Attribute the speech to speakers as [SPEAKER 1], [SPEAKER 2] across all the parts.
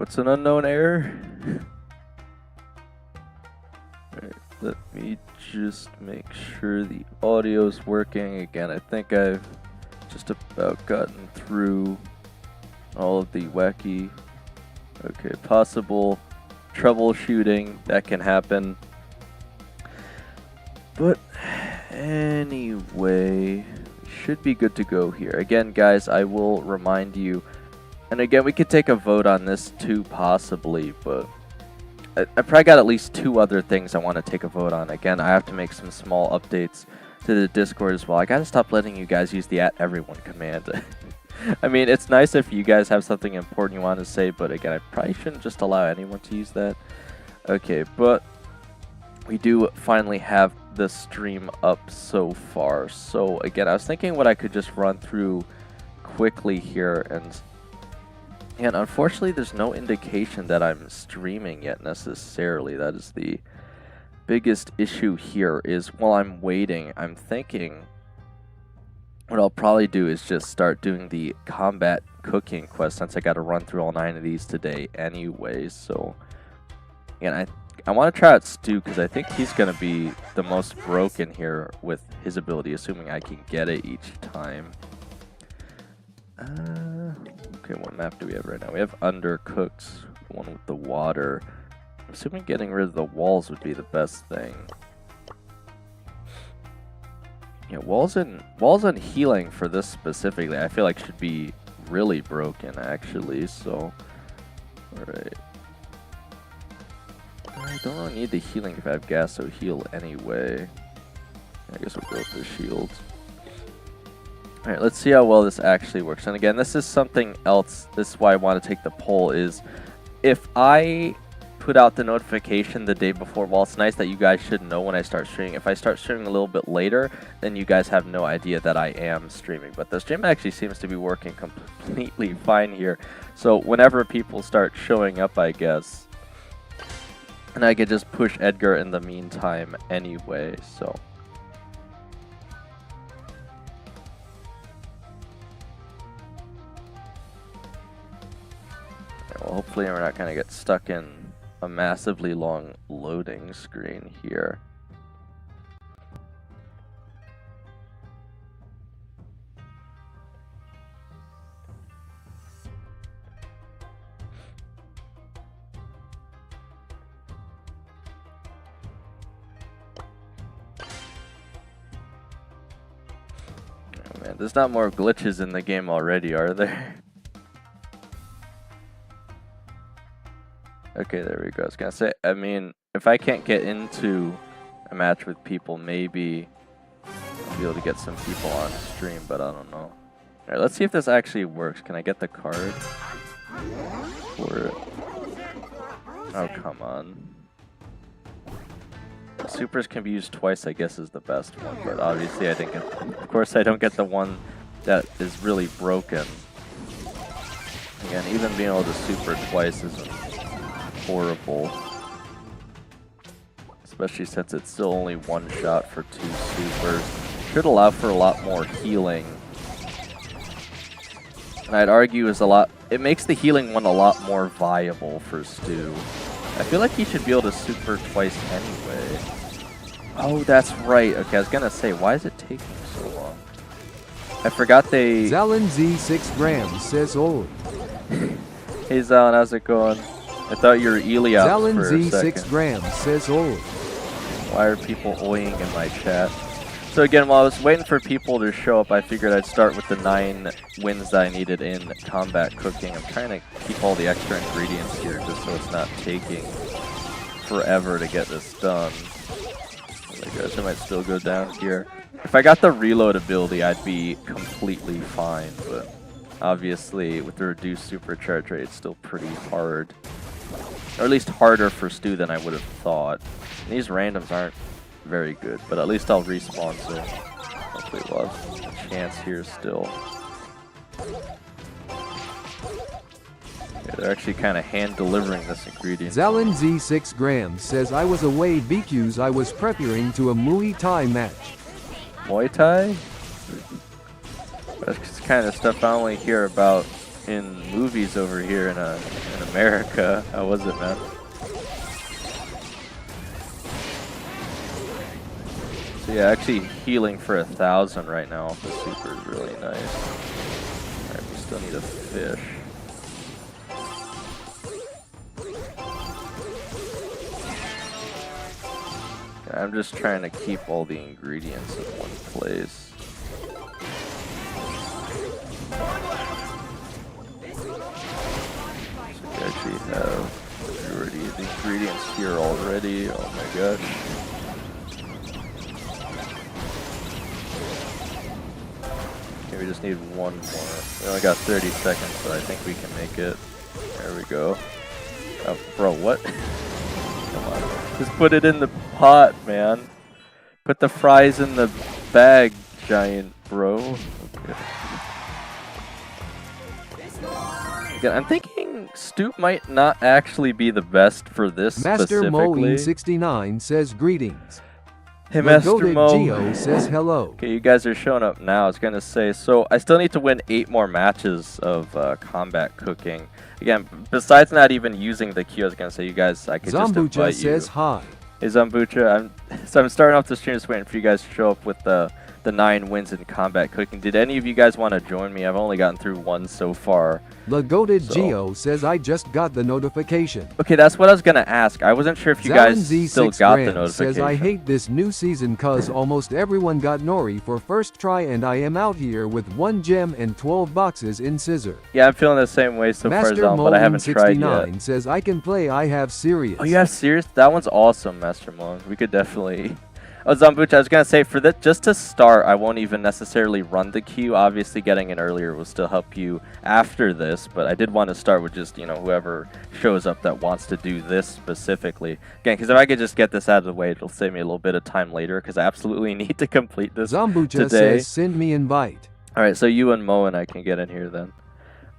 [SPEAKER 1] What's an unknown error? Alright, let me just make sure the audio's working. Again, I think I've just about gotten through all of the wacky, possible troubleshooting that can happen. But anyway, should be good to go here. Again, guys, I will remind you, and again, we could take a vote on this too, possibly, but I probably got at least 2 other things I want to take a vote on. Again, I have to make some small updates to the Discord as well. I gotta stop letting you guys use the @everyone command. I mean, it's nice if you guys have something important you want to say, but again, I probably shouldn't just allow anyone to use that. Okay, but we do finally have the stream up so far. So again, I was thinking what I could just run through quickly here, and unfortunately there's no indication that I'm streaming yet necessarily. That is the biggest issue here. Is while I'm waiting, I'm thinking what I'll probably do is just start doing the combat cooking quest, since I got to run through all 9 of these today anyway. So again, I want to try out Stu, because I think he's going to be the most broken here with his ability, assuming I can get it each time. Okay, what map do we have right now? We have Undercooked, the one with the water. I'm assuming getting rid of the walls would be the best thing. Yeah, walls and healing for this specifically, I feel like should be really broken actually. So, alright. I don't really need the healing if I have gas, so heal anyway. I guess we'll go with the shield. Alright, let's see how well this actually works. And again, this is something else. This is why I want to take the poll, is if I put out the notification the day before, well, it's nice that you guys should know when I start streaming. If I start streaming a little bit later, then you guys have no idea that I am streaming. But the stream actually seems to be working completely fine here. So whenever people start showing up, I guess, and I could just push Edgar in the meantime anyway, so. Okay, well, hopefully we're not going to get stuck in a massively long loading screen here. Oh man, there's not more glitches in the game already, are there? Okay, there we go. I was gonna say, I mean, if I can't get into a match with people, maybe I'll be able to get some people on stream, but I don't know. Alright, let's see if this actually works. Can I get the card for it? Oh, come on. Supers can be used twice, I guess, is the best one, but obviously I didn't get, of course I don't get the one that is really broken. Again, even being able to super twice isn't horrible, especially since it's still only 1 shot for 2 supers. Should allow for a lot more healing, and I'd argue it makes the healing one a lot more viable for Stu. I feel like he should be able to super twice anyway. Oh, that's right. Okay, I was gonna say, why is it taking so long? I forgot they...
[SPEAKER 2] Zalin Z 6 grams says old.
[SPEAKER 1] Hey Zalin, how's it going? I thought you were Eliop
[SPEAKER 2] Zalin
[SPEAKER 1] for
[SPEAKER 2] Z
[SPEAKER 1] a second.
[SPEAKER 2] 6 grams says old.
[SPEAKER 1] Why are people oying in my chat? So again, while I was waiting for people to show up, I figured I'd start with the 9 wins that I needed in combat cooking. I'm trying to keep all the extra ingredients here just so it's not taking forever to get this done. I guess I might still go down here. If I got the reload ability, I'd be completely fine, but obviously with the reduced supercharge rate, it's still pretty hard. Or at least harder for Stu than I would have thought. And these randoms aren't very good, but at least I'll respawn, so hopefully we'll have a chance here still. Yeah, they're actually kind of hand-delivering this ingredient.
[SPEAKER 2] Zalin Z 6 grams says I was away because I was preparing to a Muay Thai match.
[SPEAKER 1] Muay Thai? That's kind of stuff I only hear about in movies over here in America. How was it, man? So yeah, actually healing for 1,000 right now off the super is really nice. Alright, we still need a fish. I'm just trying to keep all the ingredients in one place. So we actually have the majority of the ingredients here already. Oh my gosh. Okay, we just need one more. We only got 30 seconds, but I think we can make it. There we go. Oh, bro, what? Come on. Just put it in the pot, man. Put the fries in the bag, giant bro. Okay. Again, I'm thinking Stoop might not actually be the best for this
[SPEAKER 2] Master
[SPEAKER 1] specifically.
[SPEAKER 2] Moing69 says greetings.
[SPEAKER 1] Hey, Master
[SPEAKER 2] Goated
[SPEAKER 1] Mo.
[SPEAKER 2] Geo says hello.
[SPEAKER 1] Okay, you guys are showing up now. I was gonna say, so I still need to win 8 more matches of combat cooking. Again, besides not even using the Q, I was gonna say, you guys, I could just invite
[SPEAKER 2] Zambucha says hi.
[SPEAKER 1] Hey Zambucha, I'm starting off the stream just waiting for you guys to show up with the 9 wins in combat cooking. Did any of you guys want to join me? I've only gotten through 1 so far.
[SPEAKER 2] Goated Geo says I just got the notification.
[SPEAKER 1] Okay, that's what I was gonna ask. I wasn't sure if you guys still got the notification.
[SPEAKER 2] Says I hate this new season cause almost everyone got Nori for first try and I am out here with 1 gem and 12 boxes in scissor.
[SPEAKER 1] Yeah, I'm feeling the same way so far, Zom, but I haven't tried yet.
[SPEAKER 2] Says I can play I have serious.
[SPEAKER 1] Oh, you have serious? That one's awesome, Master Moon. We could definitely... Oh, Zambucha, I was going to say, for that, just to start, I won't even necessarily run the queue. Obviously, getting in earlier will still help you after this, but I did want to start with just, you know, whoever shows up that wants to do this specifically. Again, because if I could just get this out of the way, it'll save me a little bit of time later, because I absolutely need to complete this
[SPEAKER 2] Zambucha
[SPEAKER 1] today.
[SPEAKER 2] Says, send me invite.
[SPEAKER 1] All right, so you and Mo and I can get in here then.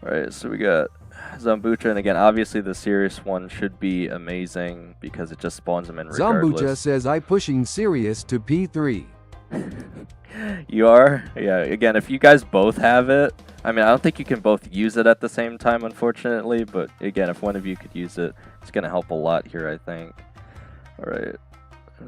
[SPEAKER 1] All right, so we got Zambucha, and again, obviously the serious one should be amazing because it just spawns them in regardless.
[SPEAKER 2] Zambucha says I pushing serious to P3.
[SPEAKER 1] You are? Yeah, again, if you guys both have it, I mean, I don't think you can both use it at the same time, unfortunately, but again, if one of you could use it, it's going to help a lot here, I think. All right.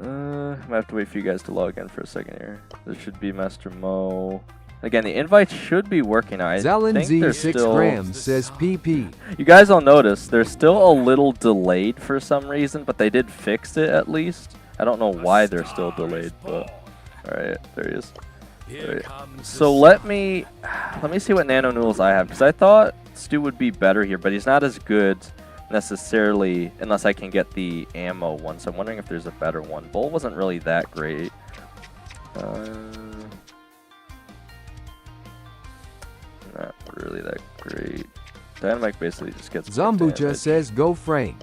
[SPEAKER 1] I might have to wait for you guys to log in for a second here. This should be Master Mo. Again, the invite should be working now. I think they're still...
[SPEAKER 2] grams says PP.
[SPEAKER 1] You guys will notice they're still a little delayed for some reason, but they did fix it at least. I don't know why they're still delayed, but... Alright, there he is. Right. So let me see what nano noodles I have, because I thought Stu would be better here, but he's not as good necessarily unless I can get the ammo one, so I'm wondering if there's a better one. Bull wasn't really that great. Not really that great. Dynamite basically just gets
[SPEAKER 2] Zambucha says go Frank.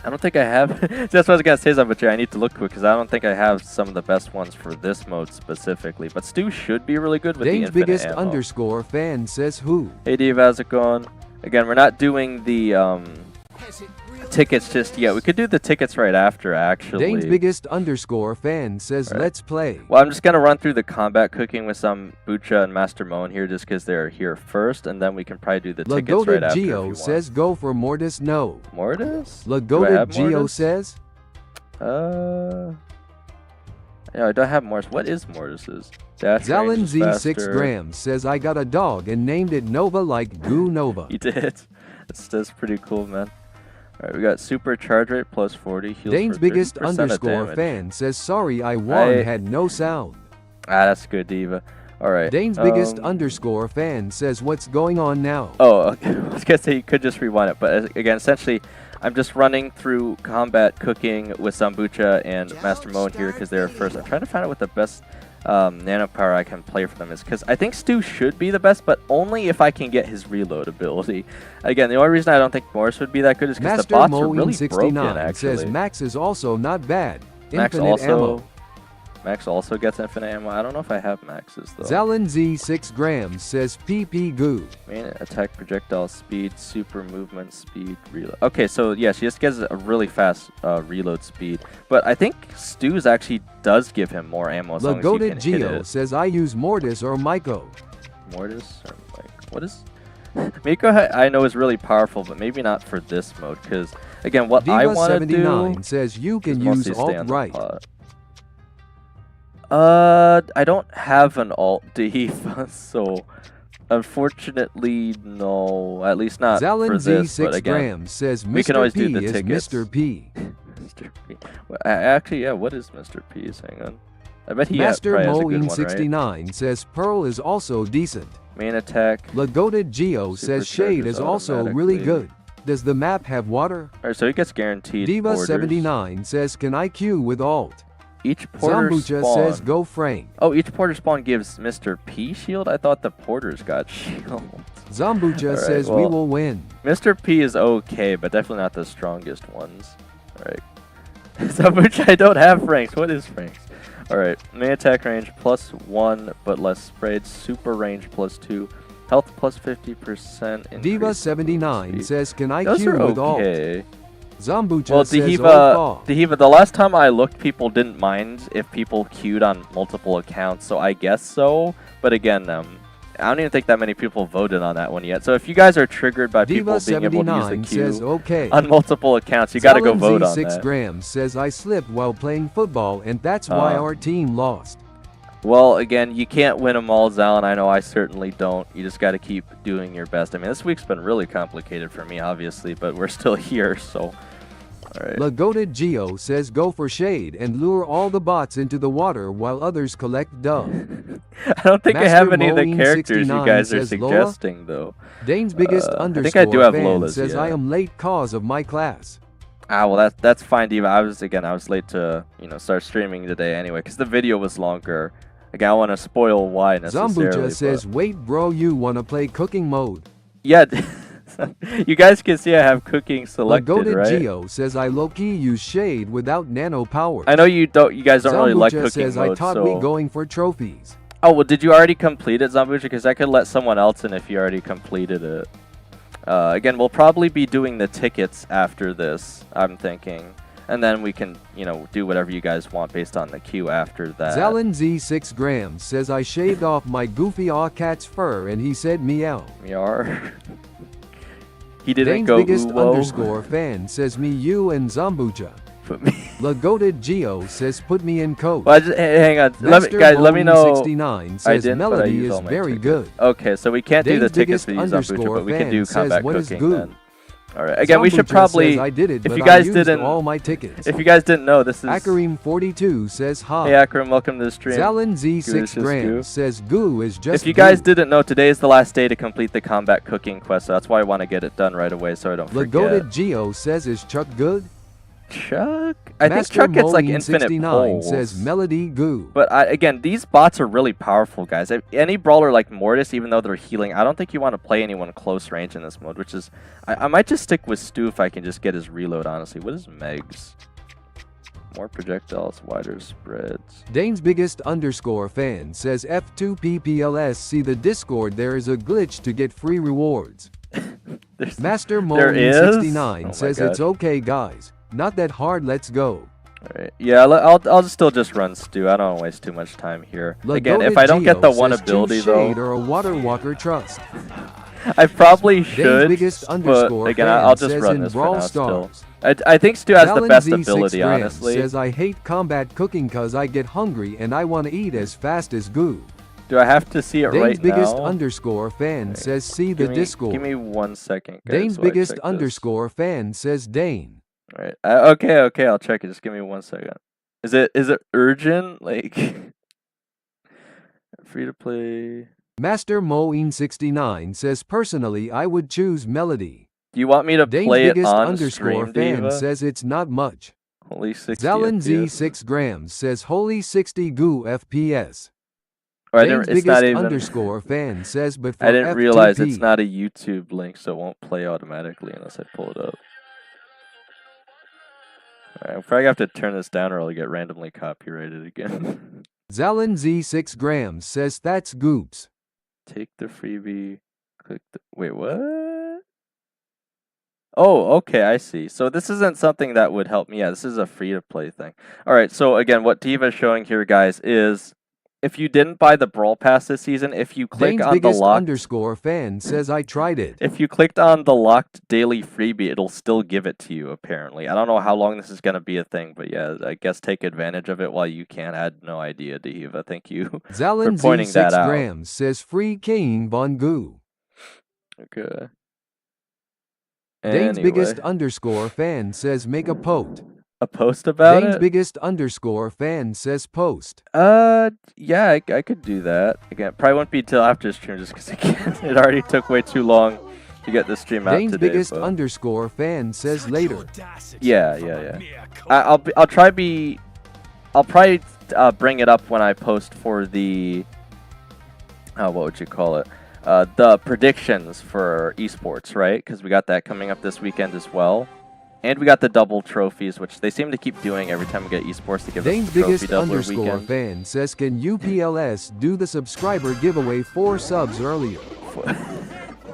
[SPEAKER 1] I don't think I have. That's what I was going to say, Zambucha. I need to look quick because I don't think I have some of the best ones for this mode specifically. But Stu should be really good with the infinite
[SPEAKER 2] biggest
[SPEAKER 1] ammo.
[SPEAKER 2] Underscore fan says who?
[SPEAKER 1] Hey Dave, how's it going? Again, we're not doing the tickets just yet. We could do the tickets right after, actually.
[SPEAKER 2] Dane's biggest underscore fan says let's play.
[SPEAKER 1] Well, I'm just going to run through the combat cooking with some Bucha and Master Moan here just because they're here first, and then we can probably do the tickets right after.
[SPEAKER 2] Geo says go for Mortis no.
[SPEAKER 1] Mortis?
[SPEAKER 2] Lagoda Geo says?
[SPEAKER 1] Yeah, I don't have Mortis. What is Mortis's?
[SPEAKER 2] Zalin Z6 grams says I got a dog and named it Nova like Goo Nova.
[SPEAKER 1] You did. That's pretty cool, man. Alright, we got super charge rate plus 40. Heals
[SPEAKER 2] Dane's
[SPEAKER 1] for
[SPEAKER 2] biggest
[SPEAKER 1] 30%
[SPEAKER 2] underscore fan says sorry I won had no sound.
[SPEAKER 1] Ah, that's good, Diva. Alright.
[SPEAKER 2] Dane's biggest underscore fan says what's going on now.
[SPEAKER 1] Oh, okay. I was gonna say you could just rewind it, but again, essentially, I'm just running through combat cooking with Zambucha and Master Moan here because they're first. I'm trying to find out what the best nano power I can play for them is, because I think Stu should be the best, but only if I can get his reload ability. Again, the only reason I don't think Morris would be that good is because the bots are really broken, actually.
[SPEAKER 2] Says Max is also not bad.
[SPEAKER 1] Max also gets infinite ammo. I don't know if I have Max's, though.
[SPEAKER 2] Zalin Z6 grams says PP goo.
[SPEAKER 1] Main attack projectile speed, super movement speed, reload. Okay, so yeah, she just gets a really fast reload speed. But I think Stu's actually does give him more ammo as long as you can hit it.
[SPEAKER 2] says I use Mortis or Myco.
[SPEAKER 1] Mortis or Mike? What is... Miko, I know, is really powerful, but maybe not for this mode, because, again, what I want to do
[SPEAKER 2] Diva79 says you can use alt-right.
[SPEAKER 1] I don't have an alt Diva, so unfortunately, no. At least not for this, but again,
[SPEAKER 2] says
[SPEAKER 1] we can always
[SPEAKER 2] P
[SPEAKER 1] do the
[SPEAKER 2] is
[SPEAKER 1] tickets.
[SPEAKER 2] Mr. P.
[SPEAKER 1] Mr. P. Well, actually, yeah, what is Mr. P's? Hang on. I bet he
[SPEAKER 2] Master
[SPEAKER 1] probably has a good one, right?
[SPEAKER 2] Moeen69 says Pearl is also decent.
[SPEAKER 1] Main attack.
[SPEAKER 2] Lagoted Geo says Shade is also really good. Does the map have water?
[SPEAKER 1] Alright, so he gets guaranteed
[SPEAKER 2] Diva79 says can I queue with alt?
[SPEAKER 1] Each porter
[SPEAKER 2] Zambucha
[SPEAKER 1] spawn.
[SPEAKER 2] says go Frank.
[SPEAKER 1] Oh, each porter spawn gives Mr. P shield? I thought the porters got shield.
[SPEAKER 2] Zambucha says we will win.
[SPEAKER 1] Mr. P is okay, but definitely not the strongest ones. Alright. Zambucha, I don't have Franks. What is Franks? Alright, main attack range +1, but less sprayed. Super range +2. Health +50%.
[SPEAKER 2] Diva79 says, can I
[SPEAKER 1] Those
[SPEAKER 2] queue
[SPEAKER 1] are
[SPEAKER 2] with
[SPEAKER 1] okay.
[SPEAKER 2] alt? Zambucha
[SPEAKER 1] Well,
[SPEAKER 2] says
[SPEAKER 1] Dehiva, the last time I looked, people didn't mind if people queued on multiple accounts, so I guess so. But again, I don't even think that many people voted on that one yet. So if you guys are triggered by people being able to use the queue
[SPEAKER 2] says, okay.
[SPEAKER 1] on multiple accounts, you got to go vote on
[SPEAKER 2] 6
[SPEAKER 1] that.
[SPEAKER 2] grams says I slipped while playing football and that's why our team lost.
[SPEAKER 1] Well, again, you can't win them all, Zal, and I know I certainly don't. You just got to keep doing your best. I mean, this week's been really complicated for me, obviously, but we're still here, so... Alright.
[SPEAKER 2] Lagoted Geo says go for Shade and lure all the bots into the water while others collect dove.
[SPEAKER 1] I don't think I have any of the
[SPEAKER 2] Moeen
[SPEAKER 1] characters you guys are
[SPEAKER 2] says Lola.
[SPEAKER 1] suggesting, though.
[SPEAKER 2] Dane's biggest
[SPEAKER 1] I think I do have
[SPEAKER 2] fan
[SPEAKER 1] Lola's,
[SPEAKER 2] says
[SPEAKER 1] yeah.
[SPEAKER 2] I am late cause of my class.
[SPEAKER 1] Ah, well, that's fine, Diva. I was late to, start streaming today anyway, because the video was longer. Again, I want to spoil why necessarily.
[SPEAKER 2] Zambucha says, wait bro, you wanna play cooking mode?
[SPEAKER 1] Yeah, you guys can see I have cooking selected,
[SPEAKER 2] Lagoted
[SPEAKER 1] right?
[SPEAKER 2] Geo says I low-key use Shade without nano power.
[SPEAKER 1] I know you guys don't really like cooking
[SPEAKER 2] says
[SPEAKER 1] mode,
[SPEAKER 2] I thought
[SPEAKER 1] so...
[SPEAKER 2] we going for trophies.
[SPEAKER 1] Oh, well, did you already complete it, Zambucha? Because I could let someone else in if you already completed it. Again, we'll probably be doing the tickets after this, I'm thinking. And then we can, do whatever you guys want based on the queue after that.
[SPEAKER 2] Zalin Z 6 grams says I shaved off my goofy aw cat's fur and he said meow.
[SPEAKER 1] Meow. He didn't
[SPEAKER 2] Dane's
[SPEAKER 1] go
[SPEAKER 2] biggest
[SPEAKER 1] ooh-whoa.
[SPEAKER 2] underscore fan says me, you, and Zambucha.
[SPEAKER 1] Put me.
[SPEAKER 2] Lagoted Geo says put me in code.
[SPEAKER 1] Well, hang on. Guys, let me know.
[SPEAKER 2] 69 says Melody is very good.
[SPEAKER 1] Okay, so we can't do the tickets for you, Zambucha, but we can do combat cooking then. All right. Again, we should probably.
[SPEAKER 2] I did it,
[SPEAKER 1] if
[SPEAKER 2] but
[SPEAKER 1] you guys
[SPEAKER 2] I used
[SPEAKER 1] didn't,
[SPEAKER 2] all my tickets.
[SPEAKER 1] If you guys didn't know, this is.
[SPEAKER 2] Akarim42 says hi.
[SPEAKER 1] Hey Akarim, welcome to the stream.
[SPEAKER 2] Zalin Z 6 grams says goo is just.
[SPEAKER 1] If you guys didn't know, today is the last day to complete the combat cooking quest, so that's why I want to get it done right away, so I don't forget.
[SPEAKER 2] Lagoted Geo says is Chuck good?
[SPEAKER 1] Chuck? I think Chuck gets like infinite pulls.
[SPEAKER 2] Says Melody goo.
[SPEAKER 1] But again, these bots are really powerful, guys. Any brawler like Mortis, even though they're healing, I don't think you want to play anyone close range in this mode, which is... I might just stick with Stu if I can just get his reload, honestly. What is Megs? More projectiles, wider spreads.
[SPEAKER 2] Dane's biggest underscore fan says F2PPLS see the Discord there is a glitch to get free rewards. Master Moeen69 says it's okay guys. Not that hard, let's go.
[SPEAKER 1] Alright, yeah, I'll still just run Stu. I don't want to waste too much time here. Again, if I don't get the one ability though...
[SPEAKER 2] or a Water Walker trust.
[SPEAKER 1] I probably should,
[SPEAKER 2] biggest
[SPEAKER 1] but again, I'll just run this for now still. I think Stu has the best ability, honestly.
[SPEAKER 2] Says I hate combat cooking cause I get hungry and I want to eat as fast as goo.
[SPEAKER 1] Do I have to see it right now?
[SPEAKER 2] Dane's biggest underscore fan says see the Discord.
[SPEAKER 1] Give me 1 second, guys.
[SPEAKER 2] Dane's biggest underscore fan says Dane.
[SPEAKER 1] Alright, okay, I'll check it. Just give me 1 second. Is it urgent? Like, free to play.
[SPEAKER 2] Master Moeen69 says personally I would choose Melody.
[SPEAKER 1] Do you want me to play it on stream,
[SPEAKER 2] fan
[SPEAKER 1] Diva?
[SPEAKER 2] Says it's not much.
[SPEAKER 1] Holy 60
[SPEAKER 2] Zalin
[SPEAKER 1] FPS.
[SPEAKER 2] Z 6 grams says holy 60 goo FPS.
[SPEAKER 1] It's
[SPEAKER 2] biggest
[SPEAKER 1] not even
[SPEAKER 2] underscore fan says but for
[SPEAKER 1] I didn't
[SPEAKER 2] F2P.
[SPEAKER 1] realize it's not a YouTube link, so it won't play automatically unless I pull it up. Alright, I'll probably have to turn this down or I'll get randomly copyrighted again.
[SPEAKER 2] Zalin Z 6 grams says that's goops.
[SPEAKER 1] Take the freebie. Click the... Wait, what? Oh, okay, I see. So this isn't something that would help me. Yeah, this is a free-to-play thing. Alright, so again, what Diva is showing here, guys, is if you didn't buy the Brawl Pass this season, if you click
[SPEAKER 2] Dane's
[SPEAKER 1] on the
[SPEAKER 2] biggest
[SPEAKER 1] locked
[SPEAKER 2] underscore fan says I tried it.
[SPEAKER 1] If you clicked on the locked daily freebie, it'll still give it to you, apparently. I don't know how long this is going to be a thing, but yeah, I guess take advantage of it while you can. I had no idea, Diva. Thank you for pointing that out.
[SPEAKER 2] Grams says free King Bongu.
[SPEAKER 1] Okay.
[SPEAKER 2] Dane's biggest underscore fan says make a post.
[SPEAKER 1] A post about
[SPEAKER 2] Dane's
[SPEAKER 1] it?
[SPEAKER 2] biggest underscore fan says post.
[SPEAKER 1] Yeah, I could do that. Again, probably won't be till after stream just because it already took way too long to get the stream out
[SPEAKER 2] Dane's
[SPEAKER 1] today.
[SPEAKER 2] Dane's biggest underscore fan says later.
[SPEAKER 1] Yeah. I'll probably bring it up when I post for the what would you call it? The predictions for esports, right? Because we got that coming up this weekend as well. And we got the double trophies, which they seem to keep doing every time we get esports to give us the trophy doubler weekend. Dane's biggest underscore
[SPEAKER 2] fan says, can UPLS do the subscriber giveaway 4 subs earlier?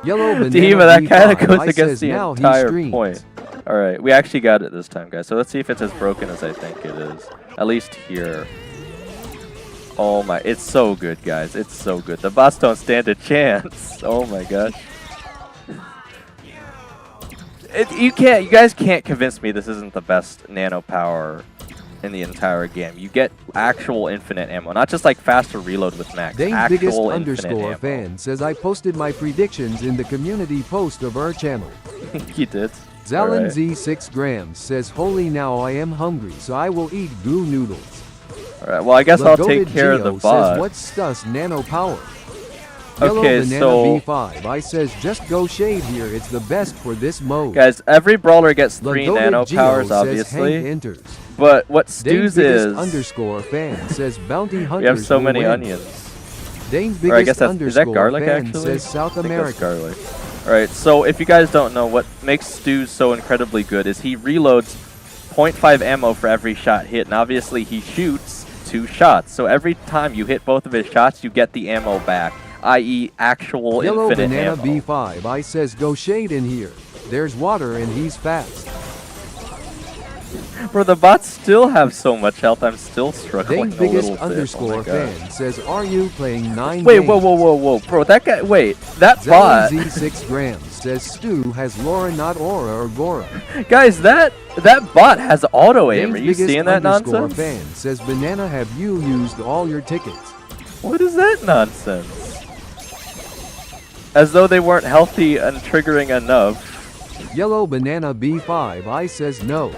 [SPEAKER 2] Yellow Banana
[SPEAKER 1] Diva, that kind of goes against the
[SPEAKER 2] now
[SPEAKER 1] entire point. Alright, we actually got it this time, guys. So let's see if it's as broken as I think it is. At least here. Oh my, it's so good, guys. It's so good. The bots don't stand a chance. Oh my gosh. You guys can't convince me this isn't the best nano power in the entire game. You get actual infinite ammo, not just like faster reload with max.
[SPEAKER 2] Dane's biggest underscore fan says I posted my predictions in the community post of our channel.
[SPEAKER 1] You did.
[SPEAKER 2] Zalin Z6 grams says, holy now I am hungry, so I will eat goo noodles.
[SPEAKER 1] Alright, well I guess I'll take care of the bot.
[SPEAKER 2] Says, what's Stus nano power?
[SPEAKER 1] Okay,
[SPEAKER 2] Yellow Banana B5 I says just go shade here, it's the best for this mode.
[SPEAKER 1] Guys, every brawler gets 3 nano powers, obviously. But what Stu's is
[SPEAKER 2] underscore fan says bounty hunters.
[SPEAKER 1] We have so many onions.
[SPEAKER 2] Dane's biggest
[SPEAKER 1] is that garlic
[SPEAKER 2] fan
[SPEAKER 1] actually?
[SPEAKER 2] Says South America.
[SPEAKER 1] Garlic. Alright, so if you guys don't know, what makes Stu so incredibly good is he reloads 0.5 ammo for every shot hit, and obviously he shoots 2 shots. So every time you hit both of his shots, you get the ammo back, i.e. actual
[SPEAKER 2] Yellow
[SPEAKER 1] infinite
[SPEAKER 2] Banana
[SPEAKER 1] ammo.
[SPEAKER 2] B5 I says go shade in here. There's water and he's fast.
[SPEAKER 1] Bro, the bots still have so much health, I'm still struggling
[SPEAKER 2] Dane's
[SPEAKER 1] a little
[SPEAKER 2] biggest
[SPEAKER 1] bit.
[SPEAKER 2] underscore fan says, are you playing 9
[SPEAKER 1] Wait,
[SPEAKER 2] games?
[SPEAKER 1] whoa. Bro, that guy, wait, that
[SPEAKER 2] Zalin
[SPEAKER 1] bot.
[SPEAKER 2] Z6 grams says Stu has Laura, not Aura or Gora.
[SPEAKER 1] Guys, that bot has auto aim. Are you
[SPEAKER 2] Dane's
[SPEAKER 1] seeing that
[SPEAKER 2] biggest underscore
[SPEAKER 1] nonsense?
[SPEAKER 2] fan says, Banana, have you used all your tickets?
[SPEAKER 1] What is that nonsense? As though they weren't healthy and triggering enough.
[SPEAKER 2] Yellow Banana B5 I says no.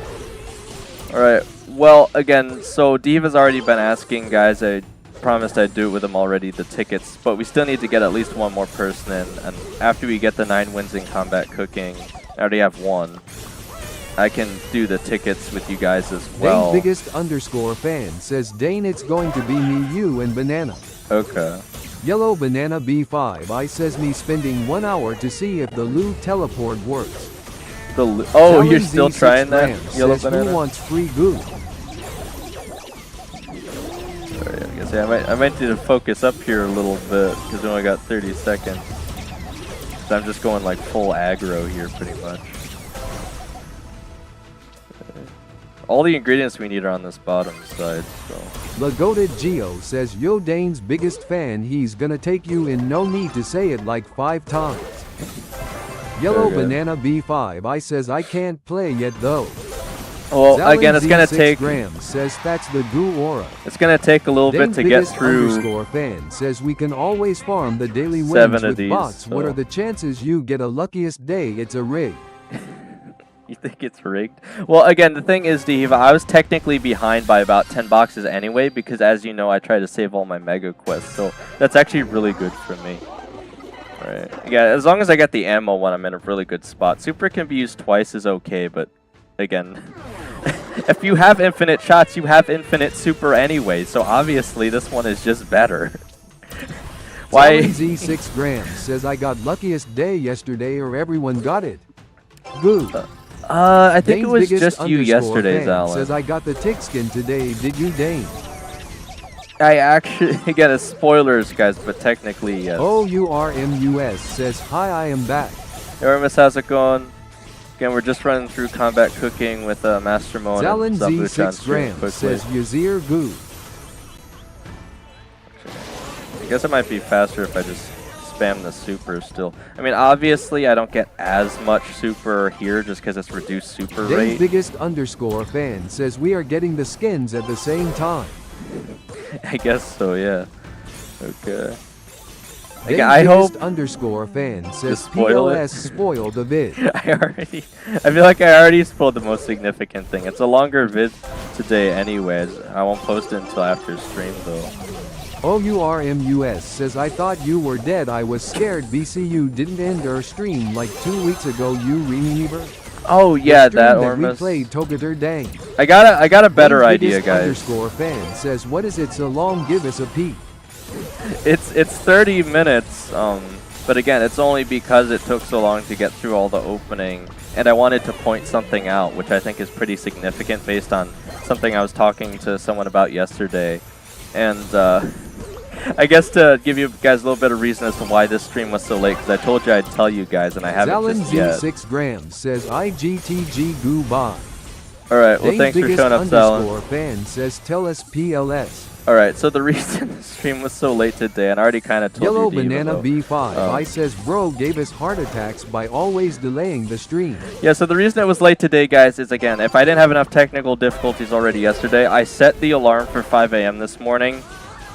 [SPEAKER 1] Alright, well, again, so Diva's already been asking, guys. I promised I'd do it with him already, the tickets, but we still need to get at least one more person in, and after we get the 9 wins in combat cooking, I already have 1. I can do the tickets with you guys as well.
[SPEAKER 2] Dane's biggest underscore fan says, Dane, it's going to be me, you, and Banana.
[SPEAKER 1] Okay.
[SPEAKER 2] Yellow Banana B5 I says me spending 1 hour to see if the Lou teleport works.
[SPEAKER 1] Oh, you're still trying that? Yellow Banana?
[SPEAKER 2] Who wants free goo?
[SPEAKER 1] Sorry, I guess I might need to focus up here a little bit because we only got 30 seconds. So I'm just going like full aggro here pretty much. All the ingredients we need are on this bottom side, so.
[SPEAKER 2] Lagoted Geo says, yo, Dane's biggest fan, he's gonna take you in, no need to say it like 5 times. Yellow Banana B5 I says, I can't play yet though.
[SPEAKER 1] Well,
[SPEAKER 2] Zalin
[SPEAKER 1] again, it's gonna take.
[SPEAKER 2] Grams says that's the goo aura.
[SPEAKER 1] It's gonna take a little bit to get through.
[SPEAKER 2] Underscore fan says we can always farm the daily wins
[SPEAKER 1] 7 of
[SPEAKER 2] with
[SPEAKER 1] these,
[SPEAKER 2] bots.
[SPEAKER 1] so.
[SPEAKER 2] What are the chances you get a luckiest day? It's a rig.
[SPEAKER 1] You think it's rigged? Well, again, the thing is, Diva, I was technically behind by about 10 boxes anyway, because as you know, I try to save all my mega quests, so that's actually really good for me. Right. Yeah, as long as I get the ammo when I'm in a really good spot. Super can be used twice is okay, but again, if you have infinite shots, you have infinite super anyway, so obviously this one is just better. Why?
[SPEAKER 2] Z6 grams says I got luckiest day yesterday, or everyone got it. Good.
[SPEAKER 1] I think
[SPEAKER 2] Dane's
[SPEAKER 1] it was just you yesterday, Alan.
[SPEAKER 2] Says I got the tick skin today. Did you, Dane?
[SPEAKER 1] I actually, again, it's spoilers, guys, but technically, yes.
[SPEAKER 2] OURMUS says, hi, I am back.
[SPEAKER 1] Hey, Remus, how's it going? Again, we're just running through combat cooking with Master Mode
[SPEAKER 2] Zalin
[SPEAKER 1] and
[SPEAKER 2] Z6 grams says, Yazir Goo.
[SPEAKER 1] Guess it might be faster if I just spam the super still. I mean, obviously, I don't get as much super here just because it's reduced super rate.
[SPEAKER 2] Biggest underscore fan says we are getting the skins at the same time.
[SPEAKER 1] I guess so, yeah. Okay.
[SPEAKER 2] I hope underscore fan says PLS spoiled a vid.
[SPEAKER 1] I feel like I already spoiled the most significant thing. It's a longer vid today anyways. I won't post it until after stream though.
[SPEAKER 2] OURMUS says I thought you were dead. I was scared VCU didn't end our stream like 2 weeks ago. You remember?
[SPEAKER 1] Oh yeah, that Ormus.
[SPEAKER 2] We played Togeter Dang.
[SPEAKER 1] I got a better idea, guys.
[SPEAKER 2] Underscore fan says what is it so long? Give us a peek.
[SPEAKER 1] It's 30 minutes, but again, it's only because it took so long to get through all the opening, and I wanted to point something out, which I think is pretty significant based on something I was talking to someone about yesterday. And I guess to give you guys a little bit of reason as to why this stream was so late, because I told you I'd tell you guys, and I haven't just yet.
[SPEAKER 2] 6 grams says IGTG goodbye.
[SPEAKER 1] Alright, well thanks for showing up, Zalin.
[SPEAKER 2] Fan says tell us PLS.
[SPEAKER 1] Alright, so the reason the stream was so late today, and I already kind of told
[SPEAKER 2] Yellow
[SPEAKER 1] you,
[SPEAKER 2] Banana B5 I says bro gave us heart attacks by always delaying the stream.
[SPEAKER 1] Yeah, so the reason it was late today, guys, is again, if I didn't have enough technical difficulties already yesterday, I set the alarm for 5 a.m. this morning.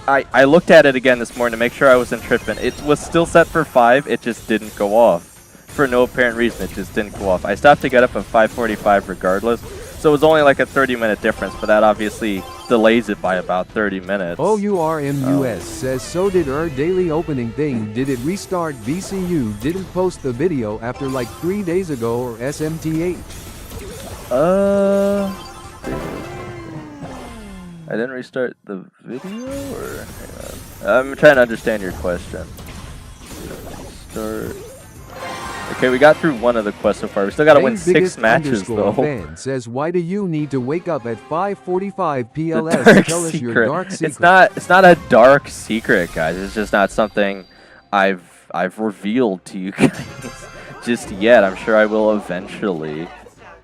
[SPEAKER 1] I looked at it again this morning to make sure I wasn't tripping. It was still set for 5, it just didn't go off. For no apparent reason, it just didn't go off. I stopped to get up at 5:45 regardless. So it was only like a 30-minute difference, but that obviously delays it by about 30 minutes.
[SPEAKER 2] OURMUS says, so did our daily opening thing. Did it restart? VCU didn't post the video after like 3 days ago or SMTH?
[SPEAKER 1] I didn't restart the video, or I'm trying to understand your question. Start. Okay, we got through one of the quests so far. We still got to win 6 matches, though.
[SPEAKER 2] Fan says, why do you need to wake up at 5:45 PLS? Tell us your dark secret.
[SPEAKER 1] It's not a dark secret, guys. It's just not something I've revealed to you guys just yet. I'm sure I will eventually.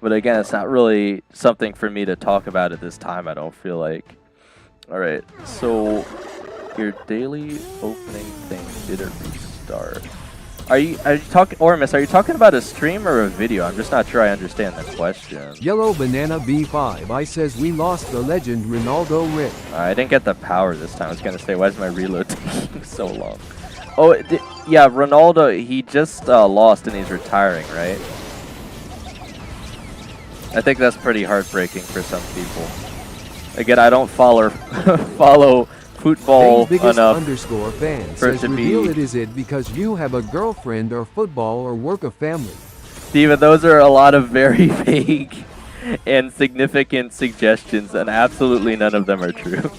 [SPEAKER 1] But again, it's not really something for me to talk about at this time, I don't feel like. Alright, so your daily opening thing didn't restart. Are you talking, Ormus, are you talking about a stream or a video? I'm just not sure I understand the question.
[SPEAKER 2] Yellow Banana B5 I says we lost the legend Ronaldo Rip.
[SPEAKER 1] I didn't get the power this time. I was going to say, why is my reload taking so long? Oh, yeah, Ronaldo, he just lost and he's retiring, right? I think that's pretty heartbreaking for some people. Again, I don't follow football enough
[SPEAKER 2] underscore fan
[SPEAKER 1] for
[SPEAKER 2] says
[SPEAKER 1] it to
[SPEAKER 2] reveal
[SPEAKER 1] be.
[SPEAKER 2] It is it because you have a girlfriend or football or work a family.
[SPEAKER 1] Steven, those are a lot of very vague and significant suggestions, and absolutely none of them are true.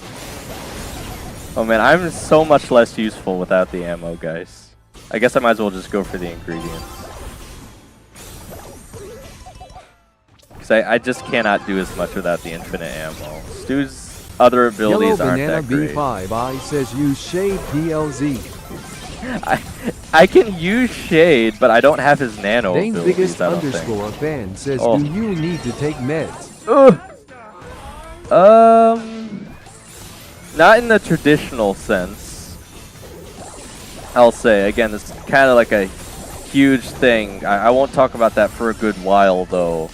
[SPEAKER 1] Oh man, I'm so much less useful without the ammo, guys. I guess I might as well just go for the ingredients. Because I just cannot do as much without the infinite ammo. Stu's other abilities aren't that great.
[SPEAKER 2] Yellow Banana B5 I says use Shade PLZ.
[SPEAKER 1] I can use Shade, but I don't have his nano
[SPEAKER 2] Dane's
[SPEAKER 1] abilities,
[SPEAKER 2] biggest
[SPEAKER 1] I don't
[SPEAKER 2] underscore
[SPEAKER 1] think.
[SPEAKER 2] fan says,
[SPEAKER 1] Oh.
[SPEAKER 2] do you need to take meds?
[SPEAKER 1] Not in the traditional sense. I'll say, again, it's kind of like a huge thing. I won't talk about that for a good while, though,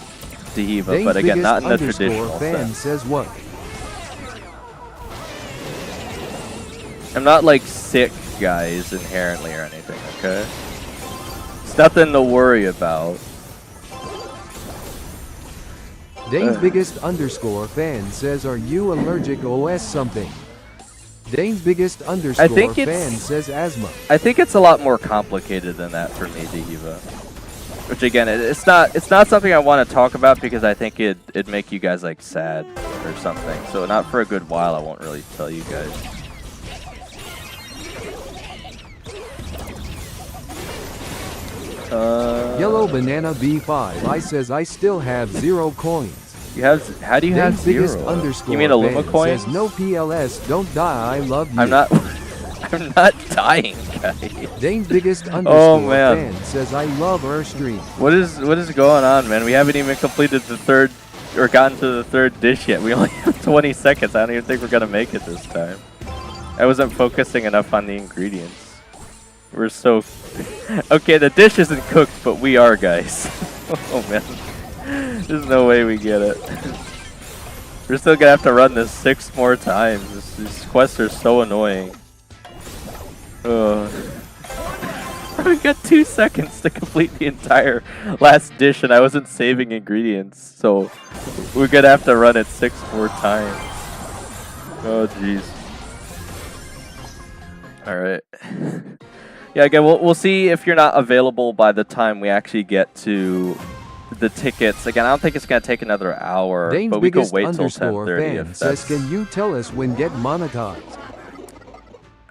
[SPEAKER 1] Dehiva,
[SPEAKER 2] Dane's
[SPEAKER 1] but again, not in the
[SPEAKER 2] biggest
[SPEAKER 1] traditional
[SPEAKER 2] fan
[SPEAKER 1] sense.
[SPEAKER 2] says what?
[SPEAKER 1] I'm not like sick, guys, inherently or anything, okay? It's nothing to worry about.
[SPEAKER 2] Dane's biggest underscore fan says, are you allergic OS something? Dane's biggest underscore fan says asthma.
[SPEAKER 1] I think it's a lot more complicated than that for me, Dehiva. Which again, it's not something I want to talk about because I think it'd make you guys like sad or something. So not for a good while, I won't really tell you guys.
[SPEAKER 2] Yellow Banana B5 I says I still have 0 coins.
[SPEAKER 1] You have? How do you have 0? You mean a Luma coin?
[SPEAKER 2] Says no PLS, don't die, I love you.
[SPEAKER 1] I'm not. I'm not dying, guys.
[SPEAKER 2] Dane's biggest underscore
[SPEAKER 1] man.
[SPEAKER 2] fan says I love our stream.
[SPEAKER 1] What is going on, man? We haven't even completed the third or gotten to the third dish yet. We only have 20 seconds. I don't even think we're gonna make it this time. I wasn't focusing enough on the ingredients. We're so... Okay, the dish isn't cooked, but we are, guys. Oh, man. There's no way we get it. We're still gonna have to run this 6 more times. These quests are so annoying. Ugh. We got 2 seconds to complete the entire last dish, and I wasn't saving ingredients, so we're gonna have to run it 6 more times. Oh, jeez. All right. Yeah, again, we'll see if you're not available by the time we actually get to the tickets. Again, I don't think it's gonna take another hour,
[SPEAKER 2] Dane's
[SPEAKER 1] but we could wait till
[SPEAKER 2] _fan
[SPEAKER 1] 10:30.
[SPEAKER 2] says, can you tell us when get monetized?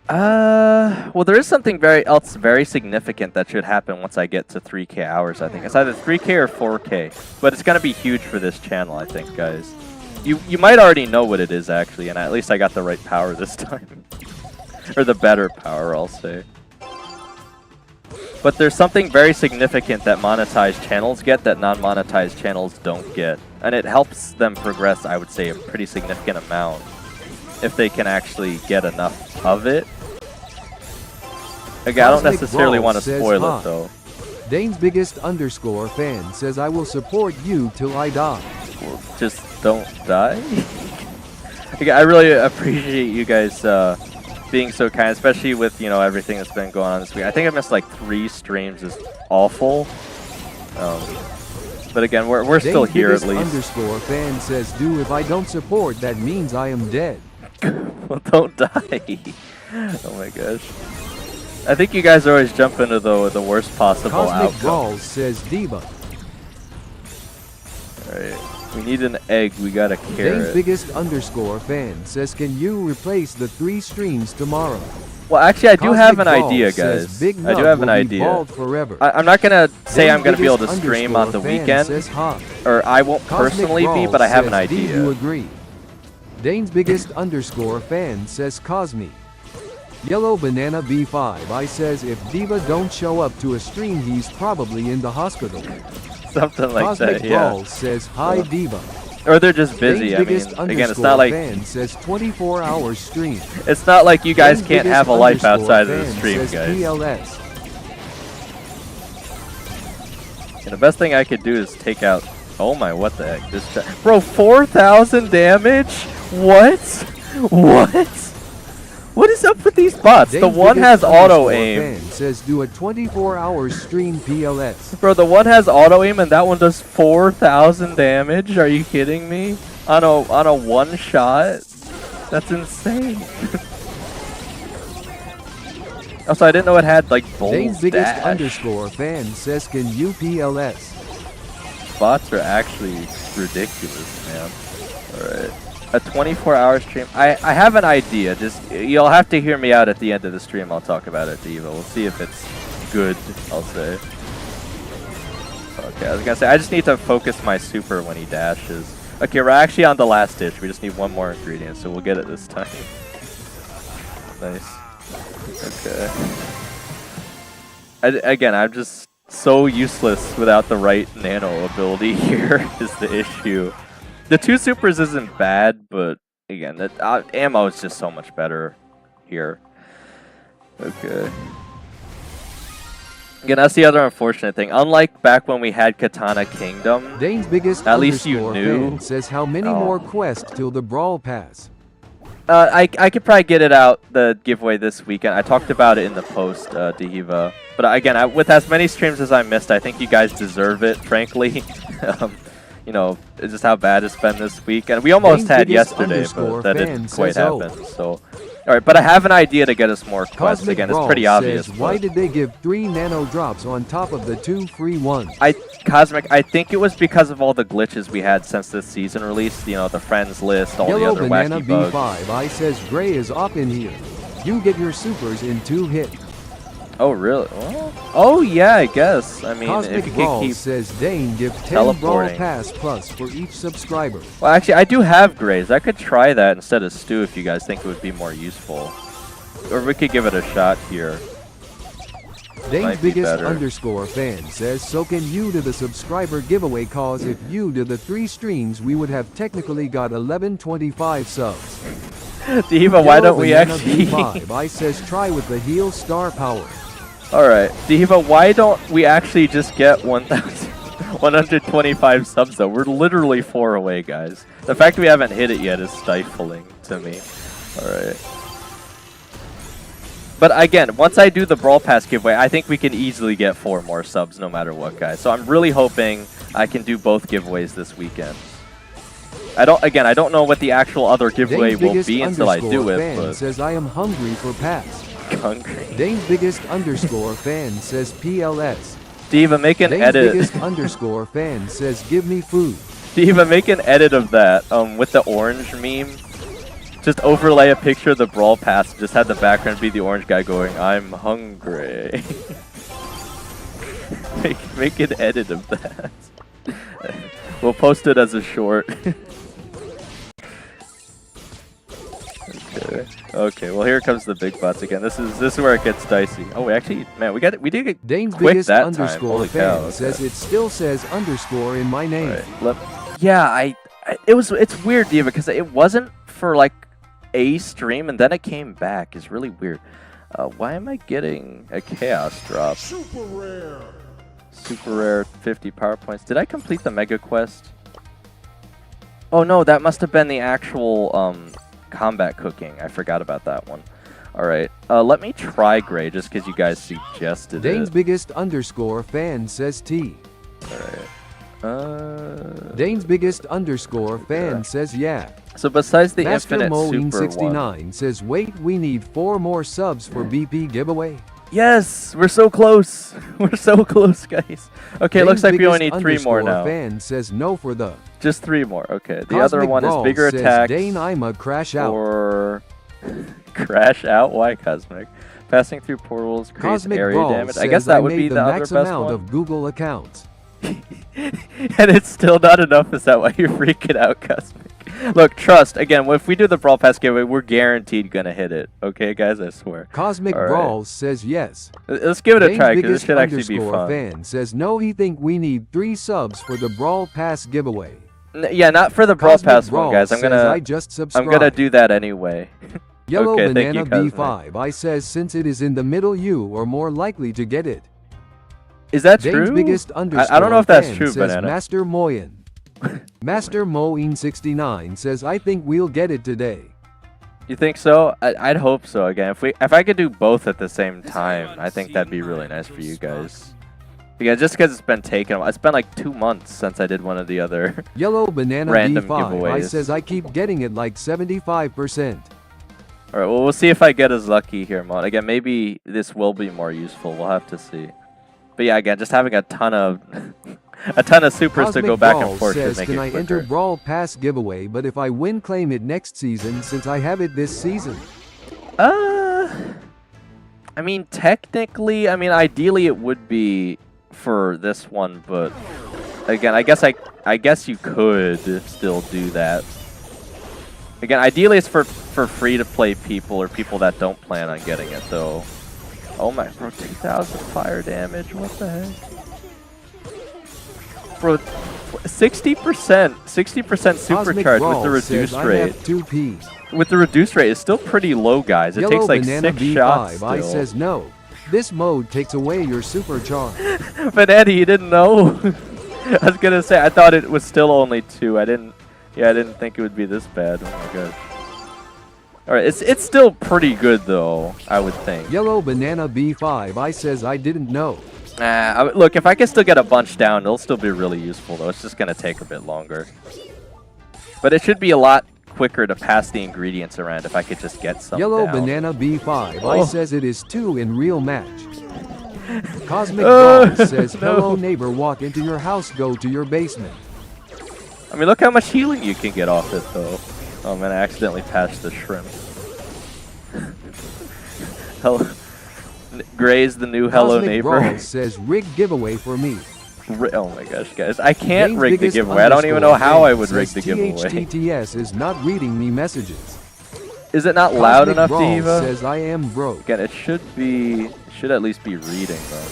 [SPEAKER 1] Well, there is something else very significant that should happen once I get to 3K hours, I think. It's either 3K or 4K, but it's going to be huge for this channel, I think, guys. You might already know what it is, actually, and at least I got the right power this time. Or the better power, I'll say. But there's something very significant that monetized channels get that non-monetized channels don't get. And it helps them progress, I would say, a pretty significant amount if they can actually get enough of it. Again, I don't necessarily want to spoil it, though.
[SPEAKER 2] Dane's _fan says, I will support you till I die.
[SPEAKER 1] Well, just don't die? Again, I really appreciate you guys being so kind, especially with, you know, everything that's been going on this week. I think I missed like 3 streams. Is awful. But again, we're still here at least.
[SPEAKER 2] _fan says, do if I don't support, that means I am dead.
[SPEAKER 1] Well, don't die. Oh my gosh. I think you guys always jump into the worst possible outcome.
[SPEAKER 2] Balls says Diva.
[SPEAKER 1] Alright. We need an egg, we got a carrot.
[SPEAKER 2] Dane's _fan says, can you replace the 3 streams tomorrow?
[SPEAKER 1] Well, actually, I do have an idea, guys. I do have an idea. I'm not going to say I'm going to be able to stream on the weekend, or I won't personally be, but I have an idea.
[SPEAKER 2] You agree? Dane's _fan says Cosme. Yellow Banana B5 I says, if Diva don't show up to a stream, he's probably in the hospital.
[SPEAKER 1] Something like
[SPEAKER 2] Cosmic
[SPEAKER 1] that, yeah.
[SPEAKER 2] Brawl says, hi Diva.
[SPEAKER 1] Or they're just busy. I mean, again, it's not like...
[SPEAKER 2] fan says 24 hours stream.
[SPEAKER 1] It's not like you guys can't have a life outside of the stream, guys.
[SPEAKER 2] PLS.
[SPEAKER 1] And the best thing I could do is take out... Oh my, what the heck? This bro, 4,000 damage? What? What? What is up with these bots? The one has auto aim.
[SPEAKER 2] Says do a 24-hour stream PLS.
[SPEAKER 1] Bro, the one has auto aim and that one does 4,000 damage. Are you kidding me? On a one shot? That's insane. Also, I didn't know it had like bold
[SPEAKER 2] Dane's
[SPEAKER 1] dash.
[SPEAKER 2] _fan says, can you PLS?
[SPEAKER 1] Bots are actually ridiculous, man. Alright. A 24-hour stream. I have an idea. Just you'll have to hear me out at the end of the stream. I'll talk about it, Diva. We'll see if it's good, I'll say. Okay, I was gonna say I just need to focus my super when he dashes. Okay, we're actually on the last dish. We just need one more ingredient, so we'll get it this time. Nice. Okay. Again, I'm just so useless without the right nano ability here is the issue. The 2 supers isn't bad, but again, the ammo is just so much better here. Okay. Again, that's the other unfortunate thing. Unlike back when we had Katana Kingdom,
[SPEAKER 2] Dane's
[SPEAKER 1] at least you knew.
[SPEAKER 2] Fan says how many more quests till the Brawl Pass?
[SPEAKER 1] I could probably get it out, the giveaway this weekend. I talked about it in the post, Dehiva. But again, with as many streams as I missed, I think you guys deserve it, frankly. You know, it's just how bad it's been this week. And we almost had yesterday, but that didn't quite happen. So, alright, but I have an idea to get us more quests. Again, it's pretty obvious.
[SPEAKER 2] Why did they give 3 nano drops on top of the 2 free ones?
[SPEAKER 1] Cosmic, I think it was because of all the glitches we had since this season released. You know, the friends list, all the other wacky bugs.
[SPEAKER 2] B5 I says Gray is up in here. You get your supers in 2 hits.
[SPEAKER 1] Oh, really? Well, oh, yeah, I guess. I mean,
[SPEAKER 2] Cosmic
[SPEAKER 1] if you can keep
[SPEAKER 2] says Dane give 10
[SPEAKER 1] teleporting.
[SPEAKER 2] Brawl Pass plus for each subscriber.
[SPEAKER 1] Well, actually, I do have Grays. I could try that instead of Stew if you guys think it would be more useful. Or we could give it a shot here.
[SPEAKER 2] Dane's _fan says, so can you do the subscriber giveaway, cause if you did the 3 streams we would have technically got 1125 subs.
[SPEAKER 1] Diva, why don't we actually...
[SPEAKER 2] I says try with the heal star power.
[SPEAKER 1] Alright, Diva, why don't we actually just get 1,125 subs though? We're literally 4 away, guys. The fact we haven't hit it yet is stifling to me. Alright. But again, once I do the Brawl Pass giveaway, I think we can easily get 4 more subs no matter what, guys. So I'm really hoping I can do both giveaways this weekend. I don't know what the actual other giveaway will be until I do it, but...
[SPEAKER 2] says I am hungry for pass.
[SPEAKER 1] Hungry.
[SPEAKER 2] Dane's biggest underscore fan says PLS.
[SPEAKER 1] Diva, make an edit.
[SPEAKER 2] Dane's biggest underscore fan says give me food.
[SPEAKER 1] Diva, make an edit of that with the orange meme. Just overlay a picture of the Brawl Pass. Just have the background be the orange guy going, I'm hungry. make an edit of that. We'll post it as a short. Okay, well here comes the big bots again. This is where it gets dicey. Oh, we did get
[SPEAKER 2] Dane's
[SPEAKER 1] quick
[SPEAKER 2] biggest
[SPEAKER 1] that
[SPEAKER 2] underscore
[SPEAKER 1] time.
[SPEAKER 2] fan
[SPEAKER 1] Holy cow,
[SPEAKER 2] says it still says underscore in my name.
[SPEAKER 1] Right, yeah, it's weird, Diva, because it wasn't for like a stream and then it came back. It's really weird. Why am I getting a chaos drop? Super rare 50 power points. Did I complete the mega quest? Oh no, that must have been the actual combat cooking. I forgot about that one. Alright, let me try Gray just because you guys suggested
[SPEAKER 2] Dane's
[SPEAKER 1] it.
[SPEAKER 2] biggest underscore fan says T.
[SPEAKER 1] Alright.
[SPEAKER 2] Dane's biggest underscore fan says yeah.
[SPEAKER 1] So besides the
[SPEAKER 2] Master
[SPEAKER 1] infinite
[SPEAKER 2] Moeen
[SPEAKER 1] super
[SPEAKER 2] 69
[SPEAKER 1] one,
[SPEAKER 2] says wait, we need 4 more subs for BP giveaway.
[SPEAKER 1] Yes, we're so close. We're so close, guys. Okay,
[SPEAKER 2] Dane's
[SPEAKER 1] looks like we only need 3 more
[SPEAKER 2] underscore
[SPEAKER 1] now.
[SPEAKER 2] fan says no for the.
[SPEAKER 1] Just 3 more. Okay, the
[SPEAKER 2] Cosmic
[SPEAKER 1] other one is
[SPEAKER 2] Brawl
[SPEAKER 1] bigger
[SPEAKER 2] says,
[SPEAKER 1] attacks.
[SPEAKER 2] Dane, I'm a crash out.
[SPEAKER 1] Or crash out. Why Cosmic? Passing through portals creates
[SPEAKER 2] Cosmic
[SPEAKER 1] area
[SPEAKER 2] Brawl
[SPEAKER 1] damage. I guess that would be the other
[SPEAKER 2] max
[SPEAKER 1] best
[SPEAKER 2] amount
[SPEAKER 1] one.
[SPEAKER 2] of Google accounts.
[SPEAKER 1] And it's still not enough. Is that why you're freaking out, Cosmic? Look, trust. Again, if we do the Brawl Pass giveaway, we're guaranteed gonna hit it. Okay, guys, I swear.
[SPEAKER 2] Cosmic Brawl says yes.
[SPEAKER 1] Let's give it a
[SPEAKER 2] Dane's
[SPEAKER 1] try, because this
[SPEAKER 2] biggest
[SPEAKER 1] should actually be
[SPEAKER 2] underscore
[SPEAKER 1] fun.
[SPEAKER 2] fan says no, he think we need 3 subs for the Brawl Pass giveaway.
[SPEAKER 1] Yeah, not for the Brawl
[SPEAKER 2] Cosmic
[SPEAKER 1] Pass
[SPEAKER 2] Brawl
[SPEAKER 1] one, guys. I'm gonna do that anyway.
[SPEAKER 2] Yellow
[SPEAKER 1] okay,
[SPEAKER 2] Banana
[SPEAKER 1] thank you,
[SPEAKER 2] B5 I says since it is in the middle you are more likely to get it.
[SPEAKER 1] Is that
[SPEAKER 2] Dane's
[SPEAKER 1] true?
[SPEAKER 2] biggest underscore
[SPEAKER 1] I don't know if that's
[SPEAKER 2] fan
[SPEAKER 1] true,
[SPEAKER 2] says
[SPEAKER 1] Banana.
[SPEAKER 2] Master Moyen. Master Moeen 69 says I think we'll get it today.
[SPEAKER 1] You think so? I'd hope so. Again, if I could do both at the same time, I think that'd be really nice for you guys. Yeah, just because it's been taken. It's been like 2 months since I did one of the other
[SPEAKER 2] Yellow Banana
[SPEAKER 1] random
[SPEAKER 2] B5
[SPEAKER 1] giveaways.
[SPEAKER 2] I says I keep getting it like 75%.
[SPEAKER 1] All right, well, we'll see if I get as lucky here, Mon. Again, maybe this will be more useful. We'll have to see. But yeah, again, just having a ton of supers
[SPEAKER 2] Cosmic
[SPEAKER 1] to go back
[SPEAKER 2] Brawl
[SPEAKER 1] and forth
[SPEAKER 2] says,
[SPEAKER 1] should make
[SPEAKER 2] can
[SPEAKER 1] it
[SPEAKER 2] I
[SPEAKER 1] quicker.
[SPEAKER 2] enter Brawl Pass giveaway, but if I win, claim it next season since I have it this season?
[SPEAKER 1] I mean, technically, ideally it would be for this one, but again, I guess you could still do that. Again, ideally it's for free to play people or people that don't plan on getting it though. Oh my, bro, 2,000 fire damage, what the heck? Bro, 60% supercharge with the reduced rate.
[SPEAKER 2] 2P.
[SPEAKER 1] With the reduced rate, it's still pretty low, guys. It takes like
[SPEAKER 2] Banana
[SPEAKER 1] 6
[SPEAKER 2] B5
[SPEAKER 1] shots still.
[SPEAKER 2] I says no. This mode takes away your supercharge.
[SPEAKER 1] But Eddie, you didn't know. I was gonna say, I thought it was still only 2. I didn't think it would be this bad. Oh my gosh. Alright, it's still pretty good though, I would think.
[SPEAKER 2] Yellow Banana B5 I says I didn't know.
[SPEAKER 1] Look, if I can still get a bunch down, it'll still be really useful though. It's just gonna take a bit longer. But it should be a lot quicker to pass the ingredients around if I could just get some
[SPEAKER 2] Yellow
[SPEAKER 1] down.
[SPEAKER 2] Banana B5 I says it is 2 in real match. Cosmic Brawl says hello neighbor, walk into your house, go to your basement.
[SPEAKER 1] I mean, look how much healing you can get off it though. Oh man, I accidentally passed the shrimp. Hello. Gray's the new hello
[SPEAKER 2] Cosmic
[SPEAKER 1] neighbor.
[SPEAKER 2] Brawl says rig giveaway for me.
[SPEAKER 1] Oh my gosh, guys. I can't
[SPEAKER 2] Dane's
[SPEAKER 1] rig the
[SPEAKER 2] biggest
[SPEAKER 1] giveaway. I don't even know how I would rig
[SPEAKER 2] says
[SPEAKER 1] the giveaway.
[SPEAKER 2] THTTS is not reading me messages.
[SPEAKER 1] Is it not loud
[SPEAKER 2] Cosmic
[SPEAKER 1] enough,
[SPEAKER 2] Brawl
[SPEAKER 1] Diva?
[SPEAKER 2] says I am broke.
[SPEAKER 1] Again, it should at least be reading though.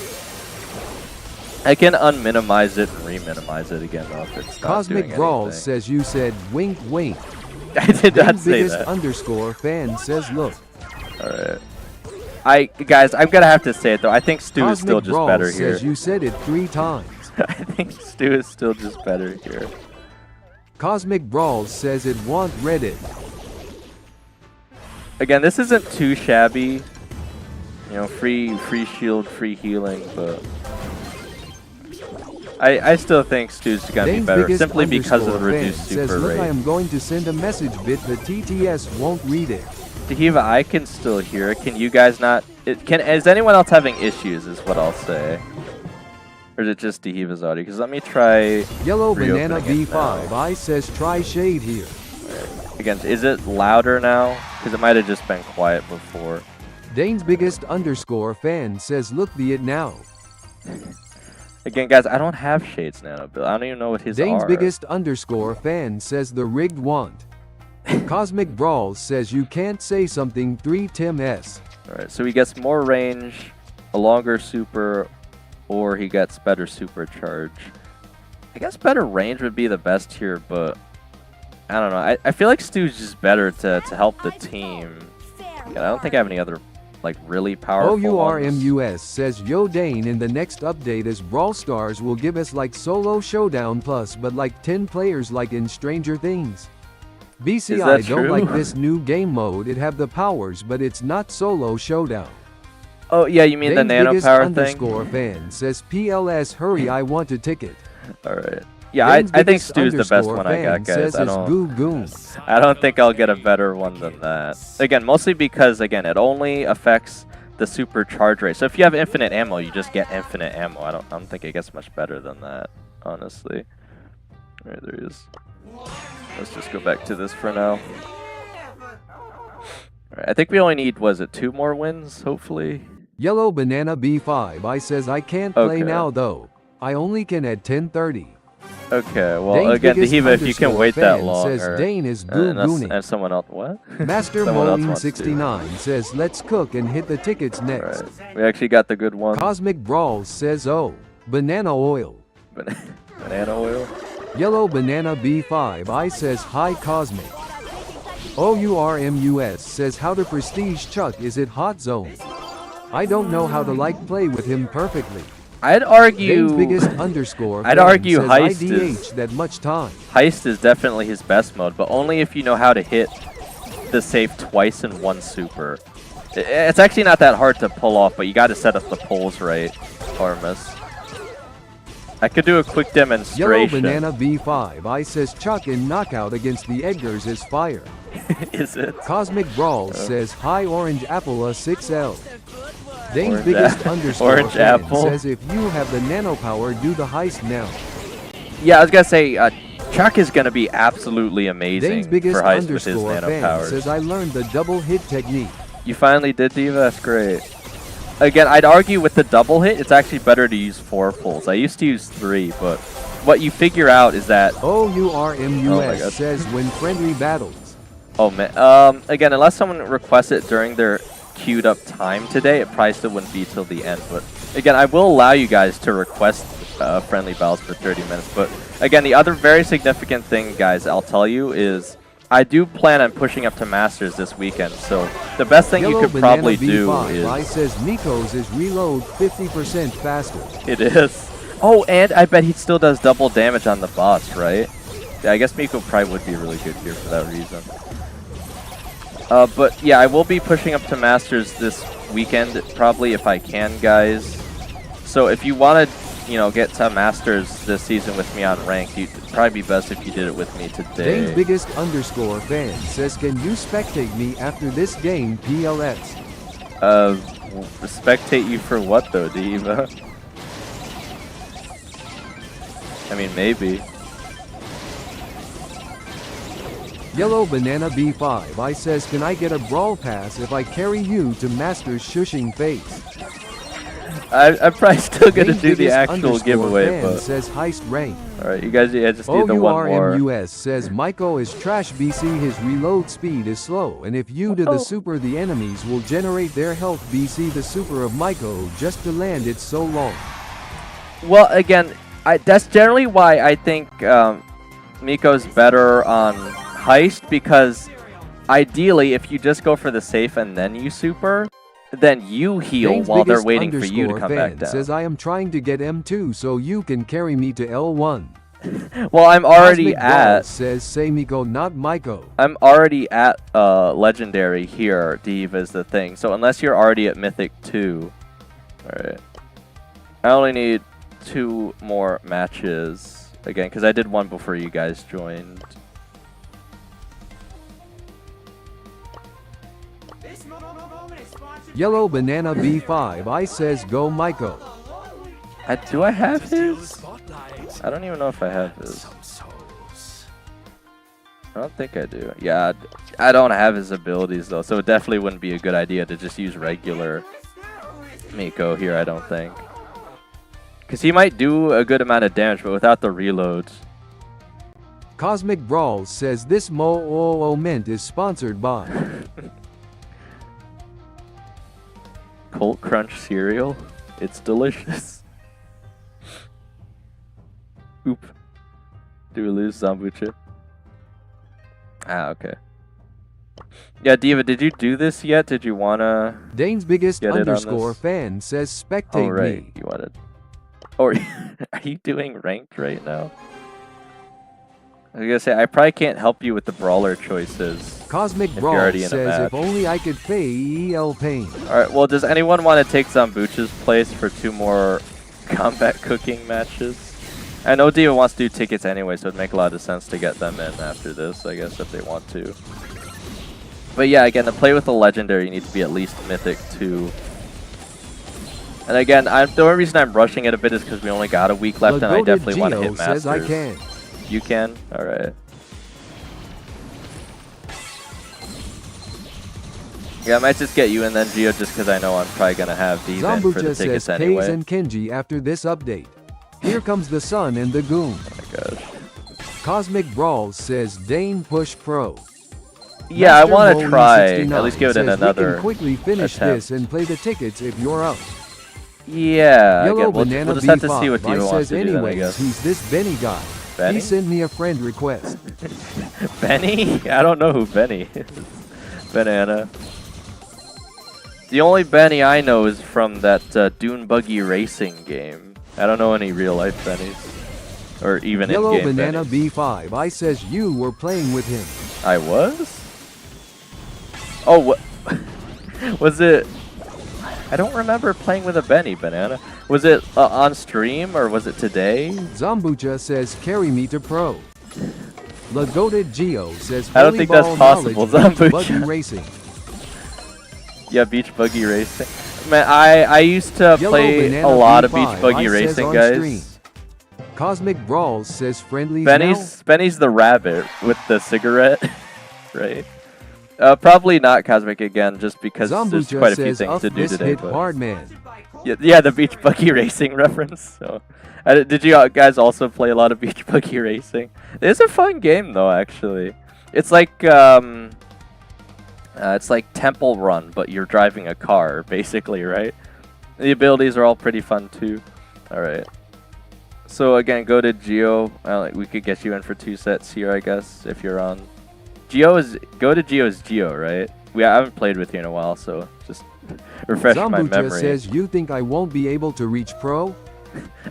[SPEAKER 1] I can unminimize it and reminimize it again though if it's not
[SPEAKER 2] Cosmic
[SPEAKER 1] doing
[SPEAKER 2] Brawl
[SPEAKER 1] anything.
[SPEAKER 2] says you said wink wink.
[SPEAKER 1] I did not say
[SPEAKER 2] biggest
[SPEAKER 1] that.
[SPEAKER 2] Underscore fan says look.
[SPEAKER 1] Alright. Guys, I'm gonna have to say it though. I think Stu is still just better here.
[SPEAKER 2] Says you said it 3 times.
[SPEAKER 1] I think Stu is still just better here.
[SPEAKER 2] Cosmic Brawl says it want Reddit.
[SPEAKER 1] Again, this isn't too shabby. You know, free shield, free healing, but I still think Stu's gonna be better simply because of the reduced super
[SPEAKER 2] says, look,
[SPEAKER 1] rate.
[SPEAKER 2] I am going to send a message bit, but TTS won't read it.
[SPEAKER 1] Tahiva, I can still hear it. Can you guys not? Is anyone else having issues? Is what I'll say. Or is it just Tahiva's audio? Because let me try.
[SPEAKER 2] Yellow Banana B5 I says try shade here.
[SPEAKER 1] Again, is it louder now? Because it might have just been quiet before.
[SPEAKER 2] Dane's biggest Underscore fan says look the it now.
[SPEAKER 1] Again, guys, I don't have Shades Nano Bill. I don't even know what his
[SPEAKER 2] Dane's
[SPEAKER 1] are.
[SPEAKER 2] biggest Underscore fan says the rigged want. Cosmic Brawl says you can't say something 3 Tim S.
[SPEAKER 1] Alright, so he gets more range, a longer super, or he gets better supercharge. I guess better range would be the best here, but I don't know. I feel like Stu's just better to help the team. I don't think I have any other like really powerful
[SPEAKER 2] OURMUS says yo Dane, in the next update as Brawl Stars will give us like solo showdown plus but like 10 players like in Stranger Things. BCI don't like this new game mode. It have the powers but it's not solo showdown.
[SPEAKER 1] Oh yeah, you mean
[SPEAKER 2] Dane's
[SPEAKER 1] the nano
[SPEAKER 2] biggest
[SPEAKER 1] power
[SPEAKER 2] Underscore
[SPEAKER 1] thing?
[SPEAKER 2] fan says PLS hurry I want a ticket.
[SPEAKER 1] Alright. Yeah, I think Stu's the best one I got, guys.
[SPEAKER 2] I
[SPEAKER 1] don't think I'll get a better one than that. Again, mostly because, again, it only affects the supercharge rate. So if you have infinite ammo, you just get infinite ammo. I don't think it gets much better than that, honestly. Alright, there he is. Let's just go back to this for now. Alright, I think we only need, was it 2 more wins, hopefully?
[SPEAKER 2] Yellow Banana B5 I says I can't play now though. I only can at 10:30.
[SPEAKER 1] Okay, well,
[SPEAKER 2] Dane's
[SPEAKER 1] again, Tahiva, if you can wait that long,
[SPEAKER 2] says Dane is and
[SPEAKER 1] someone else, what?
[SPEAKER 2] Master Moline 69 says let's cook and hit the tickets next.
[SPEAKER 1] Right. We actually got the good one.
[SPEAKER 2] Cosmic Brawl says oh, banana oil.
[SPEAKER 1] Banana oil?
[SPEAKER 2] Yellow Banana B5 I says hi Cosmic. OURMUS says how to prestige Chuck, is it hot zone? I don't know how to like play with him perfectly.
[SPEAKER 1] I'd argue.
[SPEAKER 2] Dane's biggest Underscore
[SPEAKER 1] I'd argue
[SPEAKER 2] Heist
[SPEAKER 1] Heist is
[SPEAKER 2] that much time.
[SPEAKER 1] Heist is definitely his best mode, but only if you know how to hit the safe twice in one super. It's actually not that hard to pull off, but you got to set up the pulls right, Armus. I could do a quick demonstration.
[SPEAKER 2] Yellow Banana B5 I says Chuck in knockout against the Edgars is fire.
[SPEAKER 1] Is it?
[SPEAKER 2] Cosmic Brawl says hi Orange Apple a 6L. Dane's biggest Underscore
[SPEAKER 1] Orange Apple
[SPEAKER 2] says if you have the nano power, do the heist now.
[SPEAKER 1] Yeah, I was gonna say Chuck is gonna be absolutely amazing
[SPEAKER 2] Dane's biggest
[SPEAKER 1] for heist with his
[SPEAKER 2] Underscore
[SPEAKER 1] nano powers.
[SPEAKER 2] says I learned the double hit technique.
[SPEAKER 1] You finally did, Diva? That's great. Again, I'd argue with the double hit, it's actually better to use 4 pulls. I used to use 3, but what you figure out is that
[SPEAKER 2] OURMUS says when friendly battles.
[SPEAKER 1] Oh man, again, unless someone requests it during their queued up time today, it probably still wouldn't be till the end. But again, I will allow you guys to request friendly battles for 30 minutes. But again, the other very significant thing, guys, I'll tell you is I do plan on pushing up to Masters this weekend. So the best thing you could probably do is...
[SPEAKER 2] I says Miko's is reload 50% faster.
[SPEAKER 1] It is. Oh, and I bet he still does double damage on the boss, right? Yeah, I guess Miko probably would be really good here for that reason. But yeah, I will be pushing up to Masters this weekend, probably if I can, guys. So if you want to, you know, get to Masters this season with me on ranked, it'd probably be best if you did it with me today.
[SPEAKER 2] Dane's biggest Underscore fan says, can you spectate me after this game, PLS?
[SPEAKER 1] Spectate you for what though, Diva? I mean, maybe.
[SPEAKER 2] Yellow Banana B5 I says, can I get a brawl pass if I carry you to Masters shushing face?
[SPEAKER 1] I'm probably still gonna do the actual giveaway, but
[SPEAKER 2] says heist rank.
[SPEAKER 1] Alright, you guys, yeah, just need the one more.
[SPEAKER 2] OURMUS says Maiko is trash BC, his reload speed is slow, and if you do the super, the enemies will generate their health BC the super of Maiko just to land it so long.
[SPEAKER 1] Well, again, that's generally why I think Miko's better on heist because ideally, if you just go for the safe and then you super, then you heal
[SPEAKER 2] Dane's
[SPEAKER 1] while they're waiting for you to come back down.
[SPEAKER 2] Says I am trying to get M2 so you can carry me to L1.
[SPEAKER 1] Well, I'm already
[SPEAKER 2] Cosmic
[SPEAKER 1] at.
[SPEAKER 2] Brawl says say Miko, not Maiko.
[SPEAKER 1] I'm already at legendary here. Diva is the thing. So unless you're already at Mythic 2, all right. I only need 2 more matches again because I did one before you guys joined.
[SPEAKER 2] Yellow Banana B5 I says go Maiko.
[SPEAKER 1] Do I have his? I don't even know if I have his. I don't think I do. Yeah, I don't have his abilities though, so it definitely wouldn't be a good idea to just use regular Miko here, I don't think. Because he might do a good amount of damage, but without the reloads.
[SPEAKER 2] Cosmic Brawl says this moment is sponsored by
[SPEAKER 1] Colt Crunch cereal. It's delicious. Oop. Do we lose Zambucha? Ah, okay. Yeah, Diva, did you do this yet? Did you wanna
[SPEAKER 2] Dane's biggest
[SPEAKER 1] get
[SPEAKER 2] underscore fan says spectate
[SPEAKER 1] right.
[SPEAKER 2] me.
[SPEAKER 1] You wanted. Or are you doing ranked right now? I was gonna say I probably can't help you with the brawler choices.
[SPEAKER 2] Cosmic Brawl says if only I could pay EL Pain.
[SPEAKER 1] Alright, well does anyone want to take Zambucha's place for 2 more combat cooking matches? I know Diva wants to do tickets anyway, so it'd make a lot of sense to get them in after this, I guess, if they want to. But yeah, again, to play with a legendary, you need to be at least Mythic 2. And again, the only reason I'm rushing it a bit is because we only got a week left, and I definitely want to hit Masters.
[SPEAKER 2] Says I can.
[SPEAKER 1] You can? Alright. Yeah, I might just get you in then, Gio, just because I know I'm probably going to have these in for the tickets anyway.
[SPEAKER 2] Zambucha says Kaze and Kenji after this update. Here comes the sun and the goon.
[SPEAKER 1] Oh my gosh.
[SPEAKER 2] Cosmic Brawl says Dane push pro.
[SPEAKER 1] Yeah,
[SPEAKER 2] Master
[SPEAKER 1] I want to try.
[SPEAKER 2] Moe
[SPEAKER 1] At least give it another
[SPEAKER 2] we can quickly finish
[SPEAKER 1] attempt.
[SPEAKER 2] this and play the tickets if you're up.
[SPEAKER 1] Yeah,
[SPEAKER 2] Yellow
[SPEAKER 1] again, we'll just have to see what Diva wants to do then, I
[SPEAKER 2] anyways,
[SPEAKER 1] guess.
[SPEAKER 2] he's this Benny guy.
[SPEAKER 1] Benny?
[SPEAKER 2] He sent me a friend request.
[SPEAKER 1] Benny? I don't know who Benny is. Banana. The only Benny I know is from that Dune Buggy Racing game. I don't know any real life Bennies. Or even
[SPEAKER 2] Yellow
[SPEAKER 1] in-game
[SPEAKER 2] Banana
[SPEAKER 1] Bennies.
[SPEAKER 2] B5 I says you were playing with him.
[SPEAKER 1] I was? Oh, what? Was it? I don't remember playing with a Benny, Banana. Was it on stream or was it today?
[SPEAKER 2] Zambucha says carry me to pro. Lagoted Geo says
[SPEAKER 1] I don't think that's possible, Zambucha.
[SPEAKER 2] Buggy racing.
[SPEAKER 1] Yeah, Beach Buggy Racing. Man, I used to play a lot of Beach Buggy Racing, guys.
[SPEAKER 2] Stream. Cosmic Brawls says friendly.
[SPEAKER 1] Benny's the rabbit with the cigarette, right? Probably not Cosmic again, just because there's quite a few things to do today. But
[SPEAKER 2] hard man.
[SPEAKER 1] Yeah, the Beach Buggy Racing reference. So, did you guys also play a lot of Beach Buggy Racing? It's a fun game though, actually. It's like Temple Run, but you're driving a car, basically, right? The abilities are all pretty fun too. All right. So again, go to Geo. We could get you in for 2 sets here, I guess, if you're on. Go to Geo's Geo, right? I haven't played with you in a while, so just refresh my memory.
[SPEAKER 2] Says you think I won't be able to reach pro?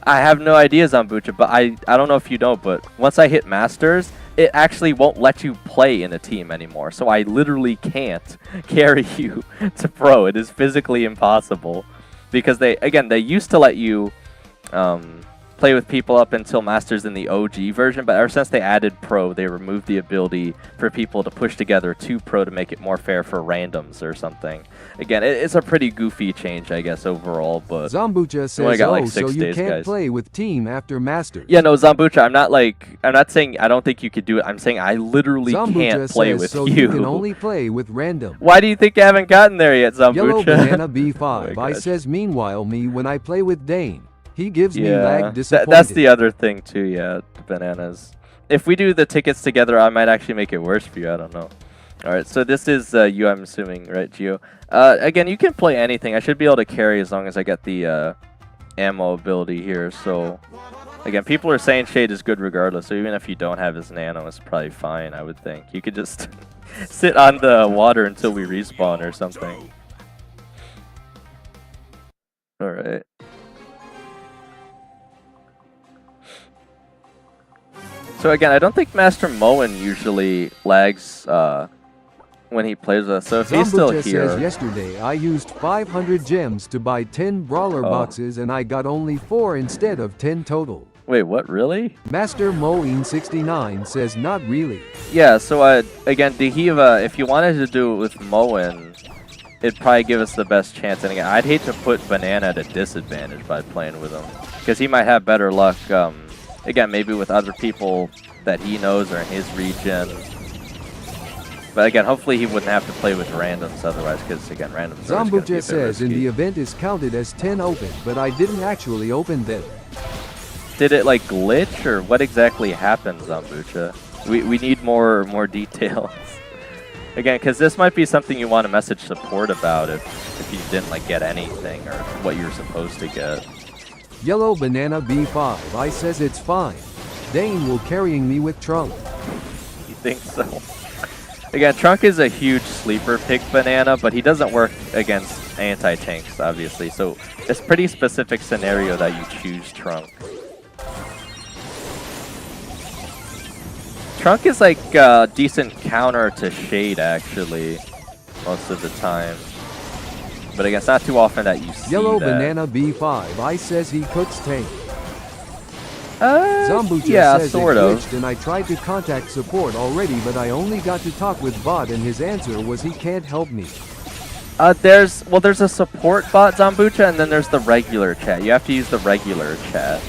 [SPEAKER 1] I have no idea, Zambucha, but I don't know if you know, but once I hit Masters, it actually won't let you play in a team anymore. So I literally can't carry you to pro. It is physically impossible because they used to let you play with people up until Masters in the OG version, but ever since they added Pro, they removed the ability for people to push together to Pro to make it more fair for randoms or something. Again, it's a pretty goofy change, I guess, overall, but
[SPEAKER 2] Zambucha says,
[SPEAKER 1] like
[SPEAKER 2] so you
[SPEAKER 1] days,
[SPEAKER 2] can't
[SPEAKER 1] guys.
[SPEAKER 2] play with team after Masters.
[SPEAKER 1] Yeah, no, Zambucha, I'm not saying I don't think you could do it. I'm saying I literally can't play with
[SPEAKER 2] so
[SPEAKER 1] you.
[SPEAKER 2] You can only play with random.
[SPEAKER 1] Why do you think I haven't gotten there yet, Zambucha?
[SPEAKER 2] Yellow Banana B5
[SPEAKER 1] Oh
[SPEAKER 2] I says, meanwhile, me when I play with Dane, he gives me
[SPEAKER 1] Yeah,
[SPEAKER 2] lag disappointed.
[SPEAKER 1] that's the other thing too, yeah, Bananas. If we do the tickets together, I might actually make it worse for you, I don't know. Alright, so this is you, I'm assuming, right, Gio? Again, you can play anything. I should be able to carry as long as I get the ammo ability here, so Again, people are saying Shade is good regardless, so even if you don't have his nano, it's probably fine, I would think. You could just sit on the water until we respawn or something. Alright. So again, I don't think Master Moen usually lags when he plays with us, so if he's still here...
[SPEAKER 2] says, yesterday I used 500 gems to buy 10 brawler boxes and I got only 4 instead of 10 total.
[SPEAKER 1] Wait, what, really?
[SPEAKER 2] Master Moen69 says not really.
[SPEAKER 1] Yeah, so again, Dehiva, if you wanted to do it with Moen, it'd probably give us the best chance. And again, I'd hate to put Banana at a disadvantage by playing with him, because he might have better luck, again, maybe with other people that he knows or in his region. But again, hopefully he wouldn't have to play with randoms otherwise, because again, randoms are
[SPEAKER 2] Zambucha says in the event is counted as 10 open, but I didn't actually open them.
[SPEAKER 1] Did it like glitch, or what exactly happened, Zambucha? We need more details. Again, because this might be something you want to message support about if you didn't like get anything or what you're supposed to get.
[SPEAKER 2] Yellow Banana B5 I says it's fine. Dane will carrying me with Trunk.
[SPEAKER 1] You think so? Again, Trunk is a huge sleeper pick, Banana, but he doesn't work against anti-tanks, obviously. So it's a pretty specific scenario that you choose Trunk. Trunk is like a decent counter to Shade, actually, most of the time. But again, it's not too often that you see
[SPEAKER 2] Yellow
[SPEAKER 1] that.
[SPEAKER 2] Banana B5 I says he cooks tank. Zambucha
[SPEAKER 1] yeah,
[SPEAKER 2] says
[SPEAKER 1] sort
[SPEAKER 2] it
[SPEAKER 1] of.
[SPEAKER 2] glitched and I tried to contact support already, but I only got to talk with bot and his answer was he can't help me.
[SPEAKER 1] There's a support bot, Zambucha, and then there's the regular chat. You have to use the regular chat.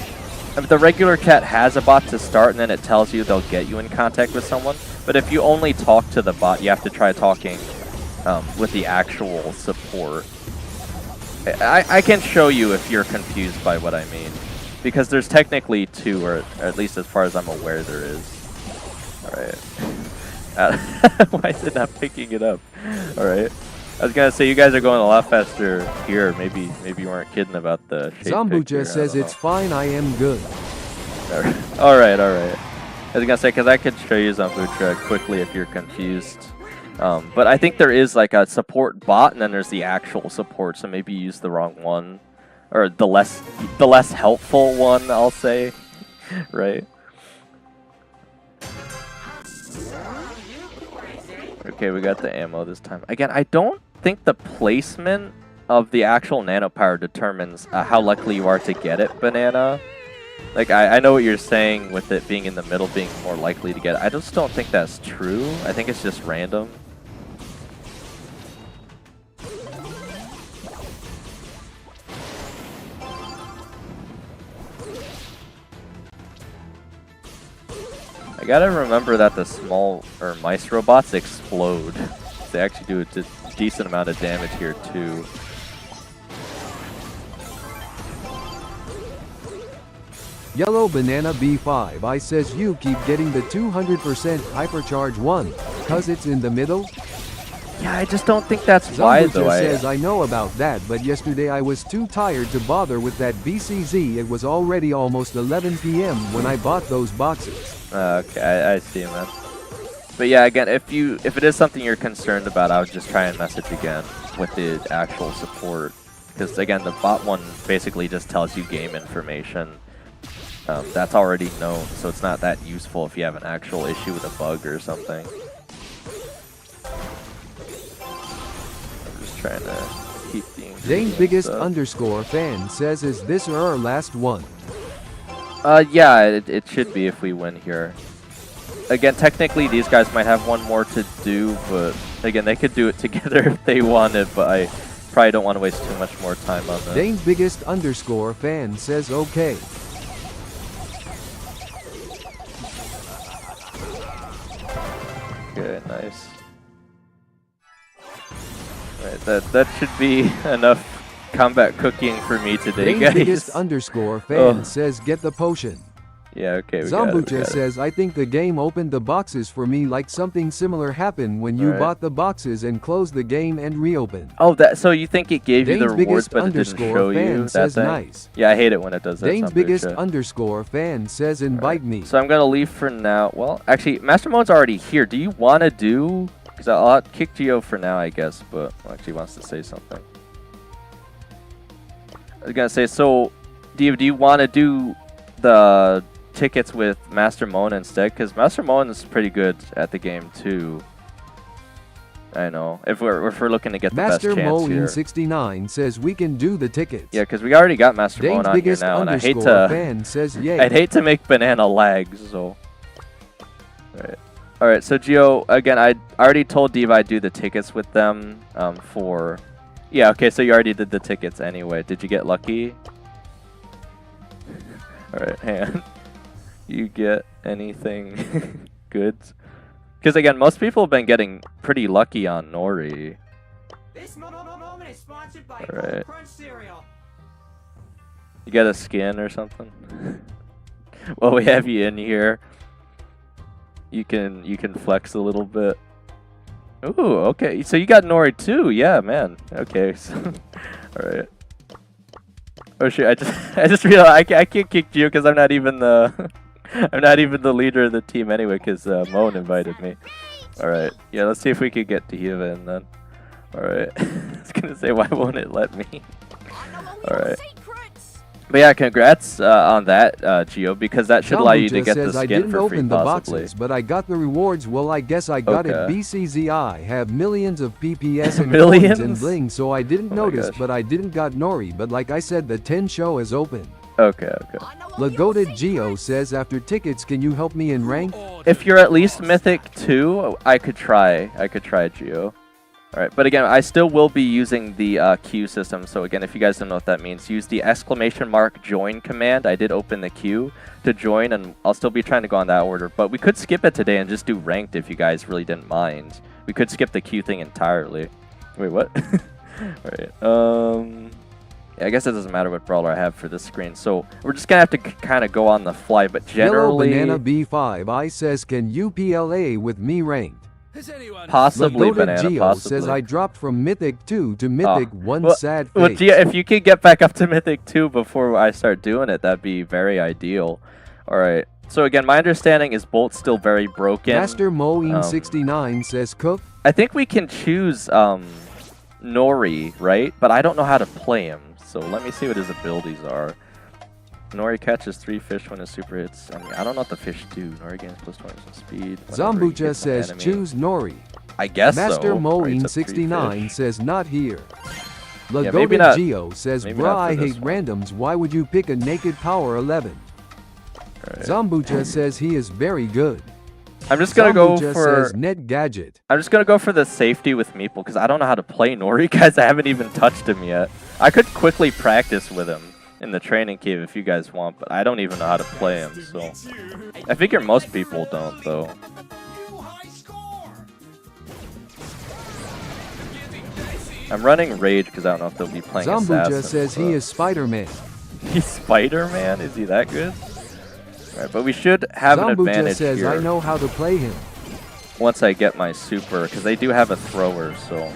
[SPEAKER 1] I mean, the regular chat has a bot to start, and then it tells you they'll get you in contact with someone. But if you only talk to the bot, you have to try talking with the actual support. I can show you if you're confused by what I mean. Because there's technically 2, or at least as far as I'm aware there is. Alright. Why is it not picking it up? Alright. I was gonna say, you guys are going a lot faster here. Maybe you weren't kidding about the Shade
[SPEAKER 2] Zambucha says it's fine, I am good.
[SPEAKER 1] Alright. I was gonna say, because I could show you Zambucha quickly if you're confused. But I think there is like a support bot, and then there's the actual support, so maybe you used the wrong one. Or the less helpful one, I'll say. Right? Okay, we got the ammo this time. Again, I don't think the placement of the actual nano power determines how likely you are to get it, Banana. Like, I know what you're saying with it being in the middle being more likely to get it. I just don't think that's true. I think it's just random. I gotta remember that the small or mice robots explode. They actually do a decent amount of damage here too.
[SPEAKER 2] Yellow Banana B5 I says you keep getting the 200% hypercharge one, cause it's in the middle?
[SPEAKER 1] Yeah, I just don't think that's why though.
[SPEAKER 2] Says I know about that, but yesterday I was too tired to bother with that BCZ. It was already almost 11 PM when I bought those boxes.
[SPEAKER 1] Okay, I see, man. But yeah, again, if it is something you're concerned about, I would just try and message again with the actual support. Because again, the bot one basically just tells you game information. That's already known, so it's not that useful if you have an actual issue with a bug or something. I'm just trying to keep the
[SPEAKER 2] Dane's biggest underscore fan says, is this our last one?
[SPEAKER 1] Yeah, it should be if we win here. Again, technically these guys might have one more to do, but again, they could do it together if they wanted, but I probably don't want to waste too much more time on this.
[SPEAKER 2] Dane's biggest underscore fan says okay.
[SPEAKER 1] Okay, nice. Right, that should be enough combat cooking for me today,
[SPEAKER 2] Dane's
[SPEAKER 1] guys.
[SPEAKER 2] biggest underscore fan says get the potion.
[SPEAKER 1] Yeah, okay.
[SPEAKER 2] Zambucha says, I think the game opened the boxes for me like something similar happened when you bought the boxes and closed the game and reopened.
[SPEAKER 1] Oh, so you think it gave you the rewards, but it didn't show you that thing?
[SPEAKER 2] Nice.
[SPEAKER 1] Yeah, I hate it when it does that.
[SPEAKER 2] Dane's biggest underscore fan says, invite me.
[SPEAKER 1] So I'm going to leave for now. Well, actually, Master Mode's already here. Do you want to do... Because I'll kick Geo for now, I guess, but actually wants to say something. I was going to say, so do you want to do the tickets with Master Moan instead? Because Master Moan is pretty good at the game too. I know. If we're looking to get the best chance here.
[SPEAKER 2] Master Moan 69 says we can do the tickets.
[SPEAKER 1] Yeah, because we already got Master Moan on here now, and I hate to.
[SPEAKER 2] Fan says, yay.
[SPEAKER 1] I'd hate to make banana lags, so. All right. So Geo, again, I already told Diva I'd do the tickets with them for. Yeah. Okay. So you already did the tickets anyway. Did you get lucky? All right, hang on. You get anything good? Because again, most people have been getting pretty lucky on Nori.
[SPEAKER 3] This moment is sponsored by
[SPEAKER 1] Alright.
[SPEAKER 3] Crunch cereal.
[SPEAKER 1] You get a skin or something? Well, we have you in here. You can flex a little bit. Ooh, okay. So you got Nori too, yeah, man. Okay. So, all right. Oh shit! I just realized I can't kick you because I'm not even the leader of the team anyway. Because Moan invited me. All right. Yeah. Let's see if we could get Diva in then. All right. I was gonna say, why won't it let me? All right. But yeah, congrats on that, Geo, because that should allow you to get the skin for free, possibly.
[SPEAKER 2] Boxes, but I got the rewards. Well, I guess I got it. BCZI have millions of PPS and
[SPEAKER 1] millions
[SPEAKER 2] and bling, so I didn't notice, but I didn't got Nori. But like I said, the 10 show is open.
[SPEAKER 1] Okay.
[SPEAKER 2] Lagoted Geo says, after tickets, can you help me in rank?
[SPEAKER 1] If you're at least Mythic 2, I could try, Geo. Alright, but again, I still will be using the queue system, so again, if you guys don't know what that means, use the ! join command. I did open the queue to join, and I'll still be trying to go on that order, but we could skip it today and just do ranked if you guys really didn't mind. We could skip the queue thing entirely. Wait, what? Alright, yeah, I guess it doesn't matter what brawler I have for this screen, so we're just gonna have to kind of go on the fly, but generally...
[SPEAKER 2] Yellow Banana B5 I says, can you PLA with me ranked?
[SPEAKER 1] Possibly, Banana,
[SPEAKER 2] Geo
[SPEAKER 1] possibly.
[SPEAKER 2] says I dropped from Mythic 2 to Mythic 1 sad face.
[SPEAKER 1] Well, Geo, if you could get back up to Mythic 2 before I start doing it, that'd be very ideal. Alright, so again, my understanding is Bolt's still very broken.
[SPEAKER 2] Master Moeen 69 says cook.
[SPEAKER 1] I think we can choose Nori, right? But I don't know how to play him, so let me see what his abilities are. Nori catches 3 fish when his super hits. I mean, I don't know what the fish do. Nori gains plus 20% speed.
[SPEAKER 2] Zambucha says choose Nori.
[SPEAKER 1] I guess
[SPEAKER 2] Master
[SPEAKER 1] so.
[SPEAKER 2] Moeen 69 says not here.
[SPEAKER 1] Yeah,
[SPEAKER 2] Lagoted Geo says, bruh, I hate randoms. Why would you pick a naked power 11? Right. Zambucha says he is very good.
[SPEAKER 1] I'm just gonna go for
[SPEAKER 2] says net gadget.
[SPEAKER 1] I'm just gonna go for the safety with Meeple because I don't know how to play Nori, guys. I haven't even touched him yet. I could quickly practice with him in the training cave if you guys want, but I don't even know how to play him, so I figure most people don't, though. I'm running Rage because I don't know if they'll be playing Assassin.
[SPEAKER 2] Zambucha says he is Spider-Man.
[SPEAKER 1] He's Spider-Man? Is he that good? Alright, but we should have an advantage
[SPEAKER 2] says
[SPEAKER 1] here.
[SPEAKER 2] I know how to play him.
[SPEAKER 1] Once I get my super, because they do have a thrower, so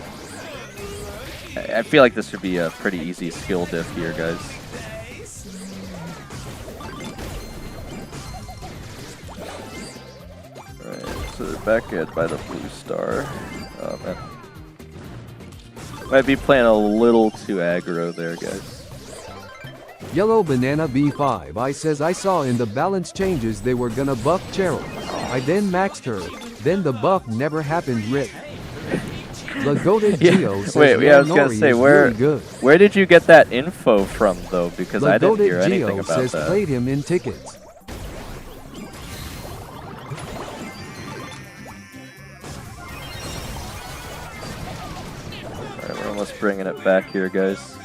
[SPEAKER 1] I feel like this should be a pretty easy skill diff here, guys. So they're back at by the blue star. Oh man. Might be playing a little too aggro there, guys.
[SPEAKER 2] Yellow Banana B5 I says I saw in the balance changes they were gonna buff Cheryl. I then maxed her. Then the buff never happened. Rip. Lagoted Geo says
[SPEAKER 1] I was gonna say where did you get that info from though? Because I didn't hear anything about
[SPEAKER 2] says
[SPEAKER 1] that.
[SPEAKER 2] Played him in tickets.
[SPEAKER 1] We're almost bringing it back here, guys.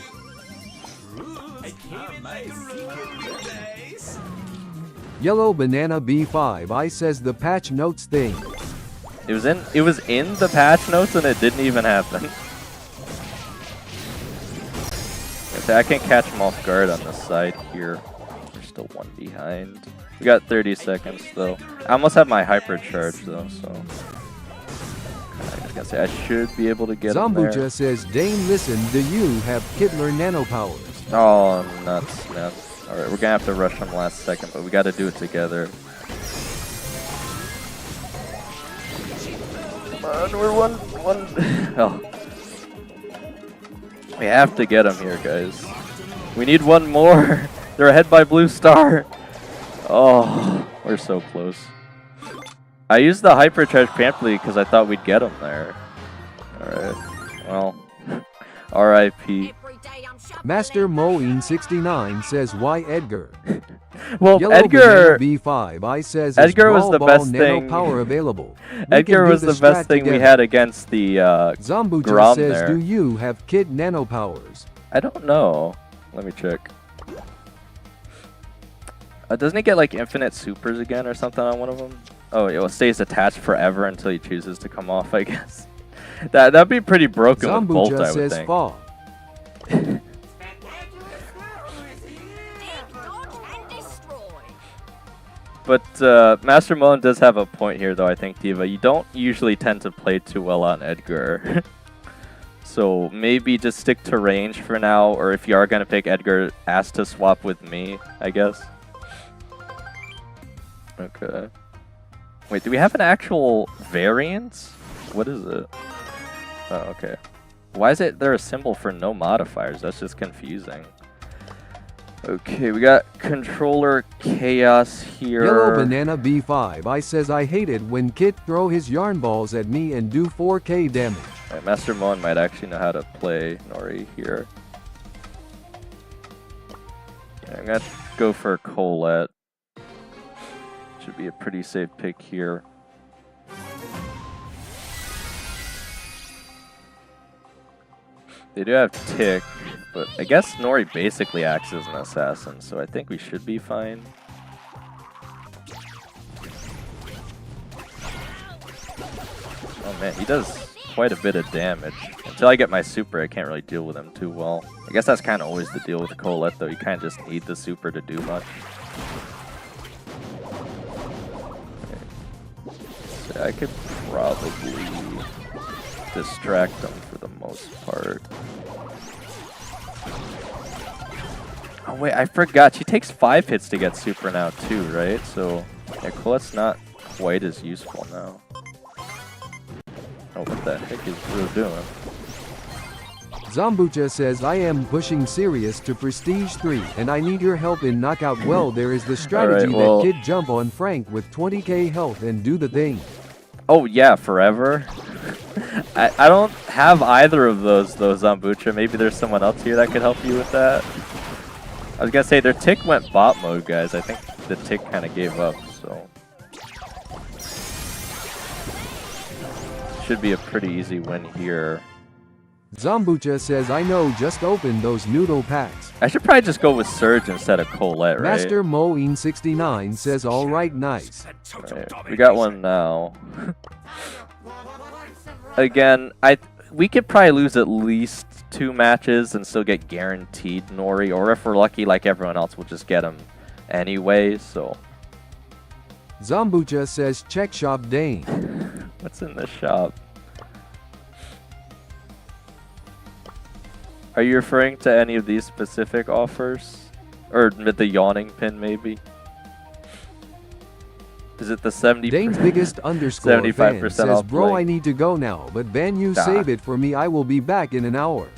[SPEAKER 2] Yellow Banana B5 I says the patch notes thing.
[SPEAKER 1] It was in the patch notes and it didn't even happen. I can catch him off guard on the side here. There's still one behind. We got 30 seconds though. I almost have my hypercharge though, so I was gonna say I should be able to get him there.
[SPEAKER 2] Zambucha says, Dane, listen, do you have Kittler nano powers?
[SPEAKER 1] Oh, nuts, man. Alright, we're gonna have to rush him last second, but we gotta do it together. Come on, we're one. Oh. We have to get him here, guys. We need one more. They're ahead by Blue Star. Oh, we're so close. I used the hypercharge pamphlet because I thought we'd get him there. Alright, well, R.I.P.
[SPEAKER 2] Master Moeen69 says, why Edgar?
[SPEAKER 1] Well,
[SPEAKER 2] Yellow
[SPEAKER 1] Edgar
[SPEAKER 2] B5 I says
[SPEAKER 1] Edgar was the best thing.
[SPEAKER 2] Power available.
[SPEAKER 1] Edgar was the best thing we had against the
[SPEAKER 2] Zambucha
[SPEAKER 1] Grom
[SPEAKER 2] says,
[SPEAKER 1] there.
[SPEAKER 2] do you have Kid nano powers?
[SPEAKER 1] I don't know. Let me check. Doesn't he get like infinite supers again or something on one of them? Oh, it stays attached forever until he chooses to come off, I guess. That'd be pretty broken with Bolt, I would think.
[SPEAKER 2] Fall.
[SPEAKER 1] But Master Mullen does have a point here, though, I think, Diva. You don't usually tend to play too well on Edgar. So maybe just stick to range for now, or if you are going to pick Edgar, ask to swap with me, I guess. Okay. Wait, do we have an actual variant? What is it? Oh, okay. Why is it there a symbol for no modifiers? That's just confusing. Okay, we got controller chaos here.
[SPEAKER 2] Yellow Banana B5 I says, I hate it when Kit throw his yarn balls at me and do 4k damage.
[SPEAKER 1] Right, Master Mon might actually know how to play Nori here. Okay, I'm gonna go for Colette. Should be a pretty safe pick here. They do have Tick, but I guess Nori basically acts as an assassin, so I think we should be fine. Oh man, he does quite a bit of damage. Until I get my super, I can't really deal with him too well. I guess that's kind of always the deal with Colette, though. You kind of just need the super to do much. Okay. So I could probably distract him for the most part. Oh wait, I forgot. She takes 5 hits to get super now too, right? So yeah, Colette's not quite as useful now. Oh, what the heck is Brew doing?
[SPEAKER 2] Zambucha says, I am pushing Sirius to Prestige 3, and I need your help in Knockout. Well, there is the strategy that Kid jump on Frank with 20k health and do the thing.
[SPEAKER 1] Oh yeah, forever. I don't have either of those though, Zambucha. Maybe there's someone else here that could help you with that. I was gonna say their tick went bot mode, guys. I think the tick kind of gave up, so should be a pretty easy win here.
[SPEAKER 2] Zambucha says, I know, just open those noodle packs.
[SPEAKER 1] I should probably just go with Surge instead of Colette, right?
[SPEAKER 2] Master Moeen69 says, alright, nice.
[SPEAKER 1] Right, we got one now. Again, we could probably lose at least 2 matches and still get guaranteed Nori, or if we're lucky like everyone else, we'll just get him anyway, so.
[SPEAKER 2] Zambucha says, check shop Dane.
[SPEAKER 1] What's in the shop? Are you referring to any of these specific offers? Or the yawning pin, maybe? Is it the 70%?
[SPEAKER 2] Dane's biggest underscore
[SPEAKER 1] 75%
[SPEAKER 2] fan says, bro,
[SPEAKER 1] play?
[SPEAKER 2] I need to go now, but Ben, you save it for me. I will be back in an hour.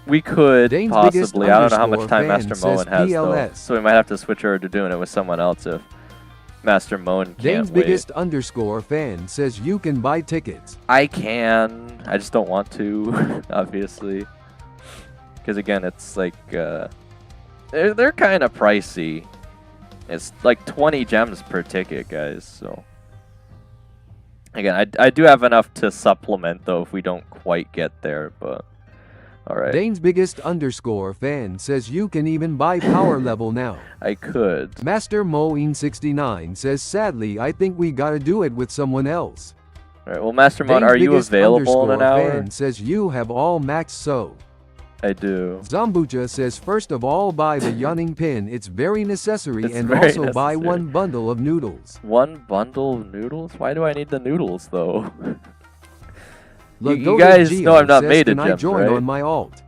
[SPEAKER 1] We could,
[SPEAKER 2] Dane's
[SPEAKER 1] possibly. I don't know how much time
[SPEAKER 2] fan
[SPEAKER 1] Master Moen has, though. So we might have to switch over to doing it with someone else if Master Moen can't
[SPEAKER 2] Dane's
[SPEAKER 1] wait.
[SPEAKER 2] biggest underscore fan says, you can buy tickets.
[SPEAKER 1] I can. I just don't want to, obviously. Because again, it's like, they're kind of pricey. It's like 20 gems per ticket, guys, so. Again, I do have enough to supplement, though, if we don't quite get there, but alright.
[SPEAKER 2] Dane's biggest underscore fan says you can even buy power level now.
[SPEAKER 1] I could.
[SPEAKER 2] Master Moeen69 says, sadly, I think we gotta do it with someone else.
[SPEAKER 1] Alright, well, Master Mon, are you available in an hour?
[SPEAKER 2] Fan says you have all max so.
[SPEAKER 1] I do.
[SPEAKER 2] Zambucha says, first of all, buy the yawning pin. It's very necessary,
[SPEAKER 1] It's
[SPEAKER 2] and
[SPEAKER 1] very
[SPEAKER 2] also buy
[SPEAKER 1] necessary.
[SPEAKER 2] 1 bundle of noodles.
[SPEAKER 1] 1 bundle of noodles? Why do I need the noodles though? you
[SPEAKER 2] Lagoda
[SPEAKER 1] guys
[SPEAKER 2] Geo
[SPEAKER 1] know I'm not
[SPEAKER 2] says,
[SPEAKER 1] made of
[SPEAKER 2] can I
[SPEAKER 1] gems,
[SPEAKER 2] join
[SPEAKER 1] right?
[SPEAKER 2] on my alt?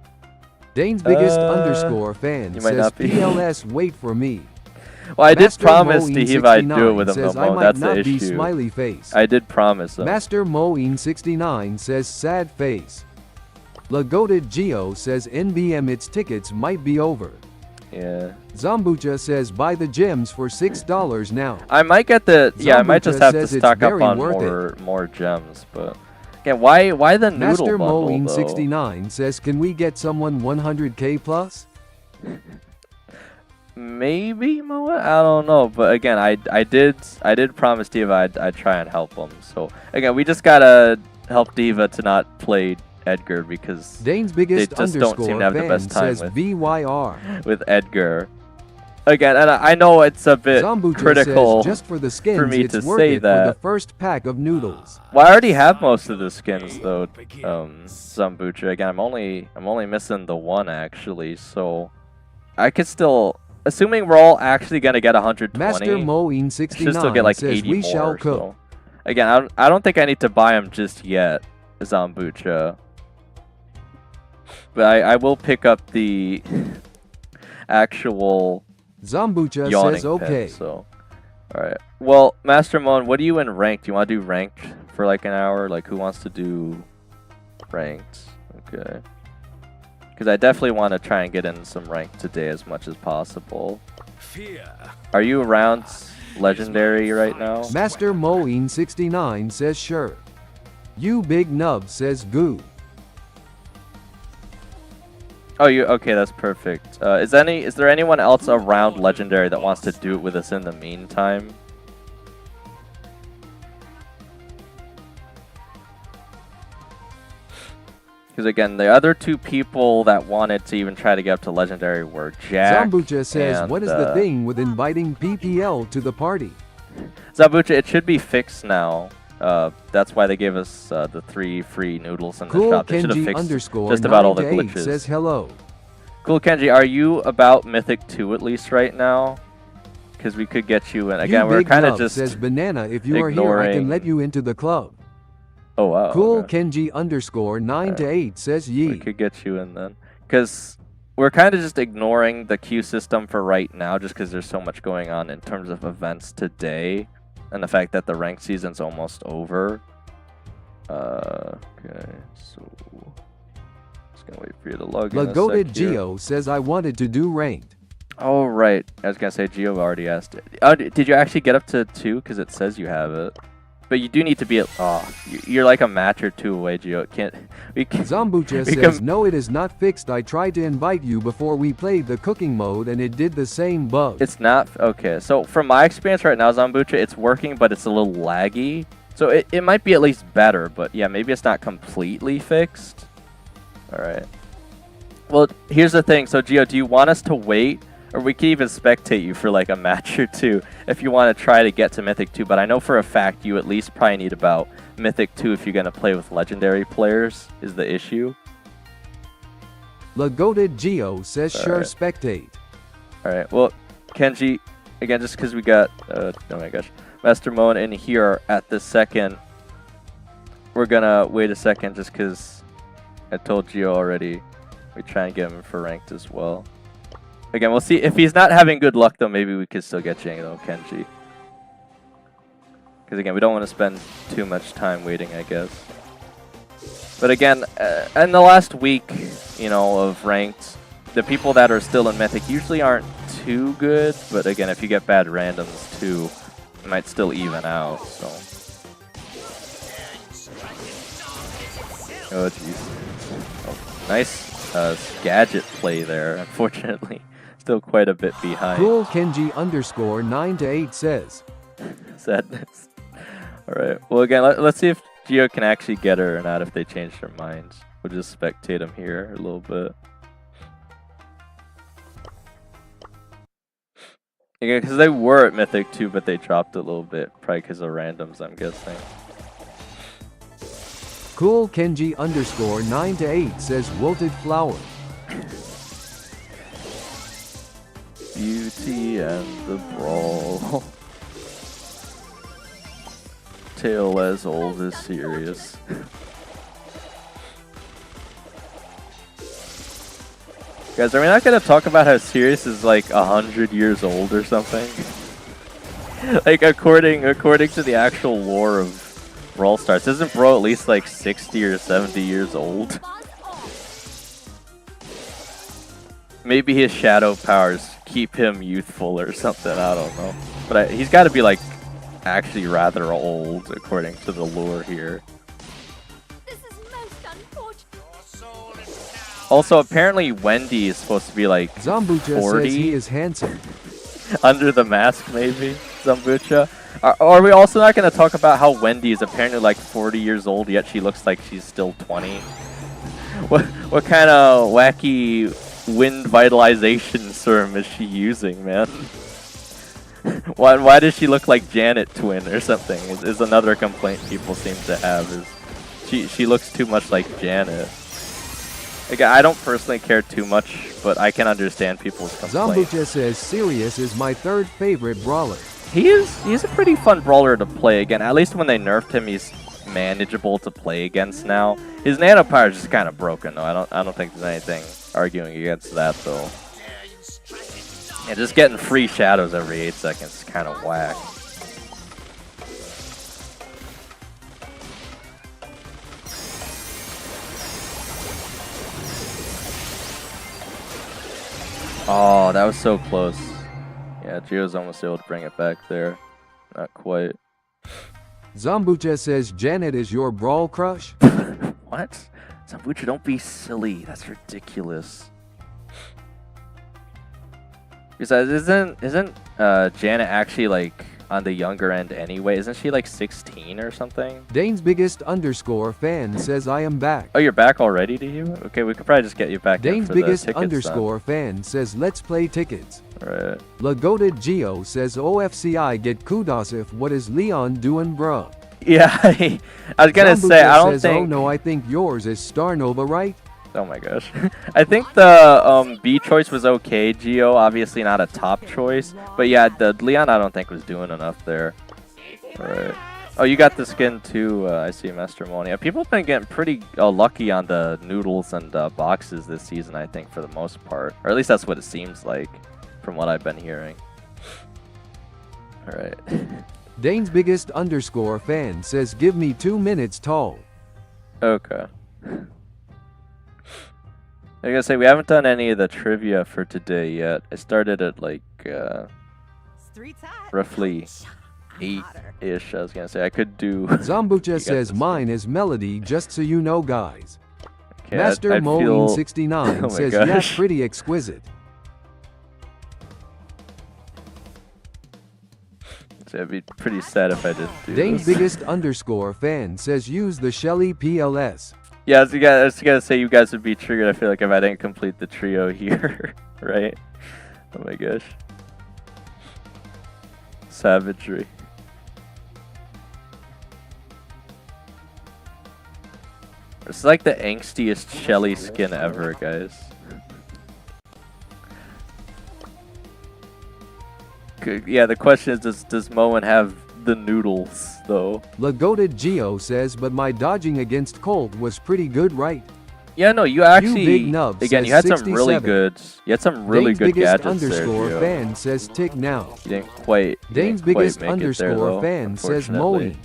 [SPEAKER 2] Dane's biggest underscore fan
[SPEAKER 1] you might
[SPEAKER 2] says,
[SPEAKER 1] not be.
[SPEAKER 2] PLS, wait for me.
[SPEAKER 1] Well, I did
[SPEAKER 2] Master
[SPEAKER 1] promise to
[SPEAKER 2] Moeen
[SPEAKER 1] Heave I'd do it
[SPEAKER 2] 69
[SPEAKER 1] with him
[SPEAKER 2] says,
[SPEAKER 1] though,
[SPEAKER 2] I
[SPEAKER 1] Mo.
[SPEAKER 2] might
[SPEAKER 1] That's
[SPEAKER 2] not
[SPEAKER 1] the
[SPEAKER 2] be
[SPEAKER 1] issue.
[SPEAKER 2] smiley face.
[SPEAKER 1] I did promise him.
[SPEAKER 2] Master Moeen 69 says, sad face. Lagoda Geo says, NBM its tickets might be over.
[SPEAKER 1] Yeah.
[SPEAKER 2] Zambucha says, buy the gems for $6 now.
[SPEAKER 1] I might get the I might just
[SPEAKER 2] Zambucha
[SPEAKER 1] have to
[SPEAKER 2] says it's
[SPEAKER 1] stock up
[SPEAKER 2] very
[SPEAKER 1] on
[SPEAKER 2] worth
[SPEAKER 1] more gems, but again, why the noodle
[SPEAKER 2] Master
[SPEAKER 1] bundle
[SPEAKER 2] Moeen
[SPEAKER 1] though?
[SPEAKER 2] 69 says, can we get someone 100k plus?
[SPEAKER 1] Maybe Mo? I don't know, but again, I did promise Diva I'd try and help him. So again, we just gotta help Diva to not play Edgar because
[SPEAKER 2] Dane's biggest
[SPEAKER 1] they just don't seem to have the
[SPEAKER 2] fan
[SPEAKER 1] best time
[SPEAKER 2] says
[SPEAKER 1] with
[SPEAKER 2] VYR.
[SPEAKER 1] with Edgar. Again, and I know it's a bit
[SPEAKER 2] Zambucha
[SPEAKER 1] critical
[SPEAKER 2] says, just for the skins,
[SPEAKER 1] for me
[SPEAKER 2] it's
[SPEAKER 1] to
[SPEAKER 2] worth
[SPEAKER 1] say
[SPEAKER 2] it
[SPEAKER 1] that.
[SPEAKER 2] for the first pack of noodles.
[SPEAKER 1] Well, I already have most of the skins though, Zambucha. Again, I'm only missing the 1 actually, so I could still, assuming we're all actually gonna get 120.
[SPEAKER 2] Master Moeen
[SPEAKER 1] should
[SPEAKER 2] 69
[SPEAKER 1] still get like
[SPEAKER 2] says
[SPEAKER 1] 80
[SPEAKER 2] we
[SPEAKER 1] more.
[SPEAKER 2] shall cook.
[SPEAKER 1] So. Again, I don't think I need to buy them just yet, Zambucha. But I will pick up the actual
[SPEAKER 2] Zambucha
[SPEAKER 1] yawning
[SPEAKER 2] says okay.
[SPEAKER 1] pin, so. Alright. Well, Master Moon, what are you in ranked? Do you want to do ranked for like an hour? Like, who wants to do ranked? Okay. Because I definitely want to try and get in some ranked today as much as possible. Are you around legendary right now?
[SPEAKER 2] Master Moeen 69 says sure. You big nub says goo.
[SPEAKER 1] Oh, you okay? That's perfect. Is there anyone else around legendary that wants to do it with us in the meantime? Because again, the other 2 people that wanted to even try to get up to legendary were Jack.
[SPEAKER 2] Zambucha says,
[SPEAKER 1] and,
[SPEAKER 2] what is the thing with inviting PPL to the party?
[SPEAKER 1] Zambucha, it should be fixed now. That's why they gave us the 3 free noodles in the
[SPEAKER 2] Cool
[SPEAKER 1] shop. They should have
[SPEAKER 2] Kenji
[SPEAKER 1] fixed
[SPEAKER 2] underscore
[SPEAKER 1] just about all the
[SPEAKER 2] 9 to 8
[SPEAKER 1] glitches.
[SPEAKER 2] says hello.
[SPEAKER 1] Cool Kenji, are you about Mythic 2 at least right now? Because we could get you in. Again,
[SPEAKER 2] You
[SPEAKER 1] we're
[SPEAKER 2] big
[SPEAKER 1] kind of
[SPEAKER 2] nub
[SPEAKER 1] just
[SPEAKER 2] says banana. If you are here, I can
[SPEAKER 1] ignoring-
[SPEAKER 2] let you into the club.
[SPEAKER 1] Oh wow.
[SPEAKER 2] Cool
[SPEAKER 1] okay.
[SPEAKER 2] Kenji underscore 9 to 8 says
[SPEAKER 1] We
[SPEAKER 2] ye.
[SPEAKER 1] could get you in then. Because we're kind of just ignoring the queue system for right now just because there's so much going on in terms of events today. And the fact that the ranked season's almost over. Okay, so... Just gonna wait for you to log in a
[SPEAKER 2] Lagoda
[SPEAKER 1] sec here.
[SPEAKER 2] Geo says I wanted to do ranked.
[SPEAKER 1] Oh, right. I was gonna say, Geo already asked it. Did you actually get up to 2? Because it says you have it. But you do need to be at... Oh, you're like a match or 2 away, Geo. It can't...
[SPEAKER 2] Zambucha
[SPEAKER 1] we
[SPEAKER 2] says,
[SPEAKER 1] can-
[SPEAKER 2] no, it is not fixed. I tried to invite you before we played the cooking mode and it did the same bug.
[SPEAKER 1] It's not... Okay, so from my experience right now, Zambucha, it's working, but it's a little laggy. So it might be at least better, but yeah, maybe it's not completely fixed. Alright. Well, here's the thing. So, Geo, do you want us to wait? Or we can even spectate you for like a match or 2 if you want to try to get to Mythic 2. But I know for a fact you at least probably need about Mythic 2 if you're going to play with legendary players is the issue.
[SPEAKER 2] Lagoda Geo says sure
[SPEAKER 1] Alright.
[SPEAKER 2] spectate.
[SPEAKER 1] Alright, well, Kenji, again, just because we got, oh my gosh, Master Moan in here at this second, we're going to wait a second just because I told Geo already we try and get him for ranked as well. Again, we'll see. If he's not having good luck, though, maybe we could still get you, though, Kenji. Because, again, we don't want to spend too much time waiting, I guess. But, again, in the last week, you know, of ranked, the people that are still in Mythic usually aren't too good. But, again, if you get bad randoms, too, it might still even out, so. Oh, jeez. Oh, nice gadget play there, unfortunately. Still quite a bit behind.
[SPEAKER 2] Cool Kenji underscore 9 to 8 says.
[SPEAKER 1] Sadness. Alright, well again, let's see if Geo can actually get her or not if they change their minds. We'll just spectate them here a little bit. Again, because they were at Mythic 2, but they dropped a little bit, probably because of randoms, I'm guessing.
[SPEAKER 2] Cool Kenji underscore 9 to 8 says wilted flower.
[SPEAKER 1] Beauty and the Brawl. Tale as old as serious. Guys, are we not gonna talk about how Sirius is like 100 years old or something? Like according to the actual lore of Brawl Stars, isn't Bro at least like 60 or 70 years old? Maybe his shadow powers keep him youthful or something, I don't know. But he's got to be like actually rather old according to the lore here.
[SPEAKER 4] This is most unfortunate.
[SPEAKER 1] Also, apparently Wendy is supposed to be like
[SPEAKER 2] Zambucha
[SPEAKER 1] 40.
[SPEAKER 2] says he is handsome.
[SPEAKER 1] Under the mask, maybe, Zambucha. Are we also not going to talk about how Wendy is apparently like 40 years old, yet she looks like she's still 20? What kind of wacky wind vitalization serum is she using, man? Why does she look like Janet twin or something? Is another complaint people seem to have. Is she looks too much like Janet. Like, I don't personally care too much, but I can understand people's complaints.
[SPEAKER 2] Zambucha says Sirius is my third favorite brawler.
[SPEAKER 1] He's a pretty fun brawler to play again. At least when they nerfed him, he's manageable to play against now. His nano power is just kind of broken though. I don't think there's anything arguing against that though. Yeah, just getting free shadows every 8 seconds is kind of whack. Oh, that was so close. Yeah, Gio's almost able to bring it back there. Not quite.
[SPEAKER 2] Zambucha says Janet is your brawl crush.
[SPEAKER 1] What? Zambucha, don't be silly. That's ridiculous. Besides, isn't Janet actually like on the younger end anyway? Isn't she like 16 or something?
[SPEAKER 2] Dane's biggest _ fan says I am back.
[SPEAKER 1] Oh, you're back already, do you? Okay, we could probably just get you back in
[SPEAKER 2] Dane's
[SPEAKER 1] for the
[SPEAKER 2] biggest
[SPEAKER 1] tickets
[SPEAKER 2] _ fan says let's play tickets.
[SPEAKER 1] Right.
[SPEAKER 2] Lagoted Geo says OFCI get kudos if what is Leon doing bruh.
[SPEAKER 1] Yeah, I was gonna say I don't
[SPEAKER 2] says,
[SPEAKER 1] think.
[SPEAKER 2] Oh no, I think yours is Star Nova, right?
[SPEAKER 1] Oh my gosh. I think the B choice was okay, Geo. Obviously not a top choice. But yeah, the Leon I don't think was doing enough there. Alright. Oh, you got the skin too, I see, Master Monia. People have been getting pretty lucky on the noodles and boxes this season, I think, for the most part. Or at least that's what it seems like, from what I've been hearing. Alright.
[SPEAKER 2] Dane's biggest _ fan says give me 2 minutes tall.
[SPEAKER 1] Okay. I gotta say, we haven't done any of the trivia for today yet. I started at like roughly 8-ish, I was gonna say. I could do...
[SPEAKER 2] Zambucha says mine is Melody, just so you know, guys.
[SPEAKER 1] Okay,
[SPEAKER 2] Master
[SPEAKER 1] I'd feel...
[SPEAKER 2] Moeen69
[SPEAKER 1] Oh
[SPEAKER 2] says
[SPEAKER 1] gosh.
[SPEAKER 2] yeah, pretty exquisite.
[SPEAKER 1] So it'd be pretty sad if I didn't do
[SPEAKER 2] Dane's
[SPEAKER 1] this.
[SPEAKER 2] biggest _ fan says use the Shelly PLS.
[SPEAKER 1] Yeah, I was gonna say you guys would be triggered, I feel like, if I didn't complete the trio here. Right? Oh my gosh. Savagery. It's like the angstiest Shelly skin ever, guys. Good. Yeah, the question is, does Moen have the noodles, though?
[SPEAKER 2] Lagoted Geo says, but my dodging against Colt was pretty good, right?
[SPEAKER 1] Yeah, no, you actually,
[SPEAKER 2] big nub
[SPEAKER 1] again, you
[SPEAKER 2] says
[SPEAKER 1] had some really
[SPEAKER 2] 67.
[SPEAKER 1] good,
[SPEAKER 2] Dane's
[SPEAKER 1] gadgets
[SPEAKER 2] biggest
[SPEAKER 1] there,
[SPEAKER 2] _
[SPEAKER 1] Gio.
[SPEAKER 2] fan says tick now.
[SPEAKER 1] You didn't quite,
[SPEAKER 2] Dane's
[SPEAKER 1] you didn't quite
[SPEAKER 2] biggest
[SPEAKER 1] make it there, though,
[SPEAKER 2] fan says
[SPEAKER 1] unfortunately.
[SPEAKER 2] Moeen.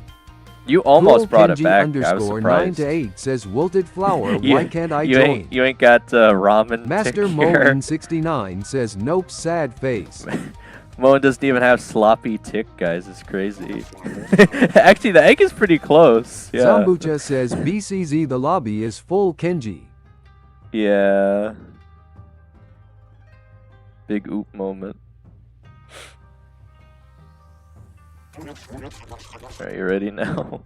[SPEAKER 1] You almost brought it
[SPEAKER 2] Kenji
[SPEAKER 1] back. I was
[SPEAKER 2] _
[SPEAKER 1] surprised.
[SPEAKER 2] 9 to 8 says wilted flower.
[SPEAKER 1] You-
[SPEAKER 2] Why can't I
[SPEAKER 1] you
[SPEAKER 2] join?
[SPEAKER 1] You ain't got ramen.
[SPEAKER 2] Master
[SPEAKER 1] tick here.
[SPEAKER 2] Moeen69 says nope, sad face.
[SPEAKER 1] Moen doesn't even have sloppy tick, guys. It's crazy. Actually, the egg is pretty close. Yeah.
[SPEAKER 2] Zambucha says BCZ the lobby is full Kenji.
[SPEAKER 1] Yeah. Big oop moment. Are you ready now?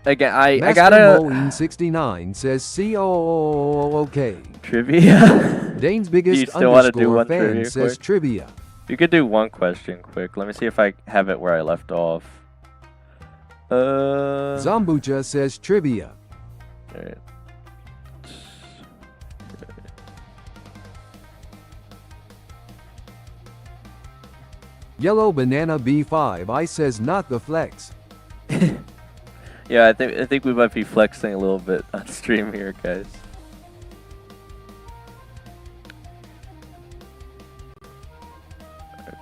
[SPEAKER 1] Again, I gotta...
[SPEAKER 2] Moeen69 says okay.
[SPEAKER 1] Trivia?
[SPEAKER 2] Dane's biggest
[SPEAKER 1] You still wanna do
[SPEAKER 2] _
[SPEAKER 1] one
[SPEAKER 2] fan
[SPEAKER 1] trivia
[SPEAKER 2] says
[SPEAKER 1] quick?
[SPEAKER 2] trivia.
[SPEAKER 1] You could do one question quick. Let me see if I have it where I left off.
[SPEAKER 2] Zambucha says trivia.
[SPEAKER 1] Alright.
[SPEAKER 2] Yellow Banana B5 I says not the flex.
[SPEAKER 1] Yeah, I think we might be flexing a little bit on stream here, guys.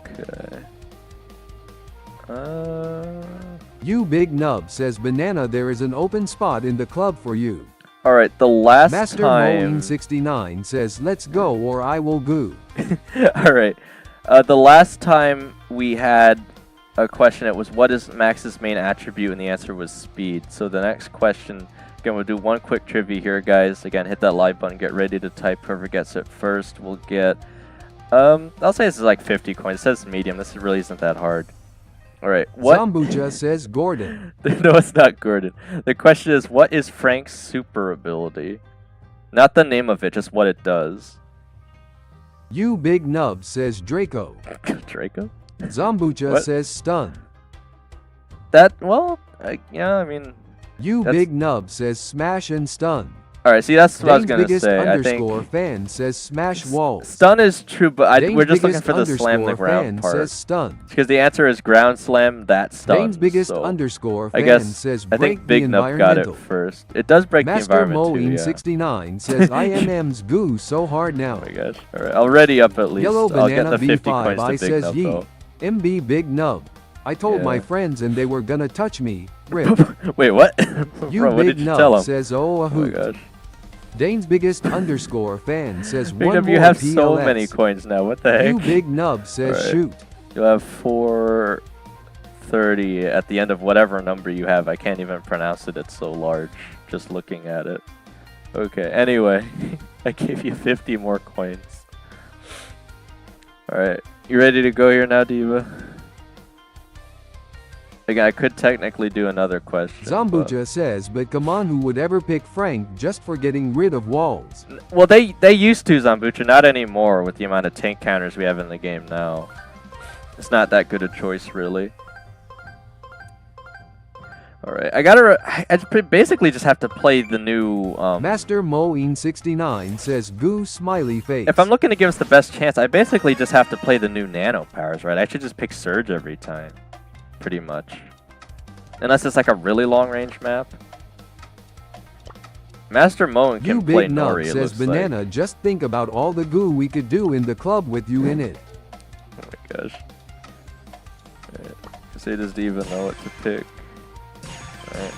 [SPEAKER 1] Okay.
[SPEAKER 2] You Big Nub says Banana there is an open spot in the club for you.
[SPEAKER 1] All right, the last
[SPEAKER 2] Master
[SPEAKER 1] time.
[SPEAKER 2] Moeen69 says let's go or I will goo.
[SPEAKER 1] All right, the last time we had a question, it was what is Max's main attribute, and the answer was speed. So the next question, again, we'll do one quick trivia here, guys. Again, hit that like button, get ready to type. Whoever gets it first will get. I'll say this is like 50 coins. It says medium. This really isn't that hard. All right. What?
[SPEAKER 2] Zambucha says Gordon.
[SPEAKER 1] No, it's not Gordon. The question is, what is Frank's super ability? Not the name of it, just what it does.
[SPEAKER 2] You Big Nub says Draco.
[SPEAKER 1] Draco?
[SPEAKER 2] Zambucha
[SPEAKER 1] What?
[SPEAKER 2] says Stun.
[SPEAKER 1] That, well, yeah, I mean...
[SPEAKER 2] You
[SPEAKER 1] That's-
[SPEAKER 2] Big Nub says Smash and Stun.
[SPEAKER 1] Alright, see, that's what I was
[SPEAKER 2] Dane's
[SPEAKER 1] going to
[SPEAKER 2] biggest
[SPEAKER 1] say. I
[SPEAKER 2] underscore
[SPEAKER 1] think
[SPEAKER 2] fan says Smash Walls.
[SPEAKER 1] stun is true, but
[SPEAKER 2] Dane's
[SPEAKER 1] we're just looking
[SPEAKER 2] biggest
[SPEAKER 1] for the slam the
[SPEAKER 2] underscore
[SPEAKER 1] ground
[SPEAKER 2] fan
[SPEAKER 1] part.
[SPEAKER 2] says Stun.
[SPEAKER 1] Because the answer is ground slam, that stuns.
[SPEAKER 2] Dane's biggest
[SPEAKER 1] so
[SPEAKER 2] underscore
[SPEAKER 1] I
[SPEAKER 2] fan
[SPEAKER 1] guess
[SPEAKER 2] says
[SPEAKER 1] I
[SPEAKER 2] break
[SPEAKER 1] think
[SPEAKER 2] the
[SPEAKER 1] Big Nub got it
[SPEAKER 2] environmental.
[SPEAKER 1] first. It does break
[SPEAKER 2] Master
[SPEAKER 1] the environment too, yeah.
[SPEAKER 2] Moeen69 says IMM's goo so hard now.
[SPEAKER 1] Oh my gosh. Alright, I'll ready up at least.
[SPEAKER 2] Yellow
[SPEAKER 1] I'll get
[SPEAKER 2] Banana
[SPEAKER 1] the 50
[SPEAKER 2] B5
[SPEAKER 1] coins
[SPEAKER 2] I
[SPEAKER 1] to Big
[SPEAKER 2] says
[SPEAKER 1] Nub,
[SPEAKER 2] Yee.
[SPEAKER 1] though.
[SPEAKER 2] MB Big Nub. I told my
[SPEAKER 1] Yeah.
[SPEAKER 2] friends and they were gonna touch me. Rip.
[SPEAKER 1] Wait, what?
[SPEAKER 2] You
[SPEAKER 1] Bro, what
[SPEAKER 2] Big
[SPEAKER 1] did you tell
[SPEAKER 2] Nub
[SPEAKER 1] him?
[SPEAKER 2] says oh a
[SPEAKER 1] Oh my
[SPEAKER 2] hoot.
[SPEAKER 1] gosh.
[SPEAKER 2] Dane's biggest underscore fan says
[SPEAKER 1] Big
[SPEAKER 2] one
[SPEAKER 1] Nub,
[SPEAKER 2] more
[SPEAKER 1] you have
[SPEAKER 2] PLS.
[SPEAKER 1] so many coins now. What the heck?
[SPEAKER 2] You Big Nub says
[SPEAKER 1] Alright.
[SPEAKER 2] shoot.
[SPEAKER 1] You'll have 430 at the end of whatever number you have. I can't even pronounce it. It's so large. Just looking at it. Okay, anyway. I gave you 50 more coins. Alright. You ready to go here now, Diva? Again, I could technically do another question.
[SPEAKER 2] Zambucha says, but come on, who would ever pick Frank just for getting rid of walls?
[SPEAKER 1] Well, they used to, Zambucha. Not anymore with the amount of tank counters we have in the game now. It's not that good a choice, really. Alright, I basically just have to play the new,
[SPEAKER 2] Master Moeen69 says goo smiley face.
[SPEAKER 1] if I'm looking to give us the best chance, I basically just have to play the new nano powers, right? I should just pick Surge every time. Pretty much. Unless it's like a really long range map. Master Moen
[SPEAKER 2] You
[SPEAKER 1] can play
[SPEAKER 2] Big Nub
[SPEAKER 1] Nori, it
[SPEAKER 2] says
[SPEAKER 1] looks
[SPEAKER 2] Banana,
[SPEAKER 1] like.
[SPEAKER 2] just think about all the goo we could do in the club with you in it.
[SPEAKER 1] Oh my gosh. Right. Say does Diva know what to pick. Right.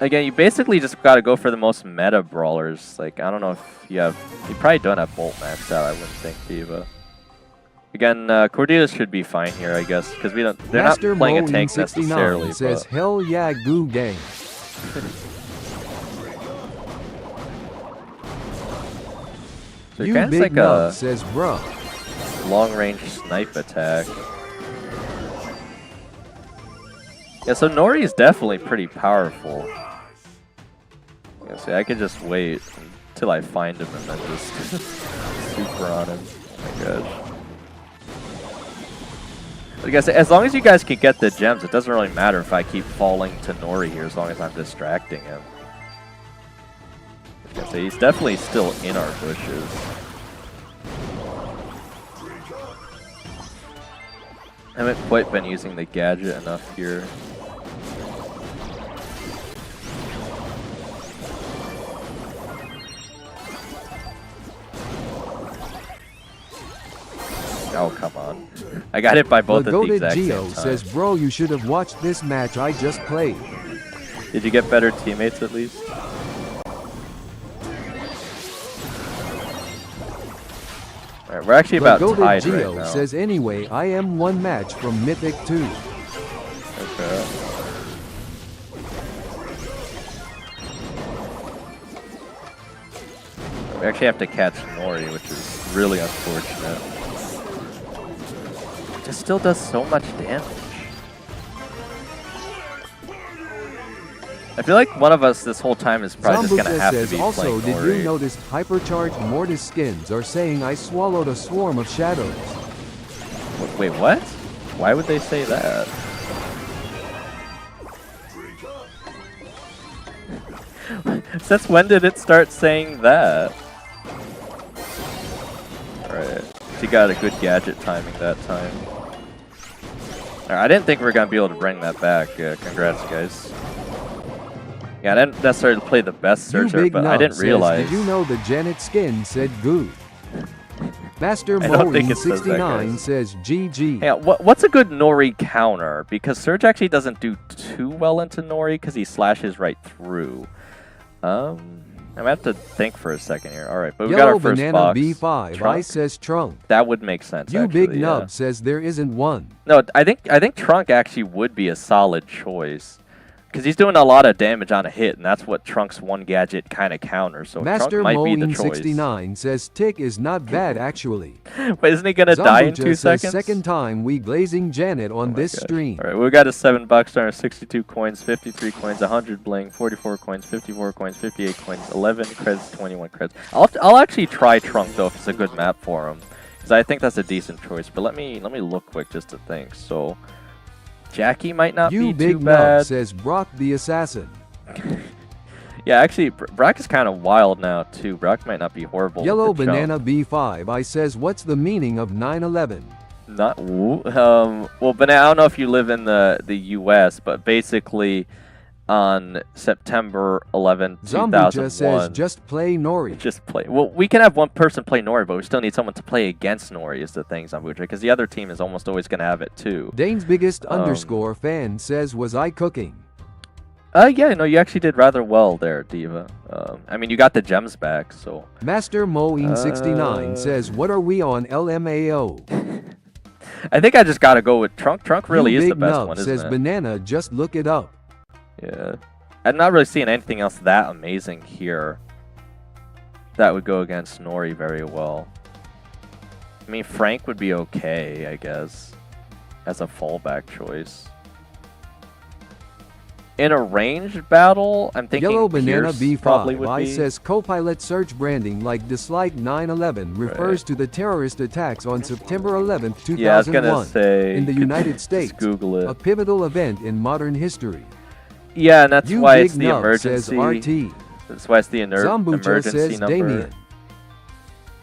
[SPEAKER 1] Again, you basically just gotta go for the most meta brawlers. Like, I don't know if you have... You probably don't have Bolt maxed out, I wouldn't think, Diva. Again, Cordelia should be fine here, I guess, because we don't. They're
[SPEAKER 2] Master
[SPEAKER 1] not playing a tank necessarily.
[SPEAKER 2] Moeen69 says
[SPEAKER 1] But
[SPEAKER 2] hell yeah goo gang.
[SPEAKER 1] so
[SPEAKER 2] You
[SPEAKER 1] kind of
[SPEAKER 2] Big
[SPEAKER 1] like
[SPEAKER 2] Nub
[SPEAKER 1] a
[SPEAKER 2] says bruh.
[SPEAKER 1] long-range snipe attack. Yeah, so Nori is definitely pretty powerful. Yeah, see, I could just wait until I find him and then just super on him. Oh my gosh. Like I said, as long as you guys can get the gems, it doesn't really matter if I keep falling to Nori here, as long as I'm distracting him. Like I say, he's definitely still in our bushes. I haven't quite been using the gadget enough here. Oh, come on. I got hit by both at the
[SPEAKER 2] Goated
[SPEAKER 1] exact
[SPEAKER 2] Geo
[SPEAKER 1] same time.
[SPEAKER 2] says, bro, you should have watched this match I just played.
[SPEAKER 1] Did you get better teammates at least? Alright, we're actually about
[SPEAKER 2] Goated
[SPEAKER 1] tied
[SPEAKER 2] Geo
[SPEAKER 1] right now.
[SPEAKER 2] says, anyway, I am one match from Mythic 2.
[SPEAKER 1] Okay. We actually have to catch Nori, which is really unfortunate. It just still does so much damage. I feel like one of us this whole time is probably just
[SPEAKER 2] Zambucha
[SPEAKER 1] gonna have to
[SPEAKER 2] says,
[SPEAKER 1] be
[SPEAKER 2] also,
[SPEAKER 1] playing
[SPEAKER 2] did
[SPEAKER 1] Nori.
[SPEAKER 2] you notice hypercharged Mortis skins are saying I swallowed a swarm of shadows?
[SPEAKER 1] Wait, what? Why would they say that? Since when did it start saying that? Alright. He got a good gadget timing that time. I didn't think we were going to be able to bring that back. Congrats, guys. Yeah, I didn't necessarily play the best searcher, but I didn't realize.
[SPEAKER 2] Did you know the Janet skin said good? Master
[SPEAKER 1] I don't think
[SPEAKER 2] Moeen
[SPEAKER 1] it says that,
[SPEAKER 2] 69
[SPEAKER 1] guys.
[SPEAKER 2] says GG.
[SPEAKER 1] Yeah, what's a good Nori counter? Because Surge actually doesn't do too well into Nori because he slashes right through. I'm gonna have to think for a second here. All right, but we got our first
[SPEAKER 2] Banana
[SPEAKER 1] box.
[SPEAKER 2] B5
[SPEAKER 1] Trunk?
[SPEAKER 2] I says Trunk.
[SPEAKER 1] That would make sense.
[SPEAKER 2] You
[SPEAKER 1] actually,
[SPEAKER 2] big nub says there isn't one.
[SPEAKER 1] No, I think Trunk actually would be a solid choice. Because he's doing a lot of damage on a hit, and that's what Trunk's one gadget kind of counters. So
[SPEAKER 2] Master
[SPEAKER 1] Trunk might be the choice.
[SPEAKER 2] 69 says Tick is not bad actually.
[SPEAKER 1] But isn't he gonna die in 2
[SPEAKER 2] says
[SPEAKER 1] seconds?
[SPEAKER 2] Second time we glazing Janet on this stream.
[SPEAKER 1] All right, we got a $7 star, 62 coins, 53 coins, 100 bling, 44 coins, 54 coins, 58 coins, 11 creds, 21 creds. I'll actually try Trunk though if it's a good map for him, because I think that's a decent choice. But let me look quick just to think. So. Jackie might not be too bad.
[SPEAKER 2] Says Brock the Assassin.
[SPEAKER 1] Yeah, actually, Brock is kind of wild now too. Brock might not be horrible.
[SPEAKER 2] Yellow
[SPEAKER 1] with the
[SPEAKER 2] Banana
[SPEAKER 1] jump.
[SPEAKER 2] B5 I says what's the meaning of 9/11?
[SPEAKER 1] Not well, Banana. I don't know if you live in the U.S., but basically, on September 11, 2001.
[SPEAKER 2] Zambuja says just play Nori.
[SPEAKER 1] Just play. Well, we can have one person play Nori, but we still need someone to play against Nori is the thing, Zambuja, because the other team is almost always going to have it too.
[SPEAKER 2] Dane's biggest underscore fan says, was I cooking?
[SPEAKER 1] Yeah, no, you actually did rather well there, Diva. I mean, you got the gems back, so.
[SPEAKER 2] Master Moeen69 says, what are we on LMAO?
[SPEAKER 1] I think I just got to go with Trunk. Trunk really
[SPEAKER 2] you
[SPEAKER 1] is
[SPEAKER 2] big
[SPEAKER 1] the best
[SPEAKER 2] nub
[SPEAKER 1] one,
[SPEAKER 2] says
[SPEAKER 1] isn't it?
[SPEAKER 2] Banana, just look it up.
[SPEAKER 1] Yeah. I'm not really seeing anything else that amazing here that would go against Nori very well. I mean, Frank would be okay, I guess, as a fallback choice. In a ranged battle, I'm thinking
[SPEAKER 2] Yellow Banana
[SPEAKER 1] Pierce probably
[SPEAKER 2] B5
[SPEAKER 1] would
[SPEAKER 2] I
[SPEAKER 1] be.
[SPEAKER 2] says co-pilot search branding like dislike 9/11 refers to the terrorist attacks on September 11, 2001
[SPEAKER 1] Yeah, I was gonna say,
[SPEAKER 2] in the
[SPEAKER 1] you could
[SPEAKER 2] United States.
[SPEAKER 1] just Google it.
[SPEAKER 2] A pivotal event in modern history.
[SPEAKER 1] Yeah, and that's
[SPEAKER 2] You
[SPEAKER 1] why
[SPEAKER 2] big
[SPEAKER 1] it's the
[SPEAKER 2] nub
[SPEAKER 1] emergency.
[SPEAKER 2] says RT.
[SPEAKER 1] That's why it's the
[SPEAKER 2] Zambucha
[SPEAKER 1] emergency
[SPEAKER 2] says
[SPEAKER 1] number.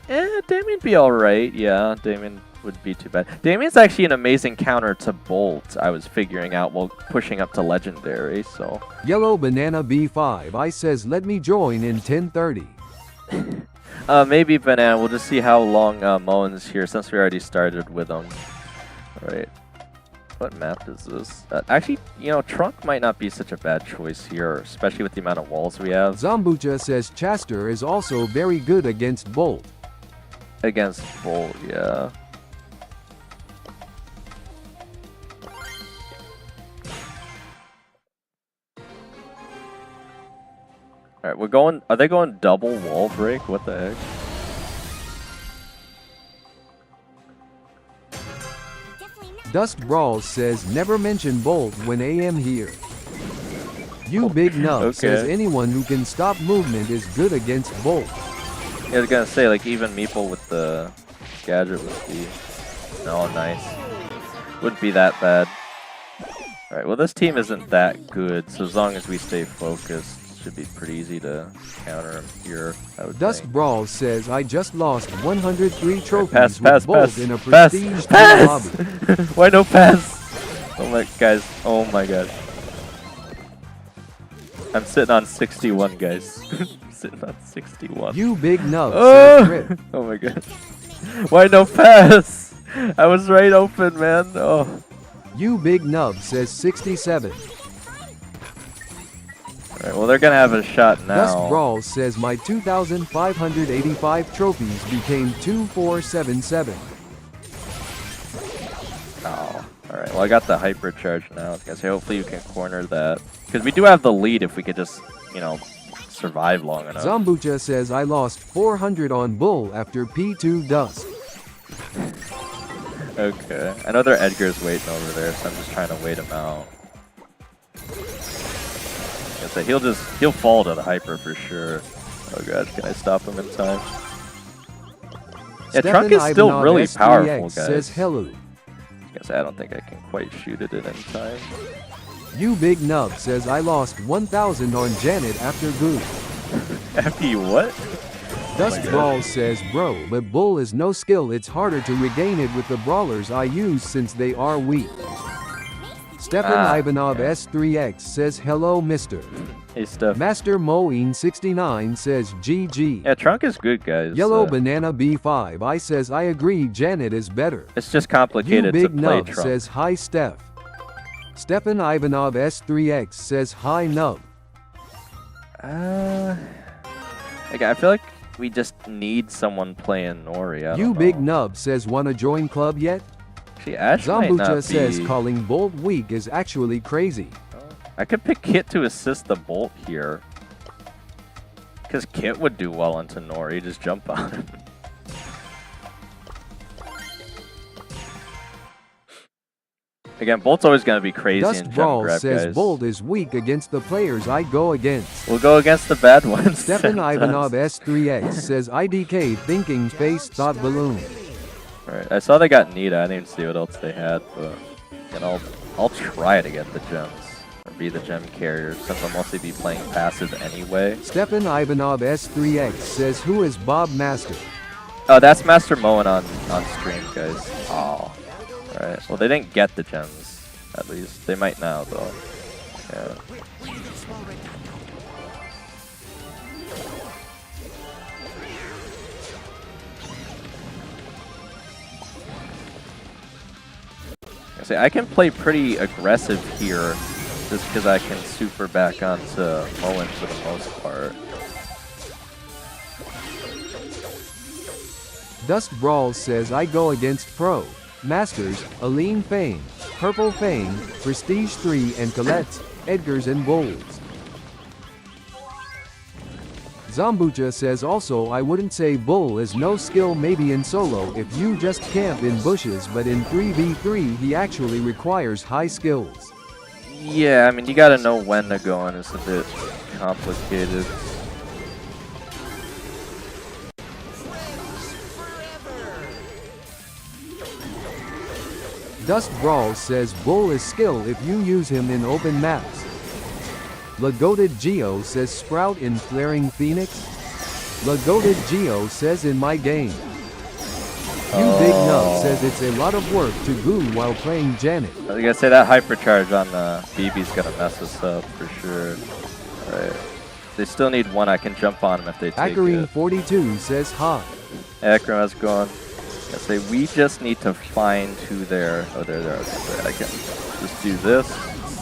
[SPEAKER 2] Damien.
[SPEAKER 1] Damien be alright. Yeah, Damien would be too bad. Damien's actually an amazing counter to Bolt, I was figuring out while pushing up to Legendary, so.
[SPEAKER 2] Yellow Banana B5 I says let me join in 10:30.
[SPEAKER 1] Maybe Banana. We'll just see how long Moen's here since we already started with him. Alright. What map is this? Actually, you know, Trunk might not be such a bad choice here, especially with the amount of walls we have.
[SPEAKER 2] Zambucha says Chaster is also very good against Bolt.
[SPEAKER 1] Against Bolt, yeah. Alright, we're going. Are they going double wall break? What the heck?
[SPEAKER 2] Dust Brawls says never mention Bolt when AM here. You big nub says anyone who can stop movement is good against Bolt.
[SPEAKER 1] Yeah, I was gonna say, like, even Meeple with the gadget would be. No, nice. Wouldn't be that bad. Alright, well, this team isn't that good, so as long as we stay focused, it should be pretty easy to counter him here, I would
[SPEAKER 2] Dust
[SPEAKER 1] think.
[SPEAKER 2] Brawls says I just lost 103 trophies
[SPEAKER 1] Pass,
[SPEAKER 2] with Bolt
[SPEAKER 1] pass,
[SPEAKER 2] in a
[SPEAKER 1] pass,
[SPEAKER 2] prestige
[SPEAKER 1] pass!
[SPEAKER 2] lobby.
[SPEAKER 1] Why no pass? Oh my, guys, oh my god. I'm sitting on 61, guys. Sitting on 61.
[SPEAKER 2] You big nub
[SPEAKER 1] Oh!
[SPEAKER 2] says Rip.
[SPEAKER 1] Oh my god. Why no pass? I was right open, man. Oh.
[SPEAKER 2] You big nub says 67.
[SPEAKER 1] Alright, well, they're gonna have a shot now.
[SPEAKER 2] Dust Brawls says my 2,585 trophies became 2477.
[SPEAKER 1] Oh. Alright, well, I got the hyper charge now. I was gonna say, hopefully you can corner that. Because we do have the lead if we could just, you know, survive long enough.
[SPEAKER 2] Zambucha says I lost 400 on Bull after P2 Dust.
[SPEAKER 1] Okay. I know their Edgar's waiting over there, so I'm just trying to wait him out. So he'll fall to the hyper for sure. Oh god, can I stop him in time? Yeah, Trunk is still
[SPEAKER 2] Ivanov
[SPEAKER 1] really
[SPEAKER 2] S3X
[SPEAKER 1] powerful, guys.
[SPEAKER 2] says hello.
[SPEAKER 1] I don't think I can quite shoot it at any time.
[SPEAKER 2] You big nub says I lost 1,000 on Janet after Goo.
[SPEAKER 1] After you what?
[SPEAKER 2] Dust Brawl says, bro, but Bull is no skill. It's harder to regain it with the brawlers I use since they are weak. Stefan Ivanov S3X says, hello, mister.
[SPEAKER 1] Hey, Steph.
[SPEAKER 2] Master Moeen69 says, GG.
[SPEAKER 1] Yeah, Trunk is good, guys.
[SPEAKER 2] Yellow Banana B5 I says, I agree, Janet is better.
[SPEAKER 1] It's just complicated
[SPEAKER 2] You
[SPEAKER 1] to
[SPEAKER 2] Big
[SPEAKER 1] play
[SPEAKER 2] Nub
[SPEAKER 1] Trunk.
[SPEAKER 2] says, hi, Steph. Stefan Ivanov S3X says, hi, Nub.
[SPEAKER 1] Again, I feel like we just need someone playing Nori. I
[SPEAKER 2] You
[SPEAKER 1] don't
[SPEAKER 2] Big
[SPEAKER 1] know.
[SPEAKER 2] Nub says, wanna join club yet?
[SPEAKER 1] Actually, Ash might not
[SPEAKER 2] Zambucha says,
[SPEAKER 1] be...
[SPEAKER 2] calling Bolt weak is actually crazy.
[SPEAKER 1] I could pick Kit to assist the Bolt here. Because Kit would do well into Nori. Just jump on him. Again, Bolt's always going to be crazy
[SPEAKER 2] Dust
[SPEAKER 1] in gem
[SPEAKER 2] Brawl
[SPEAKER 1] grab,
[SPEAKER 2] says,
[SPEAKER 1] guys.
[SPEAKER 2] Bolt is weak against the players I go against.
[SPEAKER 1] We'll go against the bad ones.
[SPEAKER 2] Stefan Ivanov S3X says, IDK thinking face thought balloon.
[SPEAKER 1] Alright, I saw they got Nita. I didn't even see what else they had, but again, I'll try to get the gems. Or be the gem carrier, since I'll mostly be playing passive anyway.
[SPEAKER 2] Stefan Ivanov S3X says, who is Bob Master?
[SPEAKER 1] Oh, that's Master Moen on stream, guys. Oh. Alright, well they didn't get the gems, at least. They might now, though. Yeah. I can play pretty aggressive here, just because I can super back onto Moen for the most part.
[SPEAKER 2] Dust Brawl says, I go against Pro, Masters, Aline Fame, Purple Fame, Prestige 3 and Colette's, Edgar's and Bowls. Zambucha says also, I wouldn't say Bull is no skill, maybe in solo if you just camp in bushes, but in 3v3 he actually requires high skills.
[SPEAKER 1] Yeah, I mean, you gotta know when to go in. It's a bit complicated.
[SPEAKER 2] Dust Brawl says Bull is skill if you use him in open maps. Lagoated Geo says Sprout in Flaring Phoenix. Lagoated Geo says in my game. You Big Nub says it's a lot of work to goo while playing Janet.
[SPEAKER 1] I was gonna say that hypercharge on the BB's gonna mess us up for sure. Alright. They still need one. I can jump on them if they take it.
[SPEAKER 2] 42 says hi.
[SPEAKER 1] Akron has gone. I say we just need to find who they're. Oh, they're there. Okay, I can just do this.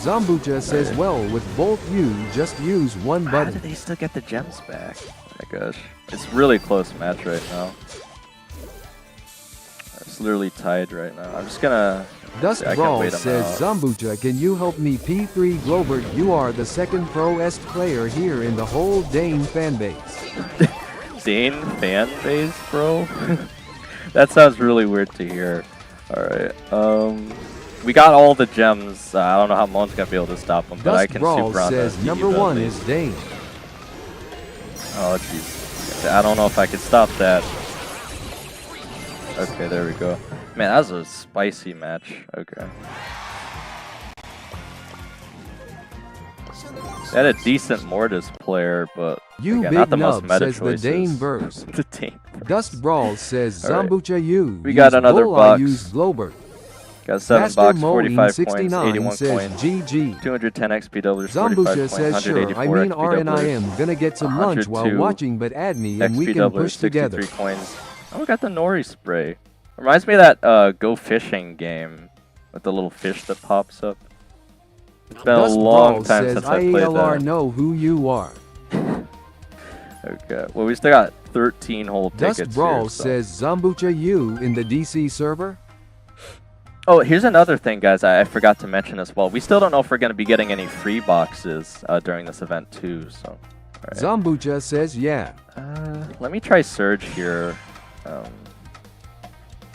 [SPEAKER 2] Zambucha says, well, with both you, just use one
[SPEAKER 1] How
[SPEAKER 2] button.
[SPEAKER 1] do they still get the gems back? Oh my gosh. It's really close match right now. It's literally tied right now. I'm just gonna...
[SPEAKER 2] Dust
[SPEAKER 1] I can
[SPEAKER 2] Brawl
[SPEAKER 1] wait 'em
[SPEAKER 2] says,
[SPEAKER 1] out.
[SPEAKER 2] Zambucha, can you help me P3 Globert? You are the second pro-est player here in the whole Dane fanbase.
[SPEAKER 1] Dane fan base, bro? That sounds really weird to hear. Alright, we got all the gems. I don't know how Moen's gonna be able to stop him, but I
[SPEAKER 2] Dust
[SPEAKER 1] can
[SPEAKER 2] Brawl
[SPEAKER 1] super on
[SPEAKER 2] says,
[SPEAKER 1] the
[SPEAKER 2] number
[SPEAKER 1] Eve at
[SPEAKER 2] one
[SPEAKER 1] least.
[SPEAKER 2] is Dane.
[SPEAKER 1] Oh, jeez. I don't know if I can stop that. Okay, there we go. Man, that was a spicy match. Okay. They had a decent Mortis player, but
[SPEAKER 2] You
[SPEAKER 1] again,
[SPEAKER 2] Big
[SPEAKER 1] not the most
[SPEAKER 2] Nub
[SPEAKER 1] meta
[SPEAKER 2] says
[SPEAKER 1] choices.
[SPEAKER 2] the Dane verse.
[SPEAKER 1] The Dane verse.
[SPEAKER 2] Dust Brawl says,
[SPEAKER 1] All right.
[SPEAKER 2] Zambucha you.
[SPEAKER 1] We got
[SPEAKER 2] use
[SPEAKER 1] another
[SPEAKER 2] Bull,
[SPEAKER 1] box.
[SPEAKER 2] I use Globert.
[SPEAKER 1] Got 7
[SPEAKER 2] Master
[SPEAKER 1] box,
[SPEAKER 2] Moeen
[SPEAKER 1] 45
[SPEAKER 2] 69
[SPEAKER 1] points, 81
[SPEAKER 2] says
[SPEAKER 1] coins,
[SPEAKER 2] GG.
[SPEAKER 1] 210 XPW, 45
[SPEAKER 2] Zambucha
[SPEAKER 1] points,
[SPEAKER 2] says sure,
[SPEAKER 1] 184
[SPEAKER 2] I mean
[SPEAKER 1] XPW,
[SPEAKER 2] RNIM, gonna get some lunch while
[SPEAKER 1] 102
[SPEAKER 2] watching, but add me and we can
[SPEAKER 1] XPW,
[SPEAKER 2] push
[SPEAKER 1] 63
[SPEAKER 2] together.
[SPEAKER 1] coins. Oh, we got the Nori spray. Reminds me of that Go Fishing game with the little fish that pops up. It's been
[SPEAKER 2] Dust
[SPEAKER 1] a long
[SPEAKER 2] Brawl
[SPEAKER 1] time
[SPEAKER 2] says
[SPEAKER 1] since I played
[SPEAKER 2] IALR
[SPEAKER 1] that.
[SPEAKER 2] know who you are.
[SPEAKER 1] Okay, well we still got 13 whole tickets
[SPEAKER 2] Dust Brawl
[SPEAKER 1] here, so.
[SPEAKER 2] says Zambucha you in the DC server?
[SPEAKER 1] Oh, here's another thing, guys. I forgot to mention as well. We still don't know if we're going to be getting any free boxes during this event too. So, all right.
[SPEAKER 2] Zambucha says yeah.
[SPEAKER 1] Let me try Surge here.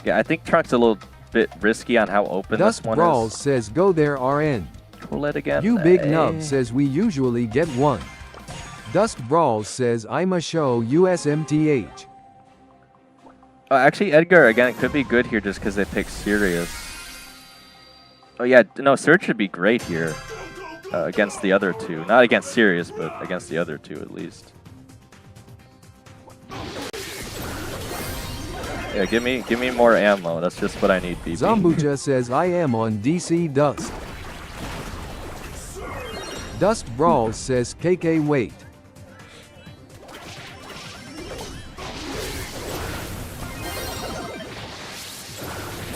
[SPEAKER 1] Yeah, I think Trunk's a little bit risky on how open
[SPEAKER 2] Dust
[SPEAKER 1] this one
[SPEAKER 2] Brawl
[SPEAKER 1] is.
[SPEAKER 2] says go there RN.
[SPEAKER 1] Pull it again.
[SPEAKER 2] You Big
[SPEAKER 1] Hey.
[SPEAKER 2] Nub says we usually get one. Dust Brawl says I'm a show USMTH.
[SPEAKER 1] Actually, Edgar again. It could be good here just because they picked Sirius. Oh yeah, no, Surge should be great here against the other two. Not against Sirius, but against the other two at least. Yeah, give me more ammo. That's just what I need, BB.
[SPEAKER 2] Zambucha says I am on DC Dust. Dust Brawls says KK wait.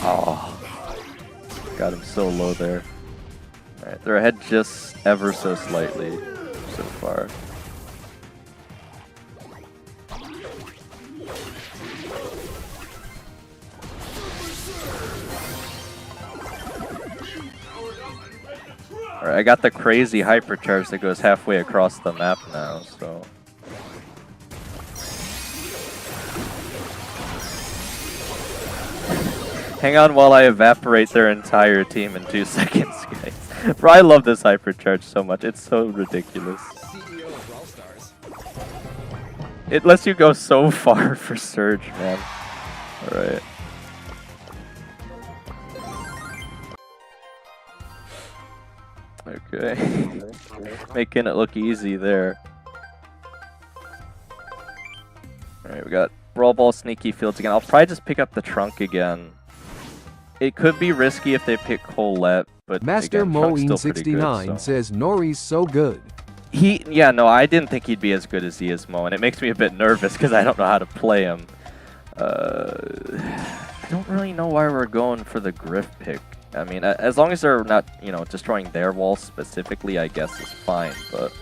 [SPEAKER 1] Oh, got him so low there. Alright, they're ahead just ever so slightly so far. Alright, I got the crazy hypercharge that goes halfway across the map now, so... Hang on while I evaporate their entire team in 2 seconds, guys. Bro, I love this hypercharge so much. It's so ridiculous. It lets you go so far for Surge, man. Alright. Okay. Making it look easy there. Alright, we got Brawl Ball Sneaky Fields again. I'll probably just pick up the Trunk again. It could be risky if they pick Colette, but
[SPEAKER 2] Master
[SPEAKER 1] again,
[SPEAKER 2] 69
[SPEAKER 1] so.
[SPEAKER 2] says Nori's so good.
[SPEAKER 1] Yeah, no, I didn't think he'd be as good as he is, Mo, and it makes me a bit nervous because I don't know how to play him. I don't really know why we're going for the Griff pick. I mean, as long as they're not, you know, destroying their walls specifically, I guess is fine, but...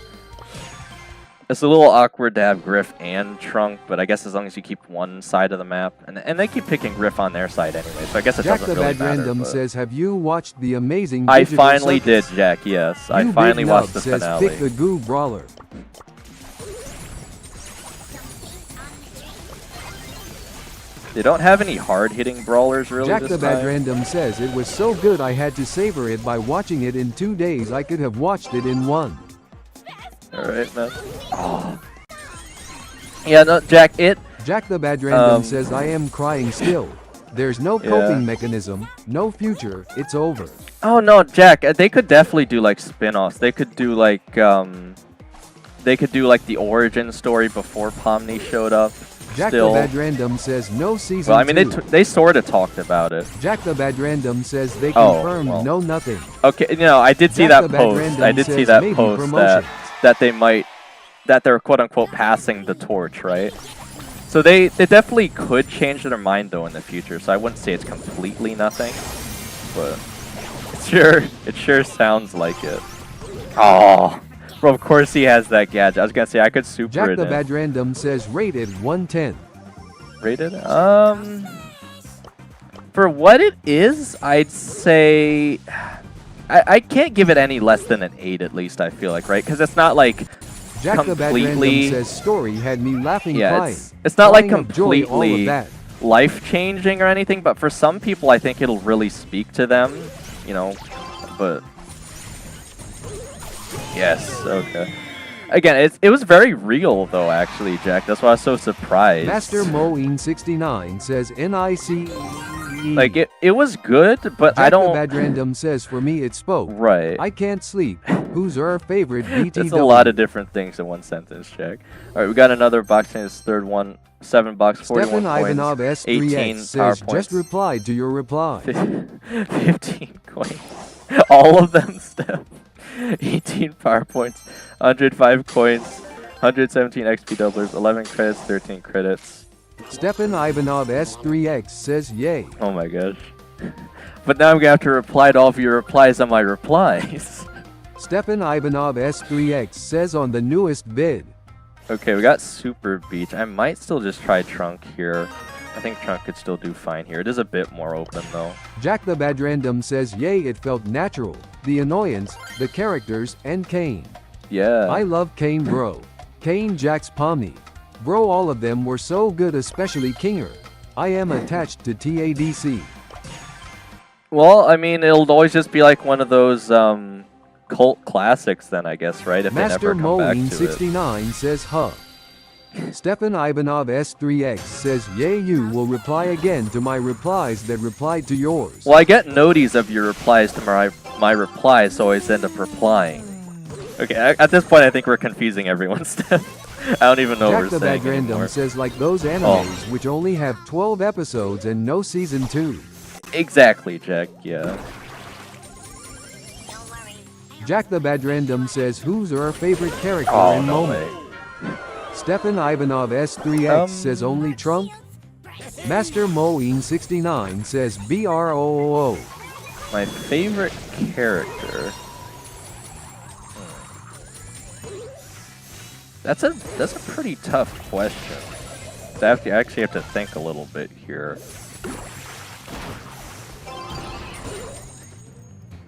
[SPEAKER 1] It's a little awkward to have Griff and Trunk, but I guess as long as you keep one side of the map, and they keep picking Griff on their side anyway, so I guess it
[SPEAKER 2] Jack
[SPEAKER 1] doesn't
[SPEAKER 2] the
[SPEAKER 1] really
[SPEAKER 2] Bad
[SPEAKER 1] matter.
[SPEAKER 2] Random
[SPEAKER 1] but...
[SPEAKER 2] says, have you watched the amazing
[SPEAKER 1] I
[SPEAKER 2] Digital
[SPEAKER 1] finally
[SPEAKER 2] Circus?
[SPEAKER 1] did, Jack, yes. I
[SPEAKER 2] You
[SPEAKER 1] finally
[SPEAKER 2] Big
[SPEAKER 1] watched
[SPEAKER 2] Nub
[SPEAKER 1] the
[SPEAKER 2] says,
[SPEAKER 1] finale.
[SPEAKER 2] Pick the Goo Brawler.
[SPEAKER 1] They don't have any hard-hitting brawlers, really,
[SPEAKER 2] Jack
[SPEAKER 1] this
[SPEAKER 2] the Bad
[SPEAKER 1] time.
[SPEAKER 2] Random says, it was so good I had to savor it by watching it in 2 days. I could have watched it in 1.
[SPEAKER 1] Alright, man. Oh. Yeah, no, Jack,
[SPEAKER 2] Jack the Bad Random says, I am crying still. There's no coping
[SPEAKER 1] Yeah.
[SPEAKER 2] mechanism, no future, it's over.
[SPEAKER 1] Oh, no, Jack, they could definitely do, like, spin-offs. They could do, like, the origin story before Pomni showed up.
[SPEAKER 2] Jack
[SPEAKER 1] Still.
[SPEAKER 2] the Bad Random says, no season
[SPEAKER 1] Well, I mean,
[SPEAKER 2] 2.
[SPEAKER 1] they sort of talked about it.
[SPEAKER 2] Jack the Bad Random says they
[SPEAKER 1] Oh,
[SPEAKER 2] confirmed
[SPEAKER 1] well.
[SPEAKER 2] no nothing.
[SPEAKER 1] Okay, you know, I did see
[SPEAKER 2] Jack
[SPEAKER 1] that
[SPEAKER 2] the Bad
[SPEAKER 1] post.
[SPEAKER 2] Random
[SPEAKER 1] I did see
[SPEAKER 2] says
[SPEAKER 1] that
[SPEAKER 2] maybe
[SPEAKER 1] post
[SPEAKER 2] promotions.
[SPEAKER 1] that they're quote-unquote passing the torch, right? So they definitely could change their mind, though, in the future, so I wouldn't say it's completely nothing, but it sure sounds like it. Oh, bro, of course he has that gadget. I was gonna say, I could super
[SPEAKER 2] Jack
[SPEAKER 1] it
[SPEAKER 2] the
[SPEAKER 1] in.
[SPEAKER 2] Bad Random says rated 110.
[SPEAKER 1] Rated? For what it is, I'd say... I can't give it any less than an 8, at least, I feel like, right? Because it's not, like,
[SPEAKER 2] Jack the Bad Random
[SPEAKER 1] completely...
[SPEAKER 2] says story had me laughing
[SPEAKER 1] Yeah,
[SPEAKER 2] crying.
[SPEAKER 1] it's not, like,
[SPEAKER 2] Crying of joy, all of
[SPEAKER 1] completely
[SPEAKER 2] that.
[SPEAKER 1] life-changing or anything, but for some people, I think it'll really speak to them, you know, but... Yes, okay. Again, it was very real, though, actually, Jack. That's why I was so surprised.
[SPEAKER 2] Master Moeen69 says NICE.
[SPEAKER 1] Like, it was good, but
[SPEAKER 2] Jack
[SPEAKER 1] I don't...
[SPEAKER 2] the Bad Random says for me it spoke.
[SPEAKER 1] Right.
[SPEAKER 2] I can't sleep. Who's our favorite BTW?
[SPEAKER 1] That's a lot of different things in one sentence, Jack. Alright, we got another box in his third one. 7 bucks, 41
[SPEAKER 2] Stefan
[SPEAKER 1] coins,
[SPEAKER 2] Ivanov
[SPEAKER 1] 18
[SPEAKER 2] S3X
[SPEAKER 1] power
[SPEAKER 2] says
[SPEAKER 1] points.
[SPEAKER 2] just replied to your reply.
[SPEAKER 1] 15 coins. All of them, Steph. 18 power points, 105 coins, 117 XP doublers, 11 credits, 13 credits.
[SPEAKER 2] Stefan Ivanov S3X says yay.
[SPEAKER 1] Oh my gosh. But now I'm going to have to reply to all of your replies on my replies.
[SPEAKER 2] Stefan Ivanov S3X says on the newest vid.
[SPEAKER 1] Okay, we got Super Beach. I might still just try Trunk here. I think Trunk could still do fine here. It is a bit more open, though.
[SPEAKER 2] Jack the Bad Random says yay, it felt natural. The annoyance, the characters, and Kane.
[SPEAKER 1] Yeah.
[SPEAKER 2] I love Kane, bro. Kane, Jax, Pomni. Bro, all of them were so good, especially Kinger. I am attached to TADC.
[SPEAKER 1] Well, I mean, it'll always just be like one of those cult classics then, I guess, right? If
[SPEAKER 2] Master
[SPEAKER 1] they never come back to it.
[SPEAKER 2] Moeen69 says huh. Stefan Ivanov S3X says yay, you will reply again to my replies that replied to yours.
[SPEAKER 1] Well, I get noties of your replies to my replies, so I always end up replying. Okay, at this point, I think we're confusing everyone, Steph. I don't even know
[SPEAKER 2] Jack
[SPEAKER 1] what
[SPEAKER 2] the
[SPEAKER 1] we're saying
[SPEAKER 2] Bad
[SPEAKER 1] anymore.
[SPEAKER 2] Random says like those animes which only have 12 episodes and no season 2.
[SPEAKER 1] Exactly, Jack. Yeah.
[SPEAKER 2] Jack the Bad Random says who's our favorite character
[SPEAKER 1] Oh
[SPEAKER 2] in
[SPEAKER 1] no
[SPEAKER 2] Moment.
[SPEAKER 1] way.
[SPEAKER 2] Stefan Ivanov S3X says only Trunk. Master Moeen69 says BROOO.
[SPEAKER 1] My favorite character. That's a pretty tough question. I actually have to think a little bit here.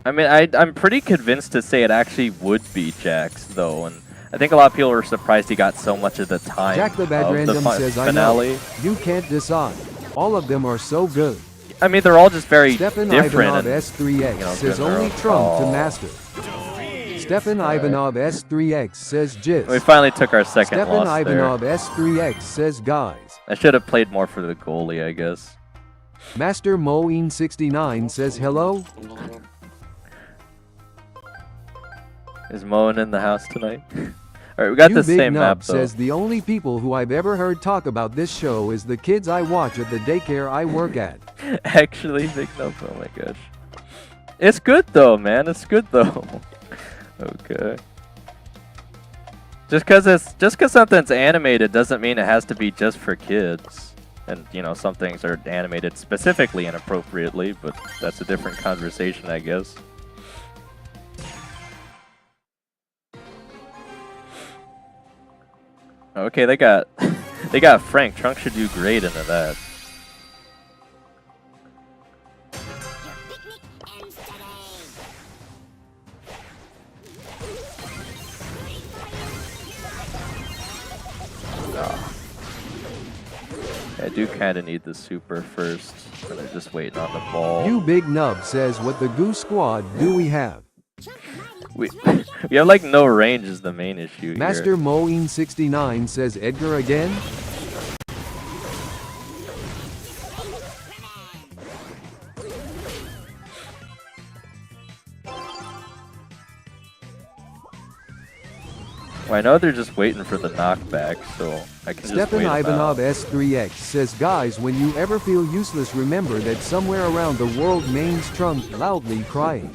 [SPEAKER 1] I mean, I'm pretty convinced to say it actually would be Jax though, and I think a lot of people were surprised he got so much of the time.
[SPEAKER 2] Jack the Bad Random says
[SPEAKER 1] finale.
[SPEAKER 2] I know. You can't decide. All of them are so good.
[SPEAKER 1] I mean, they're all just very
[SPEAKER 2] Stefan
[SPEAKER 1] different.
[SPEAKER 2] Ivanov S3X says only Trump to master. Stefan Ivanov S3X says Jizz.
[SPEAKER 1] We finally took our second
[SPEAKER 2] Stefan
[SPEAKER 1] loss
[SPEAKER 2] Ivanov
[SPEAKER 1] there.
[SPEAKER 2] S3X says guys.
[SPEAKER 1] I should have played more for the goalie, I guess.
[SPEAKER 2] Master Moeen69 says hello.
[SPEAKER 1] Is Moen in the house tonight? Alright, we got
[SPEAKER 2] You
[SPEAKER 1] the
[SPEAKER 2] Big
[SPEAKER 1] same
[SPEAKER 2] Nub
[SPEAKER 1] map though.
[SPEAKER 2] says the only people who I've ever heard talk about this show is the kids I watch at the daycare I work at.
[SPEAKER 1] Actually, Big Nub, oh my gosh. It's good though, man. It's good though. Okay. Just cause something's animated doesn't mean it has to be just for kids. And you know, some things are animated specifically inappropriately, but that's a different conversation, I guess. Okay, they got Frank. Trunk should do great into that. I do kind of need the super first, and I'm just waiting on the ball.
[SPEAKER 2] You Big Nub says what the Goose Squad do we have?
[SPEAKER 1] We have like no range is the main issue
[SPEAKER 2] Master
[SPEAKER 1] here.
[SPEAKER 2] Moeen69 says Edgar again.
[SPEAKER 1] Well, I know they're just waiting for the knockback, so I can just
[SPEAKER 2] Stefan
[SPEAKER 1] wait 'em
[SPEAKER 2] Ivanov
[SPEAKER 1] out.
[SPEAKER 2] S3X says guys when you ever feel useless remember that somewhere around the world mains Trump loudly crying.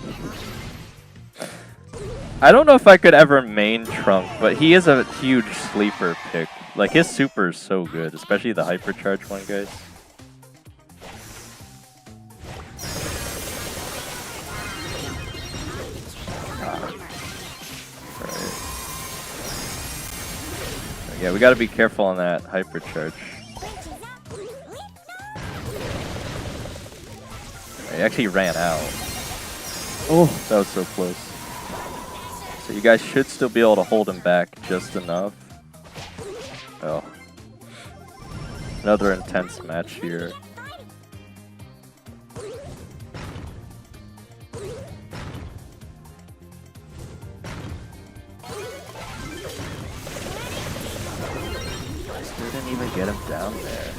[SPEAKER 1] I don't know if I could ever main Trunk, but he is a huge sleeper pick. Like, his super is so good, especially the hypercharge one, guys. Right. Yeah, we gotta be careful on that hypercharge. He actually ran out. Oh, that was so close. So you guys should still be able to hold him back just enough. Oh. Another intense match here. Still didn't even get him down there.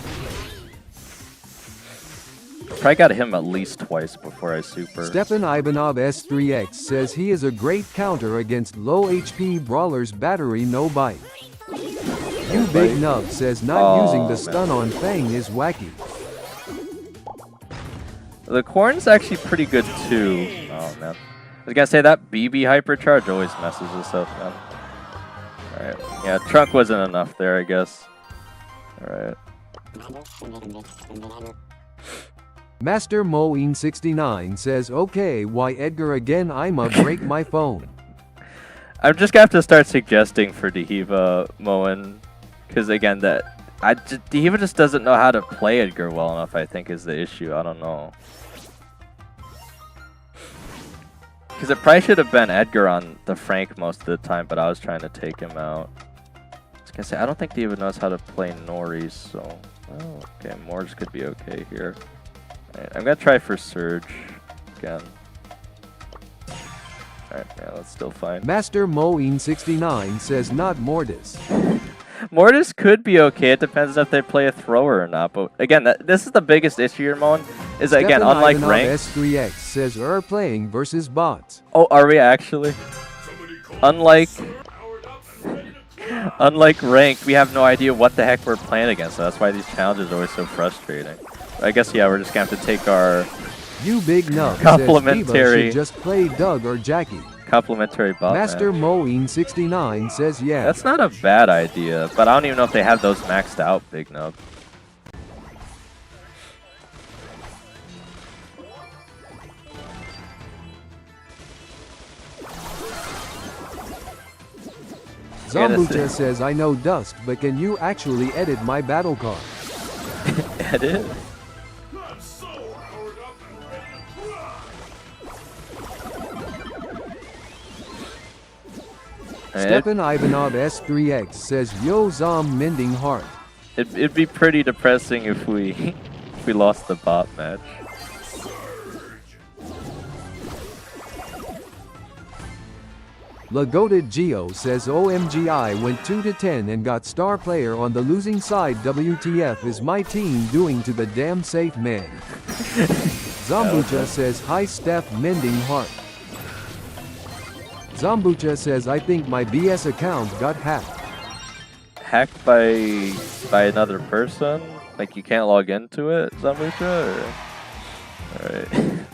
[SPEAKER 1] Probably got him at least twice before I super.
[SPEAKER 2] Stefan Ivanov S3X says he is a great counter against low HP brawlers battery no bite. You Big Nub says not using the stun on Fang is wacky.
[SPEAKER 1] The corn's actually pretty good too. Oh man. I was gonna say that BB hypercharge always messes us up, man. Alright. Yeah, Trunk wasn't enough there, I guess. Alright.
[SPEAKER 2] Master Moeen69 says okay why Edgar again I'ma break my phone.
[SPEAKER 1] I'm just gonna have to start suggesting for Dehiva Moen, because again Dehiva just doesn't know how to play Edgar well enough, I think is the issue. I don't know. Because it probably should have been Edgar on the Frank most of the time, but I was trying to take him out. I was gonna say, I don't think Dehiva knows how to play Nori, so... Oh, okay, Morge could be okay here. Alright, I'm gonna try for Surge again. Alright, yeah, that's still fine.
[SPEAKER 2] Master Moeen69 says not Mortis.
[SPEAKER 1] Mortis could be okay. It depends if they play a thrower or not. But again, this is the biggest issue here, Moen. Is that, again, unlike
[SPEAKER 2] Ivanov
[SPEAKER 1] ranked.
[SPEAKER 2] S3X says we're playing versus bots.
[SPEAKER 1] Oh, are we actually? Unlike Unlike ranked, we have no idea what the heck we're playing against. So that's why these challenges are always so frustrating. I guess, yeah, we're just going to have to take our
[SPEAKER 2] You big nub
[SPEAKER 1] complimentary
[SPEAKER 2] should just play Doug or Jackie.
[SPEAKER 1] Complimentary bot
[SPEAKER 2] Master
[SPEAKER 1] match.
[SPEAKER 2] Moeen69 says yeah.
[SPEAKER 1] That's not a bad idea, but I don't even know if they have those maxed out, Big Nub.
[SPEAKER 2] Zambucha says I know Dust, but can you actually edit my battle card?
[SPEAKER 1] Edit?
[SPEAKER 2] Stefan Ivanov S3X says yo Zom mending heart.
[SPEAKER 1] It'd be pretty depressing if we if we lost the bot match.
[SPEAKER 2] Lagoted Geo says OMGI went 2-10 and got star player on the losing side. WTF is my team doing to the damn safe man? Zambucha says hi Steph mending heart. Zambucha says I think my BS account got hacked.
[SPEAKER 1] Hacked by another person? Like you can't log into it, Zambucha? Alright.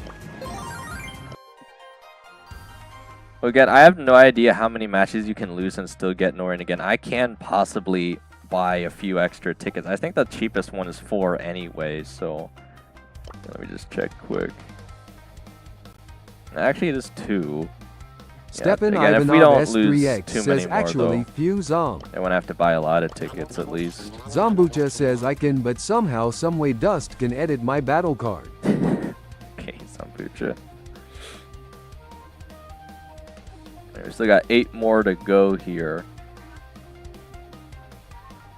[SPEAKER 1] Well, again, I have no idea how many matches you can lose and still get Norin again. I can possibly buy a few extra tickets. I think the cheapest one is 4 anyway, so let me just check quick. Actually, it is 2.
[SPEAKER 2] Stefan
[SPEAKER 1] yeah, again,
[SPEAKER 2] Ivanov S3X says actually
[SPEAKER 1] though,
[SPEAKER 2] few Zom.
[SPEAKER 1] I won't have to buy a lot of tickets at least.
[SPEAKER 2] Zambucha says I can, but somehow, someway Dust can edit my battle card.
[SPEAKER 1] Okay, Zambucha. We still got 8 more to go here.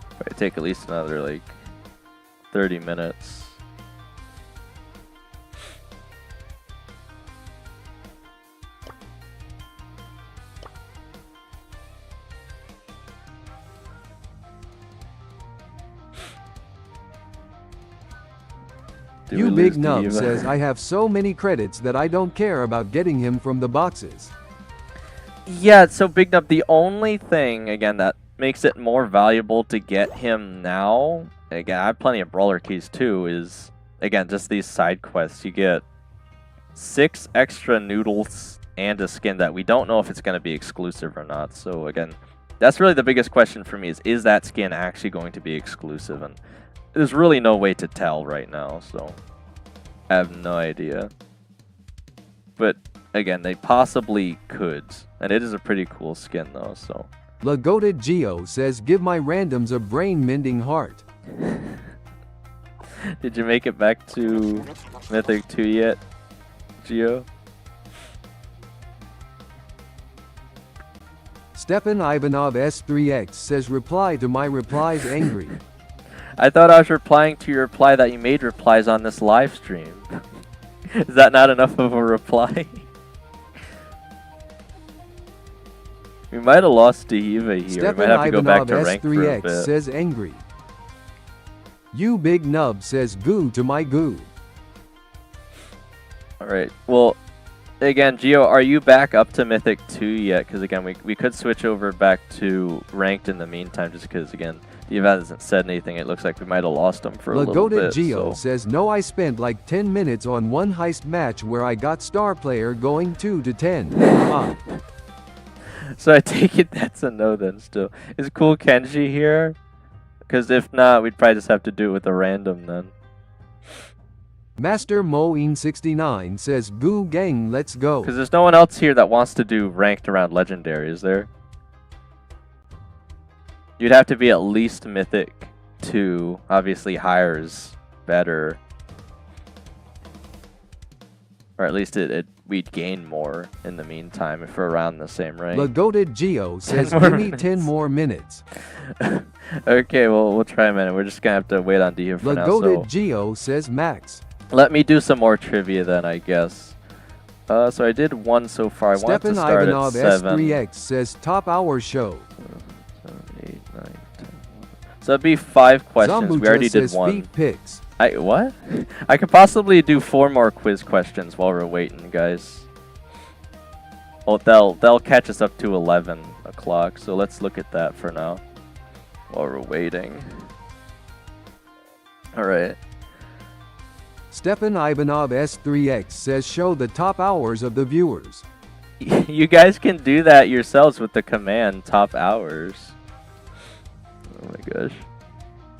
[SPEAKER 1] Probably take at least another like 30 minutes.
[SPEAKER 2] You big nub says I have so many credits that I don't care about getting him from the boxes.
[SPEAKER 1] Yeah, so Big Nub, the only thing, again, that makes it more valuable to get him now, again, I have plenty of brawler keys too, is, again, just these side quests. You get 6 extra noodles and a skin that we don't know if it's going to be exclusive or not. So, again, that's really the biggest question for me is that skin actually going to be exclusive? And there's really no way to tell right now, so I have no idea. But again, they possibly could, and it is a pretty cool skin though, so.
[SPEAKER 2] Lagoted Geo says give my randoms a brain mending heart.
[SPEAKER 1] Did you make it back to Mythic 2 yet, Geo?
[SPEAKER 2] Stefan Ivanov S3X says reply to my replies angry.
[SPEAKER 1] I thought I was replying to your reply that you made replies on this live stream. Is that not enough of a reply? We might have lost to Eva here.
[SPEAKER 2] Stefan
[SPEAKER 1] We might have to go back
[SPEAKER 2] Ivanov
[SPEAKER 1] to rank for a
[SPEAKER 2] S3X
[SPEAKER 1] bit.
[SPEAKER 2] says angry. You big nub says goo to my goo.
[SPEAKER 1] Alright, well, again, Geo, are you back up to Mythic 2 yet? Because again, we could switch over back to ranked in the meantime, just because, again, the event hasn't said anything. It looks like we might have lost him for a little bit.
[SPEAKER 2] Lagoted Geo
[SPEAKER 1] So.
[SPEAKER 2] says no, I spent like 10 minutes on one heist match where I got star player going 2-10.
[SPEAKER 1] So I take it that's a no then still. Is Cool Kenji here? Because if not, we'd probably just have to do it with a random then.
[SPEAKER 2] Master Moeen69 says goo gang let's go.
[SPEAKER 1] Because there's no one else here that wants to do ranked around legendary, is there? You'd have to be at least Mythic 2. Obviously higher is better. Or at least we'd gain more in the meantime if we're around the same rank.
[SPEAKER 2] Lagoted Geo says give me 10 more minutes.
[SPEAKER 1] Okay, well, we'll try a minute. We're just going to have to wait on D here for now.
[SPEAKER 2] Lagoted
[SPEAKER 1] So
[SPEAKER 2] Geo says max.
[SPEAKER 1] let me do some more trivia then, I guess. So I did 1 so far. I wanted to
[SPEAKER 2] Stefan
[SPEAKER 1] start
[SPEAKER 2] Ivanov
[SPEAKER 1] at 7.
[SPEAKER 2] S3X says top hour show.
[SPEAKER 1] 7, 8, 9, 10. So that'd be 5 questions.
[SPEAKER 2] Zambucha
[SPEAKER 1] We already did
[SPEAKER 2] says
[SPEAKER 1] 1.
[SPEAKER 2] feet pics.
[SPEAKER 1] What? I could possibly do 4 more quiz questions while we're waiting, guys. Well, they'll catch us up to 11 o'clock. So let's look at that for now while we're waiting. All right.
[SPEAKER 2] Stefan Ivanov S3X says show the top hours of the viewers.
[SPEAKER 1] You guys can do that yourselves with the command top hours. Oh my gosh.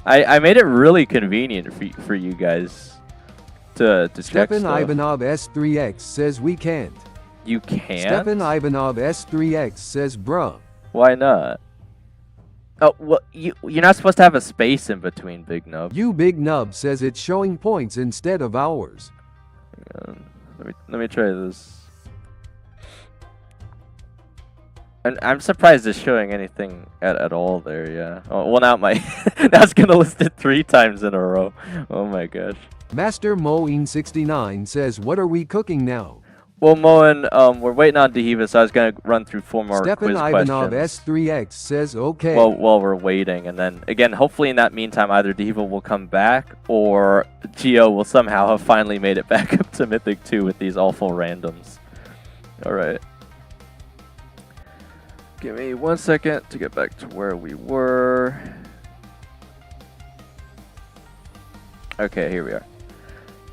[SPEAKER 1] I made it really convenient for you guys to check
[SPEAKER 2] Stefan
[SPEAKER 1] stuff.
[SPEAKER 2] Ivanov S3X says we can't.
[SPEAKER 1] You can't?
[SPEAKER 2] Stefan Ivanov S3X says bruh.
[SPEAKER 1] Why not? Oh, well, you're not supposed to have a space in between, Big Nub.
[SPEAKER 2] You Big Nub says it's showing points instead of hours.
[SPEAKER 1] Let me try this. And I'm surprised it's showing anything at all there, yeah. Oh, well, now now it's gonna list it 3 times in a row. Oh my gosh.
[SPEAKER 2] Master Moeen69 says, what are we cooking now?
[SPEAKER 1] Well, Moen, we're waiting on Dehiva, so I was gonna run through 4 more
[SPEAKER 2] Stefan
[SPEAKER 1] quiz
[SPEAKER 2] Ivanov
[SPEAKER 1] questions.
[SPEAKER 2] S3X says, okay.
[SPEAKER 1] Well, while we're waiting, and then again, hopefully in that meantime, either Dehiva will come back or Geo will somehow have finally made it back up to Mythic 2 with these awful randoms. All right. Give me 1 second to get back to where we were. Okay, here we are.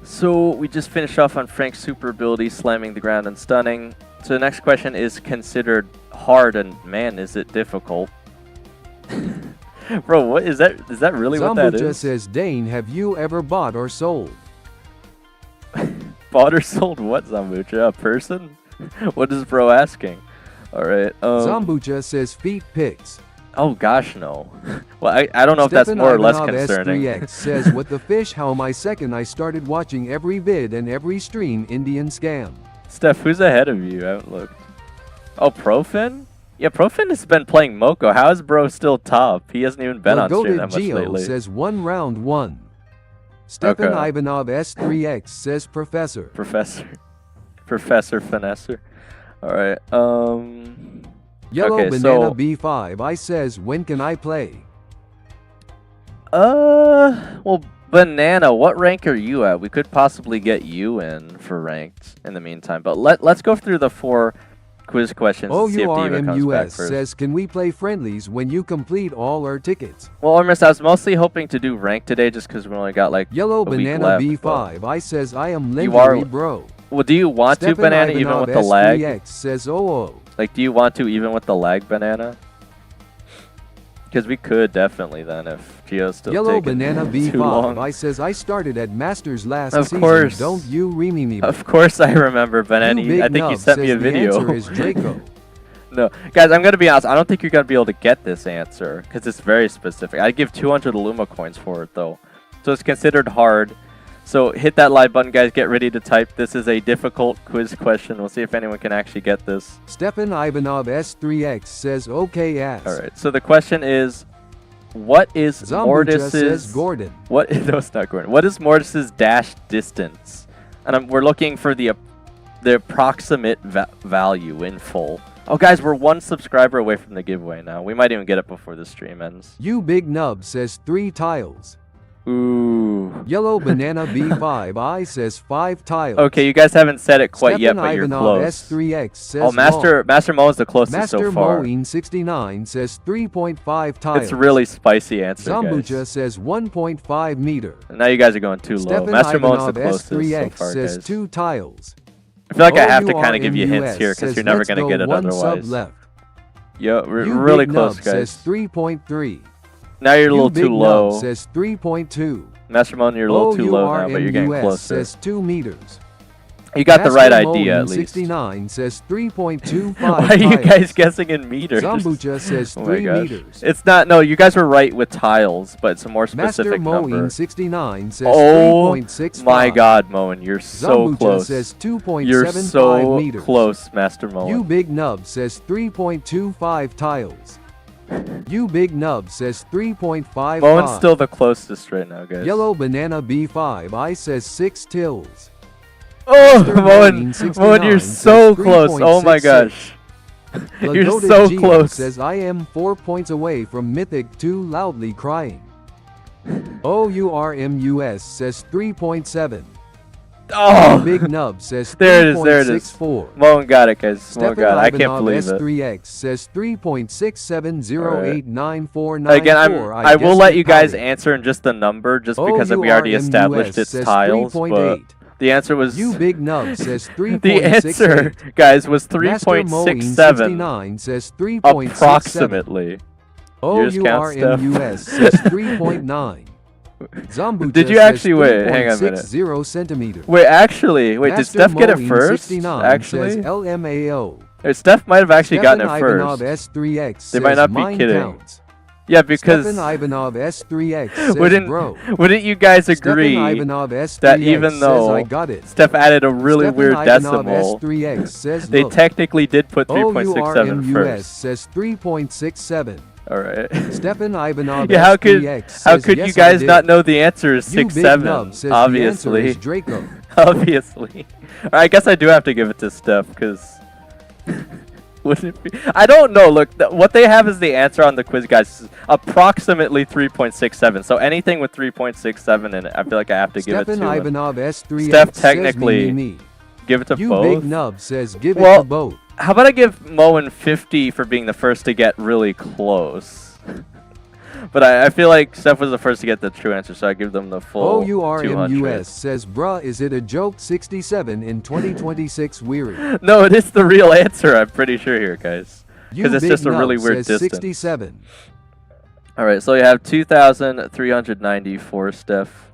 [SPEAKER 1] So we just finished off on Frank's super ability, slamming the ground and stunning. So the next question is considered hard, and man, is it difficult. Bro, what is that? Is that really what that
[SPEAKER 2] Zambucha
[SPEAKER 1] is?
[SPEAKER 2] says, Dane, have you ever bought or sold?
[SPEAKER 1] Bought or sold what, Zambucha? A person? What is bro asking? Alright,
[SPEAKER 2] Zambucha says feet pics.
[SPEAKER 1] Oh gosh, no. Well, I don't know if that's
[SPEAKER 2] Stefan
[SPEAKER 1] more or less
[SPEAKER 2] Ivanov
[SPEAKER 1] concerning.
[SPEAKER 2] S3X says, what the fish, how my second I started watching every vid and every stream Indian scam.
[SPEAKER 1] Steph, who's ahead of you? I haven't looked. Oh, Profin? Yeah, Profin has been playing Moko. How is bro still top? He hasn't even been on stream that much
[SPEAKER 2] Geo
[SPEAKER 1] lately.
[SPEAKER 2] says 1 round 1. Stefan
[SPEAKER 1] Okay.
[SPEAKER 2] Ivanov S3X says Professor.
[SPEAKER 1] Professor Finesser. Alright,
[SPEAKER 2] Yellow
[SPEAKER 1] okay,
[SPEAKER 2] Banana
[SPEAKER 1] so-
[SPEAKER 2] B5 I says, when can I play?
[SPEAKER 1] Well, Banana, what rank are you at? We could possibly get you in for ranked in the meantime. But let's go through the 4 quiz questions and see if Diva comes back
[SPEAKER 2] OURMUS
[SPEAKER 1] first.
[SPEAKER 2] says, can we play friendlies when you complete all our tickets?
[SPEAKER 1] Well, Ormus, I was mostly hoping to do rank today just because we only got like
[SPEAKER 2] Yellow
[SPEAKER 1] a week
[SPEAKER 2] Banana
[SPEAKER 1] left,
[SPEAKER 2] B5 I says, I am
[SPEAKER 1] You are-
[SPEAKER 2] legendary bro.
[SPEAKER 1] Well, do you want to,
[SPEAKER 2] Stefan
[SPEAKER 1] Banana, even
[SPEAKER 2] Ivanov
[SPEAKER 1] with the lag?
[SPEAKER 2] S3X says, oh.
[SPEAKER 1] Like, do you want to even with the lag, Banana? Because we could definitely then if Geo's still
[SPEAKER 2] Yellow
[SPEAKER 1] taking
[SPEAKER 2] Banana
[SPEAKER 1] too long.
[SPEAKER 2] B5 I says, I started at Masters last
[SPEAKER 1] Of
[SPEAKER 2] season.
[SPEAKER 1] course.
[SPEAKER 2] Don't you reamy me?
[SPEAKER 1] Of course I remember, Banana.
[SPEAKER 2] You big
[SPEAKER 1] I think you
[SPEAKER 2] nub
[SPEAKER 1] sent me
[SPEAKER 2] says
[SPEAKER 1] a
[SPEAKER 2] the
[SPEAKER 1] video.
[SPEAKER 2] answer is Draco.
[SPEAKER 1] No, guys, I'm gonna be honest. I don't think you're gonna be able to get this answer because it's very specific. I'd give 200 Luma coins for it though, so it's considered hard. So hit that like button, guys. Get ready to type. This is a difficult quiz question. We'll see if anyone can actually get this.
[SPEAKER 2] Stefan Ivanov S3X says, okay ass.
[SPEAKER 1] All right. So the question is, what is
[SPEAKER 2] Zambucha says
[SPEAKER 1] Mortis's
[SPEAKER 2] Gordon.
[SPEAKER 1] What? No, it's not Gordon. What is Mortis's dash distance? And we're looking for the approximate value in full. Oh, guys, we're 1 subscriber away from the giveaway now. We might even get it before the stream ends.
[SPEAKER 2] You big nub says 3 tiles.
[SPEAKER 1] Ooh.
[SPEAKER 2] Yellow Banana B5 I says 5 tiles.
[SPEAKER 1] Okay, you guys haven't said it quite yet,
[SPEAKER 2] Stefan
[SPEAKER 1] but you're
[SPEAKER 2] Ivanov
[SPEAKER 1] close.
[SPEAKER 2] S3X says
[SPEAKER 1] Oh, Master Mo is the closest
[SPEAKER 2] Master
[SPEAKER 1] so far.
[SPEAKER 2] Moeen69 says 3.5 tiles.
[SPEAKER 1] It's a really spicy answer,
[SPEAKER 2] Zambucha
[SPEAKER 1] guys.
[SPEAKER 2] says 1.5 meter.
[SPEAKER 1] Now you guys are going too low.
[SPEAKER 2] Stefan
[SPEAKER 1] Master Mo is
[SPEAKER 2] Ivanov
[SPEAKER 1] the closest so
[SPEAKER 2] S3X
[SPEAKER 1] far,
[SPEAKER 2] says
[SPEAKER 1] guys.
[SPEAKER 2] 2 tiles.
[SPEAKER 1] I feel like I have to kind of give you hints here because
[SPEAKER 2] says,
[SPEAKER 1] you're never
[SPEAKER 2] "Let's
[SPEAKER 1] going to
[SPEAKER 2] go
[SPEAKER 1] get it
[SPEAKER 2] 1 sub
[SPEAKER 1] otherwise.
[SPEAKER 2] left.
[SPEAKER 1] Yeah, we're
[SPEAKER 2] You
[SPEAKER 1] really
[SPEAKER 2] big
[SPEAKER 1] close,
[SPEAKER 2] nub
[SPEAKER 1] guys.
[SPEAKER 2] says 3.3.
[SPEAKER 1] Now you're a
[SPEAKER 2] You
[SPEAKER 1] little
[SPEAKER 2] big
[SPEAKER 1] too
[SPEAKER 2] nub
[SPEAKER 1] low.
[SPEAKER 2] says 3.2.
[SPEAKER 1] Master Mo, you're a little too low now, but you're getting closer.
[SPEAKER 2] says 2 meters.
[SPEAKER 1] You got the right
[SPEAKER 2] Master
[SPEAKER 1] idea, at least.
[SPEAKER 2] 69 says 3.25
[SPEAKER 1] Why are you guys guessing in meters?
[SPEAKER 2] Zambucha says
[SPEAKER 1] Oh my
[SPEAKER 2] 3
[SPEAKER 1] gosh.
[SPEAKER 2] meters.
[SPEAKER 1] It's not, no, you guys were right with tiles, but it's a more specific
[SPEAKER 2] Master
[SPEAKER 1] number.
[SPEAKER 2] Moeen 69 says
[SPEAKER 1] Oh
[SPEAKER 2] 3.65.
[SPEAKER 1] my god, Moen, you're so
[SPEAKER 2] Zambucha
[SPEAKER 1] close.
[SPEAKER 2] says 2.75
[SPEAKER 1] You're so
[SPEAKER 2] meters.
[SPEAKER 1] close, Master Moen.
[SPEAKER 2] You big nub says 3.25 tiles. You big nub says 3.55.
[SPEAKER 1] Moen's still the closest right now, guys.
[SPEAKER 2] Yellow Banana B5 I says 6 tills.
[SPEAKER 1] Oh,
[SPEAKER 2] Master
[SPEAKER 1] Moen,
[SPEAKER 2] Moeen 69
[SPEAKER 1] Moen, you're
[SPEAKER 2] says
[SPEAKER 1] so close. Oh my
[SPEAKER 2] 3.66.
[SPEAKER 1] gosh. You're
[SPEAKER 2] Lagoda
[SPEAKER 1] so
[SPEAKER 2] Geo
[SPEAKER 1] close.
[SPEAKER 2] says I am 4 points away from Mythic 2 loudly crying. OURMUS says 3.7.
[SPEAKER 1] Oh!
[SPEAKER 2] Big Nub says
[SPEAKER 1] There it is, there it is.
[SPEAKER 2] 3.64.
[SPEAKER 1] Moen got it, guys. Moen
[SPEAKER 2] Stefan
[SPEAKER 1] got it. I can't
[SPEAKER 2] Ivanov
[SPEAKER 1] believe it.
[SPEAKER 2] S3X says 3.67089494.
[SPEAKER 1] Again, I will let you guys answer in just the number, just because we already established its tiles. But the answer was...
[SPEAKER 2] You Big Nub says 3.68.
[SPEAKER 1] The answer, guys, was 3.67.
[SPEAKER 2] Says 3.67.
[SPEAKER 1] Approximately.
[SPEAKER 2] OURMUS says 3.9. Zombucha
[SPEAKER 1] did you actually wait? Hang on a minute.
[SPEAKER 2] 0 centimeters.
[SPEAKER 1] Wait, actually, wait. Did Steph get it first?
[SPEAKER 2] Actually, says LMAO.
[SPEAKER 1] Steph might have actually gotten it
[SPEAKER 2] Ivanov
[SPEAKER 1] first.
[SPEAKER 2] S3X
[SPEAKER 1] They might not be kidding.
[SPEAKER 2] Counts.
[SPEAKER 1] Yeah, because
[SPEAKER 2] Stefan Ivanov S3X says
[SPEAKER 1] wouldn't you guys agree that even though Steph added a really weird decimal, they technically did put 3.67 first?
[SPEAKER 2] Says 3.67.
[SPEAKER 1] All right.
[SPEAKER 2] Stefan Ivanov.
[SPEAKER 1] Yeah, how could
[SPEAKER 2] yes,
[SPEAKER 1] you guys not know the answer is 6'7"? Obviously.
[SPEAKER 2] Draco.
[SPEAKER 1] Obviously. I guess I do have to give it to Steph because wouldn't it be? I don't know. Look, what they have is the answer on the quiz, guys. Is approximately 3.67. So anything with 3.67 in it, I feel like I have to give it to
[SPEAKER 2] Ivanov S3
[SPEAKER 1] Steph. Technically, give it to
[SPEAKER 2] you
[SPEAKER 1] both.
[SPEAKER 2] Big Nub says give it to both.
[SPEAKER 1] How about I give Moen 50 for being the first to get really close? But I feel like Steph was the first to get the true answer, so I give them the full 200.
[SPEAKER 2] Says, bruh, is it a joke? 67 in 2026 weary.
[SPEAKER 1] No, it is the real answer, I'm pretty sure here, guys. Because it's just a really weird distance.
[SPEAKER 2] 67.
[SPEAKER 1] All right, so you have 2,394, Steph.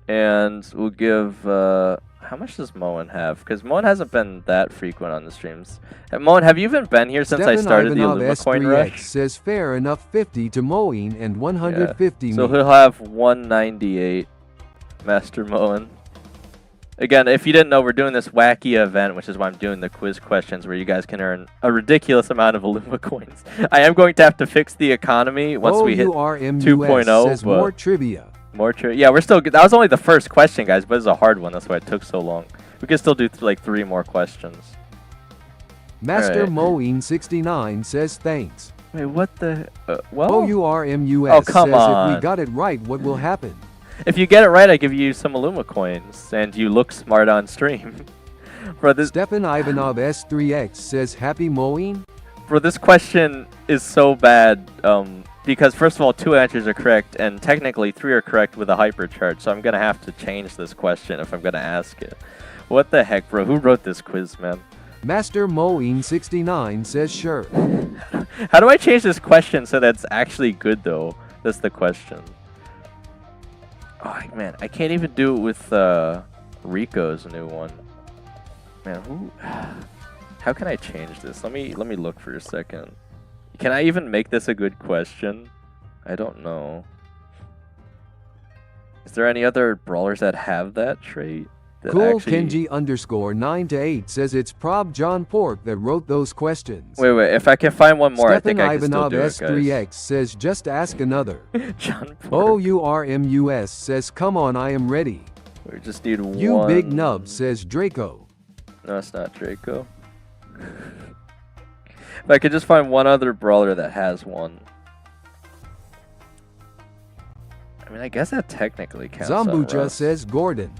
[SPEAKER 1] And we'll give... how much does Moen have? Because Moen hasn't been that frequent on the streams. And Moen, have you even been here since I started the Illuma Coin Rush?
[SPEAKER 2] Says fair enough 50 to Moen and 150
[SPEAKER 1] So he'll have 198, Master Moen. Again, if you didn't know, we're doing this wacky event, which is why I'm doing the quiz questions, where you guys can earn a ridiculous amount of Illuma coins. I am going to have to fix the economy once we hit 2.0.
[SPEAKER 2] Says more trivia.
[SPEAKER 1] Yeah, we're still good. That was only the first question, guys, but it's a hard one. That's why it took so long. We can still do like 3 more questions.
[SPEAKER 2] Master Moen 69 says thanks.
[SPEAKER 1] Wait, what the? Well,
[SPEAKER 2] OURMUS
[SPEAKER 1] oh, come
[SPEAKER 2] says
[SPEAKER 1] on.
[SPEAKER 2] if we got it right, what will happen?
[SPEAKER 1] If you get it right, I give you some Illuma coins, and you look smart on stream. For this,
[SPEAKER 2] Stefan Ivanov S3X says happy Moen.
[SPEAKER 1] For this question is so bad. Because first of all, 2 answers are correct, and technically 3 are correct with a hyperchart, so I'm going to have to change this question if I'm going to ask it. What the heck, bro? Who wrote this quiz, man?
[SPEAKER 2] Master Moen 69 says sure.
[SPEAKER 1] How do I change this question so that's actually good, though? That's the question. Oh, man, I can't even do it with Rico's new one. Man, who... How can I change this? Let me look for a second. Can I even make this a good question? I don't know. Is there any other brawlers that have that trait? That
[SPEAKER 2] Cool
[SPEAKER 1] actually...
[SPEAKER 2] Kenji _9-8 says it's Prob John Pork that wrote those questions.
[SPEAKER 1] Wait, if I can find one more,
[SPEAKER 2] Stefan
[SPEAKER 1] I think I can still do it,
[SPEAKER 2] S3X
[SPEAKER 1] guys.
[SPEAKER 2] says just ask another.
[SPEAKER 1] John Pork.
[SPEAKER 2] OURMUS says come on, I am ready.
[SPEAKER 1] We just need one.
[SPEAKER 2] You Big Nub says Draco.
[SPEAKER 1] No, it's not Draco. If I could just find one other brawler that has one. I mean, I guess that technically counts.
[SPEAKER 2] Zombucha says Gordon.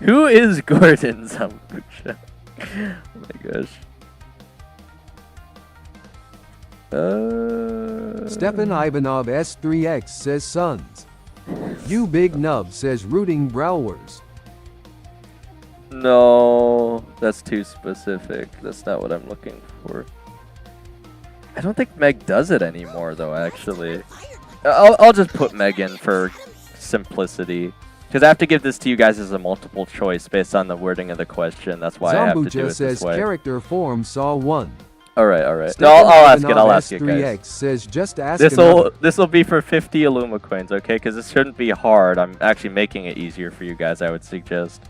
[SPEAKER 1] Who is Gordon Zombucha? Oh my gosh.
[SPEAKER 2] Stefan Ivanov S3X says Sons. You Big Nub says Rooting Browers.
[SPEAKER 1] No, that's too specific. That's not what I'm looking for. I don't think Meg does it anymore, though, actually. I'll just put Meg in for simplicity. Because I have to give this to you guys as a multiple choice based on the wording of the question. That's why I have to do it this way.
[SPEAKER 2] Zombucha says character form saw 1.
[SPEAKER 1] Alright. No, I'll ask it, guys.
[SPEAKER 2] Says just ask
[SPEAKER 1] This'll be for 50 Illuma coins, okay? Because this shouldn't be hard. I'm actually making it easier for you guys, I would suggest.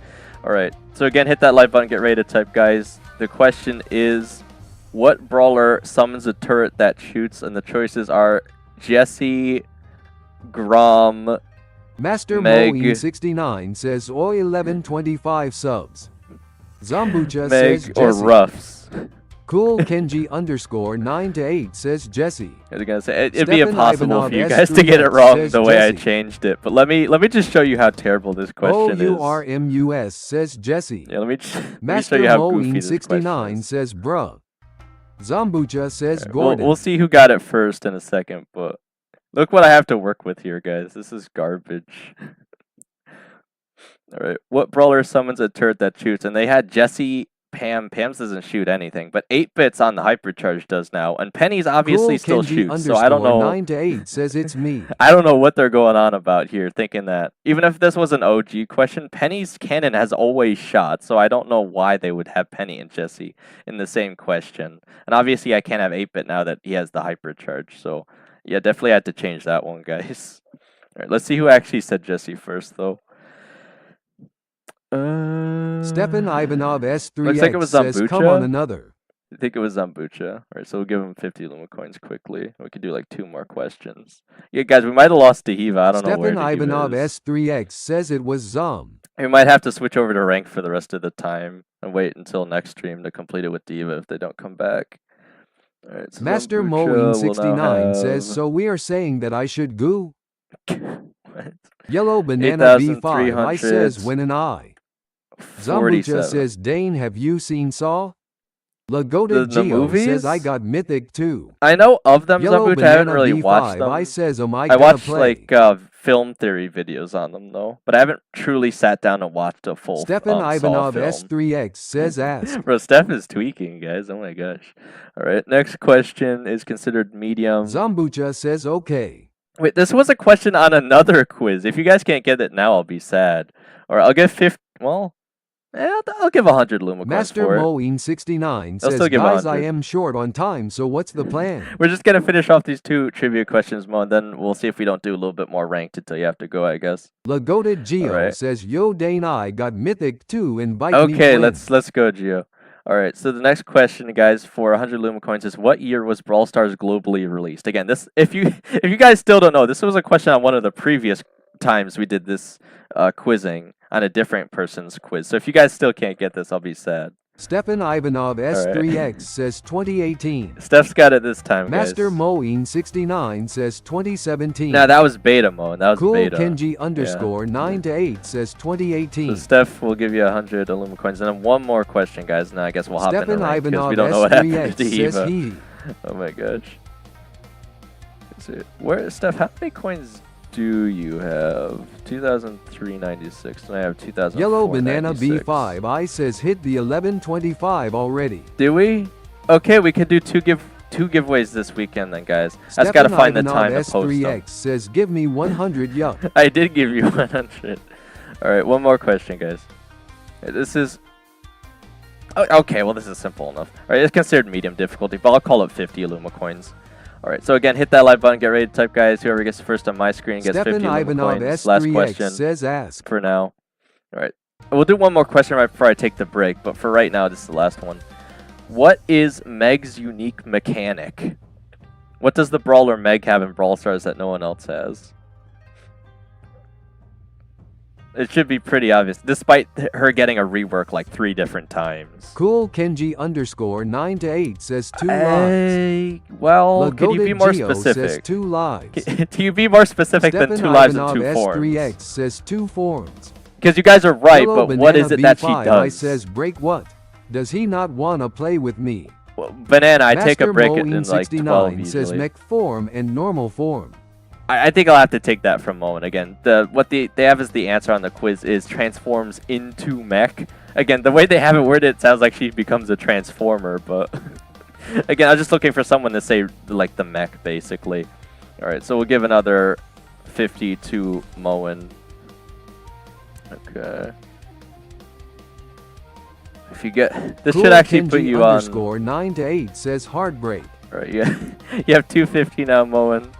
[SPEAKER 1] Alright, so again, hit that like button, get ready to type, guys. The question is, what brawler summons a turret that shoots? And the choices are Jesse, Grom,
[SPEAKER 2] Master
[SPEAKER 1] Meg,
[SPEAKER 2] Moen 69 says Oi 1125 subs. Zombucha
[SPEAKER 1] Meg
[SPEAKER 2] says
[SPEAKER 1] or
[SPEAKER 2] Jesse.
[SPEAKER 1] Ruffs.
[SPEAKER 2] Cool Kenji underscore 9 to 8 says Jesse.
[SPEAKER 1] I was gonna say it'd be
[SPEAKER 2] Stefan
[SPEAKER 1] impossible
[SPEAKER 2] Ivanov
[SPEAKER 1] for you guys to get it
[SPEAKER 2] S3X
[SPEAKER 1] wrong
[SPEAKER 2] says
[SPEAKER 1] the way I
[SPEAKER 2] Jesse.
[SPEAKER 1] changed it. But let me just show you how terrible this question is.
[SPEAKER 2] OURMUS says Jesse.
[SPEAKER 1] Yeah, let me show
[SPEAKER 2] Master
[SPEAKER 1] you how goofy this
[SPEAKER 2] 69
[SPEAKER 1] question is.
[SPEAKER 2] says bruh. Zombucha says
[SPEAKER 1] Alright,
[SPEAKER 2] Gordon.
[SPEAKER 1] we'll see who got it first in a second, but look what I have to work with here, guys. This is garbage. Alright, what brawler summons a turret that shoots? And they had Jesse, Pam. Pam's doesn't shoot anything, but 8-Bits on the hypercharge does now, and Penny's obviously
[SPEAKER 2] cool
[SPEAKER 1] still
[SPEAKER 2] Kenji
[SPEAKER 1] shoots. So I don't know.
[SPEAKER 2] 9 to 8 says it's me.
[SPEAKER 1] I don't know what they're going on about here, thinking that even if this was an OG question, Penny's cannon has always shot, so I don't know why they would have Penny and Jesse in the same question. And obviously, I can't have 8-Bit now that he has the hypercharge. So yeah, definitely had to change that one, guys. All right, let's see who actually said Jesse first, though.
[SPEAKER 2] Stefan Ivanov
[SPEAKER 1] Looks like it
[SPEAKER 2] S3X
[SPEAKER 1] was
[SPEAKER 2] says come on
[SPEAKER 1] Zambucha.
[SPEAKER 2] another.
[SPEAKER 1] I think it was Zambucha. All right, so we'll give him 50 Luma coins quickly. We could do like 2 more questions. Yeah, guys, we might have lost to Hiva. I don't know where
[SPEAKER 2] Stefan
[SPEAKER 1] the Hiva
[SPEAKER 2] Ivanov
[SPEAKER 1] is.
[SPEAKER 2] S3X says it was Zom.
[SPEAKER 1] We might have to switch over to rank for the rest of the time and wait until next stream to complete it with Diva if they don't come back. All right, so
[SPEAKER 2] Master
[SPEAKER 1] Zambucha
[SPEAKER 2] Moeen
[SPEAKER 1] will
[SPEAKER 2] 69
[SPEAKER 1] now
[SPEAKER 2] says,
[SPEAKER 1] have-
[SPEAKER 2] so we are saying that I should goo?
[SPEAKER 1] What?
[SPEAKER 2] Yellow Banana V5 I
[SPEAKER 1] 8,300.
[SPEAKER 2] says when an I. Zambucha
[SPEAKER 1] 47.
[SPEAKER 2] says Dane have you seen Saw? Lagoda
[SPEAKER 1] The
[SPEAKER 2] Geo
[SPEAKER 1] movies?
[SPEAKER 2] says I got Mythic too.
[SPEAKER 1] I know of them,
[SPEAKER 2] Yellow
[SPEAKER 1] Zambucha. I haven't
[SPEAKER 2] Banana
[SPEAKER 1] really
[SPEAKER 2] V5
[SPEAKER 1] watched them.
[SPEAKER 2] I says am I
[SPEAKER 1] I
[SPEAKER 2] gonna
[SPEAKER 1] watched
[SPEAKER 2] play?
[SPEAKER 1] like film theory videos on them though, but I haven't truly sat down and watched a full
[SPEAKER 2] Stefan
[SPEAKER 1] Saw
[SPEAKER 2] Ivanov
[SPEAKER 1] film.
[SPEAKER 2] S3X says ask.
[SPEAKER 1] Bro, Steph is tweaking, guys. Oh my gosh. All right, next question is considered medium.
[SPEAKER 2] Zambucha says okay.
[SPEAKER 1] Wait, this was a question on another quiz. If you guys can't get it now, I'll be sad. Or I'll give 50. Well, yeah, I'll give 100 Luma coins
[SPEAKER 2] Master
[SPEAKER 1] for it.
[SPEAKER 2] Moeen 69
[SPEAKER 1] I'll
[SPEAKER 2] says
[SPEAKER 1] still give
[SPEAKER 2] guys I
[SPEAKER 1] 100.
[SPEAKER 2] am short on time, so what's the plan?
[SPEAKER 1] We're just gonna finish off these 2 trivia questions, Mo, and then we'll see if we don't do a little bit more ranked until you have to go, I guess.
[SPEAKER 2] Lagoda Geo
[SPEAKER 1] Alright.
[SPEAKER 2] says yo Dane I got Mythic too invite me
[SPEAKER 1] Okay,
[SPEAKER 2] friend.
[SPEAKER 1] let's go, Gio. All right, so the next question, guys, for 100 Luma coins is what year was Brawl Stars globally released? Again, this if you guys still don't know, this was a question on one of the previous times we did this quizzing on a different person's quiz. So if you guys still can't get this, I'll be sad.
[SPEAKER 2] Stefan Ivanov S3X says 2018.
[SPEAKER 1] Steph's got it this time,
[SPEAKER 2] Master
[SPEAKER 1] guys.
[SPEAKER 2] Moeen 69 says 2017.
[SPEAKER 1] Now that was beta mode. That was
[SPEAKER 2] Cool
[SPEAKER 1] beta.
[SPEAKER 2] Kenji underscore 9 to 8 says 2018.
[SPEAKER 1] So Steph will give you 100 Illuma coins, and then one more question, guys. And then I guess we'll hop
[SPEAKER 2] Stefan
[SPEAKER 1] into rank because
[SPEAKER 2] Ivanov
[SPEAKER 1] we don't know what happened
[SPEAKER 2] S3X
[SPEAKER 1] to
[SPEAKER 2] says
[SPEAKER 1] Eva.
[SPEAKER 2] he.
[SPEAKER 1] Oh my gosh. Let's see. Where, Steph? How many coins do you have? 2,396. And I have 2,000.
[SPEAKER 2] Yellow Banana B5 I says hit the 1125 already.
[SPEAKER 1] Do we? Okay, we can do two giveaways this weekend then, guys. I just gotta
[SPEAKER 2] Stefan
[SPEAKER 1] find the
[SPEAKER 2] Ivanov
[SPEAKER 1] time to post them.
[SPEAKER 2] S3X says give me 100 yup.
[SPEAKER 1] I did give you 100. All right, one more question, guys. This is. Oh, okay, well this is simple enough. All right, it's considered medium difficulty, but I'll call it 50 Illuma coins. All right, so again, hit that like button, get ready to type, guys. Whoever gets first on my screen gets 50
[SPEAKER 2] Stefan
[SPEAKER 1] Illuma
[SPEAKER 2] Ivanov
[SPEAKER 1] coins. Last
[SPEAKER 2] S3X
[SPEAKER 1] question
[SPEAKER 2] says ask.
[SPEAKER 1] for now. All right, we'll do one more question right before I take the break, but for right now, this is the last one. What is Meg's unique mechanic? What does the brawler Meg have in Brawl Stars that no one else has? It should be pretty obvious, despite her getting a rework like 3 different times.
[SPEAKER 2] Cool Kenji underscore 9 to 8 says 2 lives.
[SPEAKER 1] Well, can you
[SPEAKER 2] Lagoda
[SPEAKER 1] be more
[SPEAKER 2] Geo says
[SPEAKER 1] specific?
[SPEAKER 2] 2 lives.
[SPEAKER 1] Can you be more specific than
[SPEAKER 2] Stefan
[SPEAKER 1] 2 lives
[SPEAKER 2] Ivanov
[SPEAKER 1] and 2 forms?
[SPEAKER 2] S3X says 2 forms.
[SPEAKER 1] Because you guys are right,
[SPEAKER 2] Yellow
[SPEAKER 1] but what is
[SPEAKER 2] Banana
[SPEAKER 1] it that she
[SPEAKER 2] B5
[SPEAKER 1] does?
[SPEAKER 2] I says break what? Does he not wanna play with me?
[SPEAKER 1] Well, Banana, I take a
[SPEAKER 2] Master
[SPEAKER 1] break
[SPEAKER 2] Moeen
[SPEAKER 1] in like
[SPEAKER 2] 69
[SPEAKER 1] 12
[SPEAKER 2] says
[SPEAKER 1] usually.
[SPEAKER 2] mech form and normal form.
[SPEAKER 1] I think I'll have to take that from Moen again. What they have as the answer on the quiz is transforms into mech. Again, the way they have it worded, it sounds like she becomes a transformer, but again, I was just looking for someone to say like the mech, basically. All right, so we'll give another 50 to Moen. Okay. If you get this,
[SPEAKER 2] Cool
[SPEAKER 1] should actually
[SPEAKER 2] Kenji
[SPEAKER 1] put you on.
[SPEAKER 2] underscore 9 to 8 says heartbreak.
[SPEAKER 1] All right, yeah, you have 250 now, Moen.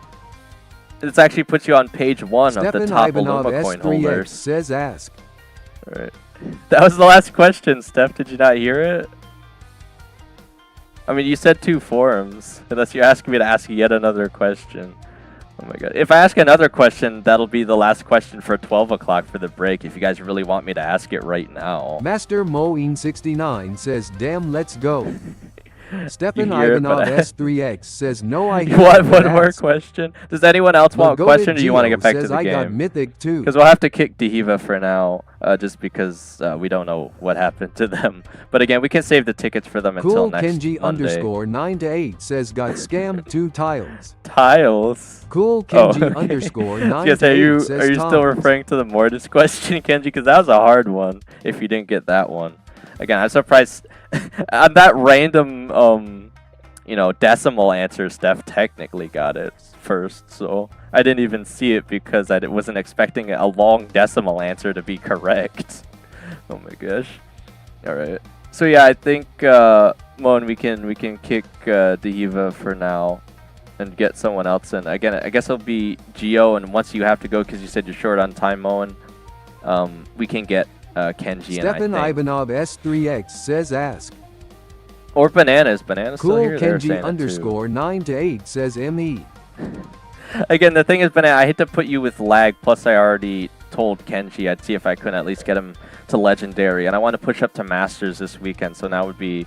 [SPEAKER 1] This actually puts you on page 1 of the
[SPEAKER 2] Stefan
[SPEAKER 1] top
[SPEAKER 2] Ivanov
[SPEAKER 1] Illuma coin
[SPEAKER 2] S3X
[SPEAKER 1] holders.
[SPEAKER 2] says ask.
[SPEAKER 1] All right. That was the last question, Steph. Did you not hear it? I mean, you said 2 forms. Unless you're asking me to ask yet another question. Oh my god. If I ask another question, that'll be the last question for 12 o'clock for the break, if you guys really want me to ask it right now.
[SPEAKER 2] Master Moeen 69 says damn let's go. Stefan
[SPEAKER 1] hear it,
[SPEAKER 2] Ivanov
[SPEAKER 1] but
[SPEAKER 2] S3X says no. I hear
[SPEAKER 1] what?
[SPEAKER 2] it,
[SPEAKER 1] One
[SPEAKER 2] but
[SPEAKER 1] more
[SPEAKER 2] ask.
[SPEAKER 1] question. Does anyone else want a question, or do you want to get back to
[SPEAKER 2] says,
[SPEAKER 1] the
[SPEAKER 2] I got
[SPEAKER 1] game?
[SPEAKER 2] Mythic too.
[SPEAKER 1] Because we'll have to kick Dehiva for now, just because we don't know what happened to them. But again, we can save the tickets for them until
[SPEAKER 2] Cool
[SPEAKER 1] next
[SPEAKER 2] Kenji
[SPEAKER 1] Monday.
[SPEAKER 2] underscore 9 to 8 says got scammed 2 tiles.
[SPEAKER 1] Tiles.
[SPEAKER 2] Cool Kenji
[SPEAKER 1] okay.
[SPEAKER 2] underscore
[SPEAKER 1] I
[SPEAKER 2] 9
[SPEAKER 1] was
[SPEAKER 2] to
[SPEAKER 1] gonna say,
[SPEAKER 2] 8
[SPEAKER 1] are
[SPEAKER 2] says
[SPEAKER 1] you still
[SPEAKER 2] tiles.
[SPEAKER 1] referring to the Mortis question, Kenji? Because that was a hard one. If you didn't get that one, again, I'm surprised on that random decimal answer. Steph technically got it first, so I didn't even see it because I wasn't expecting a long decimal answer to be correct. Oh my gosh! All right, so yeah, I think Mon, we can kick Dehiva for now and get someone else in. Again, I guess it'll be Geo, and once you have to go because you said you're short on time, Moen, we can get Kenji
[SPEAKER 2] Stefan
[SPEAKER 1] in, I think.
[SPEAKER 2] Ivanov S3X says ask.
[SPEAKER 1] Or Bananas. Bananas
[SPEAKER 2] Cool
[SPEAKER 1] still here. They're
[SPEAKER 2] Kenji
[SPEAKER 1] saying
[SPEAKER 2] underscore 9 to 8 says ME.
[SPEAKER 1] Again, the thing is, Banana, I hate to put you with lag, plus I already told Kenji I'd see if I couldn't at least get him to Legendary, and I want to push up to Masters this weekend, so now would be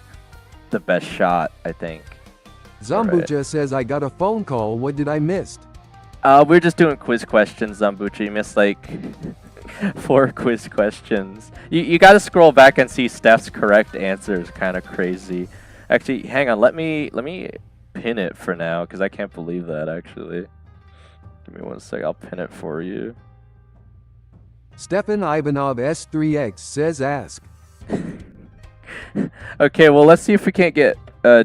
[SPEAKER 1] the best shot, I think.
[SPEAKER 2] Zambucha says I got a phone call. What did I miss?
[SPEAKER 1] We're just doing quiz questions, Zambucha. You missed like 4 quiz questions. You got to scroll back and see Steph's correct answers. Kind of crazy. Actually, hang on. Let me pin it for now because I can't believe that. Actually, give me 1 sec. I'll pin it for you.
[SPEAKER 2] Stefan Ivanov S3X says ask.
[SPEAKER 1] Okay, well, let's see if we can't get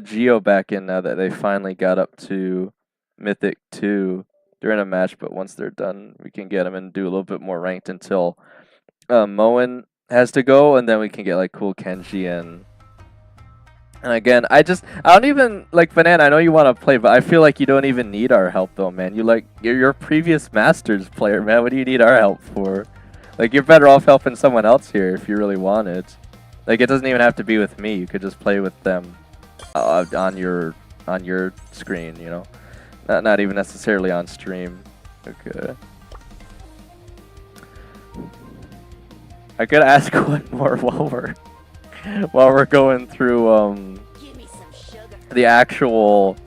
[SPEAKER 1] Geo back in now that they finally got up to Mythic 2. They're in a match, but once they're done, we can get them and do a little bit more ranked until Moen has to go, and then we can get like Cool Kenji in. And again, I don't even like Banana. I know you want to play, but I feel like you don't even need our help though, man. You're your previous Masters player, man. What do you need our help for? Like, you're better off helping someone else here if you really wanted. Like, it doesn't even have to be with me. You could just play with them on your screen, you know. Not even necessarily on stream. Okay. I could ask one more while we're going through
[SPEAKER 4] Give me some sugar.
[SPEAKER 1] the actual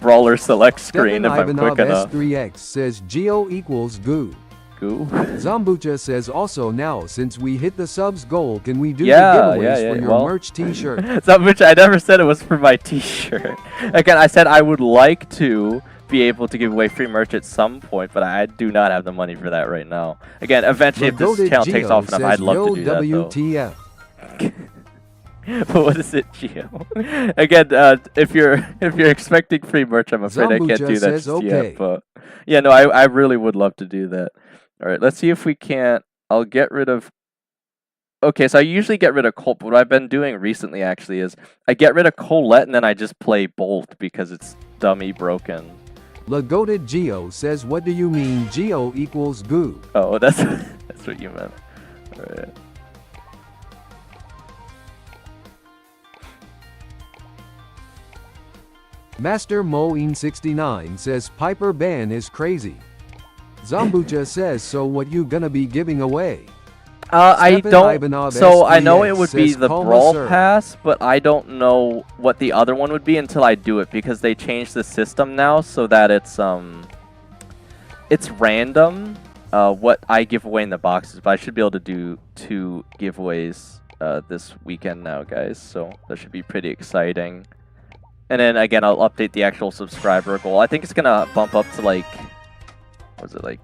[SPEAKER 1] Brawler select screen
[SPEAKER 2] Stefan
[SPEAKER 1] if I'm
[SPEAKER 2] Ivanov
[SPEAKER 1] quick enough.
[SPEAKER 2] S3X says Geo equals goo.
[SPEAKER 1] Goo?
[SPEAKER 2] Zambucha says also now since we hit the subs goal, can we do
[SPEAKER 1] Yeah,
[SPEAKER 2] the giveaways
[SPEAKER 1] yeah,
[SPEAKER 2] for your
[SPEAKER 1] well-
[SPEAKER 2] merch t-shirt?
[SPEAKER 1] Which I never said it was for my t-shirt. Again, I said I would like to be able to give away free merch at some point, but I do not have the money for that right now. Again, eventually if this
[SPEAKER 2] Goated
[SPEAKER 1] channel takes
[SPEAKER 2] Geo
[SPEAKER 1] off enough,
[SPEAKER 2] says,
[SPEAKER 1] I'd love to do that though.
[SPEAKER 2] WTF.
[SPEAKER 1] But what is it, Geo? Again, if you're expecting free merch, I'm afraid I can't
[SPEAKER 2] Zambucha
[SPEAKER 1] do that
[SPEAKER 2] says
[SPEAKER 1] just
[SPEAKER 2] okay.
[SPEAKER 1] yet. But yeah, no, I really would love to do that. All right, let's see if we can't. I'll get rid of. Okay, so I usually get rid of Colt, but what I've been doing recently actually is I get rid of Colette and then I just play Bolt because it's dummy broken.
[SPEAKER 2] Lagoted Geo says, what do you mean Geo equals goo?
[SPEAKER 1] Oh, that's what you meant. All right.
[SPEAKER 2] Master Moeen69 says Piper ban is crazy. Zambucha says, so what you gonna be giving away?
[SPEAKER 1] I
[SPEAKER 2] Stefan
[SPEAKER 1] don't.
[SPEAKER 2] Ivanov
[SPEAKER 1] So I know
[SPEAKER 2] STS
[SPEAKER 1] it would be
[SPEAKER 2] says,
[SPEAKER 1] the
[SPEAKER 2] "Call
[SPEAKER 1] Brawl
[SPEAKER 2] sir."
[SPEAKER 1] Pass, but I don't know what the other one would be until I do it because they changed the system now so that it's random what I give away in the boxes. But I should be able to do 2 giveaways this weekend now, guys. So that should be pretty exciting. And then again, I'll update the actual subscriber goal. I think it's gonna bump up to like, was it like?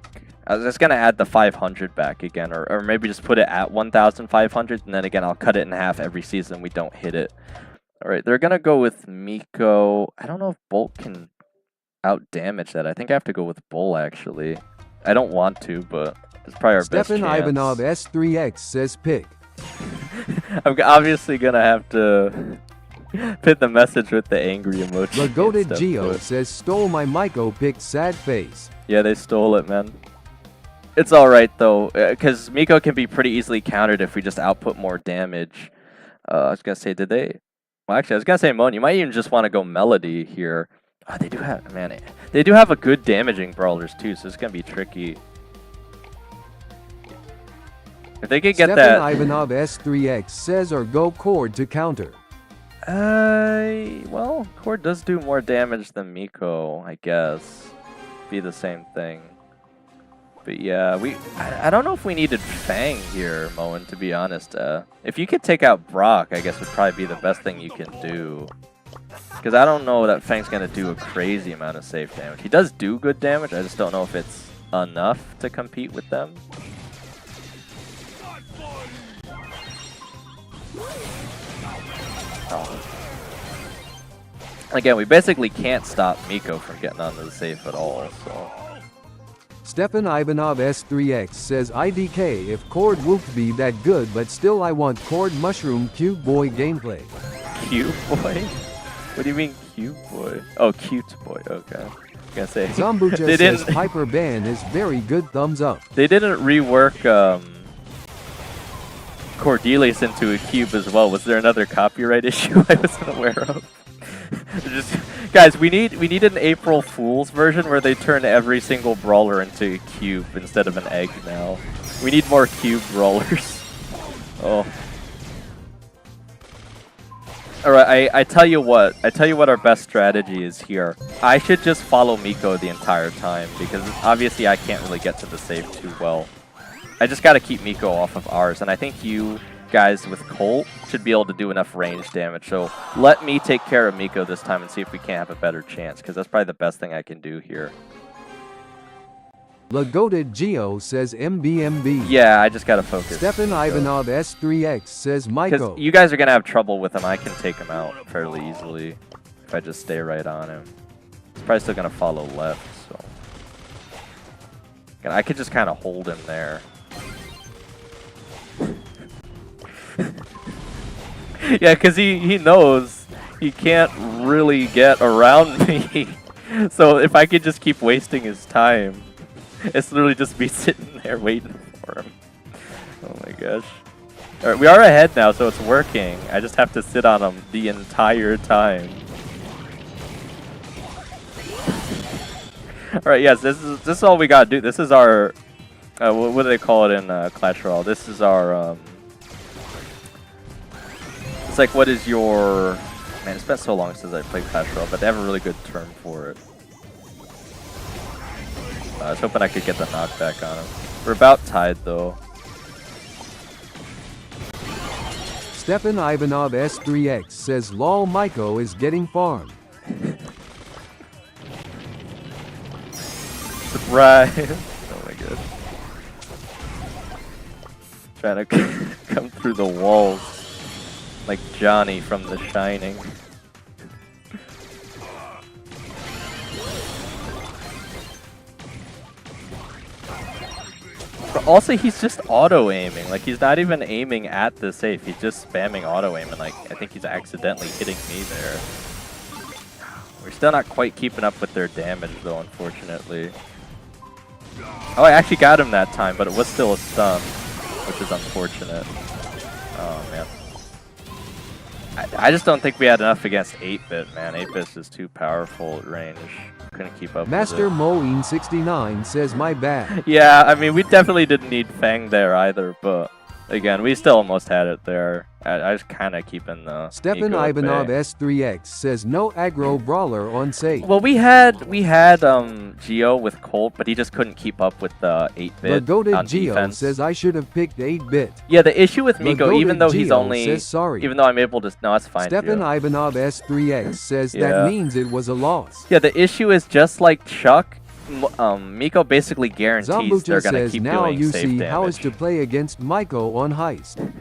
[SPEAKER 1] I was just gonna add the 500 back again, or maybe just put it at 1,500, and then again I'll cut it in half every season we don't hit it. All right, they're gonna go with Miko. I don't know if Bolt can out damage that. I think I have to go with Bull actually. I don't want to, but it's probably our best
[SPEAKER 2] Stefan
[SPEAKER 1] chance.
[SPEAKER 2] Ivanov S3X says pick.
[SPEAKER 1] I'm obviously gonna have to put the message with the angry emoji. and
[SPEAKER 2] Lagoted
[SPEAKER 1] stuff,
[SPEAKER 2] Geo
[SPEAKER 1] but-
[SPEAKER 2] says stole my Myco pick sad face.
[SPEAKER 1] Yeah, they stole it, man. It's alright, though, because Miko can be pretty easily countered if we just output more damage. I was going to say, did they... Well, actually, I was going to say, Moan, you might even just want to go Melody here. Oh, they do have... Man, they do have a good damaging brawlers, too, so it's going to be tricky. If they could get
[SPEAKER 2] Stefan
[SPEAKER 1] that...
[SPEAKER 2] Ivanov S3X says or go cord to counter.
[SPEAKER 1] Well, Cord does do more damage than Miko, I guess. Be the same thing. But yeah, I don't know if we needed Fang here, Moen, to be honest. If you could take out Brock, I guess would probably be the best thing you can do. Because I don't know that Fang's going to do a crazy amount of safe damage. He does do good damage, I just don't know if it's enough to compete with them. Oh. Again, we basically can't stop Miko from getting onto the safe at all, so...
[SPEAKER 2] Stefan Ivanov S3X says IDK if Cord won't be that good, but still I want Cord Mushroom Cute Boy gameplay.
[SPEAKER 1] Cute Boy? What do you mean Cute Boy? Oh, Cute Boy, okay. I gonna say.
[SPEAKER 2] Zambucha says Hyper Ban is very good, thumbs up.
[SPEAKER 1] They didn't rework Cordelius into a cube as well. Was there another copyright issue I wasn't aware of? Just, guys, we need an April Fool's version where they turn every single brawler into a cube instead of an egg now. We need more cube brawlers. Oh. Alright, I tell you what our best strategy is here. I should just follow Miko the entire time, because obviously I can't really get to the save too well. I just gotta keep Miko off of ours, and I think you guys with Colt should be able to do enough range damage, so let me take care of Miko this time and see if we can't have a better chance, because that's probably the best thing I can do here.
[SPEAKER 2] Lagoted Geo says MBMB.
[SPEAKER 1] Yeah, I just gotta focus.
[SPEAKER 2] Stefan Ivanov S3X says Miko.
[SPEAKER 1] Because you guys are gonna have trouble with him. I can take him out fairly easily if I just stay right on him. He's probably still gonna follow left, so and I could just kind of hold him there. Yeah, because he knows he can't really get around me. So if I could just keep wasting his time. It's literally just me sitting there waiting for him. Oh my gosh. Alright, we are ahead now, so it's working. I just have to sit on him the entire time. Alright, yes, this is all we gotta do. This is our... what do they call it in Clash Royale? This is our... it's like, what is your... Man, it's been so long since I played Clash Royale, but they have a really good term for it. I was hoping I could get the knockback on him. We're about tied, though.
[SPEAKER 2] Stefan Ivanov S3X says lol Miko is getting farmed.
[SPEAKER 1] Surprise! Oh my god. Trying to come through the walls like Johnny from The Shining. But also, he's just auto-aiming. Like, he's not even aiming at the safe. He's just spamming auto-aim, and like, I think he's accidentally hitting me there. We're still not quite keeping up with their damage, though, unfortunately. Oh, I actually got him that time, but it was still a stun, which is unfortunate. Oh, man. I just don't think we had enough against 8-bit, man. 8-bit is just too powerful at range. Couldn't keep up
[SPEAKER 2] Master
[SPEAKER 1] with it.
[SPEAKER 2] Moeen69 says my bad.
[SPEAKER 1] Yeah, I mean, we definitely didn't need Fang there either, but again, we still almost had it there. I was kind of keeping the
[SPEAKER 2] Stefan Ivanov S3X says no aggro brawler on safe.
[SPEAKER 1] Well, we had Geo with Colt, but he just couldn't keep up with the 8-bit
[SPEAKER 2] The goated
[SPEAKER 1] on
[SPEAKER 2] Geo
[SPEAKER 1] defense.
[SPEAKER 2] says I should have picked 8-bit.
[SPEAKER 1] Yeah, the issue with Miko, even though he's only,
[SPEAKER 2] says sorry.
[SPEAKER 1] even though I'm able to, no, it's fine.
[SPEAKER 2] Stefan
[SPEAKER 1] Geo.
[SPEAKER 2] Ivanov S3X says that means it was a loss.
[SPEAKER 1] Yeah, the issue is just like Chuck. Miko basically guarantees
[SPEAKER 2] Zambucha
[SPEAKER 1] they're gonna
[SPEAKER 2] says
[SPEAKER 1] keep
[SPEAKER 2] now
[SPEAKER 1] doing
[SPEAKER 2] you
[SPEAKER 1] safe
[SPEAKER 2] see
[SPEAKER 1] damage.
[SPEAKER 2] how is to play against Miko on Heist.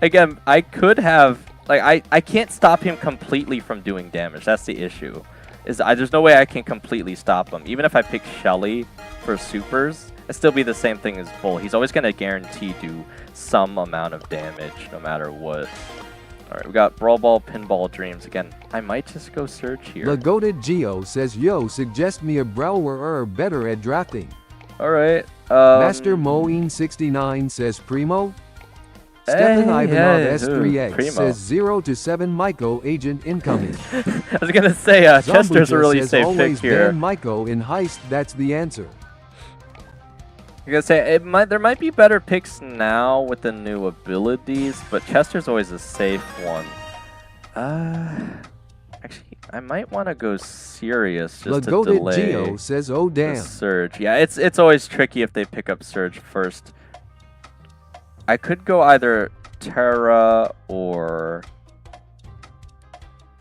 [SPEAKER 1] Again, I could have, like, I can't stop him completely from doing damage. That's the issue. There's no way I can completely stop him. Even if I pick Shelly for supers, it'd still be the same thing as Bull. He's always going to guarantee do some amount of damage, no matter what. Alright, we got Brawl Ball, Pinball, Dreams. Again, I might just go search here.
[SPEAKER 2] The goated Geo says yo suggest me a brawler better at drafting.
[SPEAKER 1] Alright.
[SPEAKER 2] Master Moeen69 says Primo. Stefan Ivanov S3X says 0 to 7 Miko agent incoming.
[SPEAKER 1] I was gonna say Chester's a really
[SPEAKER 2] says
[SPEAKER 1] safe pick
[SPEAKER 2] always
[SPEAKER 1] here.
[SPEAKER 2] ban Miko in Heist, that's the answer.
[SPEAKER 1] I was gonna say there might be better picks now with the new abilities, but Chester's always a safe one. Actually, I might want to go serious just to
[SPEAKER 2] Lagoted
[SPEAKER 1] delay
[SPEAKER 2] Geo says, "Oh
[SPEAKER 1] the
[SPEAKER 2] damn."
[SPEAKER 1] Surge. Yeah, it's always tricky if they pick up Surge first. I could go either Terra or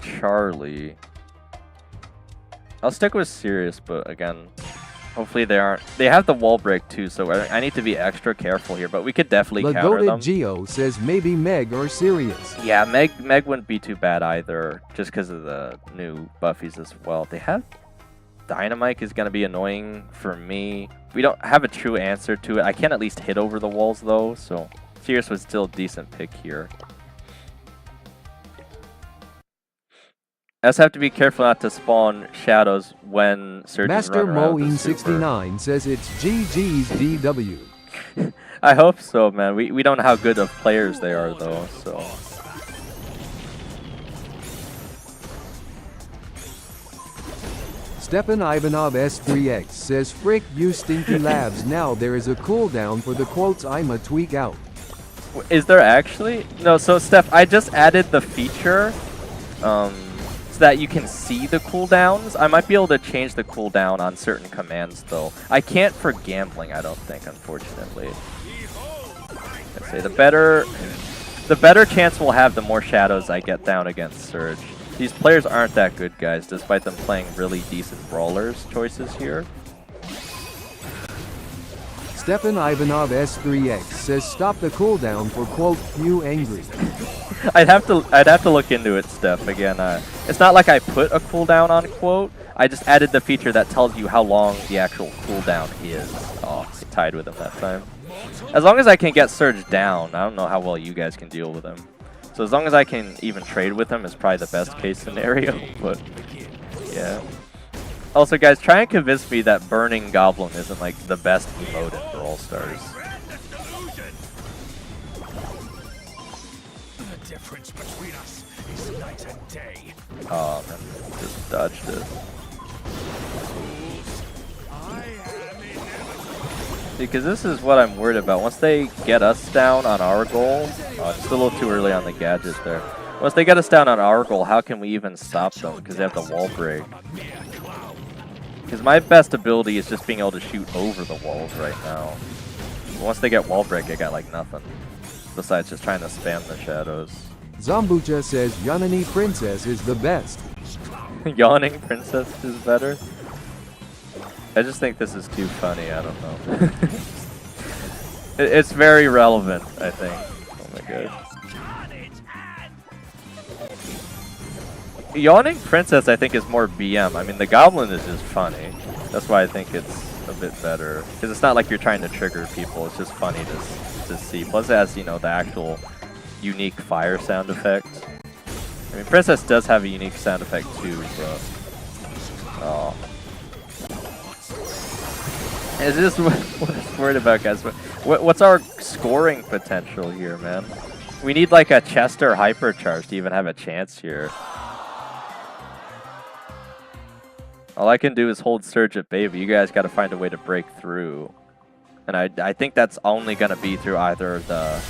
[SPEAKER 1] Charlie. I'll stick with Sirius, but again, hopefully they aren't. They have the wall break too, so I need to be extra careful here. But we could definitely counter them.
[SPEAKER 2] Lagoted Geo says maybe Meg or Sirius.
[SPEAKER 1] Yeah, Meg wouldn't be too bad either, just because of the new buffies as well. They have Dynamite is gonna be annoying for me. We don't have a true answer to it. I can at least hit over the walls though, so Sirius was still a decent pick here. I just have to be careful not to spawn shadows when surges
[SPEAKER 2] Master
[SPEAKER 1] run around with the
[SPEAKER 2] Moeen69 says it's GG's DW.
[SPEAKER 1] super. I hope so, man. We don't know how good of players they are though, so.
[SPEAKER 2] Stepan Ivanov S3X says, "Frick you stinky labs, now there is a cooldown for the quotes I'ma tweak out."
[SPEAKER 1] Is there actually? No, so Steph, I just added the feature so that you can see the cooldowns. I might be able to change the cooldown on certain commands though. I can't for gambling, I don't think, unfortunately. I'd say the better chance we'll have, the more shadows I get down against Surge. These players aren't that good, guys, despite them playing really decent brawlers choices here.
[SPEAKER 2] Stepan Ivanov S3X says, "Stop the cooldown for quote you angry."
[SPEAKER 1] I'd have to look into it, Steph. Again, it's not like I put a cooldown on quote. I just added the feature that tells you how long the actual cooldown is. Oh, I tied with him that time. As long as I can get Surge down, I don't know how well you guys can deal with him. So as long as I can even trade with him is probably the best case scenario. But yeah. Also, guys, try and convince me that Burning Goblin isn't like the best emote in Brawl Stars.
[SPEAKER 5] The difference between us is night and day.
[SPEAKER 1] Oh man, just dodged it. Because this is what I'm worried about. Once they get us down on our goal, it's a little too early on the gadget there. Once they get us down on our goal, how can we even stop them? Because they have the wall break. Because my best ability is just being able to shoot over the walls right now. Once they get wall break, I got like nothing. Besides just trying to spam the shadows.
[SPEAKER 2] Zambucha says, "Yanani Princess is the best."
[SPEAKER 1] Yawning Princess is better? I just think this is too funny, I don't know. It's very relevant, I think. Oh my god. Yawning Princess, I think, is more BM. I mean, the Goblin is just funny. That's why I think it's a bit better. Because it's not like you're trying to trigger people, it's just funny to see. Plus it has, you know, the actual unique fire sound effect. I mean, Princess does have a unique sound effect too, but... Oh. Is this what I'm worried about, guys? What's our scoring potential here, man? We need like a Chester hypercharge to even have a chance here. All I can do is hold Surge at bay, but you guys got to find a way to break through. And I think that's only going to be through either the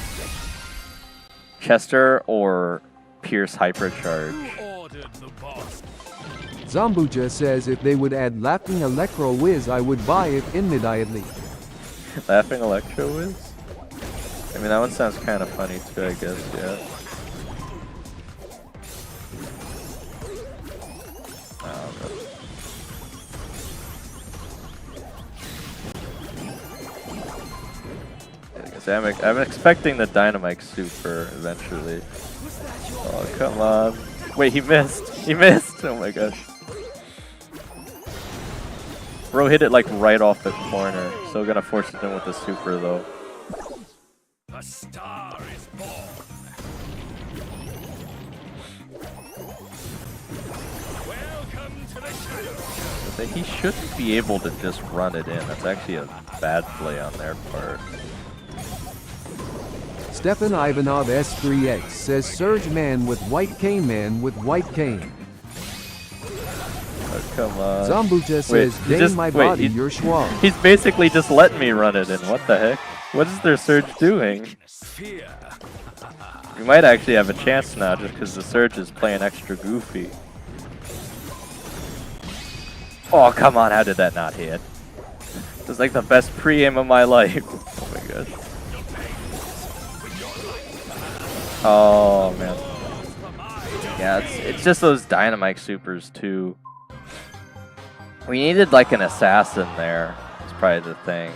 [SPEAKER 1] Chester or Pierce hypercharge.
[SPEAKER 2] Zambucha says, "If they would add Laughing Electro Whiz, I would buy it immediately."
[SPEAKER 1] Laughing Electro Whiz? I mean, that one sounds kind of funny too, I guess, yeah. I'm expecting the Dynamite Super eventually. Oh, come on. Wait, he missed. He missed. Oh my gosh. Bro hit it like right off the corner. Still gonna force it in with the super though.
[SPEAKER 5] A star is born. Welcome to the shadows.
[SPEAKER 1] He shouldn't be able to just run it in. That's actually a bad play on their part.
[SPEAKER 2] Stepan Ivanov S3X says, "Surge man with white cane, man with white cane."
[SPEAKER 1] Oh, come on.
[SPEAKER 2] Zambucha says, "Dang my body, you're schwab."
[SPEAKER 1] He's basically just letting me run it in. What the heck? What is their Surge doing?
[SPEAKER 5] Fear.
[SPEAKER 1] We might actually have a chance now just because the Surge is playing extra goofy. Oh, come on, how did that not hit? It was like the best pre-aim of my life. Oh my gosh. Oh man. Yeah, it's just those dynamite supers too. We needed like an assassin there. That's probably the thing.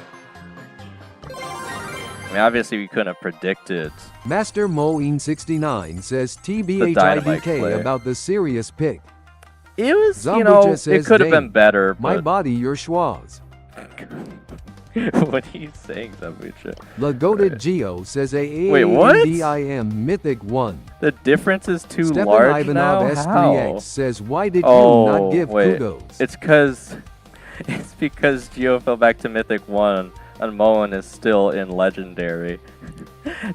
[SPEAKER 1] I mean, obviously we couldn't have predicted.
[SPEAKER 2] Master Moeen69 says
[SPEAKER 1] dynamite play.
[SPEAKER 2] TBHIDK about the serious pick.
[SPEAKER 1] It was, you
[SPEAKER 2] Zambuja
[SPEAKER 1] know,
[SPEAKER 2] says,
[SPEAKER 1] it could have been better.
[SPEAKER 2] My
[SPEAKER 1] But
[SPEAKER 2] body, your schwaz.
[SPEAKER 1] what are you saying, Zambuja?
[SPEAKER 2] Lagoda Geo says
[SPEAKER 1] Wait, what?
[SPEAKER 2] AADIM Mythic 1.
[SPEAKER 1] The difference is too
[SPEAKER 2] Stefan
[SPEAKER 1] large
[SPEAKER 2] Ivanov
[SPEAKER 1] now?
[SPEAKER 2] S3X
[SPEAKER 1] How?
[SPEAKER 2] says, why did you
[SPEAKER 1] Oh,
[SPEAKER 2] not give
[SPEAKER 1] wait.
[SPEAKER 2] kudos?
[SPEAKER 1] It's because Geo fell back to Mythic 1 and Moen is still in Legendary.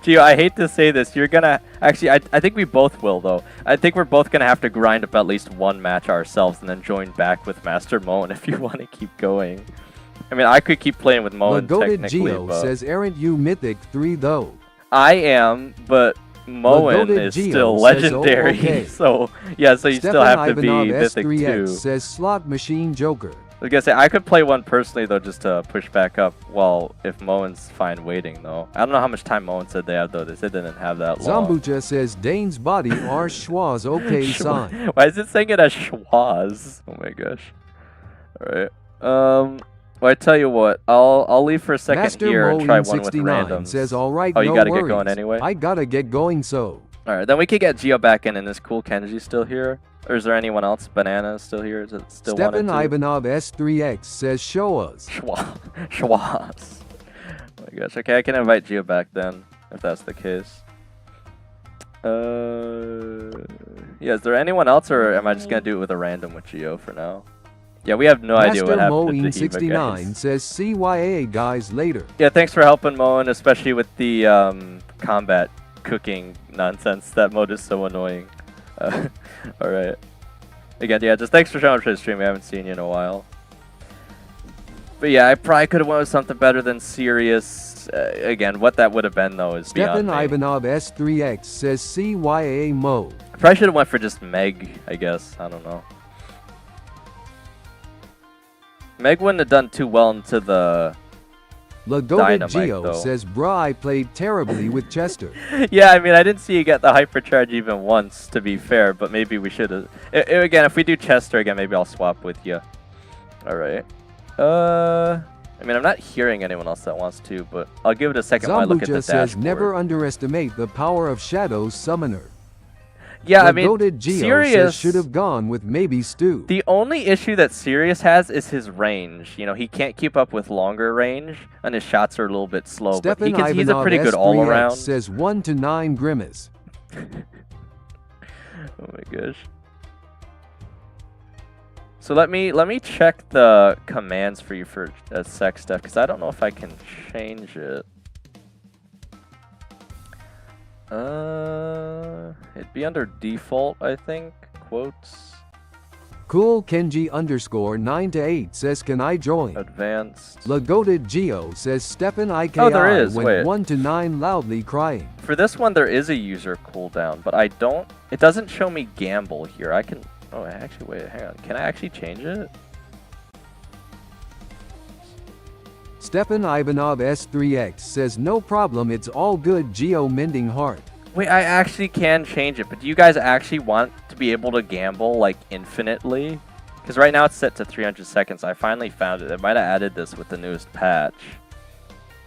[SPEAKER 1] Geo, I hate to say this. You're gonna... Actually, I think we both will, though. I think we're both gonna have to grind up at least one match ourselves and then join back with Master Moen if you want to keep going. I mean, I could keep playing with Moen technically,
[SPEAKER 2] Geo
[SPEAKER 1] but...
[SPEAKER 2] says, aren't you Mythic 3 though?
[SPEAKER 1] I am, but Moen is
[SPEAKER 2] Geo
[SPEAKER 1] still
[SPEAKER 2] says,
[SPEAKER 1] Legendary.
[SPEAKER 2] oh, okay.
[SPEAKER 1] So, yeah, so you
[SPEAKER 2] Stefan
[SPEAKER 1] still have to
[SPEAKER 2] Ivanov
[SPEAKER 1] be Mythic 2.
[SPEAKER 2] S3X says, Slot Machine Joker.
[SPEAKER 1] I was gonna say, I could play one personally, though, just to push back up. Well, if Moen's fine waiting, though. I don't know how much time Moen said they have, though. They said they didn't have that long.
[SPEAKER 2] Zambucha says, Dane's body are schwaz okay sign.
[SPEAKER 1] Why is it saying it as schwaz? Oh my gosh. Alright. Well, I tell you what. I'll leave for a second
[SPEAKER 2] Master
[SPEAKER 1] here and try one with
[SPEAKER 2] 69
[SPEAKER 1] randoms.
[SPEAKER 2] says, all right,
[SPEAKER 1] Oh, you
[SPEAKER 2] no
[SPEAKER 1] gotta
[SPEAKER 2] worries.
[SPEAKER 1] get going anyway?
[SPEAKER 2] I gotta get going, so.
[SPEAKER 1] Alright, then we could get Geo back in, and is Cool Kenji still here? Or is there anyone else? Banana is still here? Is it still
[SPEAKER 2] Stefan
[SPEAKER 1] 1 and 2?
[SPEAKER 2] Ivanov S3X says, show us.
[SPEAKER 1] Schwaz. Oh my gosh. Okay, I can invite Geo back then, if that's the case. Yeah, is there anyone else, or am I just gonna do it with a random with Geo for now? Yeah, we have no idea what happened to the Eva guys.
[SPEAKER 2] says, CYA guys later.
[SPEAKER 1] Yeah, thanks for helping Moen, especially with the combat cooking nonsense. That mode is so annoying. Alright. Again, yeah, just thanks for showing up to the stream. We haven't seen you in a while. But yeah, I probably could have went with something better than Sirius. Again, what that would have been, though, is beyond
[SPEAKER 2] Stefan
[SPEAKER 1] me.
[SPEAKER 2] Ivanov S3X says, CYA Mo.
[SPEAKER 1] I probably should have went for just Meg, I guess. I don't know. Meg wouldn't have done too well into the
[SPEAKER 2] Lagoda
[SPEAKER 1] Dynamite,
[SPEAKER 2] Geo
[SPEAKER 1] though.
[SPEAKER 2] says, bruh, I played terribly with Chester.
[SPEAKER 1] Yeah, I mean, I didn't see you get the hypercharge even once, to be fair, but maybe we should have. Again, if we do Chester again, maybe I'll swap with you. Alright. I mean, I'm not hearing anyone else that wants to, but I'll give it a second while I look at the
[SPEAKER 2] Zambucha says,
[SPEAKER 1] dashboard.
[SPEAKER 2] never underestimate the power of Shadow's Summoner.
[SPEAKER 1] Yeah, I mean,
[SPEAKER 2] Lagoda Geo
[SPEAKER 1] Sirius
[SPEAKER 2] says, should have gone with maybe Stu.
[SPEAKER 1] The only issue that Sirius has is his range. You know, he can't keep up with longer range, and his shots are a little bit slow. But
[SPEAKER 2] Stefan
[SPEAKER 1] he's a
[SPEAKER 2] Ivanov
[SPEAKER 1] pretty good
[SPEAKER 2] S3X
[SPEAKER 1] all-around.
[SPEAKER 2] says 1 to 9 Grimace.
[SPEAKER 1] Oh my gosh. So let me check the commands for you for sec stuff, because I don't know if I can change it. It'd be under default, I think. Quotes.
[SPEAKER 2] Cool Kenji underscore 9 to 8 says, can I join?
[SPEAKER 1] Advanced.
[SPEAKER 2] Lagoda Geo says, Stefan IKI
[SPEAKER 1] Oh, there is.
[SPEAKER 2] went
[SPEAKER 1] Wait.
[SPEAKER 2] 1 to 9 loudly crying.
[SPEAKER 1] For this one, there is a user cooldown, but I don't. It doesn't show me gamble here. I can. Oh, actually, wait. Hang on. Can I actually change it?
[SPEAKER 2] Stefan Ivanov S3X says, no problem, it's all good, Geo mending heart.
[SPEAKER 1] Wait, I actually can change it, but do you guys actually want to be able to gamble, like, infinitely? Because right now it's set to 300 seconds. I finally found it. They might have added this with the newest patch.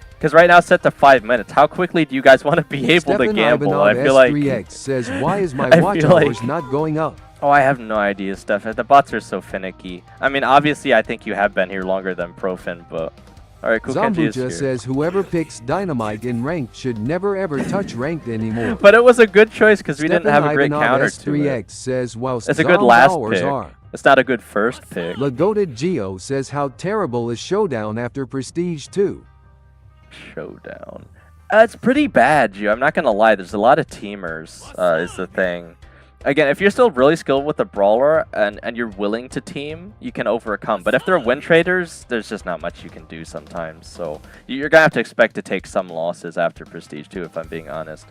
[SPEAKER 1] Because right now it's set to 5 minutes. How quickly do you guys want to be able
[SPEAKER 2] Stefan
[SPEAKER 1] to gamble?
[SPEAKER 2] Ivanov
[SPEAKER 1] I feel
[SPEAKER 2] S3X
[SPEAKER 1] like...
[SPEAKER 2] says, why is my
[SPEAKER 1] I
[SPEAKER 2] watch
[SPEAKER 1] feel like-
[SPEAKER 2] hours not going up?
[SPEAKER 1] Oh, I have no idea, Stefan. The bots are so finicky. I mean, obviously, I think you have been here longer than Profin, but... Alright, cool. Kenji is
[SPEAKER 2] Zambucha
[SPEAKER 1] here.
[SPEAKER 2] says, whoever picks Dynamite in ranked should never ever touch ranked anymore.
[SPEAKER 1] But it was a good choice because we didn't
[SPEAKER 2] Stefan
[SPEAKER 1] have a great
[SPEAKER 2] Ivanov
[SPEAKER 1] counter to
[SPEAKER 2] S3X
[SPEAKER 1] it.
[SPEAKER 2] says, whilst
[SPEAKER 1] It's a good last
[SPEAKER 2] hours
[SPEAKER 1] pick.
[SPEAKER 2] are.
[SPEAKER 1] It's not a good first pick.
[SPEAKER 2] Lagoda Geo says, how terrible is Showdown after Prestige 2?
[SPEAKER 1] Showdown. It's pretty bad, Gio. I'm not gonna lie. There's a lot of teamers. Is the thing. Again, if you're still really skilled with the brawler and you're willing to team, you can overcome. But if they're win traders, there's just not much you can do sometimes. So you're going to have to expect to take some losses after Prestige too, if I'm being honest.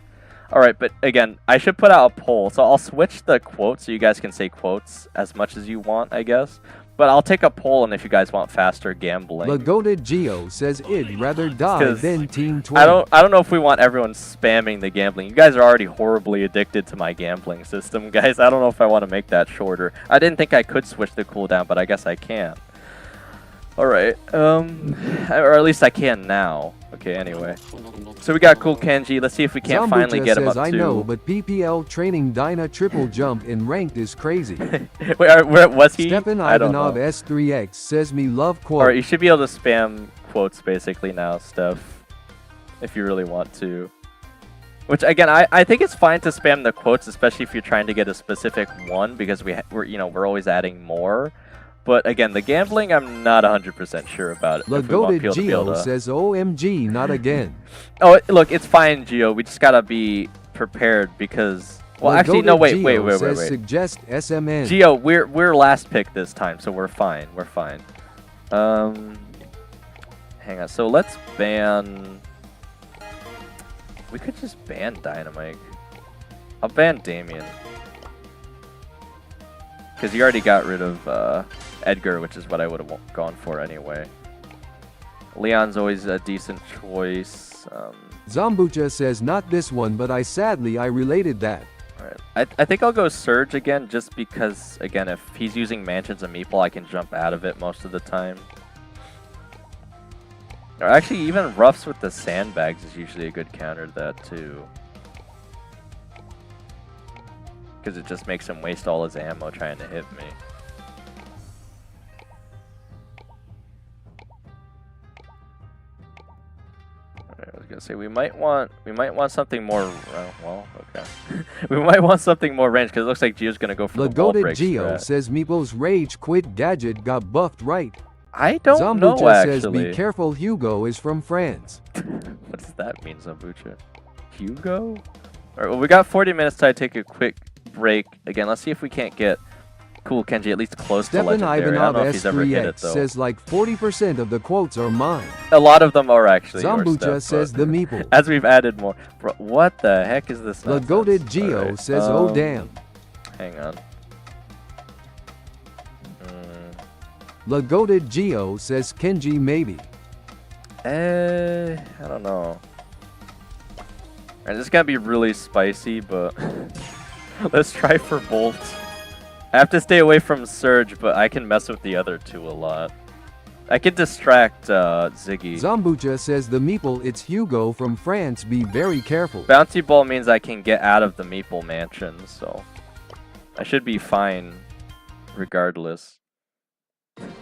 [SPEAKER 1] Alright, but again, I should put out a poll. So I'll switch the quotes so you guys can say quotes as much as you want, I guess. But I'll take a poll, and if you guys want faster gambling.
[SPEAKER 2] The goated Geo says it'd rather die than Team 20.
[SPEAKER 1] I don't know if we want everyone spamming the gambling. You guys are already horribly addicted to my gambling system, guys. I don't know if I want to make that shorter. I didn't think I could switch the cooldown, but I guess I can. Alright, or at least I can now. Okay, anyway. So we got Cool Kenji. Let's see if we can't finally get him up to...
[SPEAKER 2] I know, but PPL training Dyna triple jump in ranked is crazy.
[SPEAKER 1] Where was he?
[SPEAKER 2] Stefan Ivanov S3X says me love quote.
[SPEAKER 1] Alright, you should be able to spam quotes basically now, Steph. If you really want to. Which, again, I think it's fine to spam the quotes, especially if you're trying to get a specific one, because we're always adding more. But again, the gambling, I'm not 100% sure about it.
[SPEAKER 2] The goated Geo says, OMG, not again.
[SPEAKER 1] Oh, look, it's fine, Geo. We just gotta be prepared because... Well, actually, no, wait.
[SPEAKER 2] Suggest SMN.
[SPEAKER 1] Geo, we're last pick this time, so we're fine. We're fine. Hang on. So let's ban... We could just ban Dynamite. I'll ban Damien. Because you already got rid of Edgar, which is what I would have gone for anyway. Leon's always a decent choice.
[SPEAKER 2] Zombucha says, not this one, but I related that.
[SPEAKER 1] Alright, I think I'll go Surge again, just because, again, if he's using Mansions and Meeple, I can jump out of it most of the time. Or actually, even Ruffs with the Sandbags is usually a good counter to that, too. Because it just makes him waste all his ammo trying to hit me. I was gonna say we might want something more. Well, okay. We might want something more range because it looks like Geo's gonna go for the wall break.
[SPEAKER 2] Geo says Meeple's rage quit gadget got buffed right.
[SPEAKER 1] I don't know
[SPEAKER 2] Zombucha
[SPEAKER 1] actually.
[SPEAKER 2] says be careful, Hugo is from France.
[SPEAKER 1] What does that mean, Zombucha? Hugo? All right. Well, we got 40 minutes to take a quick break. Again, let's see if we can't get Cool Kenji at least close to legendary. I don't know if he's ever hit it though.
[SPEAKER 2] Says like 40% of the quotes are mine.
[SPEAKER 1] A lot of them are actually
[SPEAKER 2] Zombucha says the Meeple.
[SPEAKER 1] As we've added more. Bro, what the heck is this?
[SPEAKER 2] The goated Geo says, oh damn.
[SPEAKER 1] Hang on.
[SPEAKER 2] The goated Geo says Kenji maybe.
[SPEAKER 1] I don't know. Alright, this is gonna be really spicy, but let's try for Bolt. I have to stay away from Surge, but I can mess with the other two a lot. I can distract Ziggy.
[SPEAKER 2] Zombucha says the Meeple, it's Hugo from France, be very careful.
[SPEAKER 1] Bouncy Ball means I can get out of the Meeple mansion, so I should be fine regardless.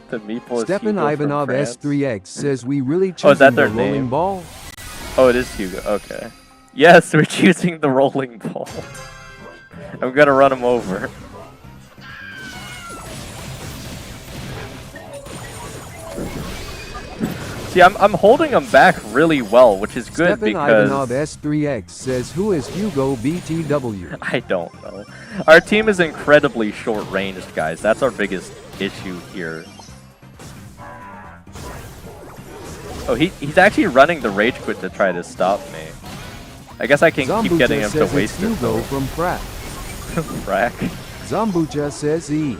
[SPEAKER 1] The Meeple is
[SPEAKER 2] Stefan
[SPEAKER 1] Hugo
[SPEAKER 2] Ivanov
[SPEAKER 1] from France.
[SPEAKER 2] S3X says we really choose
[SPEAKER 1] that their
[SPEAKER 2] the rolling
[SPEAKER 1] name?
[SPEAKER 2] ball.
[SPEAKER 1] Oh, it is Hugo. Okay. Yes, we're choosing the rolling ball. I'm gonna run him over. See, I'm holding him back really well, which is good
[SPEAKER 2] Stefan
[SPEAKER 1] because...
[SPEAKER 2] Ivanov S3X says, who is Hugo BTW?
[SPEAKER 1] I don't know. Our team is incredibly short-ranged, guys. That's our biggest issue here. Oh, he's actually running the Rage Quit to try to stop me. I guess I can keep getting him to waste it.
[SPEAKER 2] Hugo from Frack.
[SPEAKER 1] Frack?
[SPEAKER 2] Zombucha says E.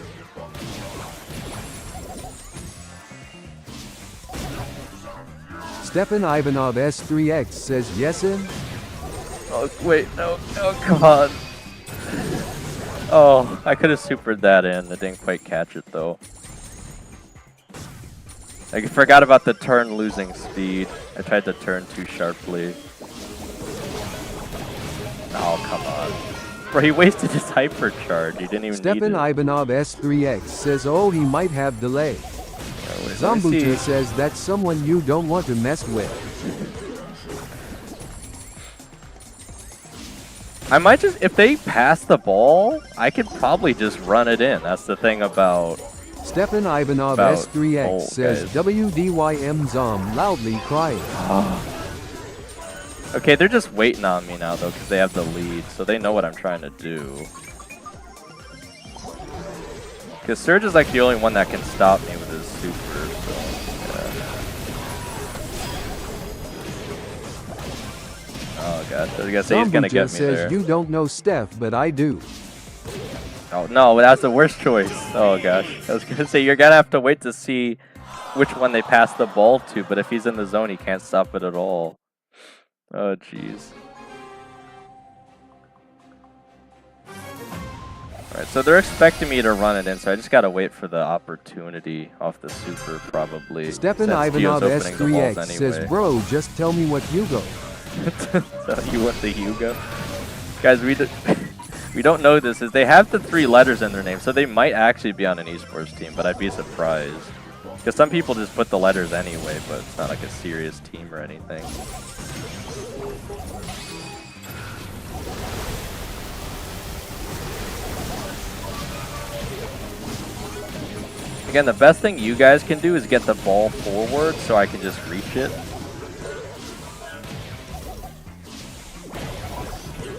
[SPEAKER 2] Stefan Ivanov S3X says yesin.
[SPEAKER 1] Oh, wait, no, come on. Oh, I could have supered that in. I didn't quite catch it, though. I forgot about the turn losing speed. I tried to turn too sharply. Oh, come on. Bro, he wasted his hypercharge. He didn't even
[SPEAKER 2] Stefan
[SPEAKER 1] need it.
[SPEAKER 2] Ivanov S3X says, oh, he might have delay. Zombucha says that's someone you don't want to mess with.
[SPEAKER 1] I might just, if they pass the ball, I could probably just run it in. That's the thing about...
[SPEAKER 2] Stefan Ivanov S3X says
[SPEAKER 1] guys.
[SPEAKER 2] WDYM Zom loudly crying.
[SPEAKER 1] Okay, they're just waiting on me now though because they have the lead, so they know what I'm trying to do. Because Surge is like the only one that can stop me with his super, so yeah. Oh god, I was gonna say he's gonna get me
[SPEAKER 2] says
[SPEAKER 1] there.
[SPEAKER 2] You don't know Steph, but I do.
[SPEAKER 1] Oh no, that's the worst choice. Oh gosh. I was gonna say you're gonna have to wait to see which one they pass the ball to, but if he's in the zone he can't stop it at all. Oh jeez. Alright, so they're expecting me to run it in, so I just gotta wait for the opportunity off the super probably.
[SPEAKER 2] Stepan Ivanov S3X says, bro, just tell me what Hugo.
[SPEAKER 1] So you want the Hugo? Guys, we don't know this. Is they have the 3 letters in their name, so they might actually be on an esports team, but I'd be surprised. Because some people just put the letters anyway, but it's not like a serious team or anything. Again, the best thing you guys can do is get the ball forward so I can just reach it.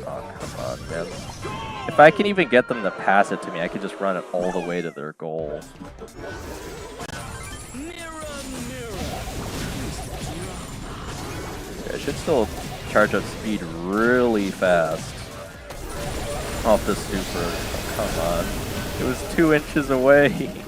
[SPEAKER 1] Oh, come on, man. If I can even get them to pass it to me, I can just run it all the way to their goal. I should still charge up speed really fast off the super. Oh, come on. It was 2 inches away.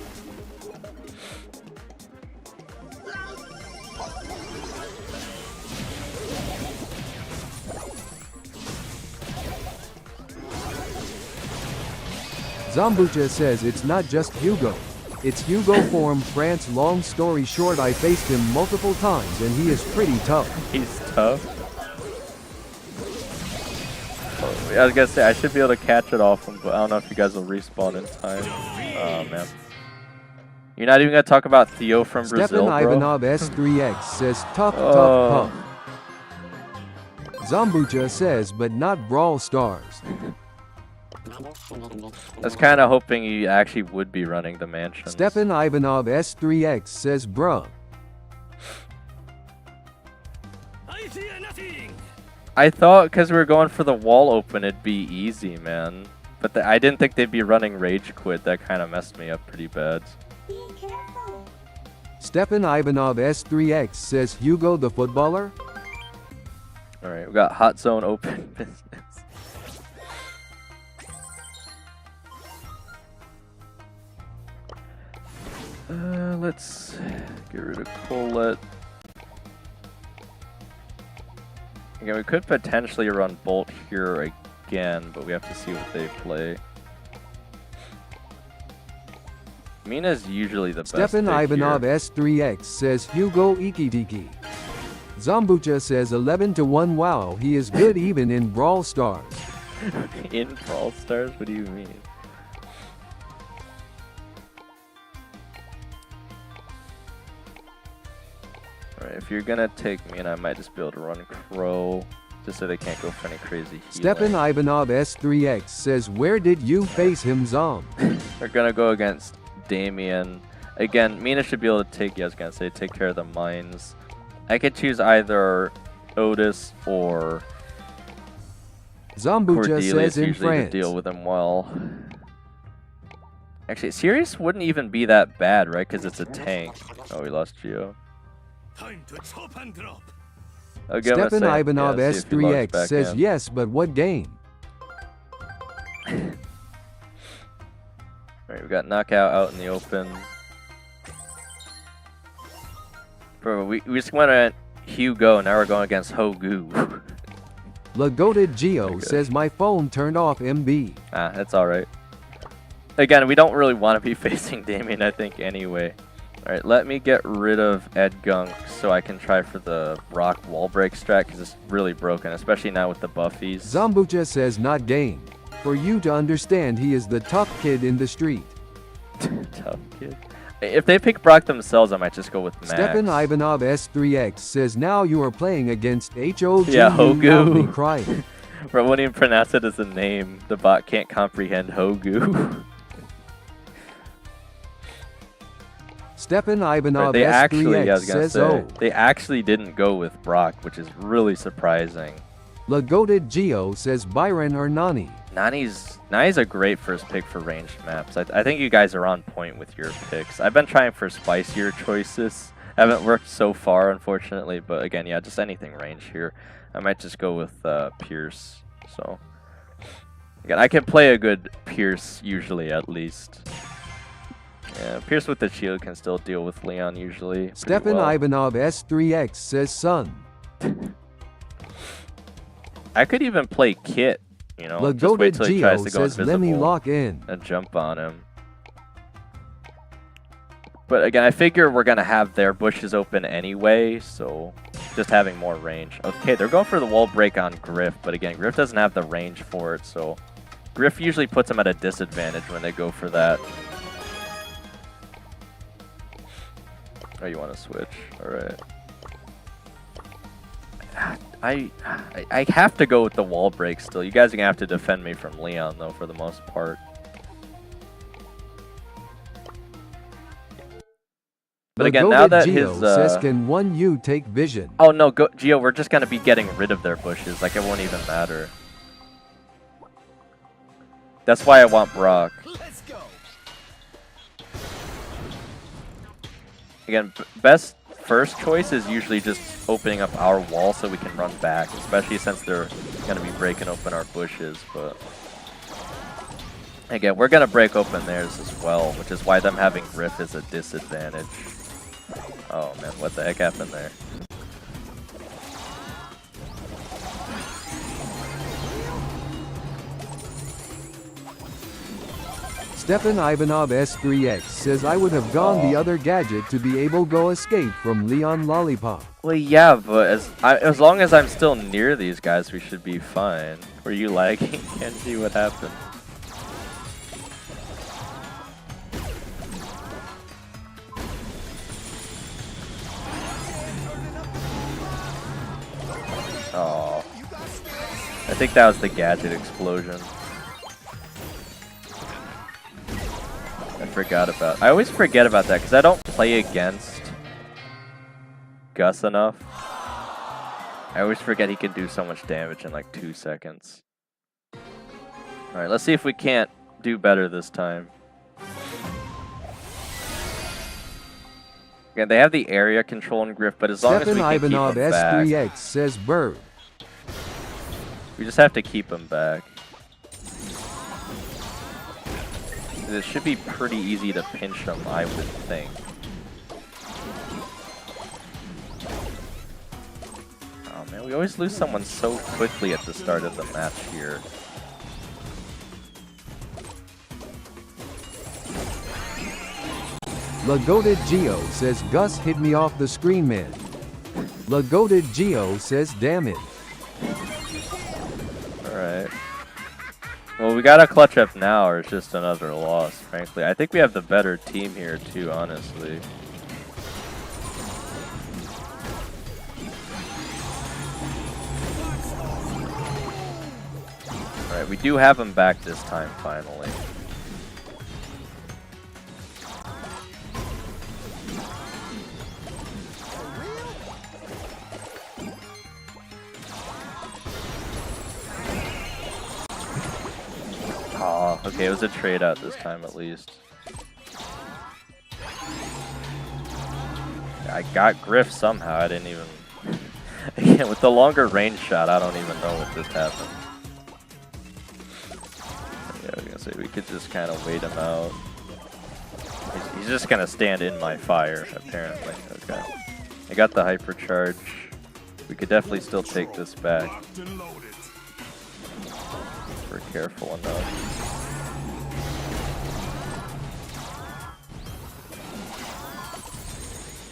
[SPEAKER 2] Zambucha says it's not just Hugo. It's Hugo from France. Long story short, I faced him multiple times and he is pretty tough.
[SPEAKER 1] He's tough. Oh, I was gonna say, I should be able to catch it off him, but I don't know if you guys will respawn in time. Oh, man. You're not even gonna talk about Theo from Brazil,
[SPEAKER 2] Stepan
[SPEAKER 1] bro?
[SPEAKER 2] Ivanov S3X says tough pump. Zambucha says, but not Brawl Stars.
[SPEAKER 1] I was kind of hoping he actually would be running the mansion.
[SPEAKER 2] Stepan Ivanov S3X says, bruh.
[SPEAKER 1] I thought because we were going for the wall open, it'd be easy, man. But I didn't think they'd be running Rage Quit. That kind of messed me up pretty bad.
[SPEAKER 2] Stepan Ivanov S3X says, Hugo the footballer?
[SPEAKER 1] Alright, we got Hot Zone open business. Let's get rid of Colette. Again, we could potentially run Bolt here again, but we have to see what they play. Mina's usually the best.
[SPEAKER 2] Stepan Ivanov S3X says Hugo Ikitiki. Zambucha says 11-1. Wow, he is good even in Brawl Stars.
[SPEAKER 1] In Brawl Stars? What do you mean? Alright, if you're gonna take me, and I might just be able to run Crow, just so they can't go for any crazy healing.
[SPEAKER 2] Stepan Ivanov S3X says, where did you face him, Zom?
[SPEAKER 1] We're gonna go against Damien. Again, Mina should be able to take, yeah, I was gonna say, take care of the mines. I could choose either Otis or
[SPEAKER 2] Zambucha
[SPEAKER 1] Cordelia
[SPEAKER 2] says in France.
[SPEAKER 1] To deal with him well. Actually, Sirius wouldn't even be that bad, right? Because it's a tank. Oh, we lost Geo.
[SPEAKER 5] Time to chop and drop.
[SPEAKER 1] Okay,
[SPEAKER 2] Stepan Ivanov
[SPEAKER 1] yeah,
[SPEAKER 2] S3X says
[SPEAKER 1] in.
[SPEAKER 2] yes, but what game?
[SPEAKER 1] Alright, we got Knockout out in the open. Bro, we just went at Hugo, now we're going against Hogu.
[SPEAKER 2] Lagoted Geo says my phone turned off MB.
[SPEAKER 1] Ah, that's alright. Again, we don't really want to be facing Damien, I think, anyway. Alright, let me get rid of Ed Gunk so I can try for the rock wall break strat because it's really broken, especially now with the buffies.
[SPEAKER 2] Zambucha says not game. For you to understand, he is the tough kid in the street.
[SPEAKER 1] Tough kid. If they pick Brock themselves, I might just go with Max.
[SPEAKER 2] Stepan Ivanov S3X says now you are playing against HOG.
[SPEAKER 1] Yeah, Hogu.
[SPEAKER 2] Crying.
[SPEAKER 1] Bro, wouldn't even pronounce it as a name. The bot can't comprehend Hogu.
[SPEAKER 2] Stepan Ivanov
[SPEAKER 1] They
[SPEAKER 2] S3X
[SPEAKER 1] actually,
[SPEAKER 2] says
[SPEAKER 1] they actually didn't go with Brock, which is really surprising.
[SPEAKER 2] Lagoated Geo says Byron or Nani.
[SPEAKER 1] Nani's a great first pick for ranged maps. I think you guys are on point with your picks. I've been trying for spicier choices. Haven't worked so far, unfortunately. But again, yeah, just anything range here. I might just go with Pierce. So again, I can play a good Pierce usually, at least. Yeah, Pierce with the shield can still deal with Leon usually.
[SPEAKER 2] Stefan
[SPEAKER 1] well.
[SPEAKER 2] Ivanov S3X says Sun.
[SPEAKER 1] I could even play Kit, you know, just wait till he tries to go invisible
[SPEAKER 2] let me lock in
[SPEAKER 1] and jump on him. But again, I figure we're gonna have their bushes open anyway, so just having more range. Okay, they're going for the wall break on Griff, but again, Griff doesn't have the range for it, so Griff usually puts them at a disadvantage when they go for that. Oh, you want to switch? All right. I have to go with the wall break still. You guys are gonna have to defend me from Leon though, for the most part. But again, now that
[SPEAKER 2] Geo
[SPEAKER 1] his
[SPEAKER 2] says, can one you take vision?
[SPEAKER 1] oh no, Geo, we're just gonna be getting rid of their bushes. Like it won't even matter. That's why I want Brock.
[SPEAKER 5] Let's go.
[SPEAKER 1] Again, best first choice is usually just opening up our wall so we can run back, especially since they're gonna be breaking open our bushes. But again, we're gonna break open theirs as well, which is why them having Griff is a disadvantage. Oh man, what the heck happened there?
[SPEAKER 2] Stefan Ivanov S3X says I would have gone the other gadget to be able go escape from Leon Lollipop.
[SPEAKER 1] Well, yeah, but as long as I'm still near these guys, we should be fine. Were you lagging? Can't see what happened. Oh, I think that was the gadget explosion. I always forget about that because I don't play against Gus enough. I always forget he can do so much damage in like 2 seconds. Alright, let's see if we can't do better this time. Again, they have the area control in Griff, but as long as we can keep them back,
[SPEAKER 2] S3X says Bird.
[SPEAKER 1] we just have to keep them back. It should be pretty easy to pinch them, I would think. Oh man, we always lose someone so quickly at the start of the match here.
[SPEAKER 2] Lagoated Geo says Gus hit me off the screen, man. Lagoated Geo says damn it.
[SPEAKER 1] Alright. Well, we gotta clutch up now or it's just another loss, frankly. I think we have the better team here too, honestly. Alright, we do have him back this time, finally. Oh, okay, it was a trade out this time at least. I got Griff somehow, I didn't even... Again, with the longer range shot, I don't even know what just happened. Yeah, I was gonna say, we could just kind of wait him out. He's just gonna stand in my fire, apparently. Okay. I got the hypercharge. We could definitely still take this back. We're careful enough.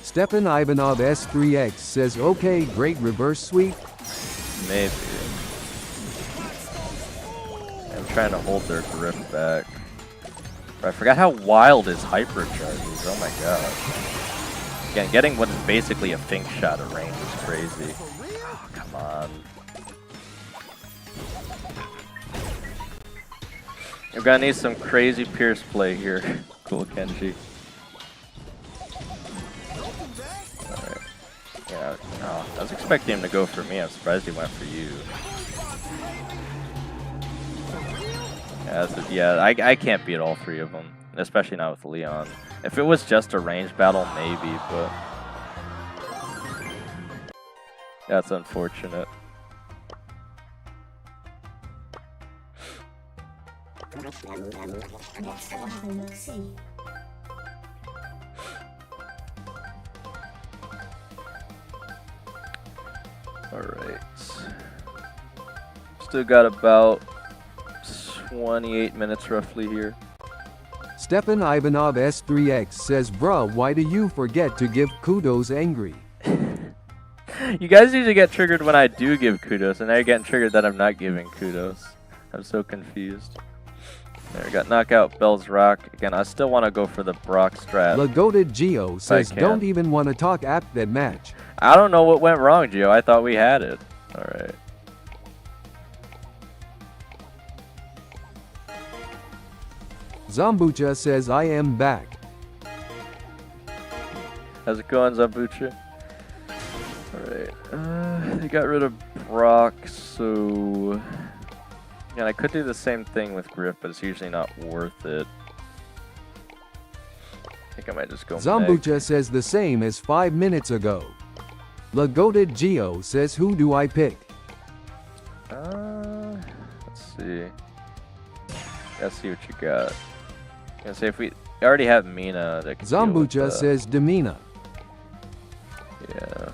[SPEAKER 2] Stefan Ivanov S3X says okay, great reverse sweep.
[SPEAKER 1] Maybe. I'm trying to hold their Griff back. But I forgot how wild his hypercharge is. Oh my god. Again, getting what is basically a Fink shot of range is crazy. Oh, come on. We're gonna need some crazy Pierce play here. Cool, Kenji. Alright. Yeah, oh, I was expecting him to go for me. I'm surprised he went for you. Yeah, I can't beat all three of them, especially not with Leon. If it was just a range battle, maybe, but that's unfortunate. Alright. Still got about 28 minutes roughly here.
[SPEAKER 2] Stepan Ivanov S3X says, bruh, why do you forget to give kudos angry?
[SPEAKER 1] You guys usually get triggered when I do give kudos, and now you're getting triggered that I'm not giving kudos. I'm so confused. There, we got Knockout, Bell's Rock. Again, I still want to go for the Brock strat.
[SPEAKER 2] Lagoted Geo says, don't even want to talk app that match.
[SPEAKER 1] I don't know what went wrong, Gio. I thought we had it. Alright.
[SPEAKER 2] Zambucha says, I am back.
[SPEAKER 1] How's it going, Zambucha? Alright. They got rid of Brock, so... Yeah, I could do the same thing with Griff, but it's usually not worth it. I think I might just go
[SPEAKER 2] Zambucha
[SPEAKER 1] Meg.
[SPEAKER 2] says the same as 5 minutes ago. Lagoted Geo says, who do I pick?
[SPEAKER 1] Let's see. Let's see what you got. I'm gonna say if we already have Mina that can
[SPEAKER 2] Zambucha says Demina.
[SPEAKER 1] Yeah.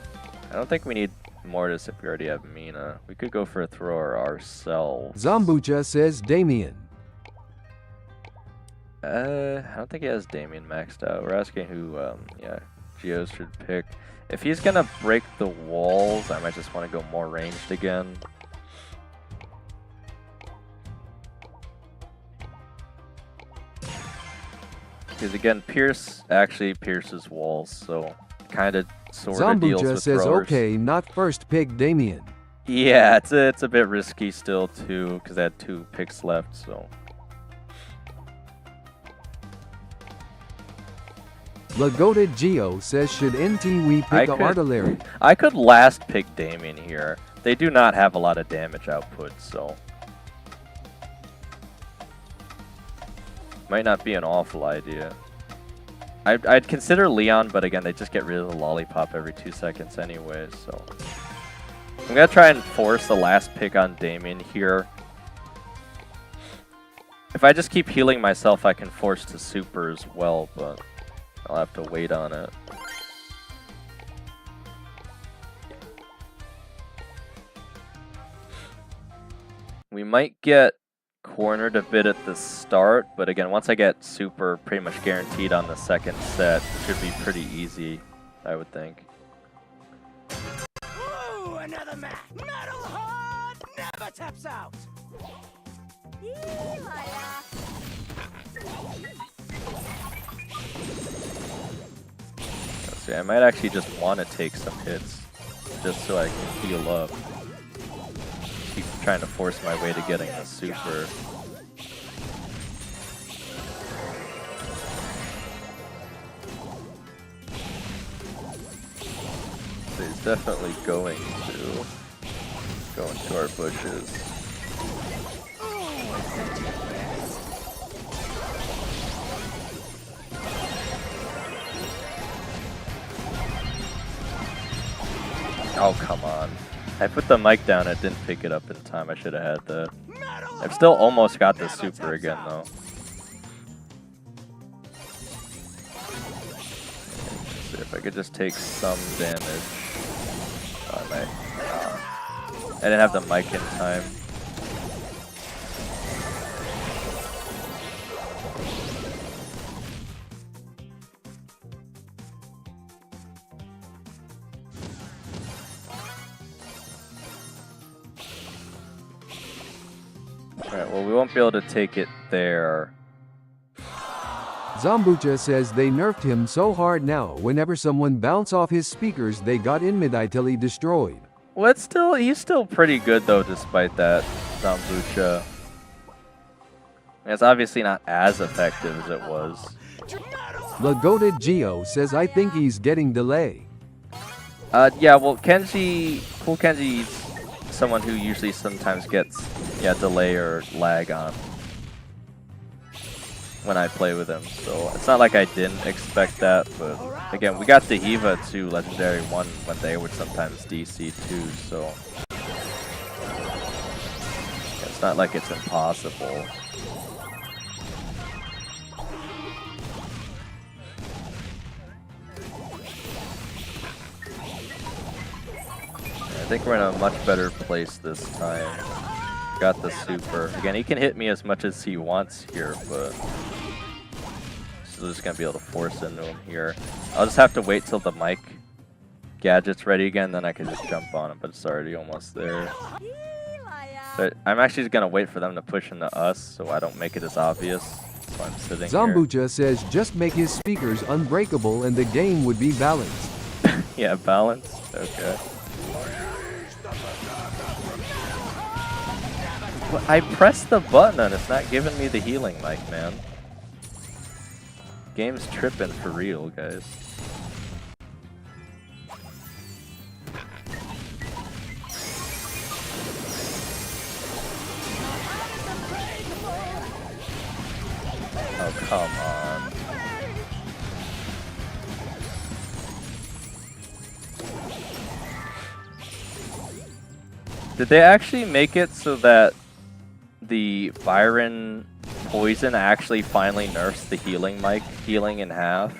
[SPEAKER 1] I don't think we need Mortis if we already have Mina. We could go for a thrower ourselves.
[SPEAKER 2] Zambucha says Damien.
[SPEAKER 1] I don't think he has Damien maxed out. We're asking who, yeah, Geos should pick. If he's gonna break the walls, I might just want to go more ranged again. Because again, Pierce actually pierces walls, so kind of sort of deals
[SPEAKER 2] Zambucha
[SPEAKER 1] with
[SPEAKER 2] says,
[SPEAKER 1] throwers.
[SPEAKER 2] okay, not first pick Damien.
[SPEAKER 1] Yeah, it's a bit risky still too, because I had 2 picks left, so.
[SPEAKER 2] Lagoted Geo says, should NT we pick artillery?
[SPEAKER 1] I could last pick Damien here. They do not have a lot of damage output, so. Might not be an awful idea. I'd consider Leon, but again, they just get rid of the lollipop every 2 seconds anyway, so. I'm gonna try and force the last pick on Damien here. If I just keep healing myself, I can force to super as well, but I'll have to wait on it. We might get cornered a bit at the start, but again, once I get super pretty much guaranteed on the second set, it should be pretty easy, I would think.
[SPEAKER 3] Ooh, another match. Metal Heart never taps out.
[SPEAKER 1] Let's see, I might actually just want to take some hits, just so I can heal up. Keep trying to force my way to getting the super. So he's definitely going to our bushes. Oh, come on. I put the mic down, it didn't pick it up in time. I should have had that. I've still almost got the super again, though. Let's see if I could just take some damage. I didn't have the mic in time. Alright, well, we won't be able to take it there.
[SPEAKER 2] Zambucha says they nerfed him so hard now, whenever someone bounce off his speakers, they got in mid-itally destroyed.
[SPEAKER 1] Well, he's still pretty good, though, despite that, Zambucha. It's obviously not as effective as it was.
[SPEAKER 2] Lagoted Geo says, I think he's getting delay.
[SPEAKER 1] Yeah, well, Cool Kenji's someone who usually sometimes gets, delay or lag on. when I play with him, so it's not like I didn't expect that, but again, we got the Eva to Legendary 1 when they would sometimes DC too, so it's not like it's impossible. I think we're in a much better place this time. Got the super. Again, he can hit me as much as he wants here, but still just gonna be able to force into him here. I'll just have to wait till the mic gadget's ready again, then I can just jump on him, but it's already almost there. But I'm actually just gonna wait for them to push into us so I don't make it as obvious. So I'm sitting
[SPEAKER 2] Zambucha says just make his speakers unbreakable and the game would be balanced.
[SPEAKER 1] Yeah, balanced? Okay. I pressed the button and it's not giving me the healing mic, man. Game's tripping for real, guys. Oh, come on. Did they actually make it so that the Byron poison actually finally nerfs the healing mic, healing in half?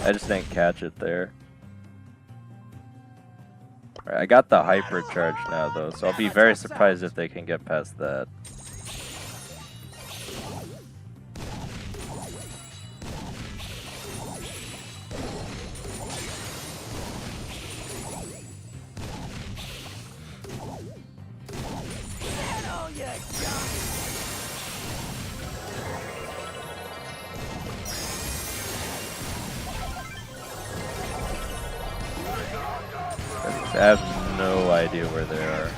[SPEAKER 1] I just didn't catch it there. Alright, I got the hypercharge now though, so I'll be very surprised if they can get past that. I have no idea where they are.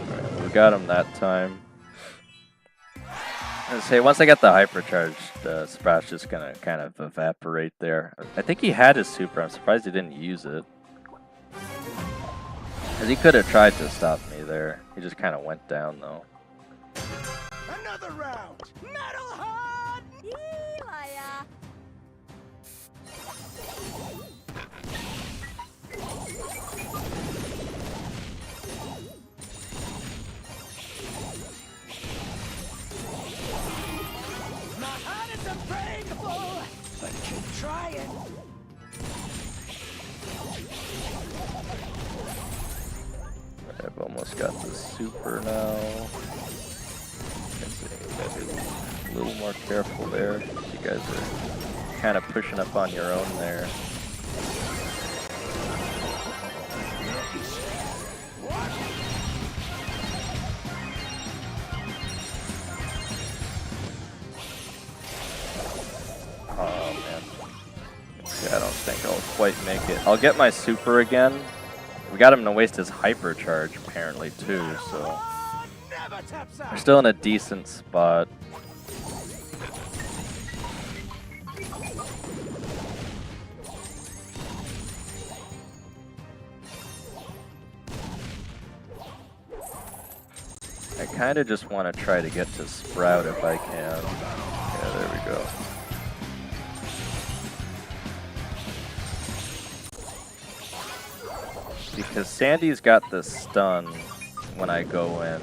[SPEAKER 1] Right, we got him that time. I say once I get the hypercharge, the Sprout's just gonna kind of evaporate there. I think he had his super. I'm surprised he didn't use it. Because he could have tried to stop me there. He just kind of went down though.
[SPEAKER 3] Another round. Metal hard. My heart is unbreakable, but keep trying.
[SPEAKER 1] I've almost got the super now. Gotta be a little more careful there. You guys are kind of pushing up on your own there. Oh man. Yeah, I don't think I'll quite make it. I'll get my super again. We got him to waste his hypercharge apparently too, so we're still in a decent spot. I kind of just want to try to get to Sprout if I can. Yeah, there we go. Because Sandy's got the stun when I go in.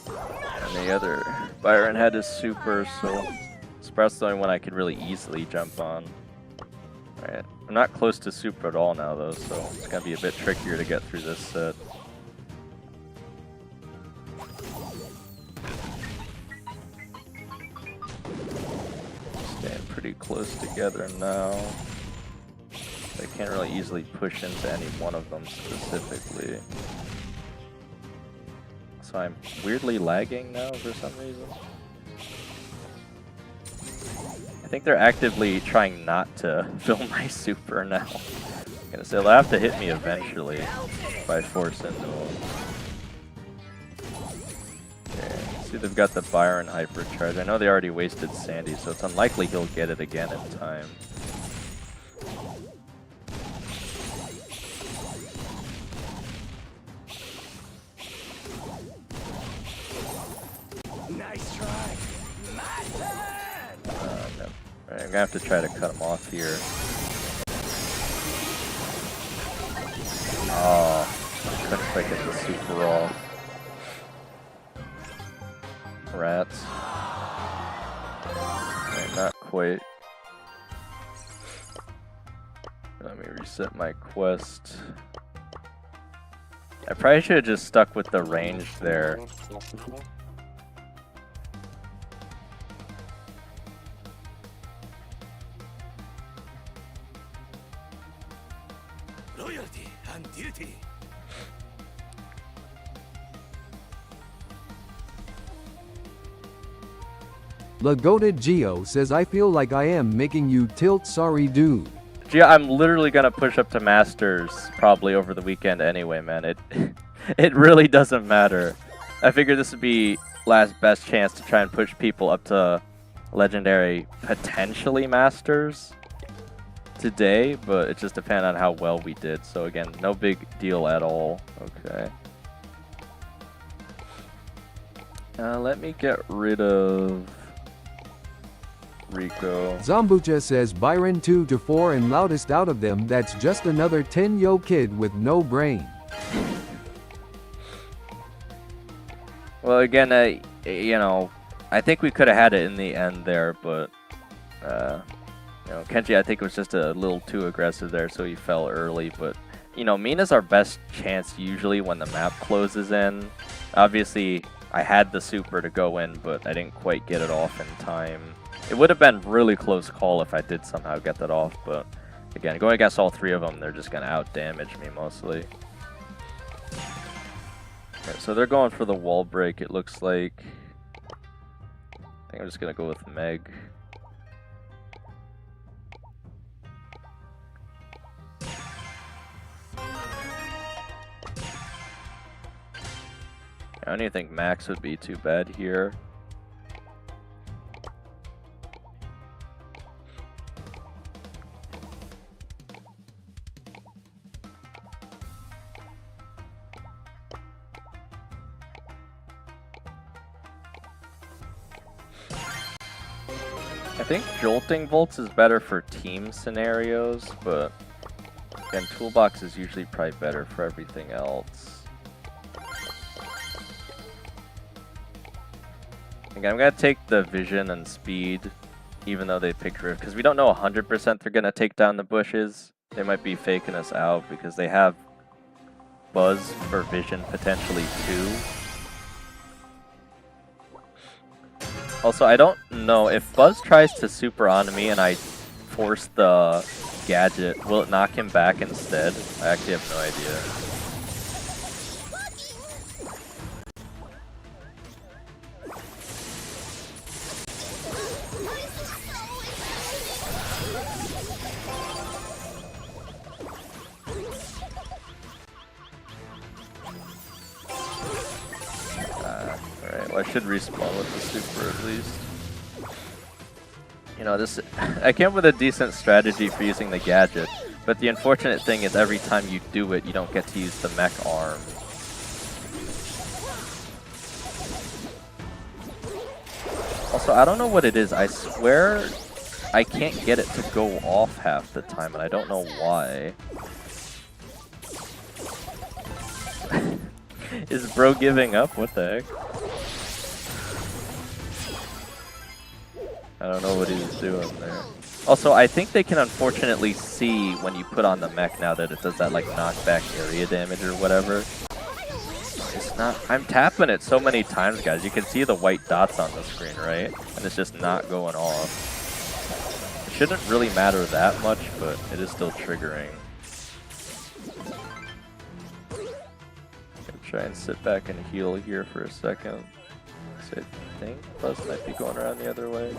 [SPEAKER 1] And the other Byron had his super, so Sprout's the only one I could really easily jump on. Alright, I'm not close to super at all now though, so it's gonna be a bit trickier to get through this set. Staying pretty close together now. I can't really easily push into any one of them specifically. So I'm weirdly lagging now for some reason. I think they're actively trying not to film my super now. I'm gonna say they'll have to hit me eventually if I force into them. Okay, see they've got the Byron hypercharge. I know they already wasted Sandy, so it's unlikely he'll get it again in time.
[SPEAKER 3] Nice try. My turn.
[SPEAKER 1] No. Right, I'm gonna have to try to cut him off here. Oh, couldn't quite get the super off. Rats. Okay, not quite. Let me reset my quest. I probably should have just stuck with the range there.
[SPEAKER 5] Loyalty and duty.
[SPEAKER 2] Lagoted Geo says I feel like I am making you tilt, sorry dude.
[SPEAKER 1] Gio, I'm literally gonna push up to Masters probably over the weekend anyway, man. It really doesn't matter. I figured this would be last best chance to try and push people up to Legendary, potentially Masters today, but it just depends on how well we did. So again, no big deal at all. Okay. Let me get rid of Rico.
[SPEAKER 2] Zombucha says Byron 2 to 4 and loudest out of them, that's just another 10-yo kid with no brain.
[SPEAKER 1] Well, again, you know, I think we could have had it in the end there, but you know, Kenji, I think was just a little too aggressive there, so he fell early. But you know, Mina's our best chance usually when the map closes in. Obviously, I had the super to go in, but I didn't quite get it off in time. It would have been really close call if I did somehow get that off, but again, going against all three of them, they're just gonna out damage me mostly. Okay, so they're going for the wall break, it looks like. I think I'm just gonna go with Meg. I don't even think Max would be too bad here. I think Jolting Bolts is better for team scenarios, but again, Toolbox is usually probably better for everything else. Again, I'm going to take the Vision and Speed, even though they picked Rift, because we don't know 100% they're going to take down the bushes. They might be faking us out because they have Buzz for Vision potentially too. Also, I don't know, if Buzz tries to super onto me and I force the gadget, will it knock him back instead? I actually have no idea. I should respawn with the super at least. You know, this I came up with a decent strategy for using the gadget, but the unfortunate thing is every time you do it, you don't get to use the mech arm. Also, I don't know what it is. I swear I can't get it to go off half the time, and I don't know why. Is bro giving up? What the heck? I don't know what he's doing there. Also, I think they can unfortunately see when you put on the mech now that it does that like knockback area damage or whatever. It's not. I'm tapping it so many times, guys. You can see the white dots on the screen, right? And it's just not going off. It shouldn't really matter that much, but it is still triggering. Gonna try and sit back and heal here for a second. I think Buzz might be going around the other way.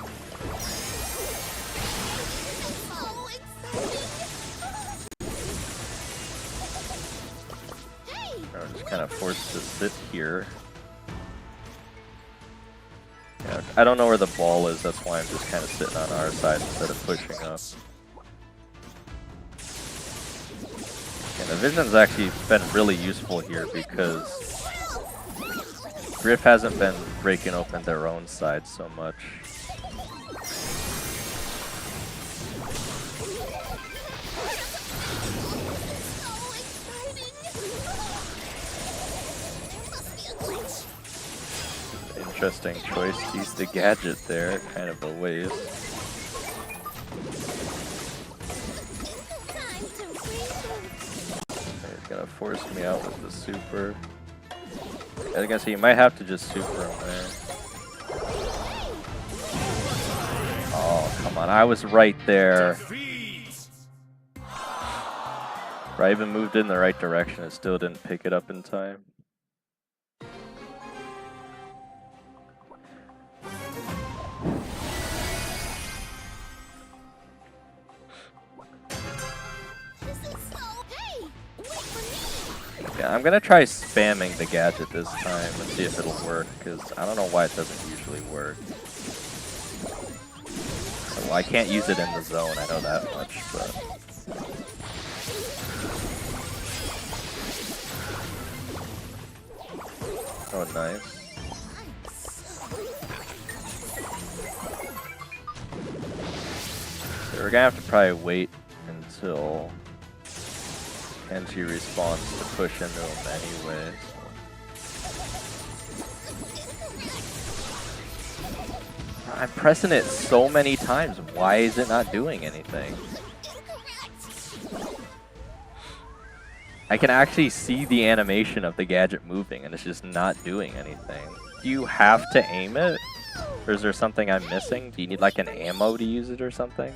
[SPEAKER 1] I'm just kind of forced to sit here. Yeah, I don't know where the ball is, that's why I'm just kind of sitting on our side instead of pushing up. And the Vision's actually been really useful here because Griff hasn't been breaking open their own side so much. Interesting choice to use the gadget there, kind of a waste. He's gonna force me out with the super. I guess he might have to just super him there. Oh, come on, I was right there. I even moved in the right direction, it still didn't pick it up in time. Yeah, I'm gonna try spamming the gadget this time and see if it'll work, because I don't know why it doesn't usually work. Well, I can't use it in the zone, I know that much, but... Oh, nice. So we're gonna have to probably wait until Kenji responds to push into him anyway. I'm pressing it so many times. Why is it not doing anything? I can actually see the animation of the gadget moving and it's just not doing anything. Do you have to aim it? Or is there something I'm missing? Do you need like an ammo to use it or something?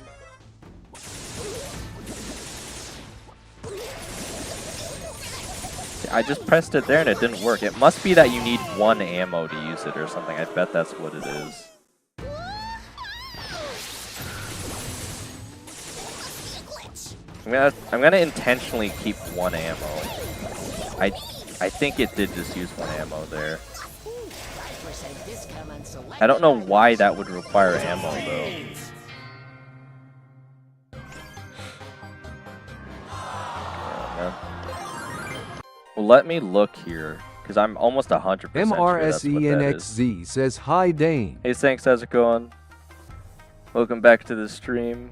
[SPEAKER 1] I just pressed it there and it didn't work. It must be that you need one ammo to use it or something. I bet that's what it is. I'm gonna intentionally keep one ammo. I think it did just use one ammo there. I don't know why that would require ammo though. Well, let me look here, because I'm almost 100% sure that's what that is.
[SPEAKER 2] MRSENXZ says, hi Dane.
[SPEAKER 1] Hey, thanks, how's it going? Welcome back to the stream.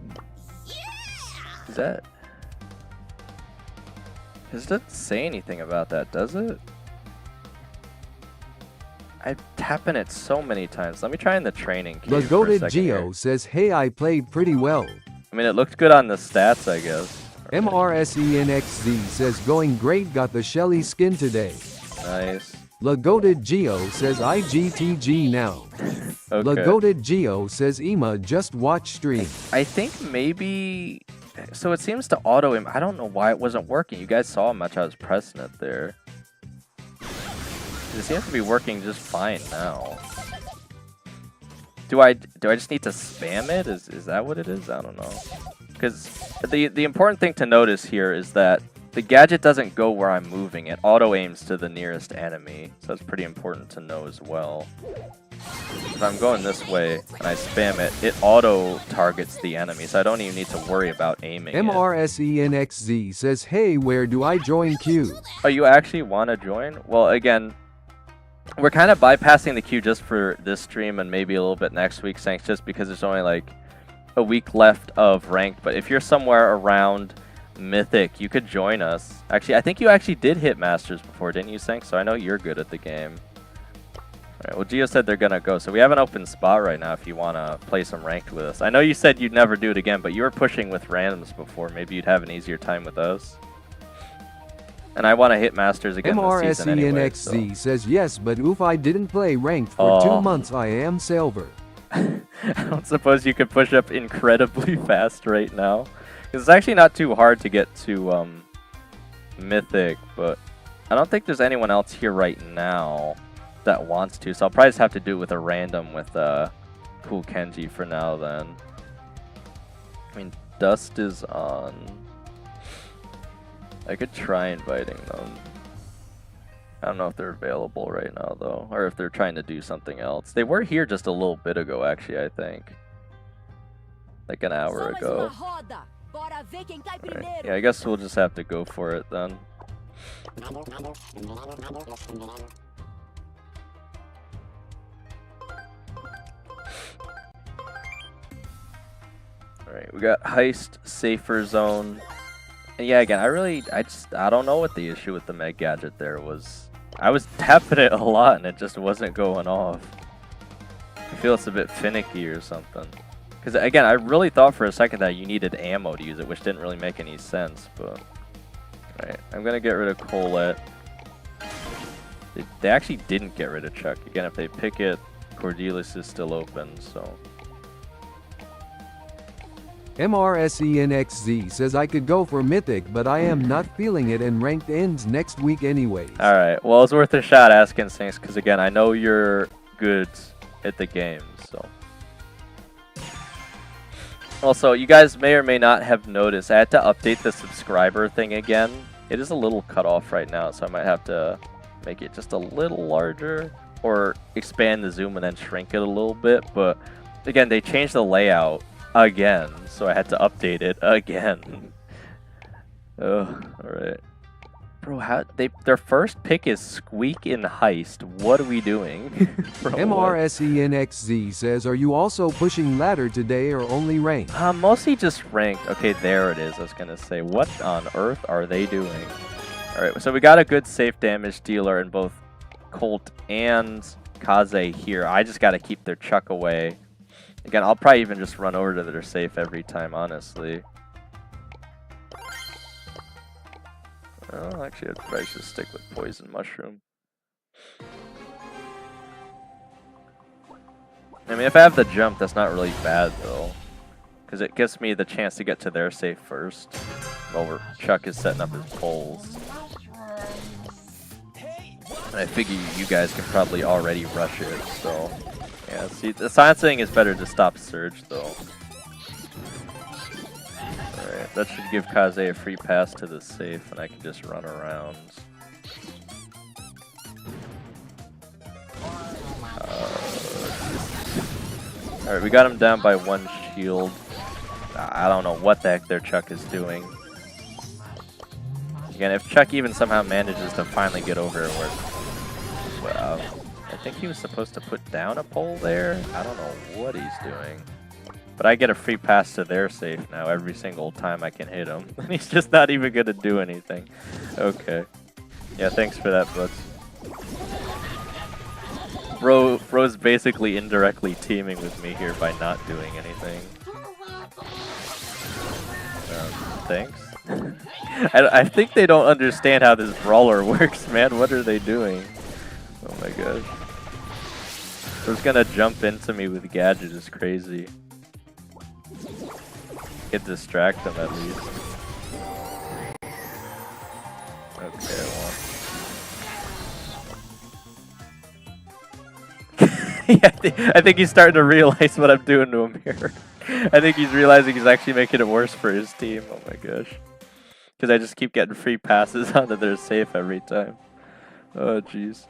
[SPEAKER 1] Is that... It doesn't say anything about that, does it? I'm tapping it so many times. Let me try in the training queue for a second
[SPEAKER 2] Geo
[SPEAKER 1] here.
[SPEAKER 2] says, hey, I played pretty well.
[SPEAKER 1] I mean, it looked good on the stats, I guess.
[SPEAKER 2] MRSENXZ says, going great, got the Shelly skin today.
[SPEAKER 1] Nice.
[SPEAKER 2] Lagoted Geo says, IGTG now.
[SPEAKER 1] Okay.
[SPEAKER 2] Lagoted Geo says, Ema, just watch stream.
[SPEAKER 1] I think maybe... So it seems to auto him. I don't know why it wasn't working. You guys saw how much I was pressing it there. It seems to be working just fine now. Do I just need to spam it? Is that what it is? I don't know. Because the important thing to notice here is that the gadget doesn't go where I'm moving. It auto aims to the nearest enemy. So that's pretty important to know as well. If I'm going this way and I spam it, it auto targets the enemy, so I don't even need to worry about aiming
[SPEAKER 2] MRSENXZ says, hey, where do I join queue?
[SPEAKER 1] Oh, you actually want to join? Well, again, we're kind of bypassing the queue just for this stream and maybe a little bit next week, thanks, just because there's only like a week left of ranked. But if you're somewhere around Mythic, you could join us. Actually, I think you actually did hit Masters before, didn't you, Sank? So I know you're good at the game. Alright, well, Gio said they're gonna go, so we have an open spot right now if you want to play some ranked with us. I know you said you'd never do it again, but you were pushing with randoms before. Maybe you'd have an easier time with us. And I want to hit Masters again this season anyway, so.
[SPEAKER 2] MRSENXZ says, yes, but oof, I didn't play ranked for 2 months. I am silver.
[SPEAKER 1] I don't suppose you could push up incredibly fast right now. Because it's actually not too hard to get to Mythic, but I don't think there's anyone else here right now that wants to, so I'll probably just have to do it with a random with Cool Kenji for now then. I mean, Dust is on. I could try inviting them. I don't know if they're available right now though, or if they're trying to do something else. They were here just a little bit ago actually, I think. Like an hour ago. Right. Yeah, I guess we'll just have to go for it then. Alright, we got Heist, Safer Zone. And yeah, again, I don't know what the issue with the Meg Gadget there was. I was tapping it a lot and it just wasn't going off. I feel it's a bit finicky or something. Because again, I really thought for a second that you needed ammo to use it, which didn't really make any sense, but... Alright, I'm gonna get rid of Colette. They actually didn't get rid of Chuck. Again, if they pick it, Cordelius is still open, so...
[SPEAKER 2] MRSENXZ says I could go for Mythic, but I am not feeling it and ranked ends next week anyways.
[SPEAKER 1] Alright, well it's worth a shot asking things, because again, I know you're good at the game, so... Also, you guys may or may not have noticed, I had to update the subscriber thing again. It is a little cut off right now, so I might have to make it just a little larger, or expand the zoom and then shrink it a little bit, but again, they changed the layout again, so I had to update it again. Alright. Bro, their first pick is Squeak in Heist. What are we doing? Bro,
[SPEAKER 2] MRSENXZ says, are you also pushing ladder today or only ranked?
[SPEAKER 1] Mostly just ranked. Okay, there it is. I was gonna say, what on earth are they doing? Alright, so we got a good safe damage dealer in both Colt and Kaze here. I just gotta keep their Chuck away. Again, I'll probably even just run over to their safe every time, honestly. Oh, actually, I'd probably should stick with Poison Mushroom. I mean, if I have the jump, that's not really bad, though. Because it gives me the chance to get to their safe first. While Chuck is setting up his poles. And I figure you guys can probably already rush it, so... Yeah, see, the silencing is better to stop Surge, though. Alright, that should give Kaze a free pass to the safe, and I can just run around. Alright, we got him down by one shield. I don't know what the heck their Chuck is doing. Again, if Chuck even somehow manages to finally get over it, well, I think he was supposed to put down a pole there. I don't know what he's doing. But I get a free pass to their safe now every single time I can hit him. And he's just not even going to do anything. Okay. Yeah, thanks for that, buds. Bro's basically indirectly teaming with me here by not doing anything. Thanks. I think they don't understand how this brawler works, man. What are they doing? Oh my gosh. Bro's gonna jump into me with gadget is crazy. Could distract them at least. Okay, well. Yeah, I think he's starting to realize what I'm doing to him here. I think he's realizing he's actually making it worse for his team. Oh my gosh. Because I just keep getting free passes onto their safe every time. Oh jeez.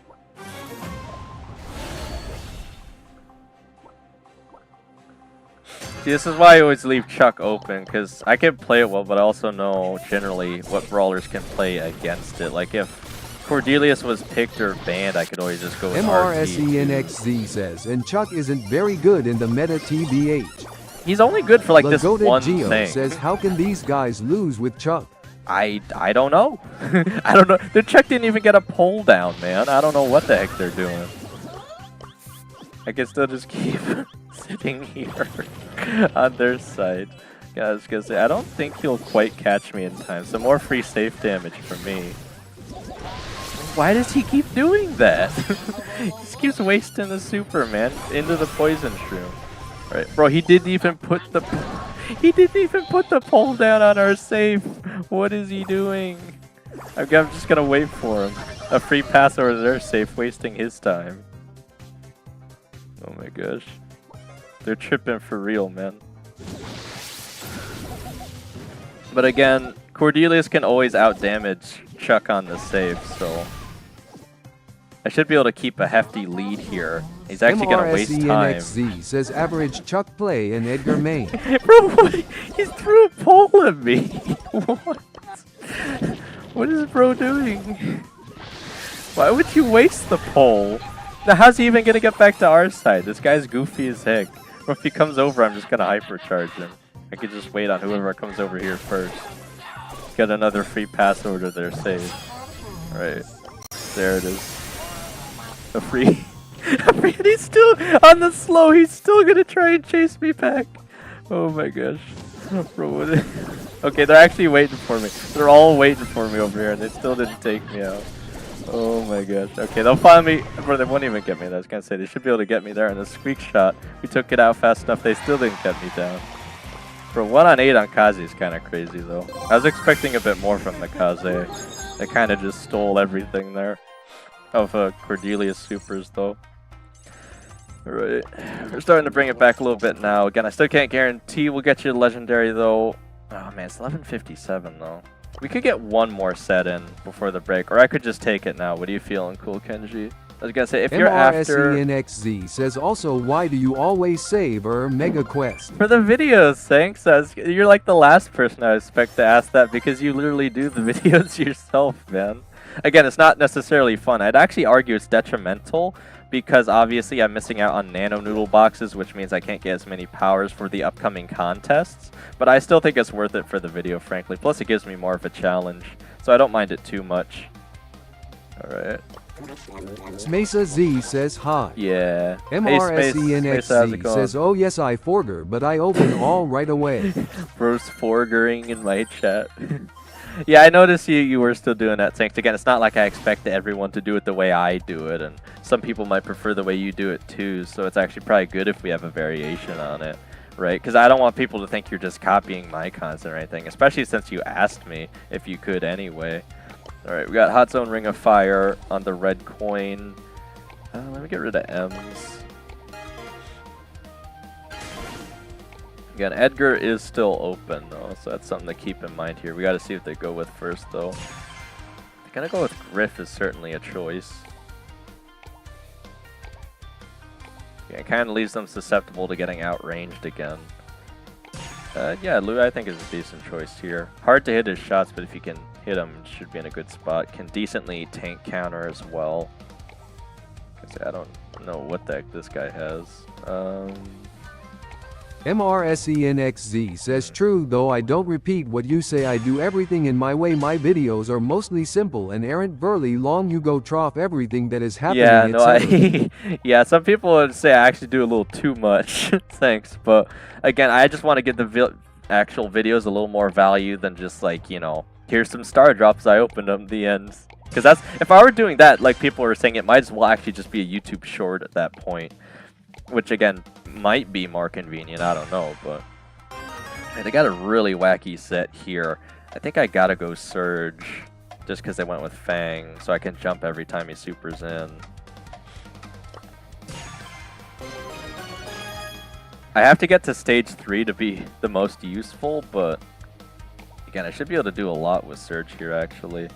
[SPEAKER 1] See, this is why I always leave Chuck open, because I can play it well, but I also know generally what brawlers can play against it. Like if Cordelius was picked or banned, I could always just go with
[SPEAKER 2] MRSENXZ says, and Chuck isn't very good in the meta TBH.
[SPEAKER 1] He's only good for like this one
[SPEAKER 2] Geo
[SPEAKER 1] thing.
[SPEAKER 2] Says, how can these guys lose with Chuck?
[SPEAKER 1] I don't know. I don't know. The Chuck didn't even get a pole down, man. I don't know what the heck they're doing. I can still just keep sitting here on their side. Yeah, I was gonna say, I don't think he'll quite catch me in time. Some more free safe damage for me. Why does he keep doing that? He just keeps wasting the super, man, into the poison shroom. Right, bro, he didn't even put the pole down on our safe. What is he doing? I'm just gonna wait for him. A free pass over their safe, wasting his time. Oh my gosh. They're tripping for real, man. But again, Cordelius can always outdamage Chuck on the save, so I should be able to keep a hefty lead here. He's actually going to waste time.
[SPEAKER 2] MRSENXZ says average Chuck play in Edgar main.
[SPEAKER 1] Bro, what? He threw a pole at me. What? What is bro doing? Why would you waste the pole? Now how's he even going to get back to our side? This guy's goofy as heck. Or if he comes over, I'm just going to hypercharge him. I could just wait on whoever comes over here first. Get another free pass order there saved. Alright. There it is. A free. And he's still on the slow. He's still gonna try and chase me back. Oh my gosh. Bro, what okay, they're actually waiting for me. They're all waiting for me over here, and they still didn't take me out. Oh my gosh. Okay, they'll find me. Bro, they won't even get me. I was gonna say, they should be able to get me there in a squeak shot. We took it out fast enough. They still didn't get me down. Bro, 1 on 8 on Kaze is kind of crazy, though. I was expecting a bit more from the Kaze. They kind of just stole everything there. Of Cordelia's supers, though. Alright. We're starting to bring it back a little bit now. Again, I still can't guarantee we'll get you the legendary, though. Oh, man, it's 11:57, though. We could get one more set in before the break, or I could just take it now. What are you feeling, Cool Kenji? I was gonna say, if you're after...
[SPEAKER 2] MRSENXZ says also, why do you always save Mega Quest?
[SPEAKER 1] For the videos, thanks. You're like the last person I expect to ask that, because you literally do the videos yourself, man. Again, it's not necessarily fun. I'd actually argue it's detrimental, because obviously I'm missing out on nano noodle boxes, which means I can't get as many powers for the upcoming contests. But I still think it's worth it for the video, frankly. Plus, it gives me more of a challenge, so I don't mind it too much. Alright.
[SPEAKER 2] Mesa Z says hi.
[SPEAKER 1] Yeah.
[SPEAKER 2] MRSENXZ says, oh yes, I forger, but I open all right away.
[SPEAKER 1] Bro's forgering in my chat. Yeah, I noticed you were still doing that. Thanks again. It's not like I expect everyone to do it the way I do it, and some people might prefer the way you do it too. So it's actually probably good if we have a variation on it, right? Because I don't want people to think you're just copying my content or anything, especially since you asked me if you could anyway. All right, we got Hot Zone Ring of Fire on the red coin. Let me get rid of M's. Again, Edgar is still open though, so that's something to keep in mind here. We got to see what they go with first though. They're gonna go with Griff is certainly a choice. Yeah, it kind of leaves them susceptible to getting outranged again. Yeah, Lou I think is a decent choice here. Hard to hit his shots, but if you can hit him, should be in a good spot. Can decently tank counter as well. I don't know what the heck this guy has.
[SPEAKER 2] MRSENXZ says, true, though I don't repeat what you say, I do everything in my way. My videos are mostly simple and aren't burly long. You go trough everything that is happening.
[SPEAKER 1] Yeah, no, yeah, some people would say I actually do a little too much. Thanks, but again, I just want to give the actual videos a little more value than just like, you know, here's some star drops, I opened them, the end. Because that's, if I were doing that, like people were saying, it might as well actually just be a YouTube short at that point. Which again, might be more convenient, I don't know, but man, they got a really wacky set here. I think I gotta go Surge, just because they went with Fang, so I can jump every time he supers in. I have to get to stage 3 to be the most useful, but again, I should be able to do a lot with Surge here, actually.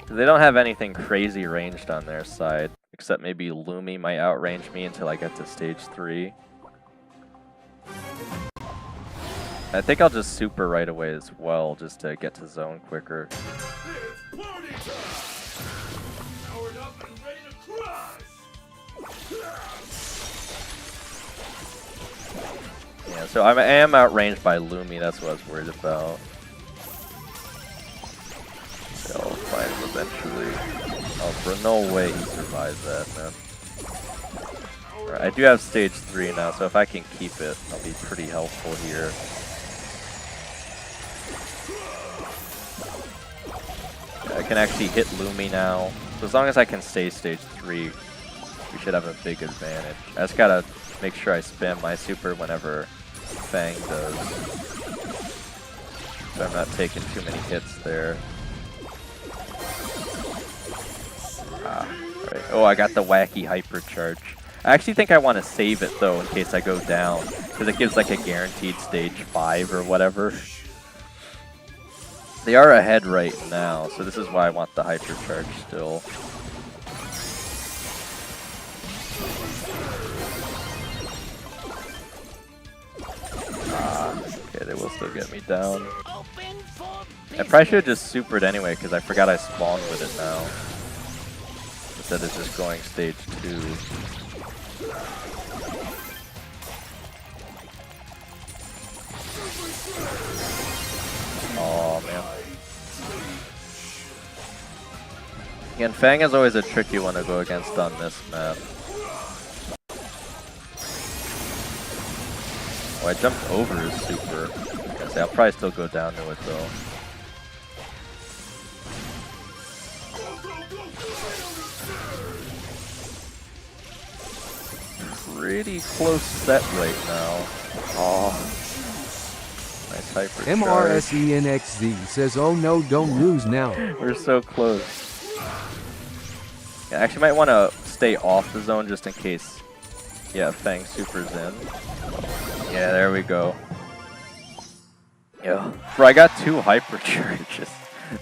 [SPEAKER 1] They don't have anything crazy ranged on their side, except maybe Lumi might outrange me until I get to stage 3. I think I'll just super right away as well, just to get to zone quicker. Yeah, so I am outranged by Lumi, that's what I was worried about. I'll find him eventually. Oh, bro, no way he survives that, man. Right, I do have stage 3 now, so if I can keep it, I'll be pretty helpful here. I can actually hit Lumi now. So as long as I can stay stage 3, we should have a big advantage. I just gotta make sure I spam my super whenever Fang does. So I'm not taking too many hits there. Right. Oh, I got the wacky hypercharge. I actually think I want to save it though in case I go down, because it gives like a guaranteed stage 5 or whatever. They are ahead right now, so this is why I want the hypercharge still. Okay, they will still get me down. I probably should have just supered anyway, because I forgot I spawned with it now. instead of just going stage 2. Oh man. Again, Fang is always a tricky one to go against on this map. Oh, I jumped over his super. I'll probably still go down to it though. Pretty close set right now. Oh. Nice hyper charge.
[SPEAKER 2] MRSENXZ says, oh no, don't lose now.
[SPEAKER 1] We're so close. Yeah, actually might want to stay off the zone just in case. Yeah, Fang supers in. Yeah, there we go. Yeah. Bro, I got 2 hyper charges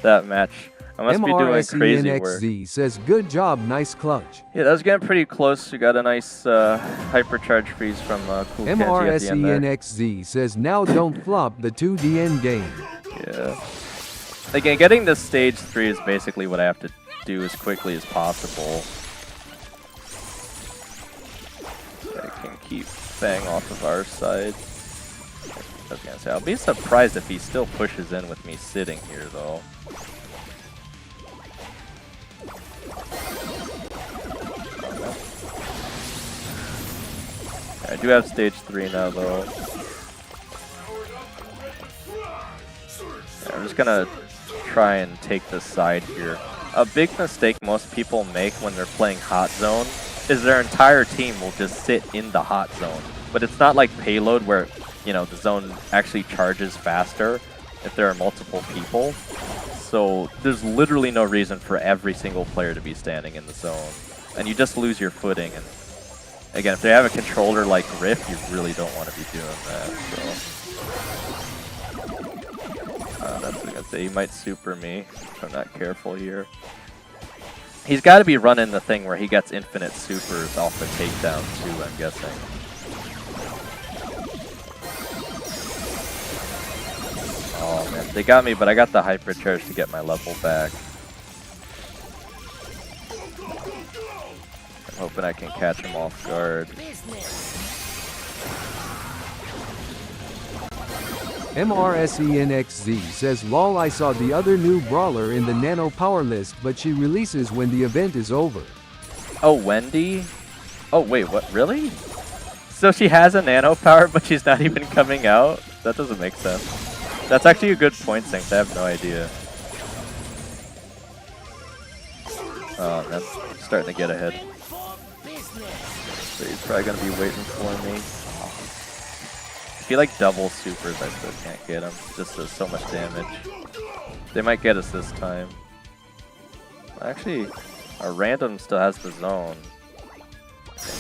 [SPEAKER 1] that match. I must be doing crazy work.
[SPEAKER 2] MRSENXZ says, good job, nice clutch.
[SPEAKER 1] Yeah, that was getting pretty close. We got a nice hypercharge freeze from Cool Kenji at the end there.
[SPEAKER 2] MRSENXZ says, now don't flop the 2DN game.
[SPEAKER 1] Yeah. Again, getting to stage 3 is basically what I have to do as quickly as possible. I can keep Fang off of our side. I was gonna say, I'll be surprised if he still pushes in with me sitting here though. I do have stage 3 now though. Yeah, I'm just gonna try and take the side here. A big mistake most people make when they're playing hot zone is their entire team will just sit in the hot zone. But it's not like payload where, you know, the zone actually charges faster if there are multiple people. So there's literally no reason for every single player to be standing in the zone. And you just lose your footing. And again, if they have a controller like Rift, you really don't want to be doing that. So that's what I'm gonna say. He might super me if I'm not careful here. He's got to be running the thing where he gets infinite supers off the takedown too, I'm guessing. Oh man, they got me, but I got the hyper charge to get my level back. I'm hoping I can catch him off guard.
[SPEAKER 2] MRSENXZ says, lol, I saw the other new brawler in the nano power list, but she releases when the event is over.
[SPEAKER 1] Oh, Wendy? Oh wait, what, really? So she has a nano power, but she's not even coming out? That doesn't make sense. That's actually a good point, Sinks. I have no idea. Oh, that's starting to get ahead. So he's probably going to be waiting for me. If he like double supers, I still can't get him. Just does so much damage. They might get us this time. Actually, our random still has the zone.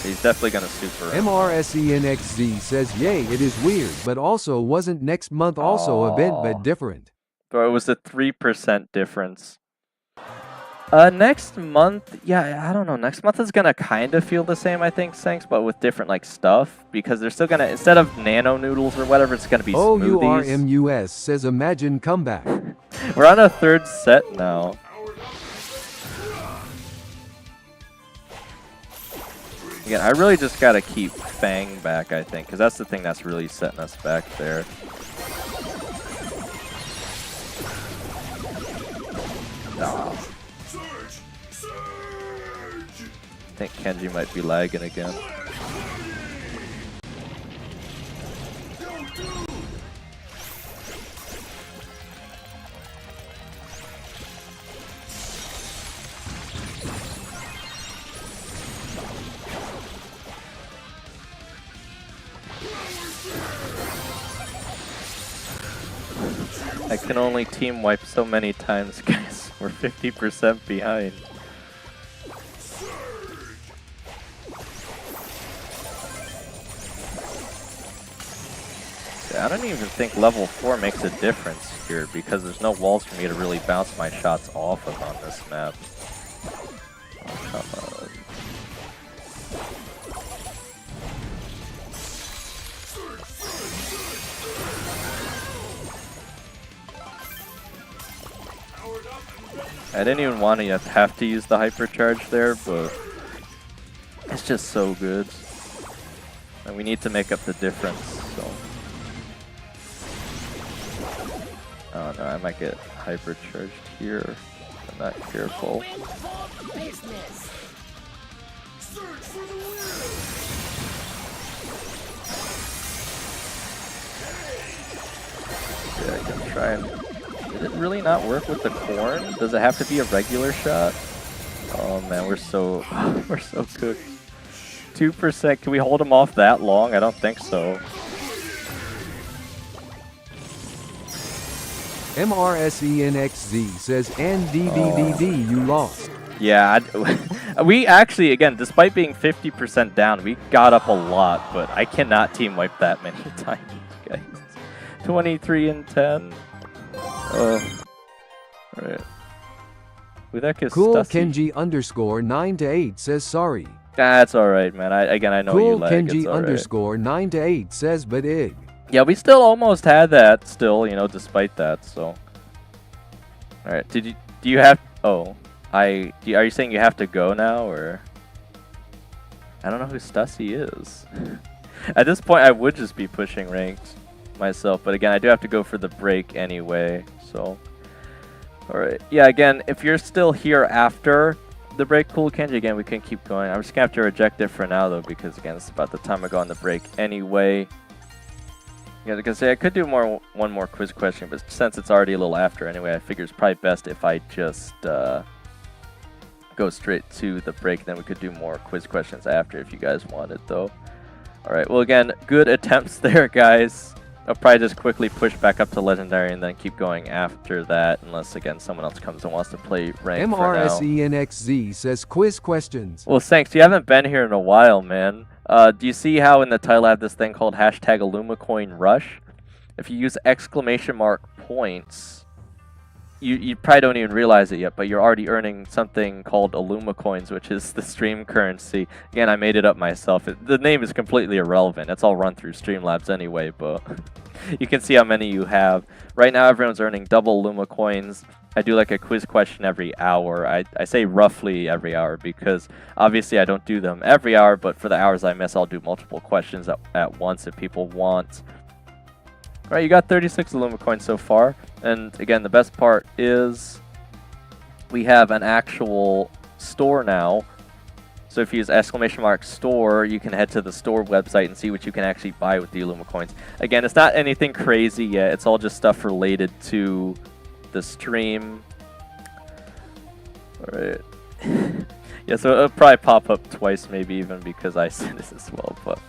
[SPEAKER 1] He's definitely going to super him.
[SPEAKER 2] MRSENXZ says, yay, it is weird, but also wasn't next month also event but different.
[SPEAKER 1] Bro, it was a 3% difference. Next month, yeah, I don't know. Next month is gonna kind of feel the same, I think, Sanks, but with different like stuff because they're still gonna, instead of nano noodles or whatever, it's gonna be smoothies.
[SPEAKER 2] OURMUS says, imagine comeback.
[SPEAKER 1] We're on a 3rd set now. Again, I really just gotta keep Fang back, I think, because that's the thing that's really setting us back there. Oh. I think Kenji might be lagging again. I can only team wipe so many times, guys. We're 50% behind. I don't even think level 4 makes a difference here because there's no walls for me to really bounce my shots off of on this map. Oh, come on. I didn't even want to have to use the hypercharge there, but it's just so good. And we need to make up the difference, so. Oh no, I might get hypercharged here if I'm not careful. Yeah, I can try and... Did it really not work with the corn? Does it have to be a regular shot? Oh man, we're so cooked. 2%. Can we hold him off that long? I don't think so.
[SPEAKER 2] MRSENXZ says, and DDDD, you lost.
[SPEAKER 1] Yeah, we actually, again, despite being 50% down, we got up a lot, but I cannot team wipe that many times, guys. 23 and 10. Oh. Alright. Who the heck is
[SPEAKER 2] Cool
[SPEAKER 1] Stussy?
[SPEAKER 2] Kenji underscore 9 to 8 says sorry.
[SPEAKER 1] That's alright, man. I know
[SPEAKER 2] Cool
[SPEAKER 1] you like
[SPEAKER 2] Kenji
[SPEAKER 1] it's
[SPEAKER 2] underscore 9 to 8 says but ig.
[SPEAKER 1] Yeah, we still almost had that still, you know, despite that, so. Alright, do you have, oh. Are you saying you have to go now, or? I don't know who Stussy is. At this point, I would just be pushing ranked myself, but again, I do have to go for the break anyway, so. Alright, yeah, again, if you're still here after the break, Cool Kenji, again, we can keep going. I'm just gonna have to reject it for now, though, because again, it's about the time I go on the break anyway. Yeah, like I say, I could do one more quiz question, but since it's already a little after anyway, I figure it's probably best if I just go straight to the break. Then we could do more quiz questions after if you guys wanted, though. Alright, well, again, good attempts there, guys. I'll probably just quickly push back up to Legendary and then keep going after that, unless, again, someone else comes and wants to play rank
[SPEAKER 2] MRSENXZ says quiz questions.
[SPEAKER 1] Well, thanks. You haven't been here in a while, man. Do you see how in the title I have this thing called hashtag Illumacoin Rush? If you use exclamation mark points, you probably don't even realize it yet, but you're already earning something called Illumacoins, which is the stream currency. Again, I made it up myself. The name is completely irrelevant. It's all run through Streamlabs anyway, but you can see how many you have. Right now, everyone's earning double Illumacoins. I do like a quiz question every hour. I say roughly every hour because obviously I don't do them every hour, but for the hours I miss, I'll do multiple questions at once if people want. Alright, you got 36 Illumacoins so far. And again, the best part is we have an actual store now. So if you use exclamation mark store, you can head to the store website and see what you can actually buy with the Illumacoins. Again, it's not anything crazy yet. It's all just stuff related to the stream. Alright. Yeah, so it'll probably pop up twice maybe even because I said this as well. But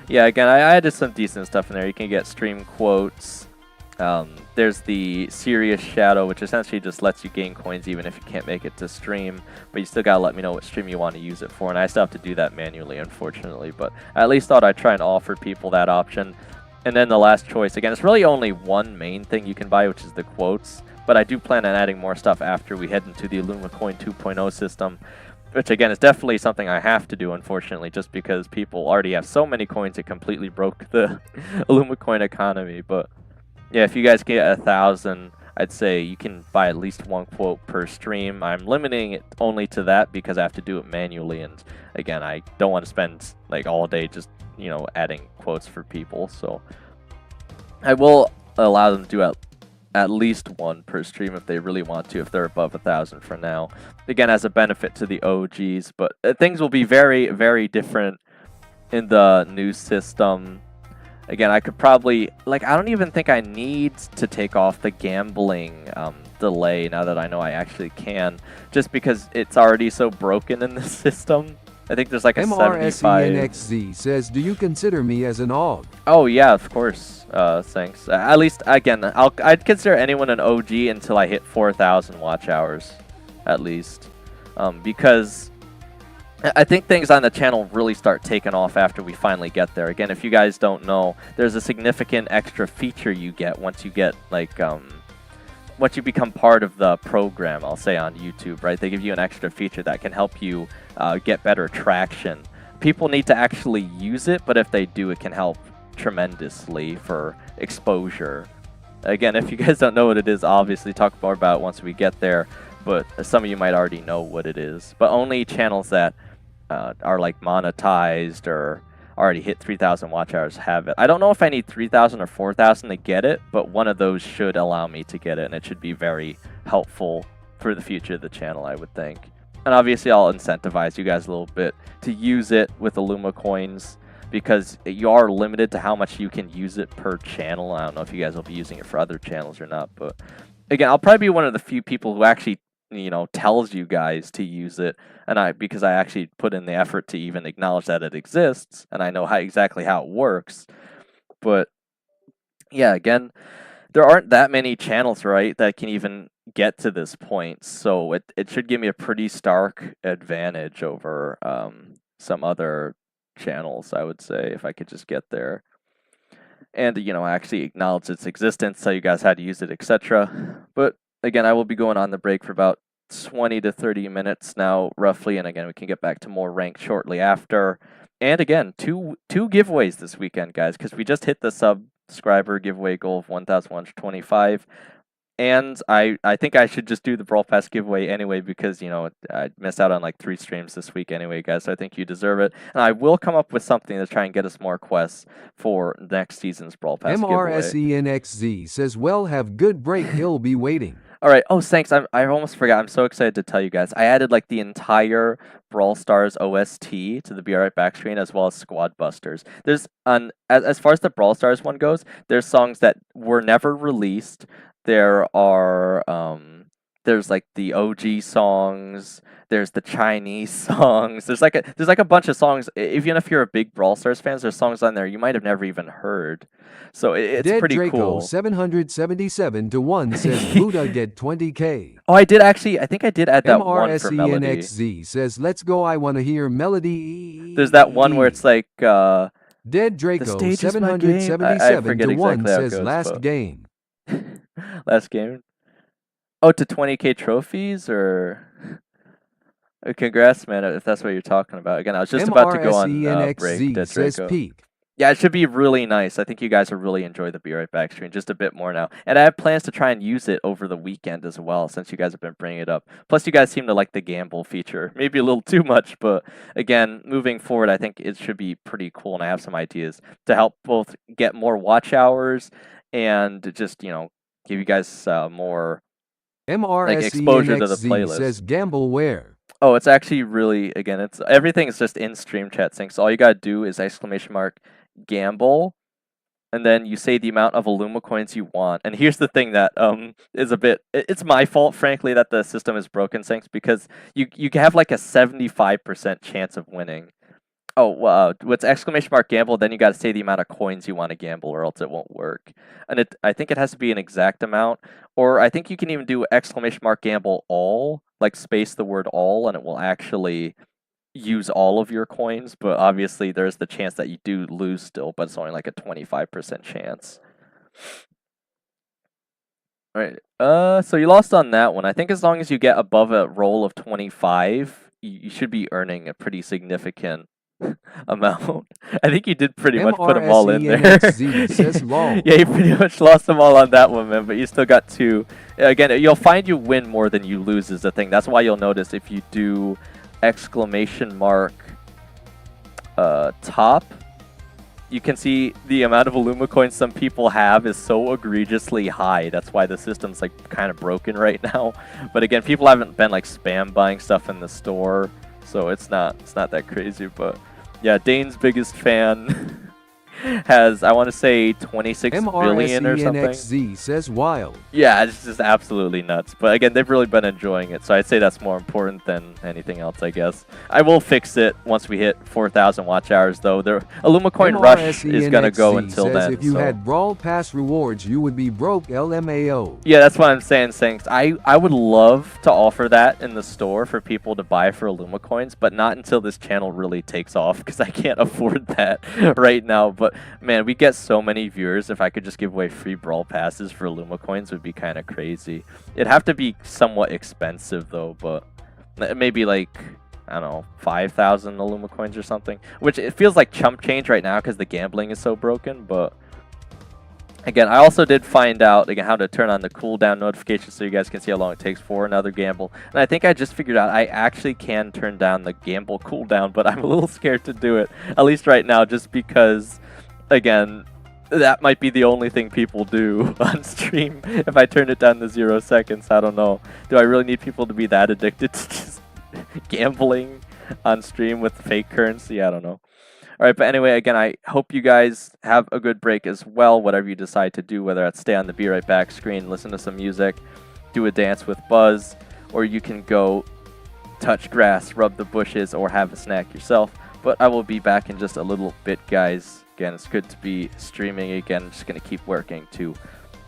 [SPEAKER 1] yeah, again, I added some decent stuff in there. You can get stream quotes. There's the Serious Shadow, which essentially just lets you gain coins even if you can't make it to stream. But you still gotta let me know what stream you want to use it for. And I still have to do that manually, unfortunately. But I at least thought I'd try and offer people that option. And then the last choice, again, it's really only one main thing you can buy, which is the quotes. But I do plan on adding more stuff after we head into the Illumacoin 2.0 system. Which, again, is definitely something I have to do, unfortunately, just because people already have so many coins it completely broke the Illumacoin economy. But, yeah, if you guys get 1,000, I'd say you can buy at least one quote per stream. I'm limiting it only to that because I have to do it manually. And, again, I don't want to spend, like, all day just, you know, adding quotes for people. So, I will allow them to do at least one per stream if they really want to, if they're above 1,000 for now. Again, as a benefit to the OGs, but things will be very, very different in the new system. Again, I could probably, like, I don't even think I need to take off the gambling delay now that I know I actually can, just because it's already so broken in the system. I think there's like a 75.
[SPEAKER 2] MRSENXZ says, do you consider me as an OG?
[SPEAKER 1] Oh yeah, of course. Thanks. At least, again, I'd consider anyone an OG until I hit 4,000 watch hours, at least. Because I think things on the channel really start taking off after we finally get there. Again, if you guys don't know, there's a significant extra feature you get once you get, like, once you become part of the program, I'll say, on YouTube, right? They give you an extra feature that can help you get better traction. People need to actually use it, but if they do, it can help tremendously for exposure. Again, if you guys don't know what it is, obviously talk more about it once we get there. but some of you might already know what it is. But only channels that are like monetized or already hit 3,000 watch hours have it. I don't know if I need 3,000 or 4,000 to get it, but one of those should allow me to get it, and it should be very helpful for the future of the channel, I would think. And obviously I'll incentivize you guys a little bit to use it with the Luma coins, because you are limited to how much you can use it per channel. I don't know if you guys will be using it for other channels or not, but again, I'll probably be one of the few people who actually, you know, tells you guys to use it, and because I actually put in the effort to even acknowledge that it exists, and I know exactly how it works. But yeah, again, there aren't that many channels, right, that can even get to this point, so it should give me a pretty stark advantage over some other channels, I would say, if I could just get there and, you know, actually acknowledge its existence, tell you guys how to use it, etc. But again, I will be going on the break for about 20 to 30 minutes now, roughly, and again, we can get back to more rank shortly after. And again, two giveaways this weekend, guys, because we just hit the subscriber giveaway goal of 1,125. And I think I should just do the Brawl Pass giveaway anyway, because, you know, I missed out on like 3 streams this week anyway, guys, so I think you deserve it. And I will come up with something to try and get us more quests for next season's Brawl Pass giveaway.
[SPEAKER 2] MRSENXZ says, well, have good break, he'll be waiting.
[SPEAKER 1] All right. Oh, thanks. I almost forgot. I'm so excited to tell you guys. I added like the entire Brawl Stars OST to the Be Right Back screen, as well as Squad Busters. There's as far as the Brawl Stars one goes, there's songs that were never released. There are there's like the OG songs. There's the Chinese songs. There's like a bunch of songs. Even if you're a big Brawl Stars fan, there's songs on there you might have never even heard. So it's
[SPEAKER 2] Dead
[SPEAKER 1] pretty
[SPEAKER 2] Draco,
[SPEAKER 1] cool.
[SPEAKER 2] 777 to 1 says Buddha get 20K.
[SPEAKER 1] Oh, I did actually. I think I did add that one for Melody.
[SPEAKER 2] MRSENXZ says, let's go, I want to hear Melody.
[SPEAKER 1] There's that one where it's like
[SPEAKER 2] Dead Draco, 777 to 1 says
[SPEAKER 1] goes,
[SPEAKER 2] last game.
[SPEAKER 1] Last game. Oh, to 20K trophies, or congrats, man, if that's what you're talking about. Again, I was just about to go on break. Dead Draco.
[SPEAKER 2] Peak.
[SPEAKER 1] Yeah, it should be really nice. I think you guys will really enjoy the Be Right Back stream just a bit more now. And I have plans to try and use it over the weekend as well, since you guys have been bringing it up. Plus, you guys seem to like the gamble feature. Maybe a little too much, but again, moving forward, I think it should be pretty cool, and I have some ideas to help both get more watch hours and just, you know, give you guys more like exposure to the playlist.
[SPEAKER 2] Says gamble where?
[SPEAKER 1] Oh, it's actually really, again, it's everything's just in stream chat sync. So all you gotta do is !gamble, and then you say the amount of Illuma coins you want. And here's the thing that is a bit, it's my fault, frankly, that the system is broken, Syncs, because you have like a 75% chance of winning. Oh, what's !gamble, then you got to say the amount of coins you want to gamble, or else it won't work. And I think it has to be an exact amount, or I think you can even do !gamble all, like space the word all, and it will actually use all of your coins. But obviously there's the chance that you do lose still, but it's only like a 25% chance. All right, so you lost on that one. I think as long as you get above a roll of 25, you should be earning a pretty significant amount. I think you did pretty much put them all in there.
[SPEAKER 2] Says lol.
[SPEAKER 1] Yeah, you pretty much lost them all on that one, man, but you still got 2. Again, you'll find you win more than you lose is the thing. That's why you'll notice if you do top, you can see the amount of Illuma coins some people have is so egregiously high. That's why the system's like kind of broken right now. But again, people haven't been like spam buying stuff in the store, so it's not that crazy. But yeah, Dane's biggest fan has, I want to say, 26 billion or something.
[SPEAKER 2] MRSENXZ says wild.
[SPEAKER 1] Yeah, it's just absolutely nuts. But again, they've really been enjoying it, so I'd say that's more important than anything else, I guess. I will fix it once we hit 4,000 watch hours, though. The Illuma Coin Rush is going to go until
[SPEAKER 2] says
[SPEAKER 1] then.
[SPEAKER 2] If you had Brawl Pass rewards, you would be broke, LMAO.
[SPEAKER 1] Yeah, that's what I'm saying, Syncs. I would love to offer that in the store for people to buy for Illuma Coins, but not until this channel really takes off, because I can't afford that right now. But man, we get so many viewers. If I could just give away free Brawl Passes for Illuma Coins, would be kind of crazy. It'd have to be somewhat expensive, though, but maybe like, I don't know, 5,000 Illuma Coins or something. Which it feels like chump change right now because the gambling is so broken, but Again, I also did find out again how to turn on the cooldown notification so you guys can see how long it takes for another gamble. And I think I just figured out I actually can turn down the gamble cooldown, but I'm a little scared to do it, at least right now, just because, again, that might be the only thing people do on stream. If I turn it down to 0 seconds, I don't know. Do I really need people to be that addicted to just gambling on stream with fake currency? I don't know. All right, but anyway, again, I hope you guys have a good break as well, whatever you decide to do, whether that's stay on the Be Right Back screen, listen to some music, do a dance with Buzz, or you can go touch grass, rub the bushes, or have a snack yourself. But I will be back in just a little bit, guys. Again, it's good to be streaming again. I'm just going to keep working to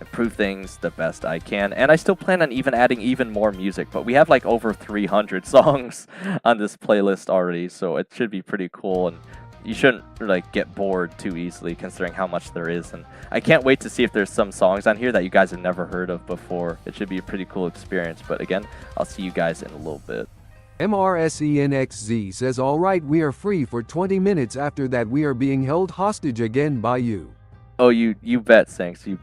[SPEAKER 1] improve things the best I can. And I still plan on even adding even more music, but we have like over 300 songs on this playlist already, so it should be pretty cool. And you shouldn't like get bored too easily considering how much there is. And I can't wait to see if there's some songs on here that you guys have never heard of before. It should be a pretty cool experience. But again, I'll see you guys in a little bit.
[SPEAKER 2] MRSENXZ says, alright, we are free for 20 minutes. After that, we are being held hostage again by you.
[SPEAKER 1] Oh, you bet, thanks. You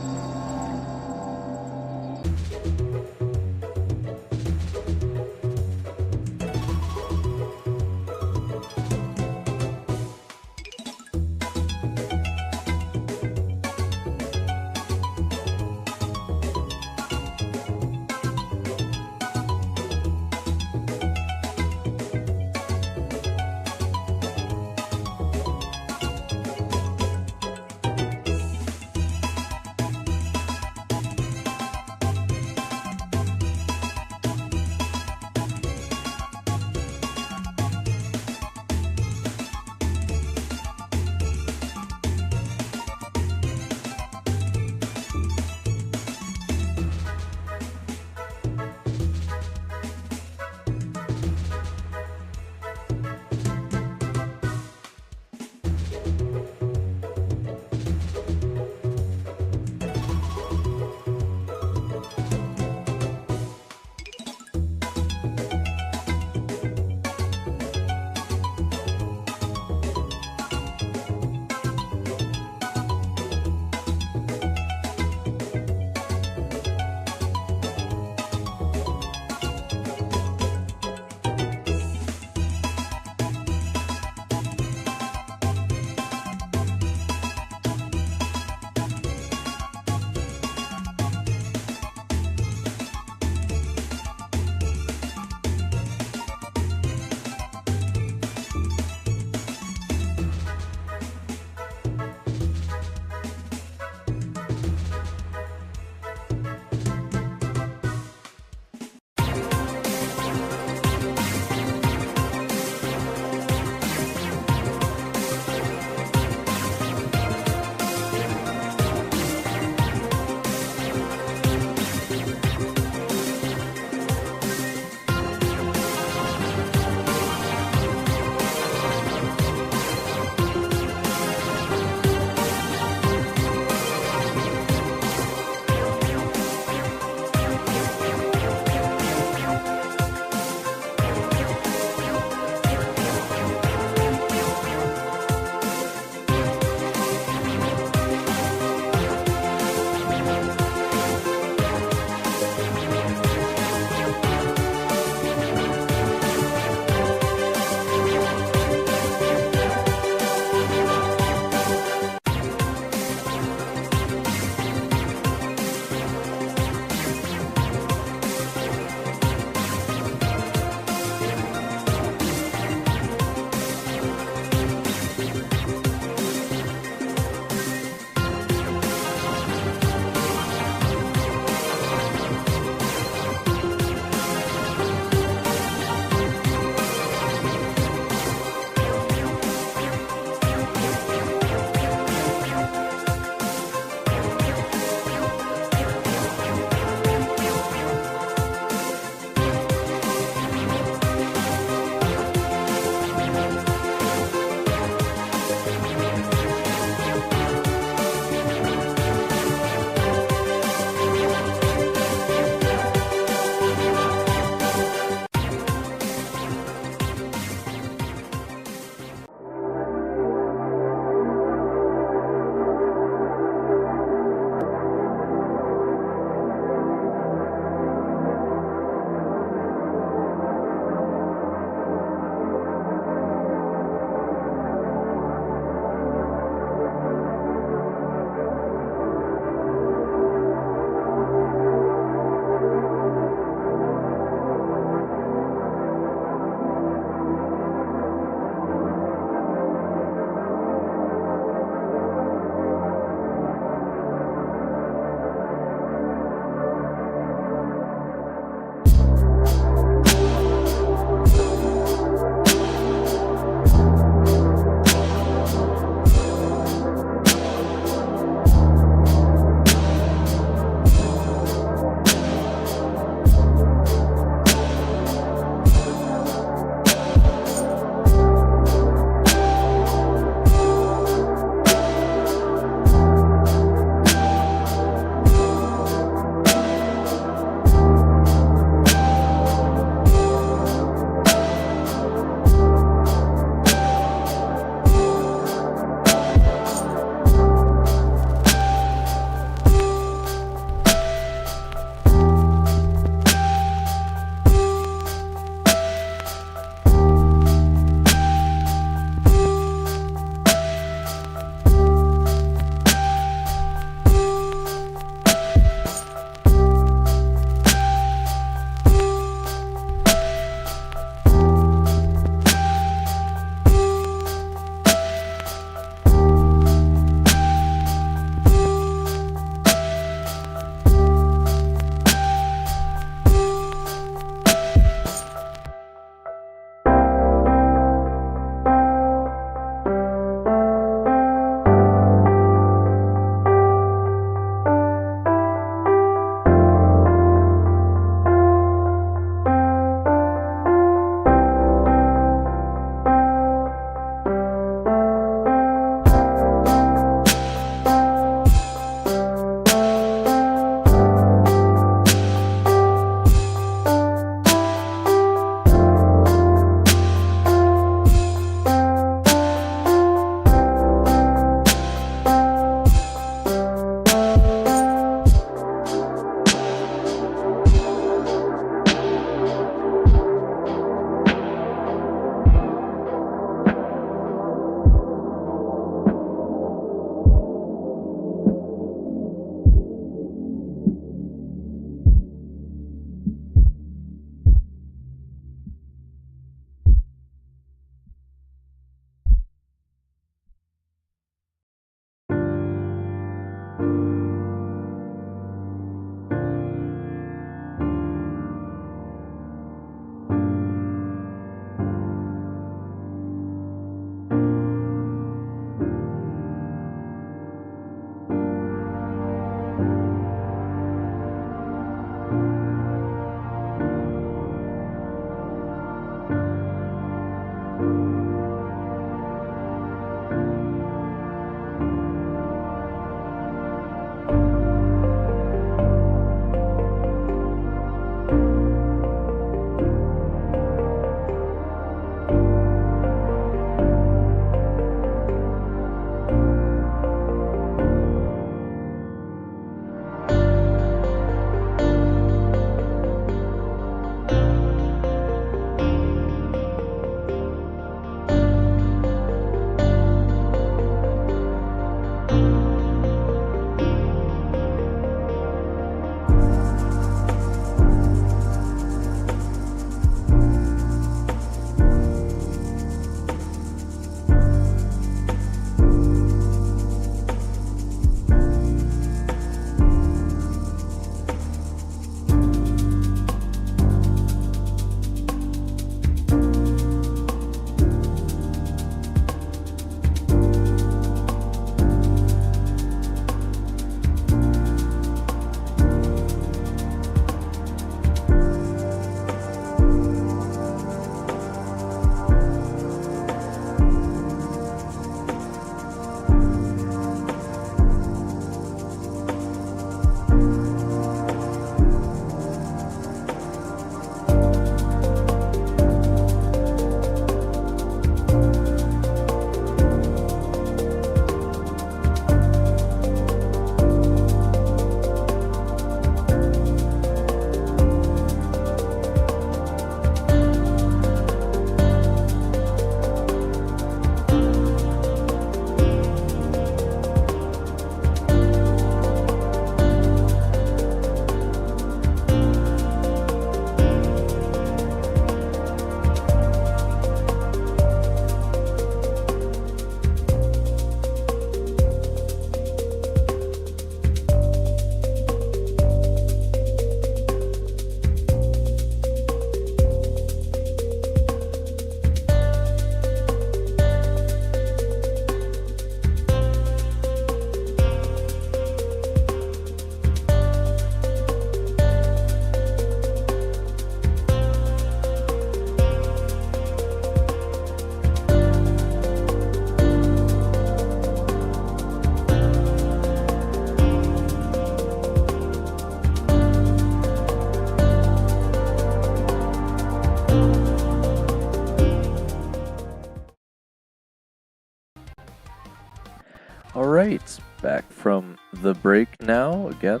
[SPEAKER 1] back from the break now again.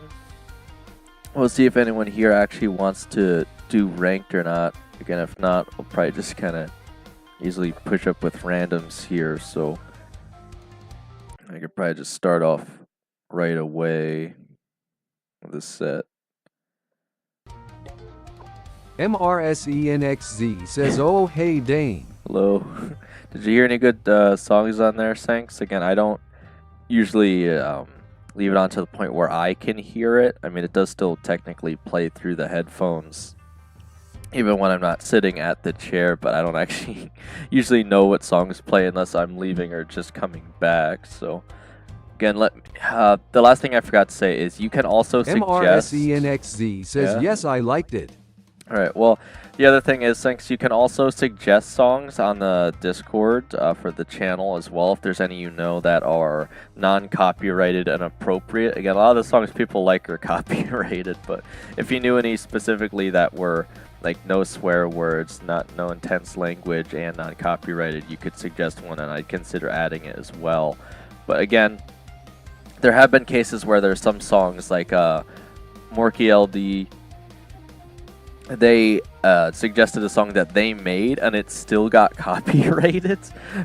[SPEAKER 1] We'll see if anyone here actually wants to do ranked or not. Again, if not, we'll probably just kind of easily push up with randoms here. So I could probably just start off right away with this set.
[SPEAKER 2] MRSENXZ says, oh, hey, Dane.
[SPEAKER 1] Hello. Did you hear any good songs on there, Sanks? Again, I don't usually leave it on to the point where I can hear it. I mean, it does still technically play through the headphones, even when I'm not sitting at the chair, but I don't actually usually know what songs play unless I'm leaving or just coming back. So, again, the last thing I forgot to say is you can also suggest...
[SPEAKER 2] MRSENXZ says, yes, I liked it.
[SPEAKER 1] All right, well, the other thing is, since you can also suggest songs on the Discord for the channel as well, if there's any you know that are non-copyrighted and appropriate. Again, a lot of the songs people like are copyrighted, but if you knew any specifically that were like no swear words, no intense language, and non-copyrighted, you could suggest one, and I'd consider adding it as well. But again, there have been cases where there's some songs like Morky LD. They suggested a song that they made, and it still got copyrighted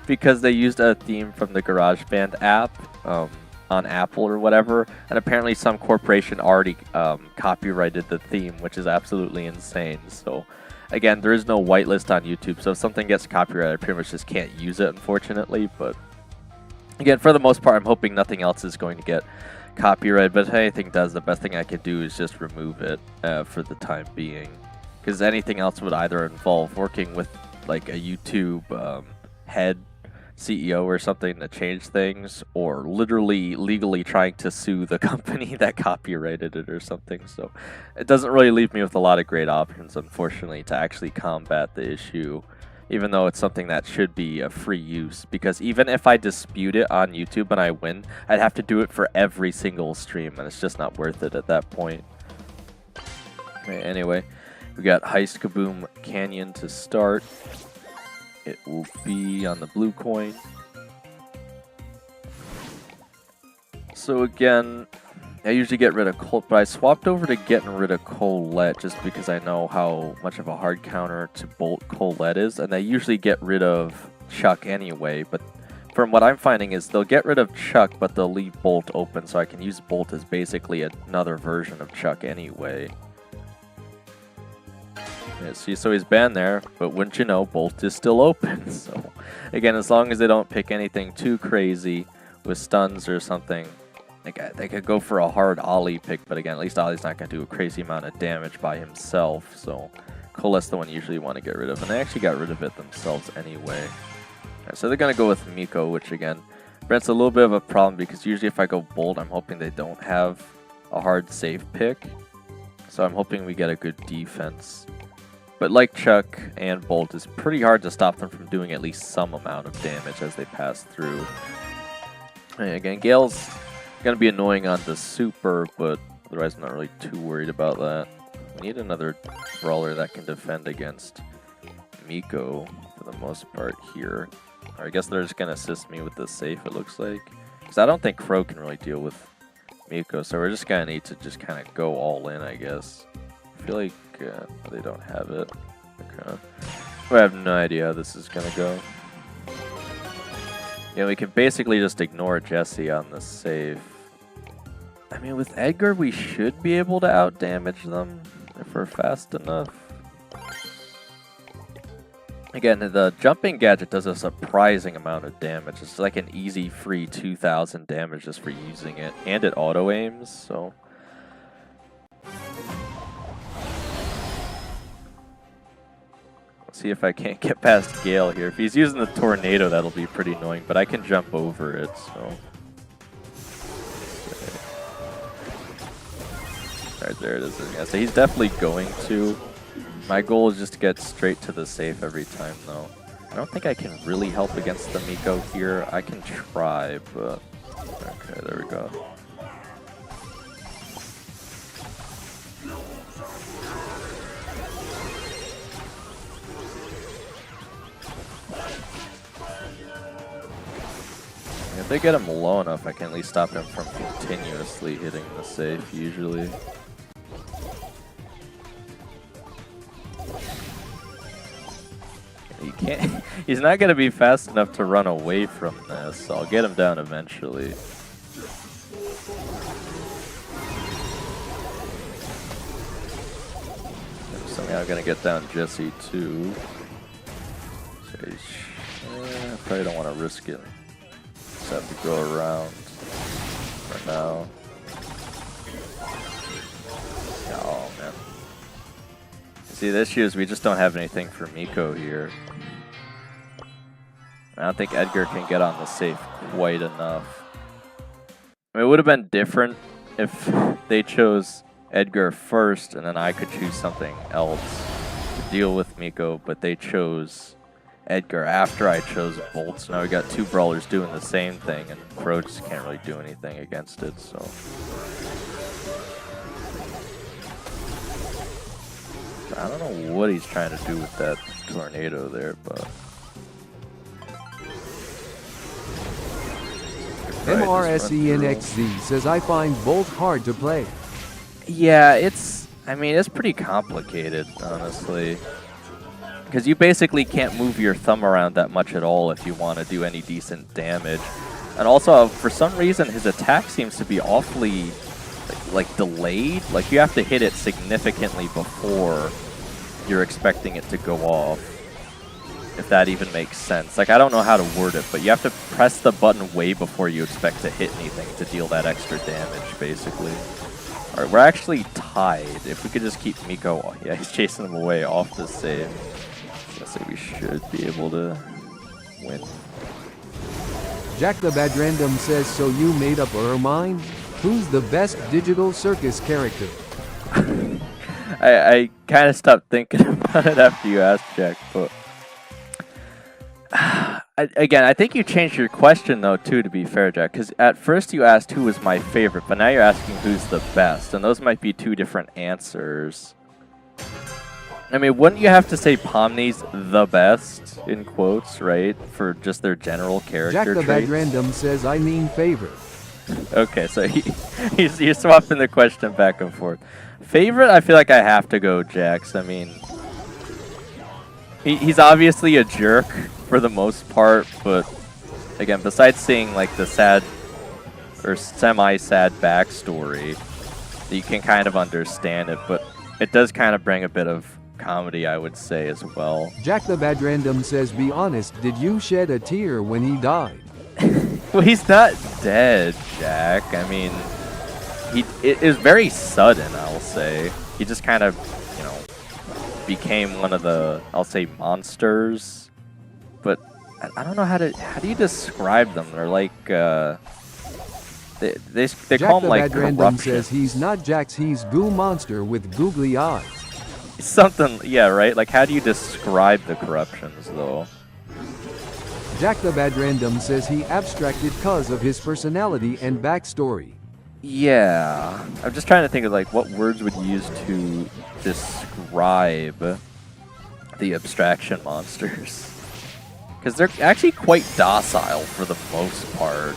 [SPEAKER 1] because they used a theme from the GarageBand app on Apple or whatever, and apparently some corporation already copyrighted the theme, which is absolutely insane. So again, there is no whitelist on YouTube, so if something gets copyrighted, I pretty much just can't use it, unfortunately. But again, for the most part, I'm hoping nothing else is going to get copyrighted, but if anything does, the best thing I could do is just remove it for the time being. Because anything else would either involve working with like a YouTube head CEO or something to change things, or literally legally trying to sue the company that copyrighted it or something. So it doesn't really leave me with a lot of great options, unfortunately, to actually combat the issue, even though it's something that should be a free use. Because even if I dispute it on YouTube and I win, I'd have to do it for every single stream, and it's just not worth it at that point. Okay, anyway. We got Heist Kaboom Canyon to start. It will be on the blue coin. So again, I usually get rid of Colt, but I swapped over to getting rid of Colette just because I know how much of a hard counter to Bolt Colette is, and they usually get rid of Chuck anyway, but from what I'm finding is they'll get rid of Chuck, but they'll leave Bolt open, so I can use Bolt as basically another version of Chuck anyway. Yeah, see, so he's banned there, but wouldn't you know, Bolt is still open. So again, as long as they don't pick anything too crazy with stuns or something, like they could go for a hard Ollie pick, but again, at least Ollie's not going to do a crazy amount of damage by himself. So Colette's the one you usually want to get rid of, and they actually got rid of it themselves anyway. Right, so they're going to go with Miko, which again, presents a little bit of a problem because usually if I go Bolt, I'm hoping they don't have a hard save pick. So I'm hoping we get a good defense. But like Chuck and Bolt, it's pretty hard to stop them from doing at least some amount of damage as they pass through. And again, Gale's going to be annoying on the super, but otherwise I'm not really too worried about that. We need another brawler that can defend against Miko for the most part here. Or I guess they're just going to assist me with the safe, it looks like. Because I don't think Crow can really deal with Miko, so we're just going to need to just kind of go all in, I guess. I feel like they don't have it. Okay. I have no idea how this is going to go. Yeah, we can basically just ignore Jesse on the save. I mean, with Edgar, we should be able to out-damage them if we're fast enough. Again, the jumping gadget does a surprising amount of damage. It's like an easy free 2,000 damage just for using it. And it auto-aims, so... see if I can't get past Gale here. If he's using the tornado, that'll be pretty annoying, but I can jump over it, so... Alright, there it is. Yeah, so he's definitely going to. My goal is just to get straight to the safe every time, though. I don't think I can really help against the Miko here. I can try, but... Okay, there we go. If they get him low enough, I can at least stop him from continuously hitting the safe, usually. He can't. He's not going to be fast enough to run away from this. So I'll get him down eventually. I'm somehow going to get down Jesse too. So probably don't want to risk it. Just have to go around for now. Oh man. See, the issue is we just don't have anything for Miko here. I don't think Edgar can get on the safe quite enough. I mean, it would have been different if they chose Edgar first and then I could choose something else to deal with Miko, but they chose Edgar after I chose Bolt, so now we got two brawlers doing the same thing, and Crow just can't really do anything against it, so... I don't know what he's trying to do with that tornado there, but...
[SPEAKER 2] MRSENXZ says I find Bolt hard to play.
[SPEAKER 1] Yeah, I mean, it's pretty complicated, honestly. Because you basically can't move your thumb around that much at all if you want to do any decent damage. And also, for some reason, his attack seems to be awfully, like delayed. Like, you have to hit it significantly before you're expecting it to go off. If that even makes sense. Like, I don't know how to word it, but you have to press the button way before you expect to hit anything to deal that extra damage, basically. Alright, we're actually tied. If we could just keep Miko... Yeah, he's chasing him away off the save. I say we should be able to win.
[SPEAKER 2] Jack the Bad Random says, so you made up your mind? Who's the best digital circus character?
[SPEAKER 1] I kind of stopped thinking about it after you asked, Jack, but... Again, I think you changed your question, though, too, to be fair, Jack, because at first you asked who was my favorite, but now you're asking who's the best, and those might be two different answers. I mean, wouldn't you have to say Pomni's the best, in quotes, right, for just their general character
[SPEAKER 2] Jack the
[SPEAKER 1] traits?
[SPEAKER 2] Bad Random says, I mean favorite.
[SPEAKER 1] Okay, so you're swapping the question back and forth. Favorite, I feel like I have to go Jax. I mean, he's obviously a jerk for the most part, but again, besides seeing like the sad or semi-sad backstory, you can kind of understand it, but it does kind of bring a bit of comedy, I would say, as well.
[SPEAKER 2] Jack the Bad Random says, be honest, did you shed a tear when he died?
[SPEAKER 1] Well, he's not dead, Jack. I mean, it is very sudden, I'll say. He just kind of, you know, became one of the, I'll say, monsters. But I don't know how do you describe them? They're like, they call them like
[SPEAKER 2] Jack the Bad Random says he's not Jax, he's Goo Monster with googly eyes.
[SPEAKER 1] Something, yeah, right? Like, how do you describe the corruptions, though?
[SPEAKER 2] Jack the Bad Random says he abstracted cause of his personality and backstory.
[SPEAKER 1] Yeah. I'm just trying to think of, like, what words would you use to describe the abstraction monsters? Because they're actually quite docile for the most part.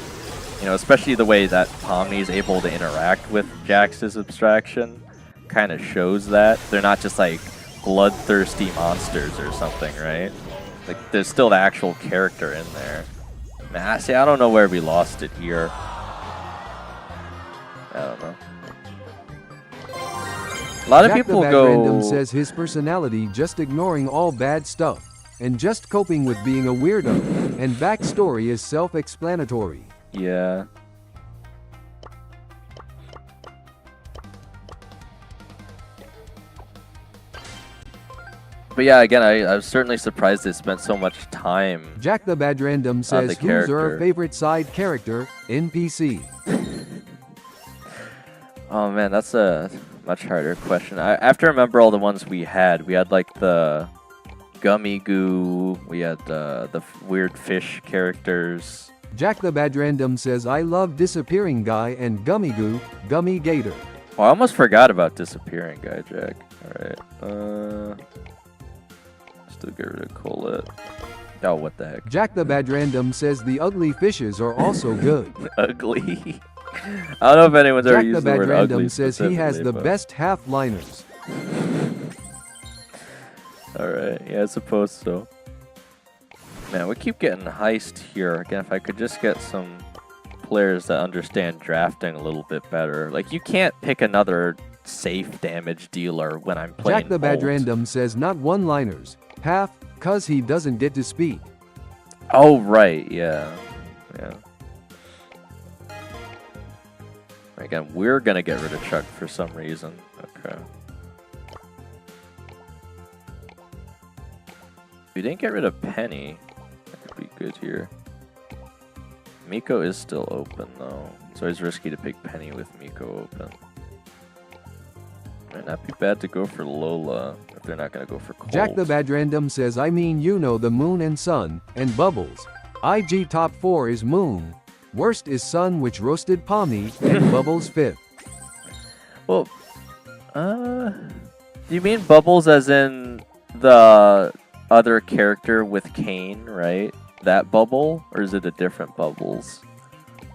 [SPEAKER 1] You know, especially the way that Pomni is able to interact with Jax's abstraction kind of shows that. They're not just, like, bloodthirsty monsters or something, right? Like, there's still the actual character in there. Nah, see, I don't know where we lost it here. I don't know. A lot of people
[SPEAKER 2] Jack the Bad
[SPEAKER 1] go...
[SPEAKER 2] Random says his personality just ignoring all bad stuff, and just coping with being a weirdo, and backstory is self-explanatory.
[SPEAKER 1] Yeah. But yeah, again, I was certainly surprised they spent so much time.
[SPEAKER 2] Jack the Bad Random says, who's your favorite side character, NPC?
[SPEAKER 1] Oh man, that's a much harder question. I have to remember all the ones we had. We had like the Gummy Goo, we had the weird fish characters.
[SPEAKER 2] Jack the Bad Random says, I love Disappearing Guy and Gummy Goo, Gummy Gator.
[SPEAKER 1] Oh, I almost forgot about Disappearing Guy, Jack. Alright, still get rid of Colette. Oh, what the heck?
[SPEAKER 2] Jack the Bad Random says the ugly fishes are also good.
[SPEAKER 1] Ugly. I don't know if anyone's ever
[SPEAKER 2] Jack the
[SPEAKER 1] used the
[SPEAKER 2] Bad
[SPEAKER 1] word
[SPEAKER 2] Random
[SPEAKER 1] ugly
[SPEAKER 2] says he has the
[SPEAKER 1] but...
[SPEAKER 2] best half-liners.
[SPEAKER 1] Alright, yeah, I suppose so. Man, we keep getting heist here. Again, if I could just get some players that understand drafting a little bit better. Like, you can't pick another safe damage dealer when I'm playing
[SPEAKER 2] Jack the Bad
[SPEAKER 1] Bolt.
[SPEAKER 2] Random says not one-liners. Half, cause he doesn't get to speak.
[SPEAKER 1] Oh, right, yeah. Yeah. Again, we're gonna get rid of Chuck for some reason. Okay. We didn't get rid of Penny. That could be good here. Miko is still open though. It's always risky to pick Penny with Miko open. Might not be bad to go for Lola if they're not gonna go for Colt.
[SPEAKER 2] Jack the Bad Random says I mean you know the Moon and Sun, and Bubbles. IG top 4 is Moon. Worst is Sun, which roasted Pomni, and Bubbles 5th.
[SPEAKER 1] Well, do you mean Bubbles as in the other character with Kane, right? That Bubble? Or is it a different Bubbles?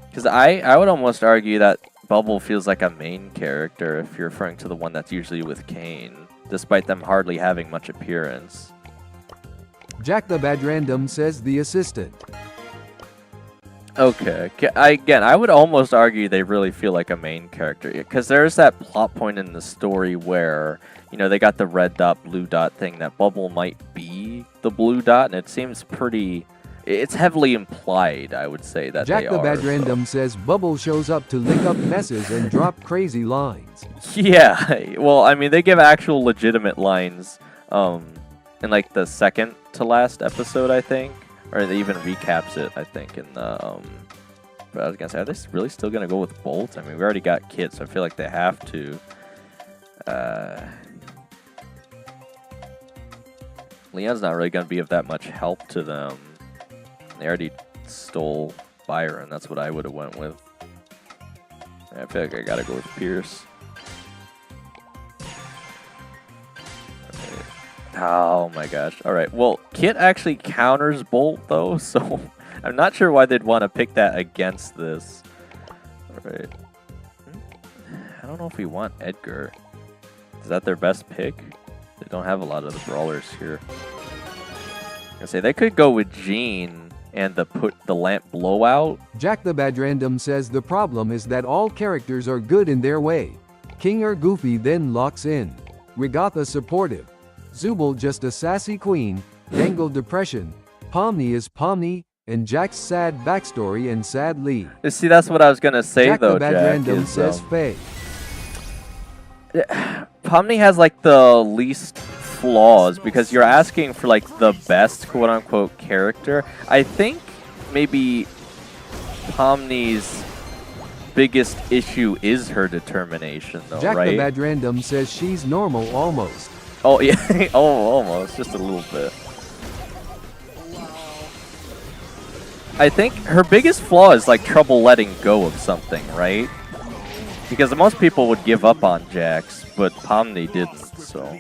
[SPEAKER 1] Because I would almost argue that Bubble feels like a main character if you're referring to the one that's usually with Kane, despite them hardly having much appearance.
[SPEAKER 2] Jack the Bad Random says the assistant.
[SPEAKER 1] Okay, again, I would almost argue they really feel like a main character, because there's that plot point in the story where, you know, they got the red dot, blue dot thing, that Bubble might be the blue dot, and it seems pretty, it's heavily implied, I would say, that
[SPEAKER 2] Jack
[SPEAKER 1] they
[SPEAKER 2] the
[SPEAKER 1] are.
[SPEAKER 2] Bad Random says Bubble shows up to lick up messes and drop crazy lines.
[SPEAKER 1] Yeah, well, I mean, they give actual legitimate lines in, like, the second to last episode, I think. Or they even recaps it, I think, in the, but I was gonna say, are they really still gonna go with Bolt? I mean, we already got Kit, so I feel like they have to. Leon's not really gonna be of that much help to them. They already stole Byron, that's what I would have went with. I feel like I gotta go with Pierce. Oh my gosh. Alright, well, Kit actually counters Bolt though, so I'm not sure why they'd want to pick that against this. Alright. I don't know if we want Edgar. Is that their best pick? They don't have a lot of the brawlers here. I say they could go with Jean and put the lamp blowout.
[SPEAKER 2] Jack the Bad Random says the problem is that all characters are good in their way. King or Goofy then locks in. Regatha supportive. Zubul just a sassy queen, Dangle depression, Pomni is Pomni, and Jack's sad backstory and sad lead.
[SPEAKER 1] See, that's what I was gonna say
[SPEAKER 2] Jack
[SPEAKER 1] though,
[SPEAKER 2] the Bad
[SPEAKER 1] Jack.
[SPEAKER 2] Random says Faye.
[SPEAKER 1] Pomni has like the least flaws because you're asking for like the best quote-unquote character. I think maybe Pomni's biggest issue is her determination though,
[SPEAKER 2] Jack
[SPEAKER 1] right?
[SPEAKER 2] the Bad Random says she's normal almost.
[SPEAKER 1] Oh, yeah. Oh, almost. Just a little bit. I think her biggest flaw is, like, trouble letting go of something, right? Because most people would give up on Jax, but Pomni didn't, so...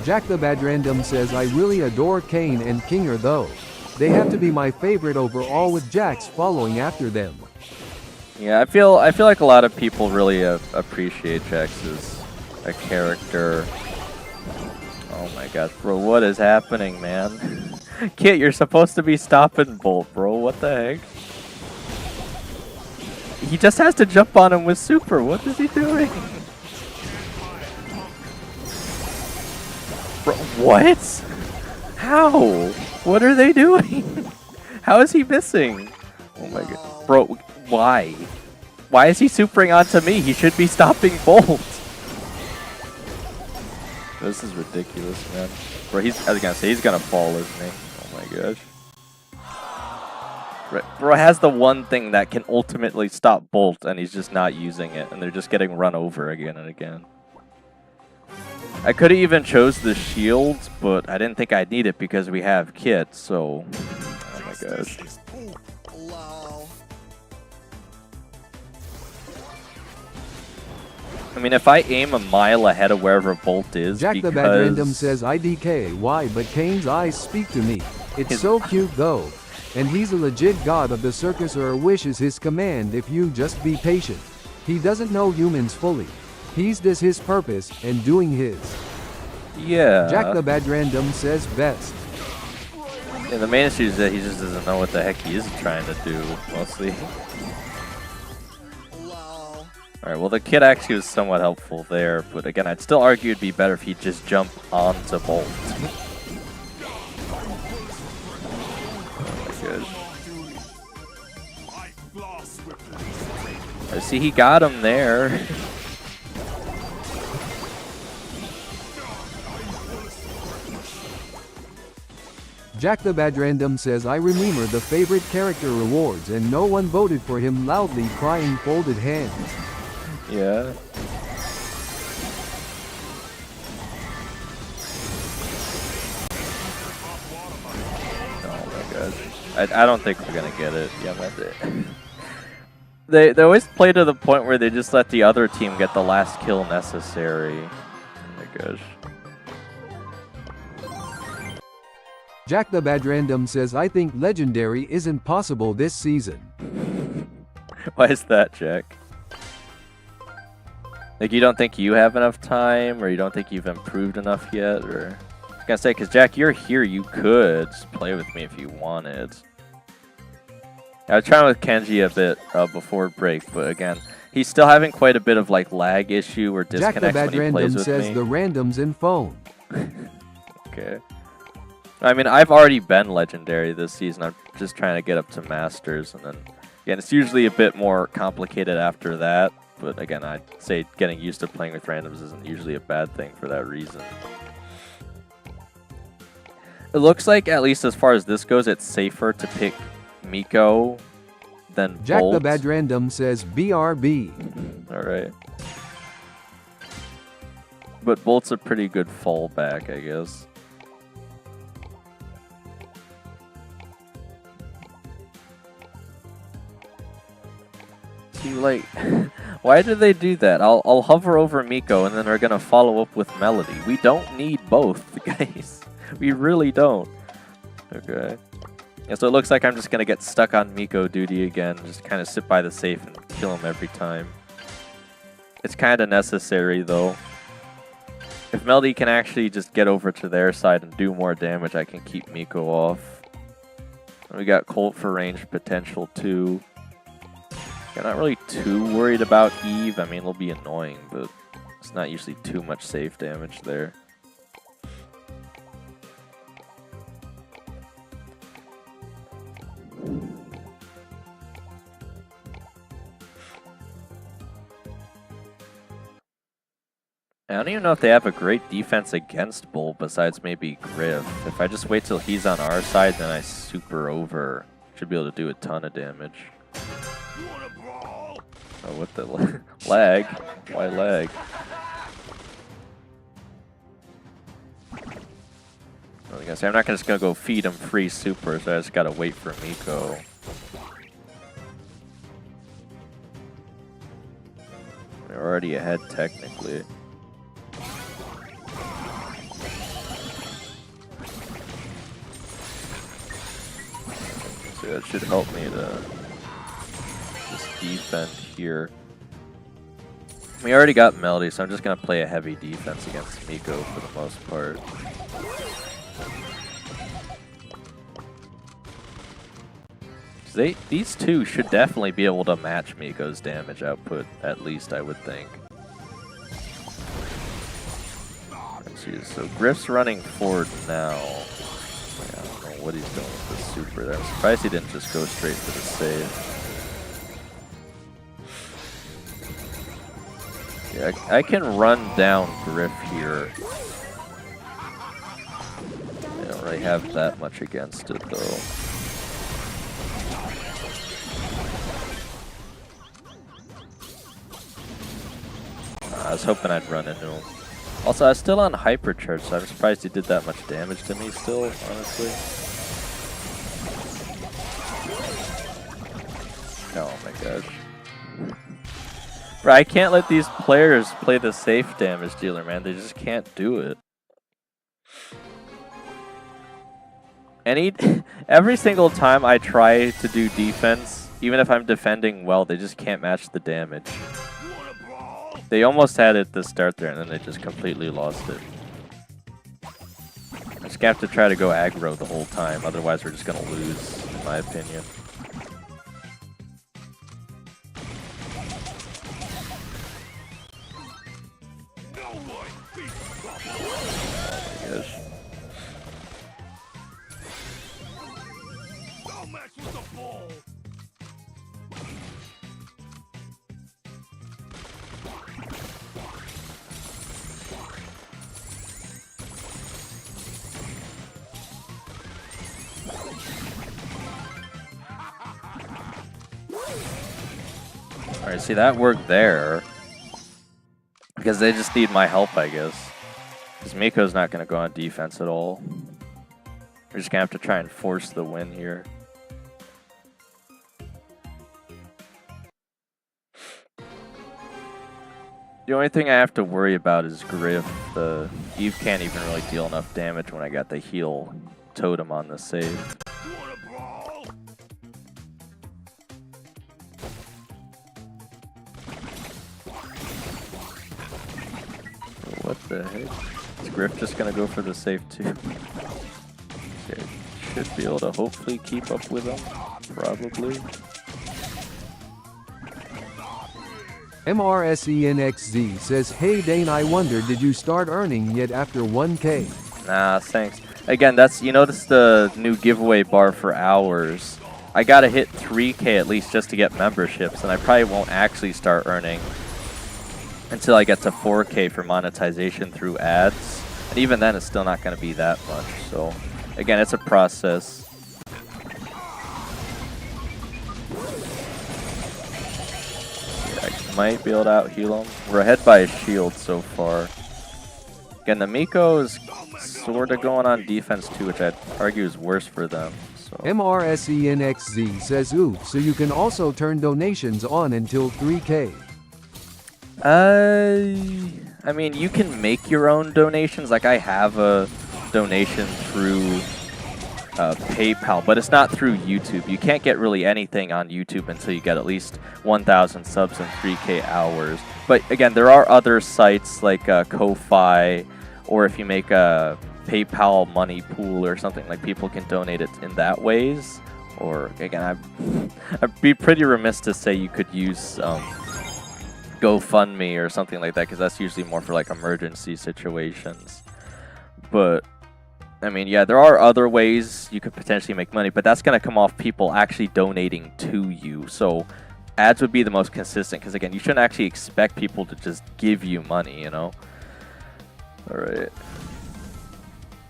[SPEAKER 2] Jack the Bad Random says I really adore Kane and Kinger though. They have to be my favorite overall with Jax following after them.
[SPEAKER 1] Yeah, I feel like a lot of people really appreciate Jax as a character. Oh my gosh, bro, what is happening, man? Kit, you're supposed to be stopping Bolt, bro. What the heck? He just has to jump on him with Super. What is he doing? Bro, what? How? What are they doing? How is he missing? Oh my god. Bro, why? Why is he supering onto me? He should be stopping Bolt. This is ridiculous, man. Bro, I was gonna say, he's gonna fall, isn't he? Oh my gosh. Bro has the one thing that can ultimately stop Bolt, and he's just not using it, and they're just getting run over again and again. I could have even chose the shields, but I didn't think I'd need it because we have Kit, so... Oh my gosh. I mean, if I aim a mile ahead of wherever Bolt is,
[SPEAKER 2] Jack
[SPEAKER 1] because...
[SPEAKER 2] the Bad Random says IDK, why, but Kane's eyes speak to me. It's so cute though. And he's a legit god of the circus, or a wish is his command if you just be patient. He doesn't know humans fully. He's does his purpose, and doing his.
[SPEAKER 1] Yeah.
[SPEAKER 2] Jack the Bad Random says best.
[SPEAKER 1] Yeah, the main issue is that he just doesn't know what the heck he is trying to do, mostly. Alright, well the kid actually was somewhat helpful there, but again, I'd still argue it'd be better if he'd just jump onto Bolt. Oh my gosh. I see he got him there.
[SPEAKER 2] Jack the Bad Random says I remember the favorite character rewards and no one voted for him, loudly crying folded hands.
[SPEAKER 1] Yeah. Oh my gosh. I don't think we're gonna get it. Yeah, that's it. They always play to the point where they just let the other team get the last kill necessary. Oh my gosh.
[SPEAKER 2] Jack the Bad Random says I think Legendary isn't possible this season.
[SPEAKER 1] Why is that, Jack? Like, you don't think you have enough time, or you don't think you've improved enough yet, or... I was gonna say, because Jack, you're here, you could just play with me if you wanted. I was trying with Kenji a bit before break, but again, he's still having quite a bit of like lag issue or disconnects when he plays with me.
[SPEAKER 2] Jack the Bad Random says the randoms in phone.
[SPEAKER 1] Okay. I mean, I've already been Legendary this season. I'm just trying to get up to Masters, and then, again, it's usually a bit more complicated after that. But again, I'd say getting used to playing with randoms isn't usually a bad thing for that reason. It looks like, at least as far as this goes, it's safer to pick Miko than
[SPEAKER 2] Jack
[SPEAKER 1] Bolt.
[SPEAKER 2] the Bad Random says BRB.
[SPEAKER 1] Alright. But Bolt's a pretty good fallback, I guess. See, like, why do they do that? I'll hover over Miko and then they're gonna follow up with Melody. We don't need both, guys. We really don't. Okay. Yeah, so it looks like I'm just gonna get stuck on Miko duty again, just kind of sit by the safe and kill him every time. It's kind of necessary though. If Melody can actually just get over to their side and do more damage, I can keep Miko off. And we got Colt for range potential too. I'm not really too worried about Eve. I mean, it'll be annoying, but it's not usually too much safe damage there. I don't even know if they have a great defense against Bull besides maybe Griff. If I just wait till he's on our side, then I super over. Should be able to do a ton of damage. Oh, what the lag? Why lag? I was gonna say, I'm not just gonna go feed him free super, so I just gotta wait for Miko. They're already ahead technically. So that should help me to just defend here. We already got Melody, so I'm just gonna play a heavy defense against Miko for the most part. These two should definitely be able to match Miko's damage output, at least I would think. So Griff's running forward now. I don't know what he's doing with the super there. I'm surprised he didn't just go straight for the save. Yeah, I can run down Griff here. I don't really have that much against it though. I was hoping I'd run into him. Also, I was still on hypercharge, so I'm surprised he did that much damage to me still, honestly. Oh my gosh. Bro, I can't let these players play the safe damage dealer, man. They just can't do it. Every single time I try to do defense, even if I'm defending well, they just can't match the damage. They almost had it to start there, and then they just completely lost it. I'm just gonna have to try to go aggro the whole time, otherwise we're just gonna lose, in my opinion. Oh my gosh. Alright, see, that worked there. Because they just need my help, I guess. Because Miko's not going to go on defense at all. We're just going to have to try and force the win here. The only thing I have to worry about is Griff. The Eve can't even really deal enough damage when I got the heal totem on the save. What the heck? Is Griff just gonna go for the save too? Okay, should be able to hopefully keep up with him. Probably.
[SPEAKER 2] MRSENXZ says, hey Dane, I wonder, did you start earning yet after 1K?
[SPEAKER 1] Nah, thanks. Again, that's, you notice the new giveaway bar for hours. I gotta hit 3K at least just to get memberships, and I probably won't actually start earning until I get to 4K for monetization through ads. And even then, it's still not gonna be that much. So, again, it's a process. Might be able to out-heal him. We're ahead by a shield so far. Again, the Miko is sort of going on defense too, which I'd argue is worse for them. So.
[SPEAKER 2] MRSENXZ says, ooh, so you can also turn donations on until 3K.
[SPEAKER 1] I mean, you can make your own donations. Like, I have a donation through PayPal, but it's not through YouTube. You can't get really anything on YouTube until you get at least 1,000 subs and 3K hours. But again, there are other sites like Ko-Fi, or if you make a PayPal money pool or something, like people can donate it in that ways. Or again, I'd be pretty remiss to say you could use GoFundMe or something like that, because that's usually more for like emergency situations. But I mean, yeah, there are other ways you could potentially make money, but that's going to come off people actually donating to you. So ads would be the most consistent, because again, you shouldn't actually expect people to just give you money, you know? All right.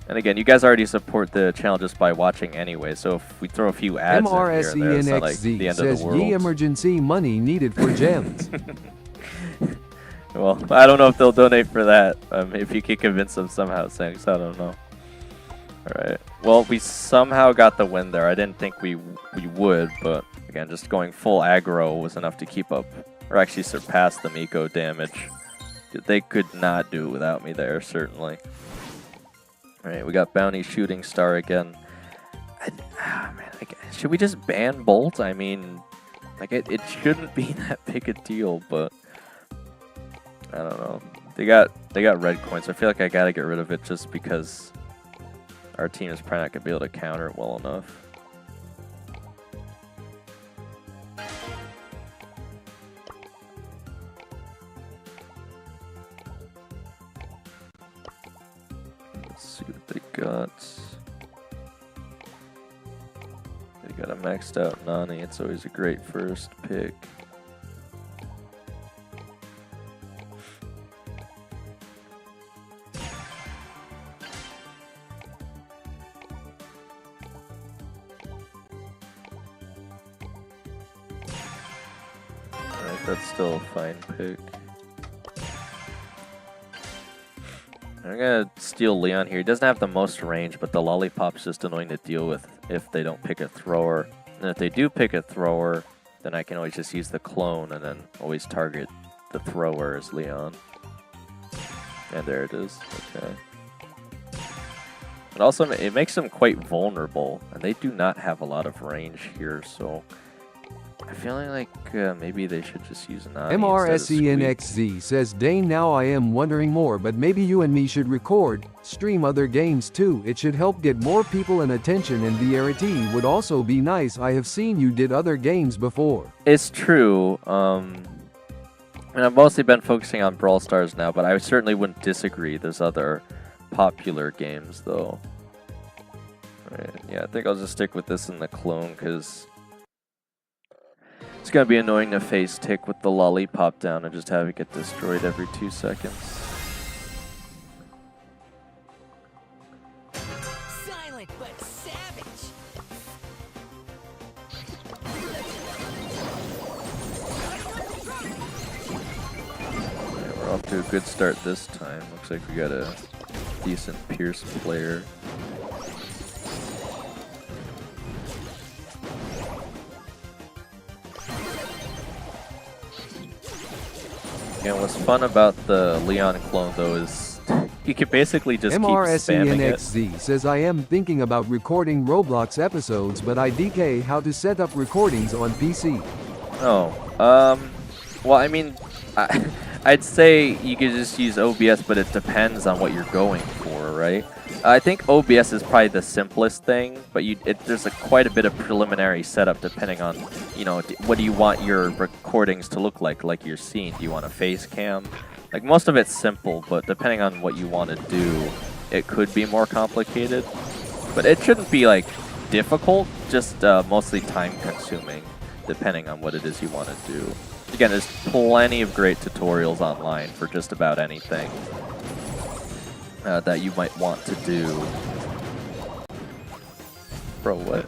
[SPEAKER 1] And again, you guys already support the channel just by watching anyway, so if we throw a few ads in here and there, it's not like the end of the world.
[SPEAKER 2] Ye emergency money needed for gems.
[SPEAKER 1] Well, I don't know if they'll donate for that. If you can convince them somehow, thanks. I don't know. Alright, well, we somehow got the win there. I didn't think we would, but again, just going full aggro was enough to keep up, or actually surpass the Miko damage. They could not do it without me there, certainly. Alright, we got Bounty Shooting Star again. Man, should we just ban Bolt? I mean, like, it shouldn't be that big a deal, but I don't know. They got red coins. I feel like I gotta get rid of it just because our team is probably not going to be able to counter it well enough. Let's see what they got. They got a maxed out Nani. It's always a great first pick. That's still a fine pick. I'm gonna steal Leon here. He doesn't have the most range, but the Lollipop's just annoying to deal with if they don't pick a thrower. And if they do pick a thrower, then I can always just use the clone and then always target the thrower is Leon. And there it is. Okay. And also, it makes them quite vulnerable, and they do not have a lot of range here, so I'm feeling like maybe they should just use Nani
[SPEAKER 2] MRSENXZ says, Dane, now I am wondering more, but maybe you and me should record, stream other games too. It should help get more people and attention, and VRT would also be nice. I have seen you did other games before.
[SPEAKER 1] It's true. And I've mostly been focusing on Brawl Stars now, but I certainly wouldn't disagree. There's other popular games, though. Right, yeah, I think I'll just stick with this in the clone, because it's going to be annoying to face Tick with the lollipop down and just have it get destroyed every 2 seconds.
[SPEAKER 3] Silent but savage.
[SPEAKER 1] Right, we're off to a good start this time. Looks like we got a decent Pierce player. And what's fun about the Leon clone, though, is you can basically just keep spamming it.
[SPEAKER 2] MRSENXZ says, I am thinking about recording Roblox episodes, but I DK how to set up recordings on PC.
[SPEAKER 1] Oh, well, I mean, I'd say you could just use OBS, but it depends on what you're going for, right? I think OBS is probably the simplest thing, but there's quite a bit of preliminary setup depending on, you know, what do you want your recordings to look like your scene? Do you want a face cam? Like, most of it's simple, but depending on what you want to do, it could be more complicated. But it shouldn't be, like, difficult, just mostly time-consuming, depending on what it is you want to do. Again, there's plenty of great tutorials online for just about anything that you might want to do. Bro, what?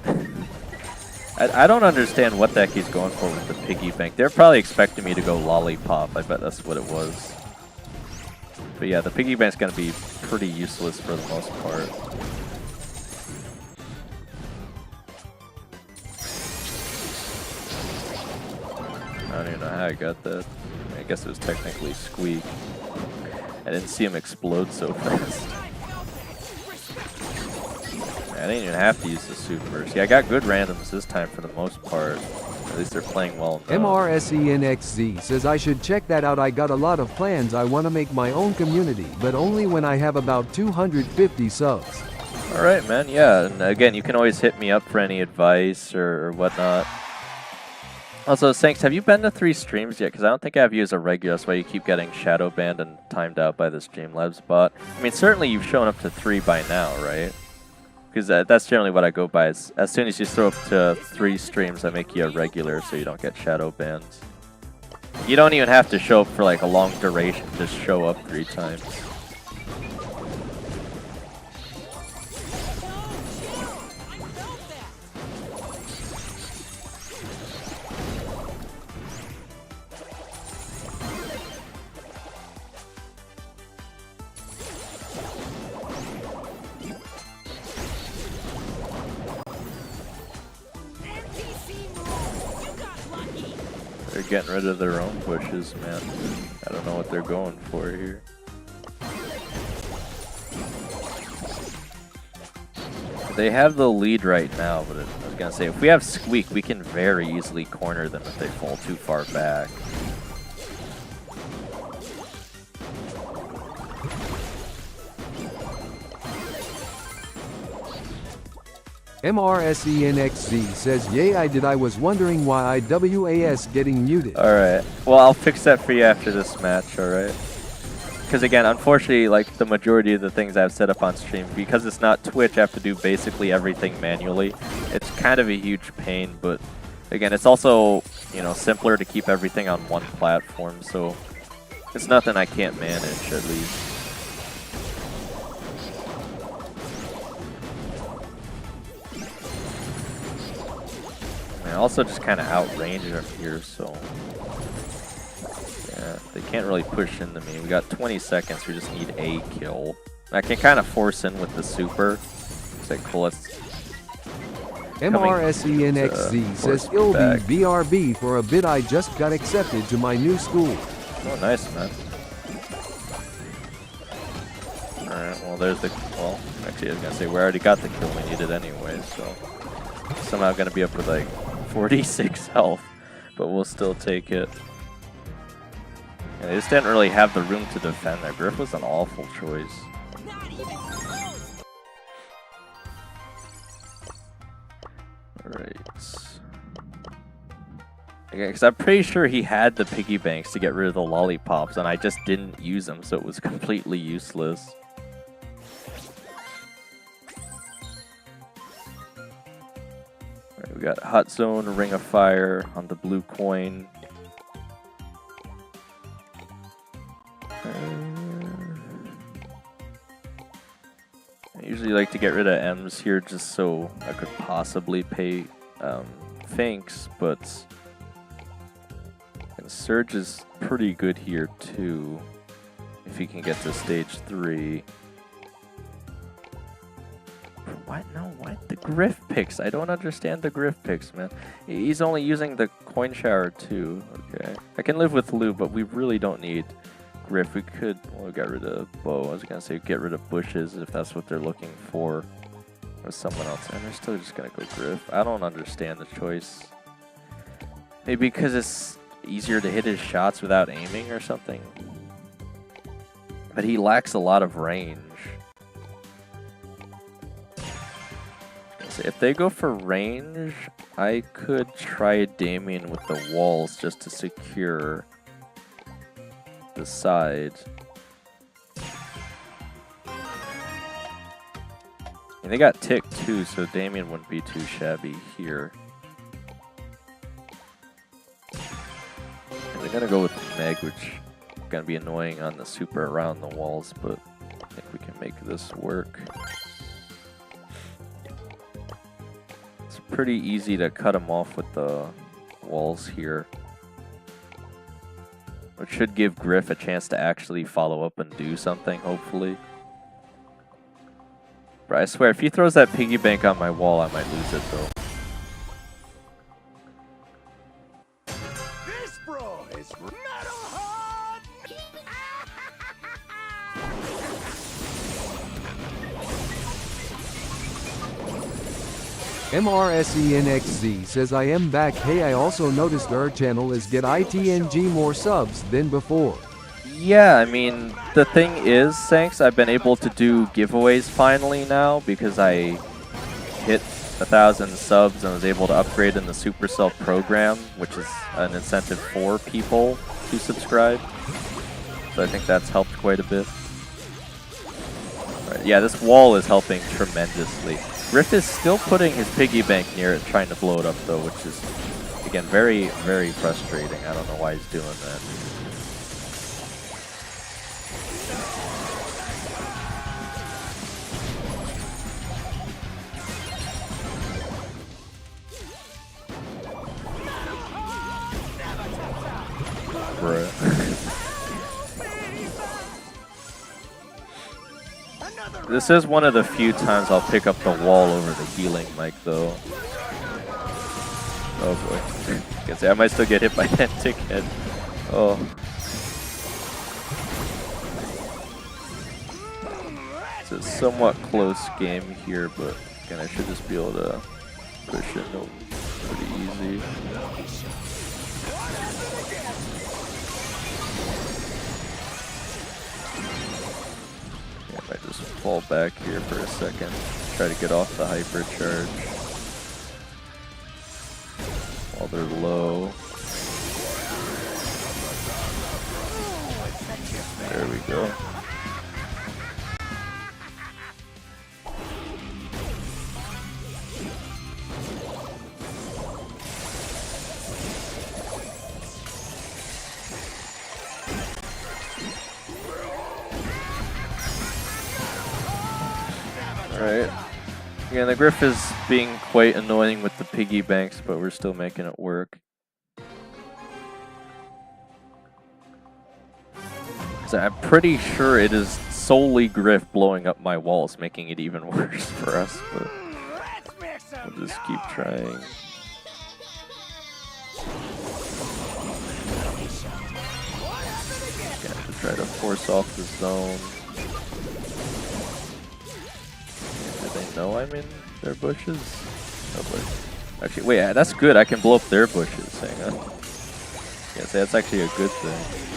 [SPEAKER 1] I don't understand what the heck he's going for with the piggy bank. They're probably expecting me to go lollipop. I bet that's what it was. But yeah, the piggy bank's going to be pretty useless for the most part. I don't even know how I got that. I guess it was technically Squeak. I didn't see him explode so fast. I didn't even have to use the super. See, I got good randoms this time for the most part. At least they're playing well enough.
[SPEAKER 2] MRSENXZ says, I should check that out. I got a lot of plans. I want to make my own community, but only when I have about 250 subs.
[SPEAKER 1] Alright, man, yeah. And again, you can always hit me up for any advice or whatnot. Also, Sanks, have you been to 3 streams yet? Because I don't think I have you as a regular. That's why you keep getting shadow banned and timed out by the Streamlabs bot. I mean, certainly you've shown up to 3 by now, right? Because that's generally what I go by. As soon as you throw up to 3 streams, I make you a regular so you don't get shadow bans. You don't even have to show up for like a long duration. Just show up 3 times. They're getting rid of their own bushes, man. I don't know what they're going for here. They have the lead right now, but I was gonna say, if we have Squeak, we can very easily corner them if they fall too far back.
[SPEAKER 2] MRSENXZ says, yay, I did. I was wondering why IWAS getting muted.
[SPEAKER 1] Alright, well, I'll fix that for you after this match, alright? Because again, unfortunately, like the majority of the things I've set up on stream, because it's not Twitch, I have to do basically everything manually. It's kind of a huge pain, but again, it's also, you know, simpler to keep everything on one platform, so it's nothing I can't manage, at least. I also just kind of outrange them here, so yeah, they can't really push into me. We got 20 seconds, we just need a kill. I can kind of force in with the super. It's like, cool, let's...
[SPEAKER 2] MRSENXZ says, it'll be BRB for a bit. I just got accepted to my new school.
[SPEAKER 1] Oh, nice, man. Alright, well, there's the... Well, actually, I was gonna say, we already got the kill we needed anyway, so... Somehow gonna be up with, like, 46 health, but we'll still take it. And they just didn't really have the room to defend there. Griff was an awful choice. Alright. Okay, because I'm pretty sure he had the piggy banks to get rid of the lollipops, and I just didn't use them, so it was completely useless. Alright, we got Hot Zone, Ring of Fire on the blue coin. I usually like to get rid of M's here just so I could possibly pay Finks, but and Surge is pretty good here too if he can get to stage 3. What? No, what? The Griff picks. I don't understand the Griff picks, man. He's only using the coin shower too. Okay. I can live with Lou, but we really don't need Griff. We could, well, get rid of Bow. I was gonna say get rid of Bushes if that's what they're looking for. Or someone else. And they're still just gonna go Griff. I don't understand the choice. Maybe because it's easier to hit his shots without aiming or something. But he lacks a lot of range. If they go for range, I could try Damien with the walls just to secure the side. And they got Tick too, so Damien wouldn't be too shabby here. And they're gonna go with Meg, which is gonna be annoying on the super around the walls, but I think we can make this work. It's pretty easy to cut him off with the walls here. Which should give Griff a chance to actually follow up and do something, hopefully. But I swear, if he throws that piggy bank on my wall, I might lose it, though.
[SPEAKER 3] This bro is metal hard.
[SPEAKER 2] MRSENXZ says I am back. Hey, I also noticed our channel is get ITNG more subs than before.
[SPEAKER 1] Yeah, I mean, the thing is, Sanks, I've been able to do giveaways finally now because I hit 1,000 subs and was able to upgrade in the Supercell program, which is an incentive for people to subscribe. So I think that's helped quite a bit. Right, yeah, this wall is helping tremendously. Griff is still putting his piggy bank near it, trying to blow it up though, which is, again, very, very frustrating. I don't know why he's doing that. This is one of the few times I'll pick up the wall over the healing mic, though. Oh boy. I can say I might still get hit by that ticket. Oh. It's a somewhat close game here, but again, I should just be able to push it pretty easy. I might just fall back here for a second, try to get off the hypercharge while they're low. There we go. Alright. Again, the Griff is being quite annoying with the piggy banks, but we're still making it work. So I'm pretty sure it is solely Griff blowing up my walls, making it even worse for us, but we'll just keep trying. Try to force off the zone. Do they know I'm in their bushes? Oh, but actually, wait, that's good. I can blow up their bushes. Hang on. Yes, that's actually a good thing.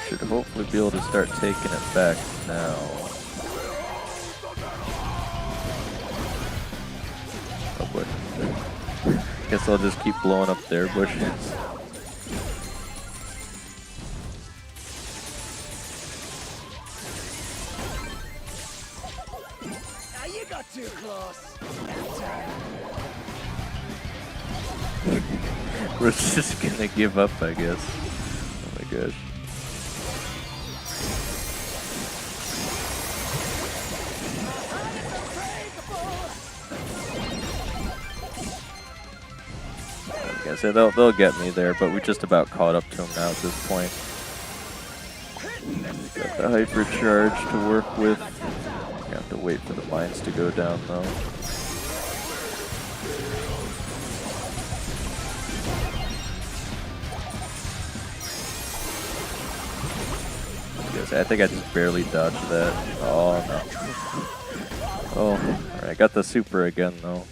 [SPEAKER 1] Should hopefully be able to start taking it back now. Oh boy. Guess I'll just keep blowing up their bushes.
[SPEAKER 3] Now you got too close.
[SPEAKER 1] We're just gonna give up, I guess. Oh my gosh. So they'll get me there, but we just about caught up to them now at this point. Got the hypercharge to work with. You have to wait for the mines to go down though. I think I just barely dodged that. Oh no. Oh, alright, I got the super again though.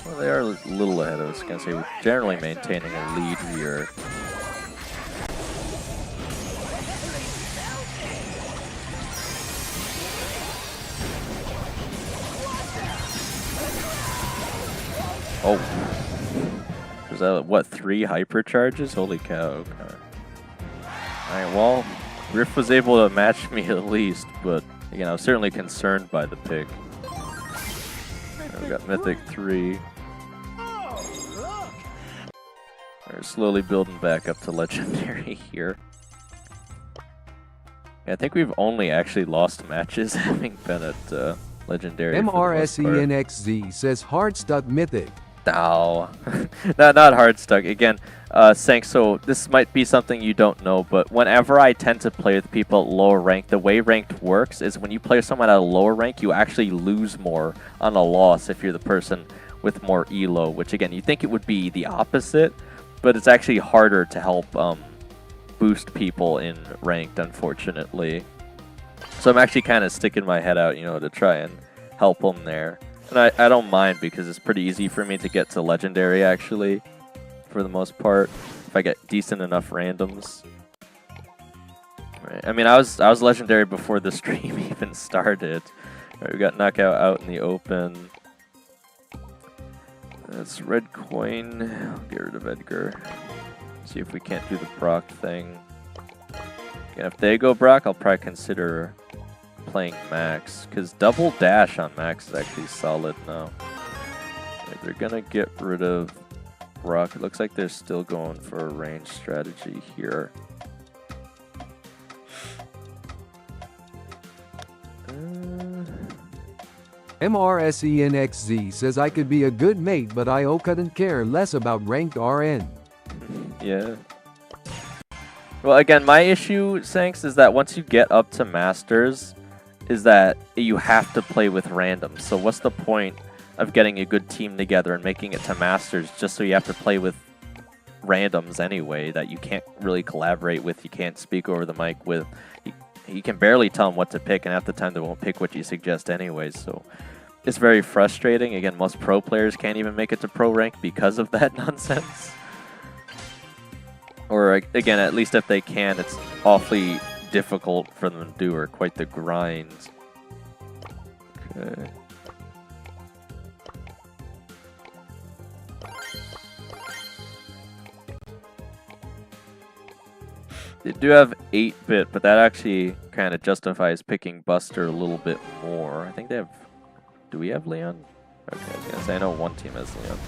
[SPEAKER 1] Well, they are a little ahead of us. I was gonna say we're generally maintaining a lead here. Oh, was that what, 3 hypercharges? Holy cow! Okay. All right, well, Riff was able to match me at least, but again, I was certainly concerned by the pick. We got Mythic 3. We're slowly building back up to Legendary here. Yeah, I think we've only actually lost matches having been at Legendary.
[SPEAKER 2] MRSENXZ says hard stuck Mythic.
[SPEAKER 1] No, not hard stuck. Again, Sank, so this might be something you don't know, but whenever I tend to play with people at lower rank, the way ranked works is when you play someone at a lower rank, you actually lose more on a loss if you're the person with more elo, which again, you think it would be the opposite, but it's actually harder to help boost people in ranked, unfortunately. So I'm actually kind of sticking my head out, you know, to try and help them there. And I don't mind because it's pretty easy for me to get to Legendary, actually, for the most part, if I get decent enough randoms. Right. I mean, I was Legendary before the stream even started. Right, we got Knockout out in the open. That's red coin. I'll get rid of Edgar. See if we can't do the Brock thing. Again, if they go Brock, I'll probably consider playing Max, because double dash on Max is actually solid now. Okay, they're gonna get rid of Brock. It looks like they're still going for a range strategy here.
[SPEAKER 2] MRSENXZ says I could be a good mate, but I couldn't care less about ranked RN.
[SPEAKER 1] Yeah. Well, again, my issue, Sanks, is that once you get up to Masters, is that you have to play with randoms. So what's the point of getting a good team together and making it to Masters just so you have to play with randoms anyway that you can't really collaborate with, you can't speak over the mic with, you can barely tell them what to pick, and half the time they won't pick what you suggest anyways, so it's very frustrating. Again, most pro players can't even make it to pro rank because of that nonsense. Or again, at least if they can, it's awfully difficult for them to do, or quite the grind. Okay. They do have 8-bit, but that actually kind of justifies picking Buster a little bit more. I think they have... Do we have Leon? Okay, I was gonna say, I know one team has Leon.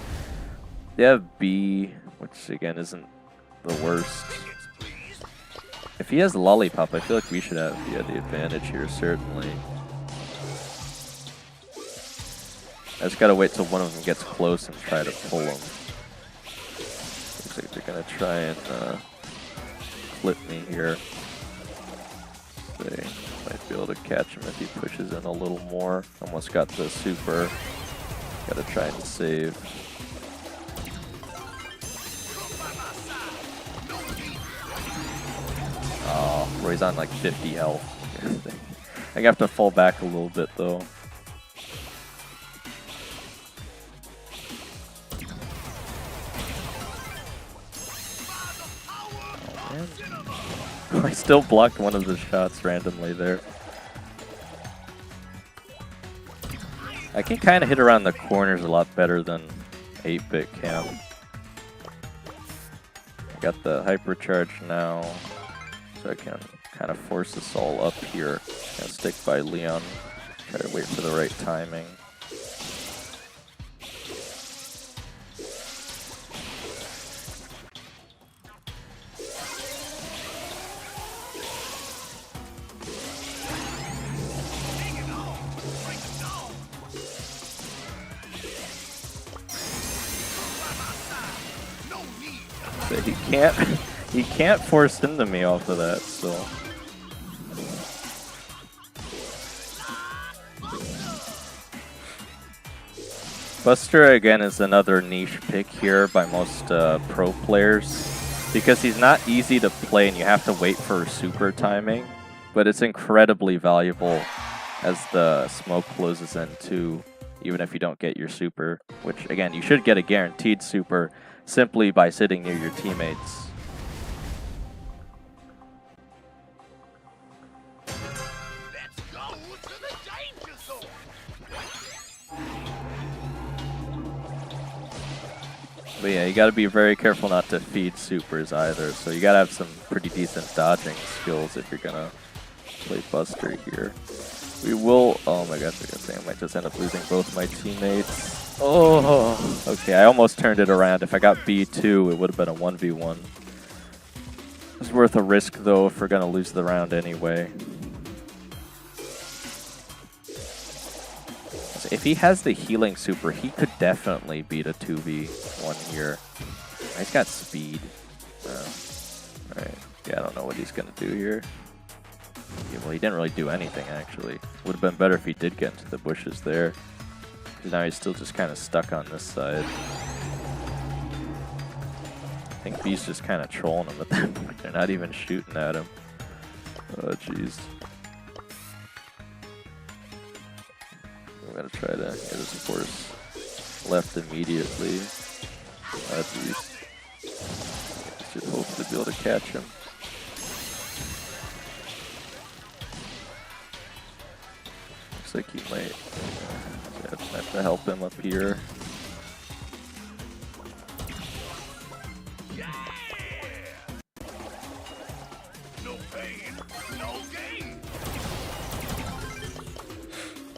[SPEAKER 1] They have B, which again isn't the worst. If he has Lollipop, I feel like we should have the advantage here, certainly. I just gotta wait till one of them gets close and try to pull him. Looks like they're gonna try and clip me here. They might be able to catch him if he pushes in a little more. Almost got the super. Gotta try and save. Oh, Roy's on like 50 health. I have to fall back a little bit though. Oh, I still blocked one of the shots randomly there. I can kind of hit around the corners a lot better than 8-bit can. I got the hypercharge now, so I can kind of force this all up here and stick by Leon. Try to wait for the right timing. So he can't force into me off of that, so. Buster again is another niche pick here by most pro players because he's not easy to play and you have to wait for super timing, but it's incredibly valuable as the smoke closes in too, even if you don't get your super, which again you should get a guaranteed super simply by sitting near your teammates.
[SPEAKER 5] Let's go to the danger zone.
[SPEAKER 1] But yeah, you gotta be very careful not to feed supers either, so you gotta have some pretty decent dodging skills if you're gonna play Buster here. We will, oh my gosh, I guess I might just end up losing both my teammates. Oh, okay, I almost turned it around. If I got B2, it would have been a 1v1. It's worth a risk though if we're gonna lose the round anyway. So if he has the healing super, he could definitely beat a 2v1 here. He's got speed. Alright, yeah, I don't know what he's gonna do here. Yeah, well, he didn't really do anything actually. Would have been better if he did get into the bushes there. Because now he's still just kind of stuck on this side. I think B's just kind of trolling him at that point. They're not even shooting at him. Oh jeez. I'm gonna try to get his force left immediately. Oh jeez. Should hopefully be able to catch him. Looks like he might have to help him up here.
[SPEAKER 5] Yeah! No pain, no gain.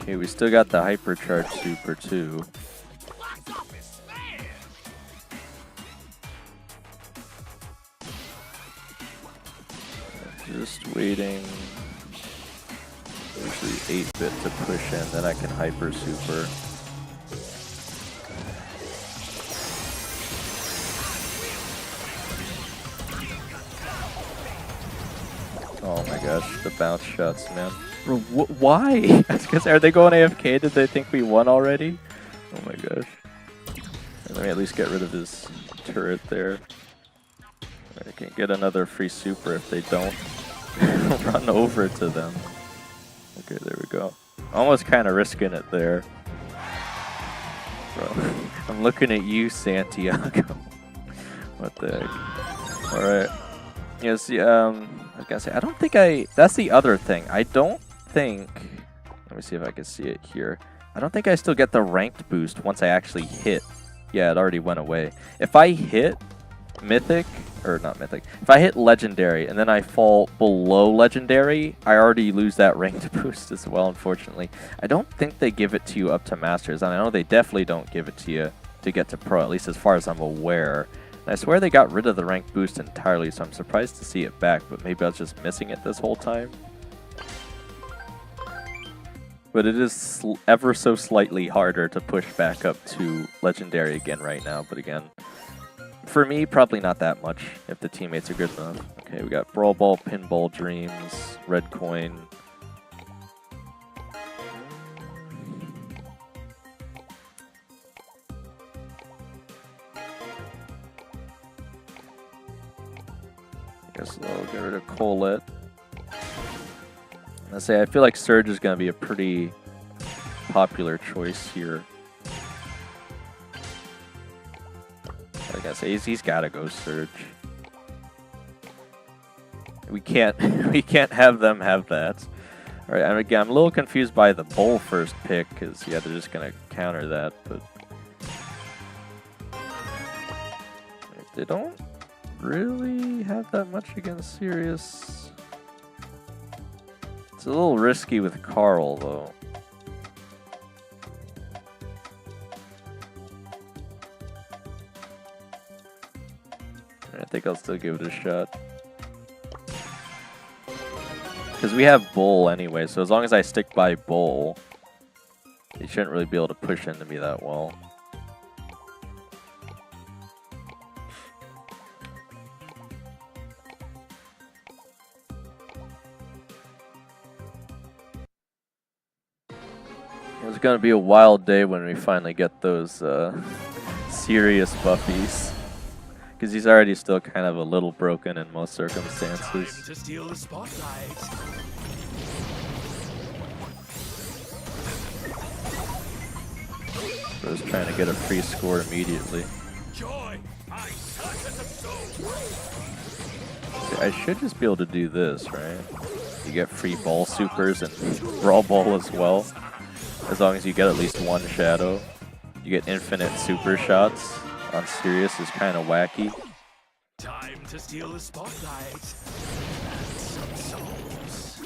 [SPEAKER 1] Okay, we still got the hypercharge super too.
[SPEAKER 5] Box office smash.
[SPEAKER 1] Just waiting. Usually 8-bit to push in, then I can hyper super. Oh my gosh, the bounce shots, man. Bro, why? Because are they going AFK? Did they think we won already? Oh my gosh. Let me at least get rid of his turret there. I can get another free super if they don't run over to them. Okay, there we go. Almost kind of risking it there. Bro, I'm looking at you, Santiago. What the heck? Alright. Yes, I gotta say, I don't think that's the other thing. I don't think, let me see if I can see it here. I don't think I still get the ranked boost once I actually hit. Yeah, it already went away. If I hit Mythic, or not Mythic, if I hit Legendary and then I fall below Legendary, I already lose that ranked boost as well, unfortunately. I don't think they give it to you up to Masters, and I know they definitely don't give it to you to get to Pro, at least as far as I'm aware. I swear they got rid of the rank boost entirely, so I'm surprised to see it back, but maybe I was just missing it this whole time. But it is ever so slightly harder to push back up to Legendary again right now, but again, for me, probably not that much if the teammates are good enough. Okay, we got Brawl Ball, Pinball Dreams, Red Coin. Guess I'll get rid of Colette. I say I feel like Surge is going to be a pretty popular choice here. Like I say, he's got to go Surge. We can't have them have that. All right, and again, I'm a little confused by the Bull first pick because yeah, they're just going to counter that, but if they don't really have that much against Sirius. It's a little risky with Carl, though. I think I'll still give it a shot. Because we have Bull anyway, so as long as I stick by Bull, he shouldn't really be able to push into me that well. It's gonna be a wild day when we finally get those serious buffies, because he's already still kind of a little broken in most circumstances.
[SPEAKER 5] Time to steal the spotlight.
[SPEAKER 1] So I was trying to get a free score immediately.
[SPEAKER 5] Joy, I
[SPEAKER 1] I should just be able to do this, right? You get free ball supers and Brawl Ball as well. As long as you get at least one shadow. You get infinite super shots on Sirius is kind of wacky.
[SPEAKER 5] Time to steal the spotlight. And some souls.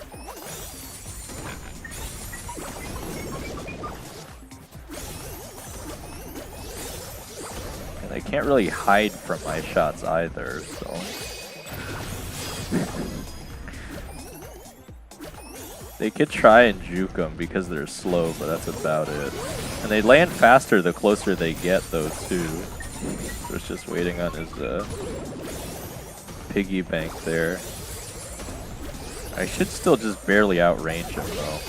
[SPEAKER 1] And I can't really hide from my shots either, so... They could try and juke them because they're slow, but that's about it. And they land faster the closer they get, though, too. So it's just waiting on his piggy bank there. I should still just barely outrange him, though.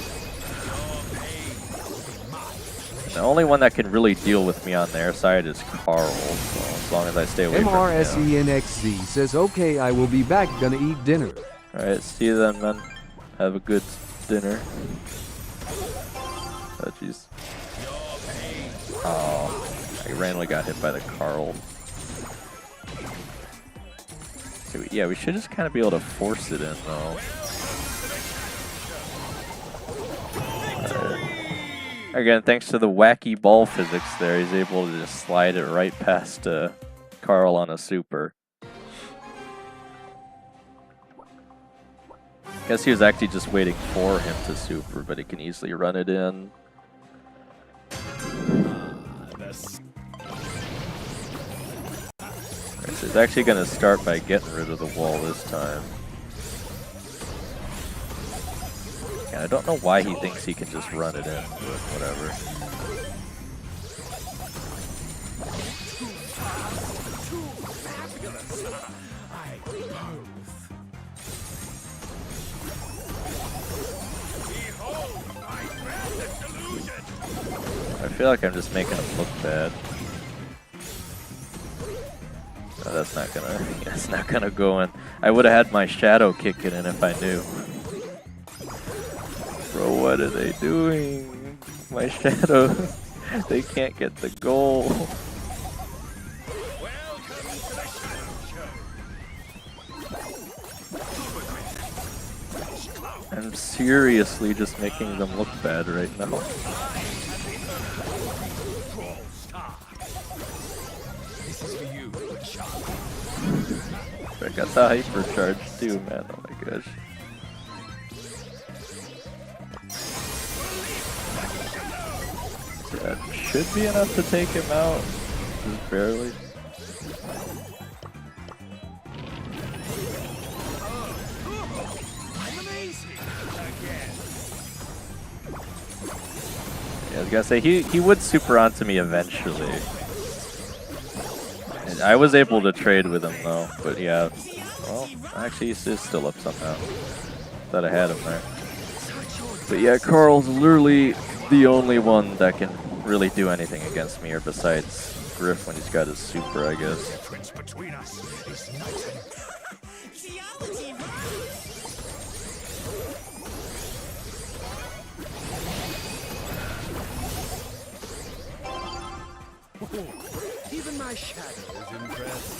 [SPEAKER 1] The only one that can really deal with me on their side is Carl, so as long as I stay away from him.
[SPEAKER 2] MRSENXZ says, okay, I will be back, gonna eat dinner.
[SPEAKER 1] Alright, see you then, man. Have a good dinner. Oh, jeez. Oh, I randomly got hit by the Carl. So, yeah, we should just kind of be able to force it in, though. Again, thanks to the wacky ball physics there, he's able to just slide it right past Carl on a super. Guess he was actually just waiting for him to super, but he can easily run it in. Right, so he's actually going to start by getting rid of the wall this time. And I don't know why he thinks he can just run it in, but whatever. I feel like I'm just making him look bad. No, that's not gonna go in. I would have had my shadow kick it in if I knew. Bro, what are they doing? My shadow, they can't get the goal. I'm seriously just making them look bad right now. I got the hyper charge too, man. Oh my gosh. That should be enough to take him out. Just barely. gotta say, he would super onto me eventually. And I was able to trade with him though, but yeah. Well, actually he's still up somehow. Thought I had him there. But yeah, Carl's literally the only one that can really do anything against me, or besides Griff when he's got his super, I guess.
[SPEAKER 5] Even my shadow is impressed.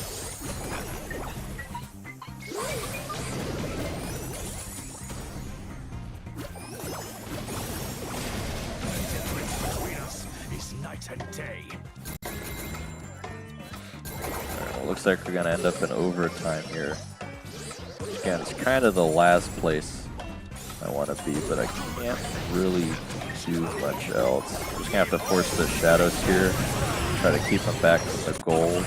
[SPEAKER 5] Between us is night and day.
[SPEAKER 1] Well, looks like we're gonna end up in overtime here. Again, it's kind of the last place I want to be, but I can't really do much else. I'm just gonna have to force the shadows here. Try to keep him back from the gold.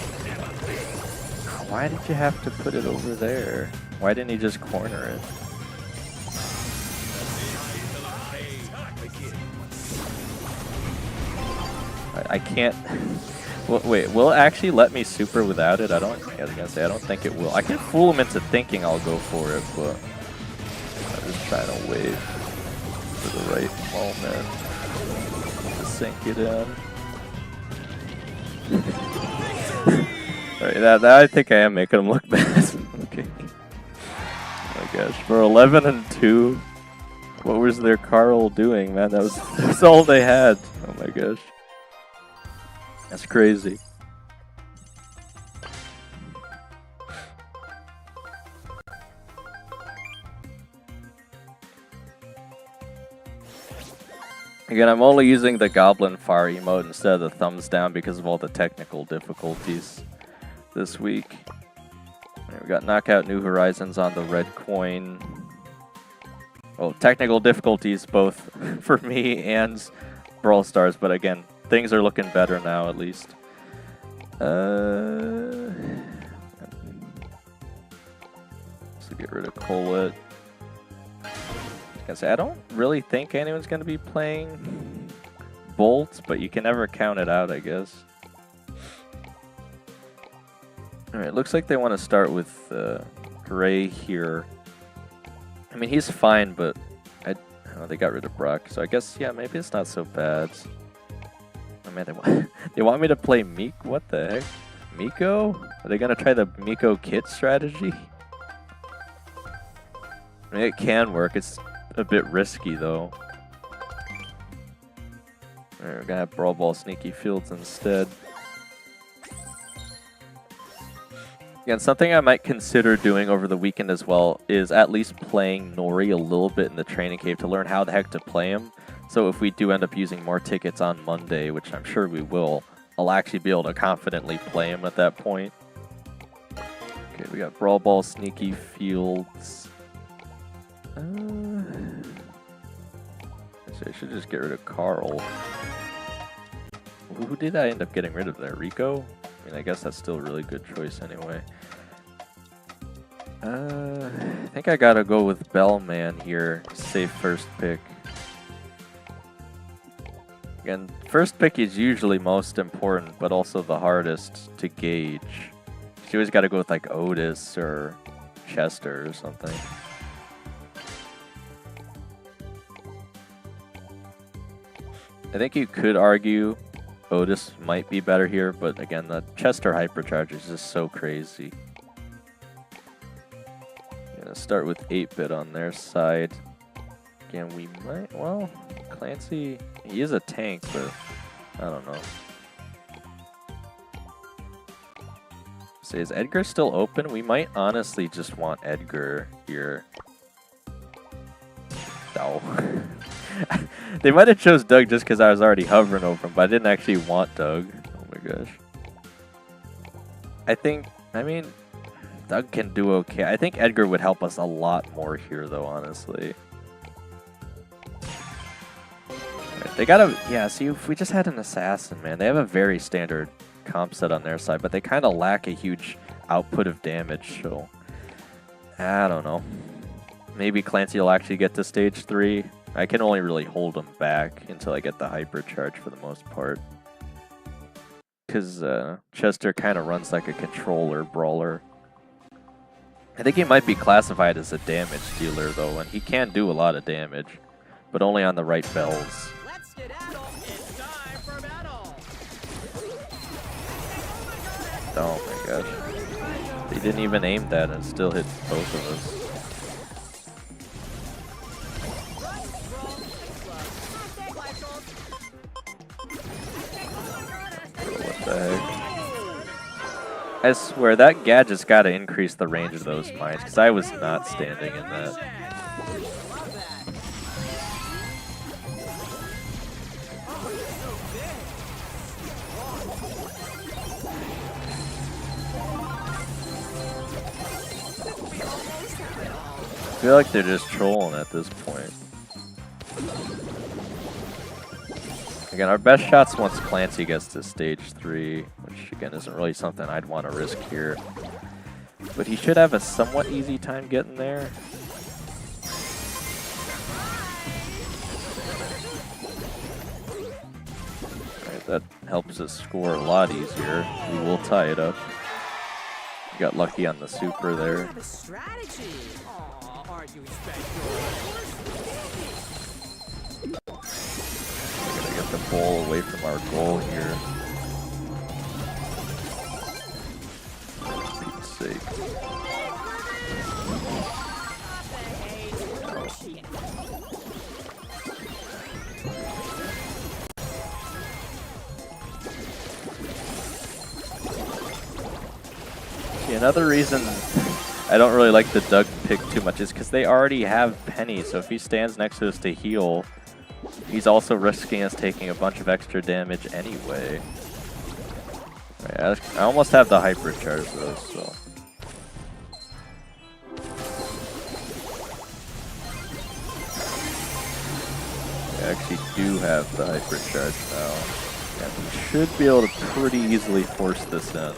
[SPEAKER 1] Why did you have to put it over there? Why didn't he just corner it? I can't. Well, wait, will it actually let me super without it? I was gonna say I don't think it will. I can fool him into thinking I'll go for it, but I'm just trying to wait for the right moment to sink it in. Alright, that I think I am making him look bad. Okay. Oh my gosh. For 11-2, what was their Carl doing, man? That's all they had. Oh my gosh. That's crazy. Again, I'm only using the Goblin Fire emote instead of the thumbs down because of all the technical difficulties this week. We got Knockout New Horizons on the red coin. Well, technical difficulties both for me and Brawl Stars, but again, things are looking better now at least. So get rid of Colette. I don't really think anyone's going to be playing Bolt, but you can never count it out, I guess. Alright, looks like they want to start with Gray here. I mean, he's fine, but they got rid of Brock, so I guess, yeah, maybe it's not so bad. Oh man, they want me to play Meek? What the heck? Miko? Are they going to try the Miko kit strategy? I mean, it can work. It's a bit risky though. Alright, we're gonna have Brawl Ball Sneaky Fields instead. Again, something I might consider doing over the weekend as well is at least playing Nori a little bit in the training cave to learn how the heck to play him. So if we do end up using more tickets on Monday, which I'm sure we will, I'll actually be able to confidently play him at that point. Okay, we got Brawl Ball Sneaky Fields. I should just get rid of Carl. Who did I end up getting rid of there? Rico? I mean, I guess that's still a really good choice anyway. I think I gotta go with Bellman here. Safe first pick. Again, first pick is usually most important, but also the hardest to gauge. You always gotta go with like Otis or Chester or something. I think you could argue Otis might be better here, but again, the Chester Hypercharge is just so crazy. Gonna start with 8-bit on their side. Again, we might, well, Clancy, he is a tank, but I don't know. So is Edgar still open? We might honestly just want Edgar here. No. They might have chose Doug just because I was already hovering over him, but I didn't actually want Doug. Oh my gosh. I mean, Doug can do okay. I think Edgar would help us a lot more here, though, honestly. Right, they gotta, yeah, see, if we just had an assassin, man, they have a very standard comp set on their side, but they kind of lack a huge output of damage, so I don't know. Maybe Clancy will actually get to stage 3. I can only really hold him back until I get the hypercharge for the most part. Because Chester kind of runs like a controller brawler. I think he might be classified as a damage dealer though, and he can do a lot of damage, but only on the right bells.
[SPEAKER 3] Let's skedaddle. It's time for battle.
[SPEAKER 1] Oh my gosh. He didn't even aim that and still hit both of us. What the heck? I swear that gadget's got to increase the range of those mines, because I was not standing in that. I feel like they're just trolling at this point. Again, our best shot's once Clancy gets to stage 3, which again isn't really something I'd want to risk here. But he should have a somewhat easy time getting there. Alright, that helps us score a lot easier. We will tie it up. We got lucky on the super there. Gotta get the ball away from our goal here. For Pete's sake. See, another reason I don't really like the Doug pick too much is because they already have Penny, so if he stands next to us to heal, he's also risking us taking a bunch of extra damage anyway. Right, I almost have the hypercharge though, so. I actually do have the hypercharge now. Yeah, we should be able to pretty easily force this in.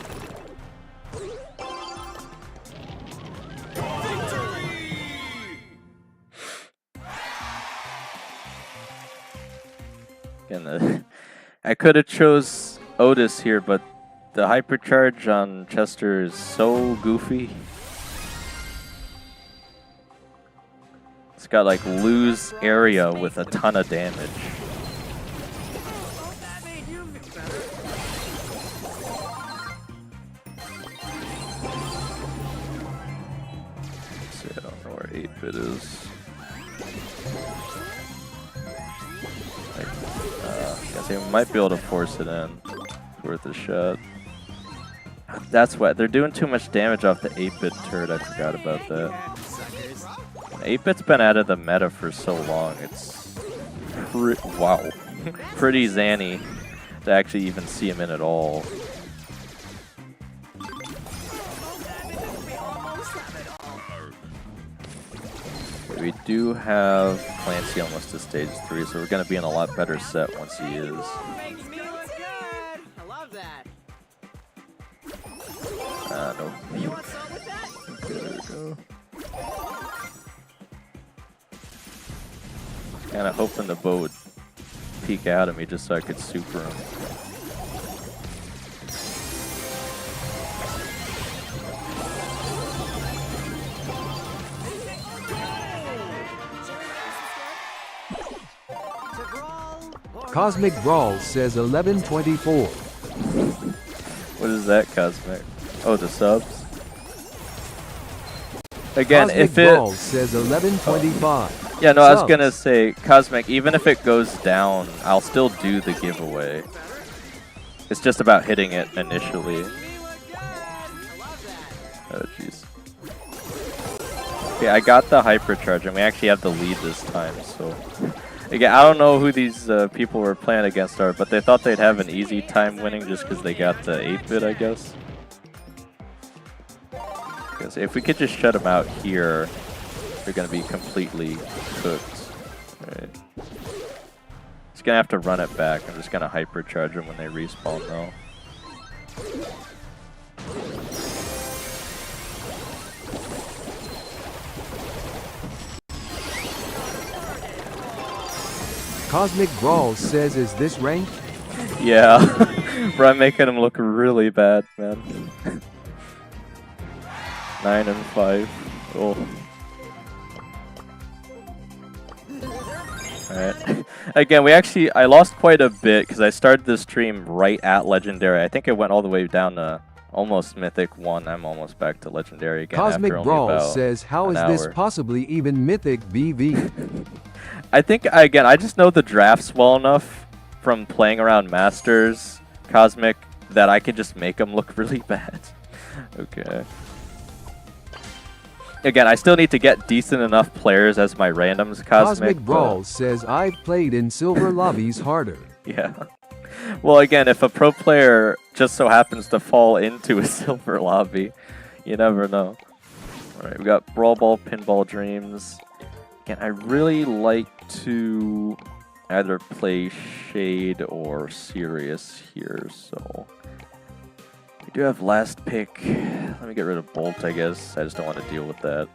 [SPEAKER 1] Again, I could have chose Otis here, but the hypercharge on Chester is so goofy. It's got like lose area with a ton of damage. See, I don't know where 8-bit is. We might be able to force it in. It's worth a shot. That's why they're doing too much damage off the 8-bit turret. I forgot about that. 8-bit's been out of the meta for so long. It's wow, pretty zany to actually even see him in at all. We do have Clancy almost to stage 3, so we're going to be in a lot better set once he is. No. Okay, there we go. Kind of hoping the bow would peek out at me just so I could super him.
[SPEAKER 2] Cosmic Brawl says 1124.
[SPEAKER 1] What is that, Cosmic? Oh, the subs? Again,
[SPEAKER 2] Cosmic
[SPEAKER 1] if it...
[SPEAKER 2] Brawl says 1125.
[SPEAKER 1] Yeah, no, I was gonna say, Cosmic, even if it goes down, I'll still do the giveaway. It's just about hitting it initially. Oh, jeez. Okay, I got the hypercharge, and we actually have the lead this time, so... Again, I don't know who these people were playing against are, but they thought they'd have an easy time winning just because they got the 8-bit, I guess. Because if we could just shut them out here, they're going to be completely cooked. Right. Just going to have to run it back. I'm just going to hypercharge them when they respawn, though.
[SPEAKER 2] Cosmic Brawl says, is this ranked?
[SPEAKER 1] Yeah. Bro, I'm making him look really bad, man. 9 and 5. Oh. Alright. Again, I lost quite a bit because I started this stream right at Legendary. I think it went all the way down to almost Mythic 1. I'm almost back to Legendary again.
[SPEAKER 2] Cosmic
[SPEAKER 1] after
[SPEAKER 2] Brawl
[SPEAKER 1] only about
[SPEAKER 2] says, how
[SPEAKER 1] an
[SPEAKER 2] is this
[SPEAKER 1] hour.
[SPEAKER 2] possibly even Mythic BV?
[SPEAKER 1] I think, again, I just know the drafts well enough from playing around Masters, Cosmic, that I can just make them look really bad. Okay. Again, I still need to get decent enough players as my randoms,
[SPEAKER 2] Cosmic Brawl says, I've played in silver lobbies harder.
[SPEAKER 1] Yeah. Well, again, if a pro player just so happens to fall into a silver lobby, you never know. Alright, we got Brawl Ball, Pinball Dreams. Again, I really like to either play Shade or Sirius here, so... We do have last pick. Let me get rid of Bolt, I guess. I just don't want to deal with that.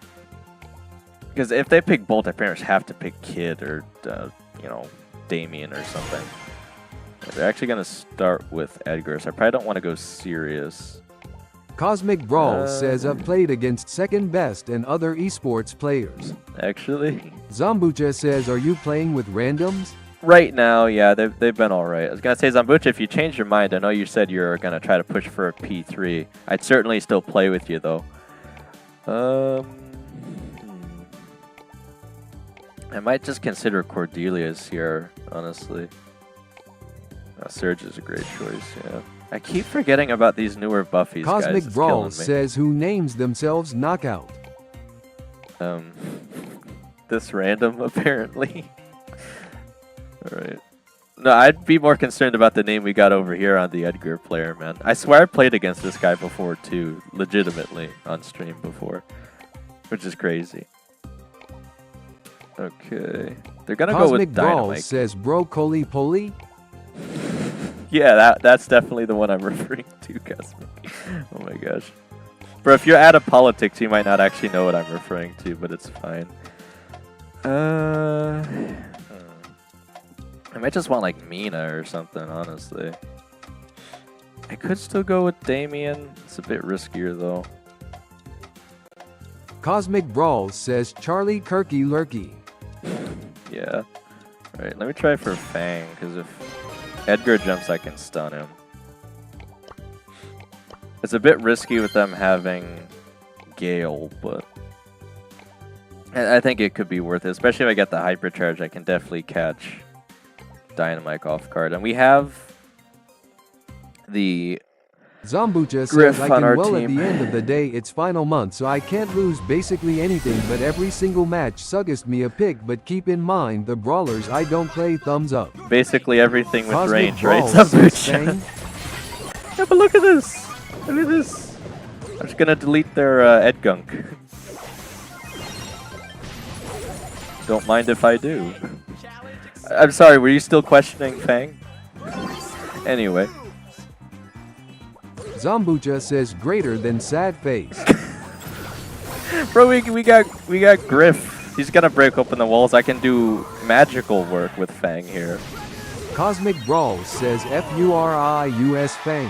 [SPEAKER 1] Because if they pick Bolt, I pretty much have to pick Kid or, you know, Damien or something. They're actually going to start with Edgar, so I probably don't want to go Sirius.
[SPEAKER 2] Cosmic Brawl says, I've played against second best and other esports players.
[SPEAKER 1] Actually?
[SPEAKER 2] Zambucha says, are you playing with randoms?
[SPEAKER 1] Right now, yeah, they've been alright. I was going to say, Zambucha, if you change your mind, I know you said you're going to try to push for a P3. I'd certainly still play with you, though. I might just consider Cordelia's here, honestly. Surge is a great choice, yeah. I keep forgetting about these newer buffies,
[SPEAKER 2] Cosmic
[SPEAKER 1] guys.
[SPEAKER 2] Brawl says, who names themselves Knockout?
[SPEAKER 1] This random, apparently. Alright. No, I'd be more concerned about the name we got over here on the Edgar player, man. I swear I played against this guy before, too. Legitimately, on stream before. Which is crazy. Okay. They're gonna go with Dynamite.
[SPEAKER 2] Cosmic Brawl says, Broccoli Poli?
[SPEAKER 1] Yeah, that's definitely the one I'm referring to, Cosmic. Oh my gosh. Bro, if you're out of politics, you might not actually know what I'm referring to, but it's fine. I might just want like Mina or something, honestly. I could still go with Damien. It's a bit riskier though.
[SPEAKER 2] Cosmic Brawl says Charlie Kirky Lurky.
[SPEAKER 1] Yeah. Alright, let me try for Fang, because if Edgar jumps, I can stun him. It's a bit risky with them having Gale, but I think it could be worth it, especially if I get the Hypercharge. I can definitely catch Dynamite off card. And we have the
[SPEAKER 2] Zambucha
[SPEAKER 1] Griff
[SPEAKER 2] says, I
[SPEAKER 1] on
[SPEAKER 2] can
[SPEAKER 1] our
[SPEAKER 2] well
[SPEAKER 1] team.
[SPEAKER 2] at the end of the day it's final month, so I can't lose basically anything, but every single match suggest me a pick, but keep in mind the brawlers I don't play, thumbs up.
[SPEAKER 1] Basically everything with
[SPEAKER 2] Cosmic
[SPEAKER 1] range, right?
[SPEAKER 2] Brawl says, Fang?
[SPEAKER 1] Yeah, but look at this! Look at this! I'm just gonna delete their Edgunk. Don't mind if I do. I'm sorry, were you still questioning Fang? Anyway.
[SPEAKER 2] Zambucha says greater than sad face.
[SPEAKER 1] Bro, we got Griff. He's gonna break open the walls. I can do magical work with Fang here.
[SPEAKER 2] Cosmic Brawl says Furious Fang.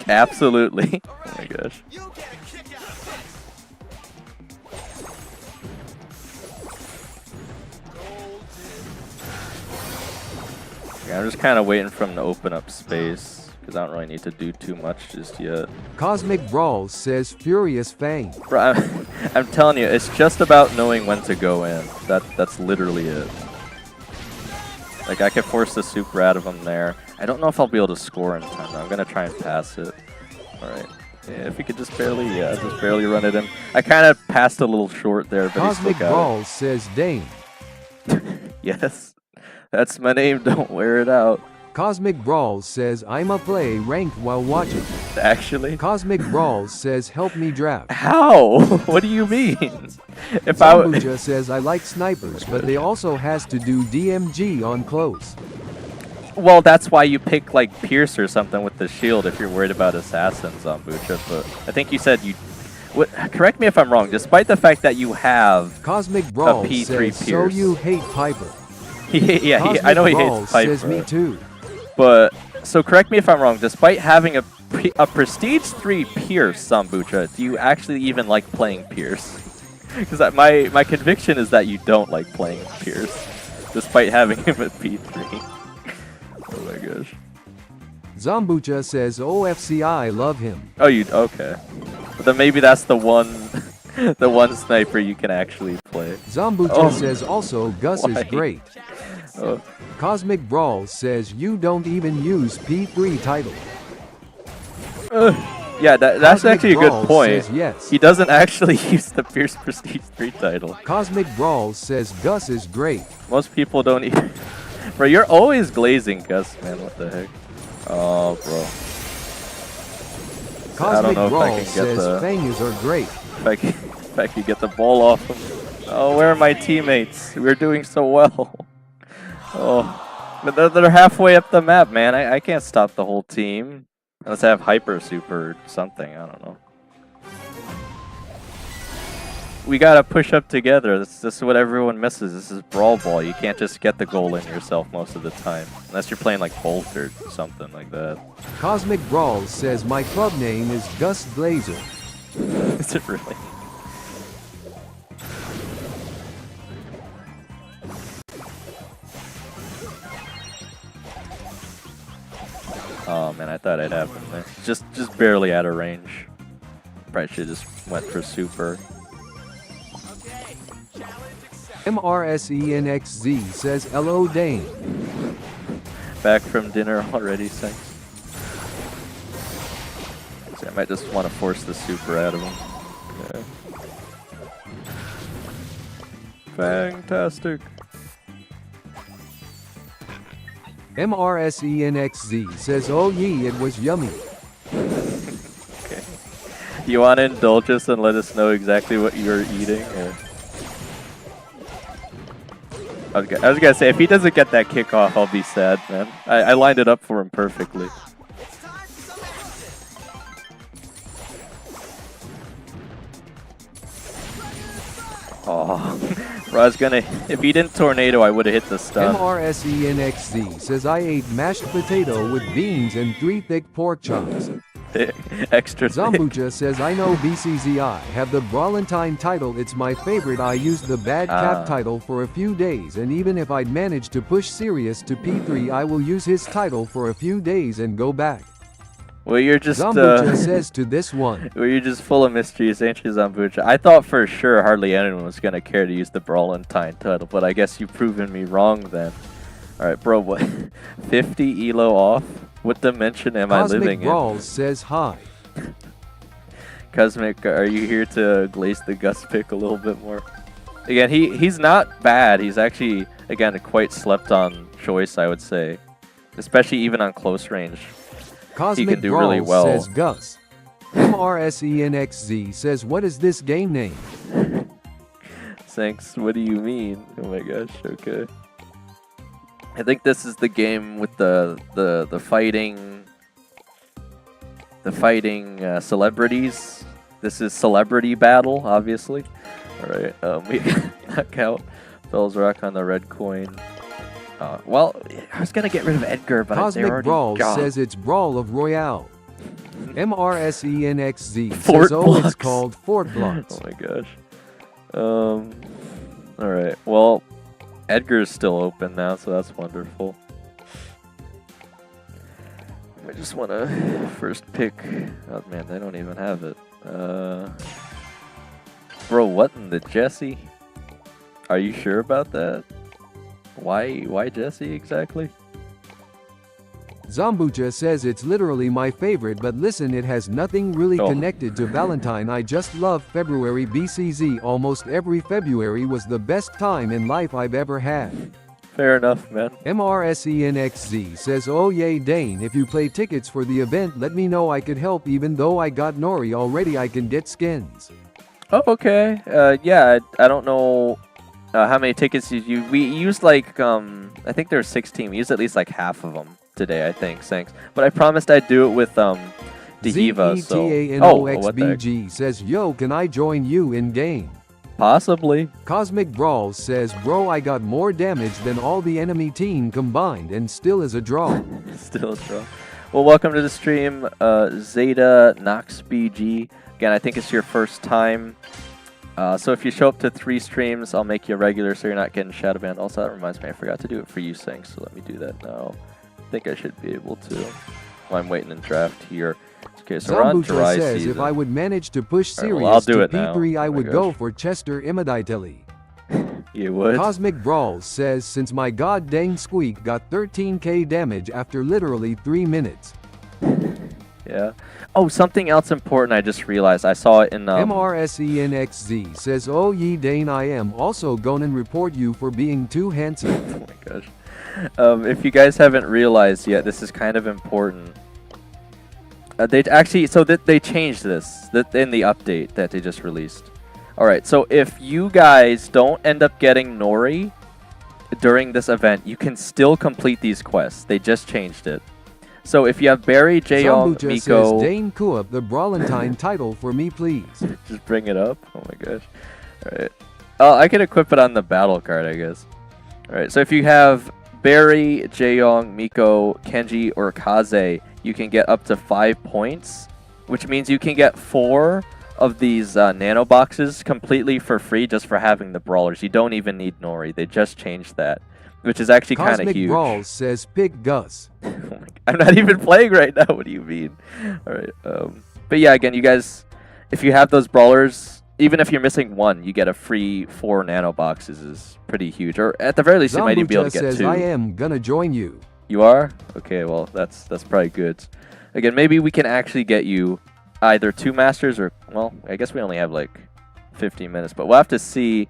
[SPEAKER 1] Absolutely. Oh my gosh. Yeah, I'm just kind of waiting for him to open up space, because I don't really need to do too much just yet.
[SPEAKER 2] Cosmic Brawl says Furious Fang.
[SPEAKER 1] Bro, I'm telling you, it's just about knowing when to go in. That's literally it. Like, I can force the super out of him there. I don't know if I'll be able to score in time, though. I'm going to try and pass it. Alright. Yeah, if we could just barely run it in. I kind of passed a little short there, but
[SPEAKER 2] Cosmic
[SPEAKER 1] he still got
[SPEAKER 2] Brawl says Dane.
[SPEAKER 1] Yes. That's my name, don't wear it out.
[SPEAKER 2] Cosmic Brawl says I'ma play ranked while watching.
[SPEAKER 1] Actually?
[SPEAKER 2] Cosmic Brawl says help me draft.
[SPEAKER 1] How? What do you mean? If
[SPEAKER 2] Zambucha says I like snipers, but they also has to do DMG on close.
[SPEAKER 1] Well, that's why you pick like Pierce or something with the shield if you're worried about assassins on Bucha, but I think you said you... correct me if I'm wrong, despite the fact that you have
[SPEAKER 2] Cosmic Brawl
[SPEAKER 1] a P3
[SPEAKER 2] says,
[SPEAKER 1] Pierce.
[SPEAKER 2] so you hate Piper.
[SPEAKER 1] Yeah, I know he
[SPEAKER 2] Brawl
[SPEAKER 1] hates Piper.
[SPEAKER 2] says me too.
[SPEAKER 1] But, so correct me if I'm wrong, despite having a Prestige 3 Pierce, Zambucha, do you actually even like playing Pierce? Because my conviction is that you don't like playing Pierce, despite having him at P3. Oh my gosh.
[SPEAKER 2] Zambucha says OFCI love him.
[SPEAKER 1] Oh, okay. But then maybe that's the one the one sniper you can actually play.
[SPEAKER 2] Zambucha says also Gus
[SPEAKER 1] Why?
[SPEAKER 2] is great.
[SPEAKER 1] Oh.
[SPEAKER 2] Cosmic Brawl says you don't even use P3 title.
[SPEAKER 1] Yeah, that's
[SPEAKER 2] Cosmic
[SPEAKER 1] actually a
[SPEAKER 2] Brawl
[SPEAKER 1] good point.
[SPEAKER 2] says yes.
[SPEAKER 1] He doesn't actually use the Pierce Prestige 3 title.
[SPEAKER 2] Cosmic Brawl says Gus is great.
[SPEAKER 1] Most people don't even... Bro, you're always glazing Gus, man. What the heck? Oh, bro.
[SPEAKER 2] Cosmic
[SPEAKER 1] I
[SPEAKER 2] Brawl
[SPEAKER 1] can
[SPEAKER 2] says Fangers are great.
[SPEAKER 1] if I could get the ball off him. Oh, where are my teammates? We're doing so well. Oh, but they're halfway up the map, man. I can't stop the whole team. Unless I have Hyper Super or something. I don't know. We gotta push up together. This is what everyone misses. This is Brawl Ball. You can't just get the goal in yourself most of the time. Unless you're playing like Bolt or something like that.
[SPEAKER 2] Cosmic Brawl says my club name is Gus Glazer.
[SPEAKER 1] Is it really? Oh man, I thought I'd have him there. Just barely out of range. Probably should just went for super.
[SPEAKER 2] MRSENXZ says hello Dane.
[SPEAKER 1] Back from dinner already, thanks. So I might just want to force the super out of him. Yeah. Fantastic.
[SPEAKER 2] MRSENXZ says oh ye it was yummy.
[SPEAKER 1] Okay. You want to indulge us and let us know exactly what you're eating? Or? I was gonna say, if he doesn't get that kickoff, I'll be sad, man. I lined it up for him perfectly. Oh, I was gonna. If he didn't tornado, I would have hit the stun.
[SPEAKER 2] MRSENXZ says I ate mashed potato with beans and 3 thick pork chops.
[SPEAKER 1] Extra thick.
[SPEAKER 2] Zambucha says I know BCZI have the Brawlentine title. It's my favorite. I used the bad cap title for a few days, and even if I'd managed to push Sirius to P3, I will use his title for a few days and go back.
[SPEAKER 1] Well, you're just
[SPEAKER 2] Zambucha says to this one.
[SPEAKER 1] Well, you're just full of mysteries, ain't you, Zambucha? I thought for sure hardly anyone was gonna care to use the Brawlentine title, but I guess you've proven me wrong then. All right, bro. What? 50 elo off? What dimension am I living in?
[SPEAKER 2] Cosmic Brawl says hi.
[SPEAKER 1] Cosmic, are you here to glaze the Gus pick a little bit more? Again, he's not bad. He's actually, again, a quite slept on choice, I would say. Especially even on close range.
[SPEAKER 2] Cosmic
[SPEAKER 1] he can do
[SPEAKER 2] Brawl
[SPEAKER 1] really well.
[SPEAKER 2] Says Gus. MRSENXZ says what is this game name?
[SPEAKER 1] Thanks, what do you mean? Oh my gosh, okay. I think this is the game with the fighting celebrities. This is Celebrity Battle, obviously. All right, we knock out Bell's Rock on the red coin. Well, I was gonna get rid of Edgar, but
[SPEAKER 2] Cosmic Brawl says it's Brawl of Royale. MRSENXZ
[SPEAKER 1] Fort
[SPEAKER 2] says oh
[SPEAKER 1] blocks.
[SPEAKER 2] it's called Fort Blocks.
[SPEAKER 1] Oh my gosh. All right, well. Edgar's still open now, so that's wonderful. I just want to first pick... Oh man, they don't even have it. Bro, what in the Jesse? Are you sure about that? Why Jesse exactly?
[SPEAKER 2] Zambucha says it's literally my favorite, but listen, it has nothing really connected to Valentine. I just love February BCZ. Almost every February was the best time in life I've ever had.
[SPEAKER 1] Fair enough, man.
[SPEAKER 2] MRSENXZ says oh yay Dane, if you play tickets for the event let me know, I could help. Even though I got Nori already, I can get skins.
[SPEAKER 1] Oh, okay. Yeah, I don't know how many tickets you... We used like, I think there were 16. We used at least like half of them today, I think. Thanks. But I promised I'd do it with Dehiva, so...
[SPEAKER 2] ZETANOXBG says yo, can I join you in game?
[SPEAKER 1] Possibly.
[SPEAKER 2] Cosmic Brawls says, bro, I got more damage than all the enemy team combined and still is a draw.
[SPEAKER 1] Still a draw. Well, welcome to the stream, Zeta Nox BG. Again, I think it's your first time. So if you show up to 3 streams, I'll make you a regular so you're not getting shadow banned. Also, that reminds me, I forgot to do it for you, Sync, so let me do that now. I think I should be able to. Well, I'm waiting in draft here. Okay, so we're on dry
[SPEAKER 2] says
[SPEAKER 1] season.
[SPEAKER 2] If I would manage to push Sirius
[SPEAKER 1] well, I'll do
[SPEAKER 2] to
[SPEAKER 1] it now.
[SPEAKER 2] P3, I
[SPEAKER 1] Oh my
[SPEAKER 2] would
[SPEAKER 1] gosh.
[SPEAKER 2] go for Chester Immediately.
[SPEAKER 1] You would?
[SPEAKER 2] Cosmic Brawls says, since my god dang squeak got 13k damage after literally 3 minutes.
[SPEAKER 1] Yeah. Oh, something else important I just realized. I saw it in...
[SPEAKER 2] MRSENXZ says, oh ye Dane, I am also gonna report you for being too handsome.
[SPEAKER 1] Oh my gosh. If you guys haven't realized yet, this is kind of important. They actually, so that they changed this in the update that they just released. All right, so if you guys don't end up getting Nori during this event, you can still complete these quests. They just changed it. So if you have Barry, Jaeyoung,
[SPEAKER 2] Zambucha
[SPEAKER 1] Miko,
[SPEAKER 2] says, Dane Kuop the Brawlentine title for me, please.
[SPEAKER 1] just bring it up. Oh my gosh. All right. I can equip it on the battle card, I guess. All right, so if you have Barry, Jaeyoung, Miko, Kenji, or Kaze, you can get up to 5 points, which means you can get 4 of these nano boxes completely for free just for having the brawlers. You don't even need Nori. They just changed that, which is actually kind of huge.
[SPEAKER 2] Cosmic Brawls says, pick Gus.
[SPEAKER 1] Oh my God. I'm not even playing right now. What do you mean? All right. But yeah, again, you guys, if you have those brawlers, even if you're missing 1, you get a free 4 nano boxes. Is pretty huge. Or at the very least, you might even be able to get
[SPEAKER 2] says,
[SPEAKER 1] 2.
[SPEAKER 2] I am gonna join you.
[SPEAKER 1] You are? Okay, well, that's probably good. Again, maybe we can actually get you either 2 masters or, well, I guess we only have like 15 minutes, but we'll have to see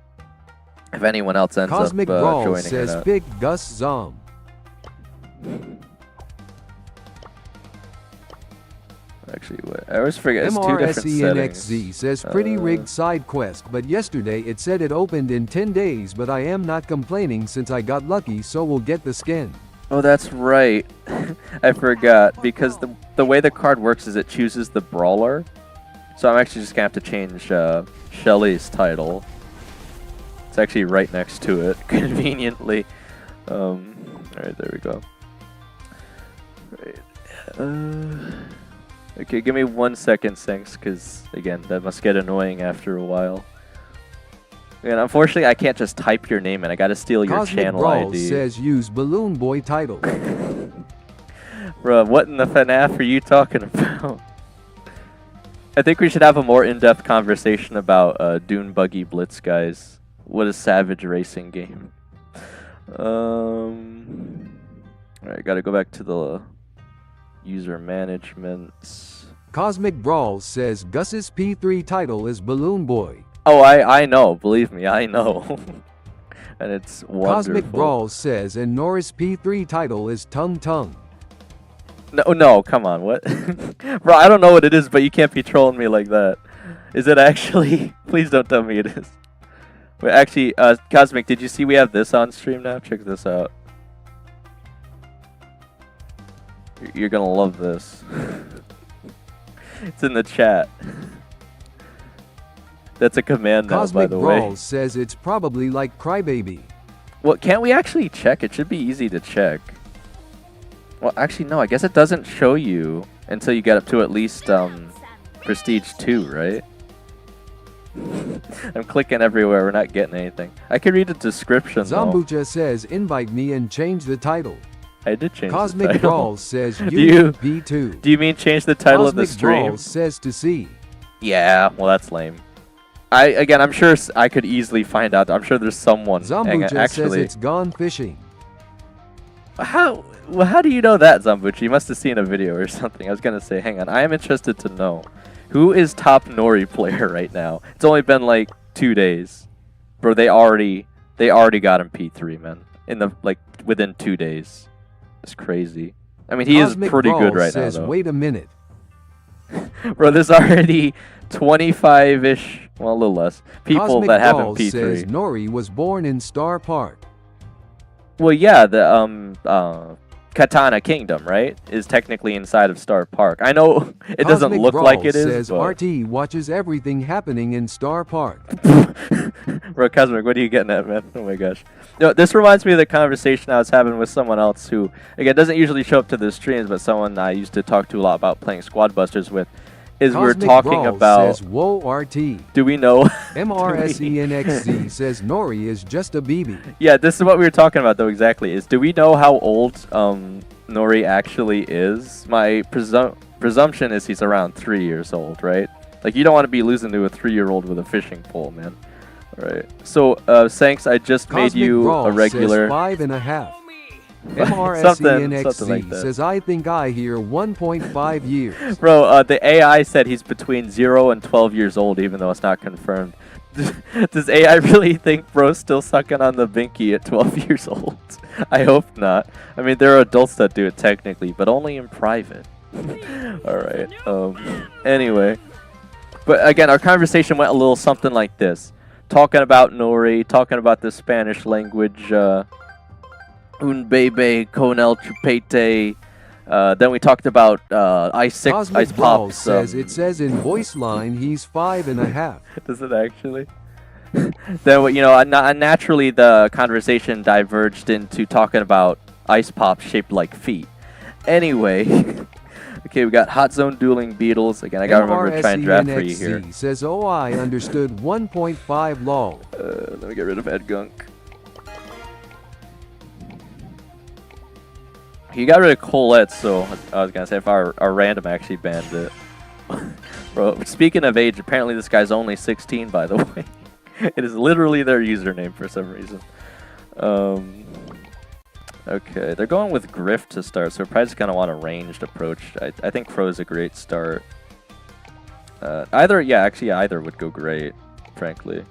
[SPEAKER 1] if anyone else ends
[SPEAKER 2] Cosmic
[SPEAKER 1] up
[SPEAKER 2] Brawl
[SPEAKER 1] joining
[SPEAKER 2] says,
[SPEAKER 1] or not.
[SPEAKER 2] pick Gus Zom.
[SPEAKER 1] Actually, what? I always forget. It's 2 different settings.
[SPEAKER 2] MRSENXZ says, pretty rigged side quest, but yesterday it said it opened in 10 days, but I am not complaining since I got lucky, so we'll get the skin.
[SPEAKER 1] Oh, that's right. I forgot, because the way the card works is it chooses the brawler. So I'm actually just going to have to change Shelly's title. It's actually right next to it, conveniently. Alright, there we go. Right. Okay, give me 1 second, Sinks, because, again, that must get annoying after a while. And unfortunately, I can't just type your name in. I gotta steal your
[SPEAKER 2] Cosmic
[SPEAKER 1] channel
[SPEAKER 2] Brawl
[SPEAKER 1] ID.
[SPEAKER 2] says, use Balloon Boy title.
[SPEAKER 1] Bruh, what in the FNAF are you talking about? I think we should have a more in-depth conversation about Dune Buggy Blitz, guys. What a savage racing game. Alright, gotta go back to the user management.
[SPEAKER 2] Cosmic Brawl says, Gus's P3 title is Balloon Boy.
[SPEAKER 1] Oh, I know. Believe me, I know. And it's wonderful.
[SPEAKER 2] Cosmic Brawl says, and Norris P3 title is Tung Tung.
[SPEAKER 1] No, come on, what? Bro, I don't know what it is, but you can't be trolling me like that. Is it actually? Please don't tell me it is. Wait, actually, Cosmic, did you see we have this on stream now? Check this out. You're gonna love this. It's in the chat. That's a command now, by the way.
[SPEAKER 2] Cosmic Brawl says it's probably like Crybaby.
[SPEAKER 1] Well, can't we actually check? It should be easy to check. Well, actually, no. I guess it doesn't show you until you get up to at least Prestige 2, right? I'm clicking everywhere. We're not getting anything. I can read the description, though.
[SPEAKER 2] Zambucha says, invite me and change the title.
[SPEAKER 1] I did change the
[SPEAKER 2] Cosmic
[SPEAKER 1] title.
[SPEAKER 2] Brawl says, P2.
[SPEAKER 1] Do you mean change the title of the
[SPEAKER 2] Cosmic
[SPEAKER 1] stream?
[SPEAKER 2] Brawl says to see.
[SPEAKER 1] Yeah, well, that's lame. Again, I'm sure I could easily find out. I'm sure there's someone.
[SPEAKER 2] Zambucha says it's gone fishing.
[SPEAKER 1] How do you know that, Zambucha? You must have seen a video or something. I was gonna say, hang on. I am interested to know who is top Nori player right now. It's only been like 2 days, bro. They already got him P3, man. Within 2 days. It's crazy. I mean, he
[SPEAKER 2] Cosmic
[SPEAKER 1] is pretty
[SPEAKER 2] Brawl
[SPEAKER 1] good right
[SPEAKER 2] says,
[SPEAKER 1] now, though.
[SPEAKER 2] wait a minute.
[SPEAKER 1] Bro, there's already 25-ish, well, a little less, people
[SPEAKER 2] Cosmic
[SPEAKER 1] that have him
[SPEAKER 2] Brawl
[SPEAKER 1] P3.
[SPEAKER 2] says Nori was born in Star Park.
[SPEAKER 1] Well, yeah, the Katana Kingdom, right? Is technically inside of Star Park. I know it doesn't
[SPEAKER 2] Cosmic
[SPEAKER 1] look
[SPEAKER 2] Brawl
[SPEAKER 1] like it is,
[SPEAKER 2] says
[SPEAKER 1] but...
[SPEAKER 2] RT watches everything happening in Star Park.
[SPEAKER 1] Bro, Cosmic, what are you getting at, man? Oh my gosh. No, this reminds me of the conversation I was having with someone else who, again, doesn't usually show up to the streams, but someone I used to talk to a lot about playing Squad Busters with. Is
[SPEAKER 2] Cosmic
[SPEAKER 1] we're talking
[SPEAKER 2] Brawl
[SPEAKER 1] about...
[SPEAKER 2] says, whoa, RT.
[SPEAKER 1] Do we know...
[SPEAKER 2] MRSENXZ says Nori is just a BB.
[SPEAKER 1] Yeah, this is what we were talking about, though, exactly. Is do we know how old Nori actually is? My presumption is he's around 3 years old, right? Like, you don't want to be losing to a 3-year-old with a fishing pole, man. All right. So, Sanks, I just
[SPEAKER 2] Cosmic
[SPEAKER 1] made you
[SPEAKER 2] Brawl
[SPEAKER 1] a regular...
[SPEAKER 2] says 5.5.
[SPEAKER 1] something
[SPEAKER 2] MRSENXZ
[SPEAKER 1] like that.
[SPEAKER 2] says, I think I hear 1.5 years.
[SPEAKER 1] Bro, the AI said he's between 0 and 12 years old, even though it's not confirmed. Does AI really think bro's still sucking on the binky at 12 years old? I hope not. I mean, there are adults that do it technically, but only in private. Alright, anyway. But again, our conversation went a little something like this. Talking about Nori, talking about the Spanish language, Un bebe con el chupete. Then we talked about Ice
[SPEAKER 2] Cosmic Brawl
[SPEAKER 1] Pops.
[SPEAKER 2] says it says in voice line he's 5.5.
[SPEAKER 1] Does it actually? Then, you know, naturally the conversation diverged into talking about Ice Pops shaped like feet. Anyway, okay, we got Hot Zone Dueling Beetles. Again, I gotta remember to try and draft for you here.
[SPEAKER 2] Says, oh, I understood 1.5 lol.
[SPEAKER 1] Let me get rid of Ed Gunk. He got rid of Colette, so I was gonna say if our random actually banned it. Bro, speaking of age, apparently this guy's only 16, by the way. It is literally their username for some reason. Okay, they're going with Griff to start, so we're probably just gonna want a ranged approach. I think Crow's a great start. Either would go great, frankly.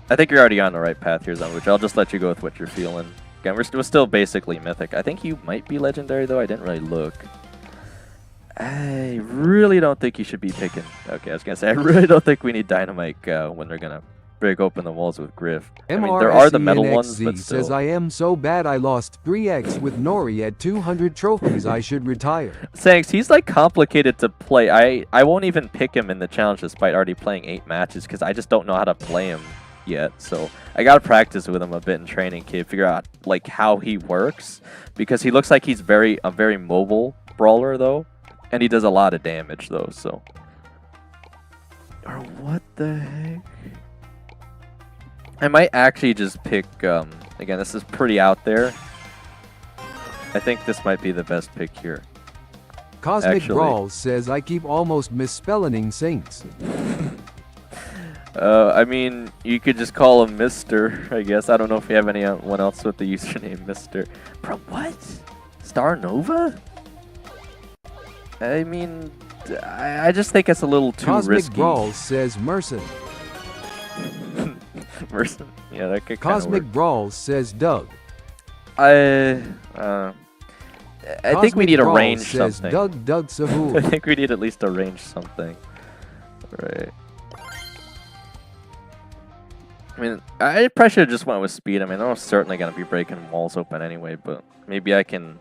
[SPEAKER 1] I think you're already on the right path here, Zone, which I'll just let you go with what you're feeling. Again, we're still basically mythic. I think you might be legendary, though. I didn't really look. I really don't think you should be picking... Okay, I was going to say, I really don't think we need Dynamite when they're going to break open the walls with Griff. I mean, there are the metal ones, but still.
[SPEAKER 2] Says, I am so bad I lost 3x with Nori at 200 trophies. I should retire.
[SPEAKER 1] Thanks. He's, like, complicated to play. I won't even pick him in the challenge despite already playing 8 matches because I just don't know how to play him yet, so I gotta practice with him a bit in training, kid. Figure out like how he works, because he looks like he's a very mobile brawler though, and he does a lot of damage though. So, or what the heck? I might actually just pick. Again, this is pretty out there. I think this might be the best pick here.
[SPEAKER 2] Cosmic Brawl says I keep almost misspelling Saints.
[SPEAKER 1] I mean, you could just call him Mr., I guess. I don't know if you have anyone else with the username Mr. Bro, what? Star Nova? I mean, I just think it's a little too risky.
[SPEAKER 2] Cosmic Brawl says Merson.
[SPEAKER 1] Merson? Yeah, that could
[SPEAKER 2] Cosmic Brawl says Doug.
[SPEAKER 1] I think we need to range
[SPEAKER 2] says
[SPEAKER 1] something.
[SPEAKER 2] Doug Savour.
[SPEAKER 1] I think we need at least to range something. Right. I mean, I probably should have just went with speed. I mean, I'm certainly going to be breaking walls open anyway, but maybe I can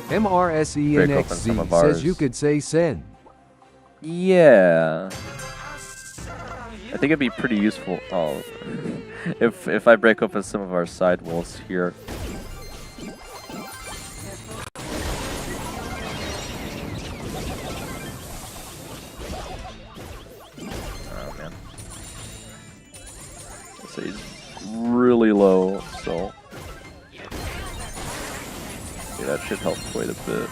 [SPEAKER 2] MRSENXZ says you could say Sen.
[SPEAKER 1] Yeah. I think it'd be pretty useful if I break open some of our side walls here. So he's really low, so yeah, that should help quite a bit.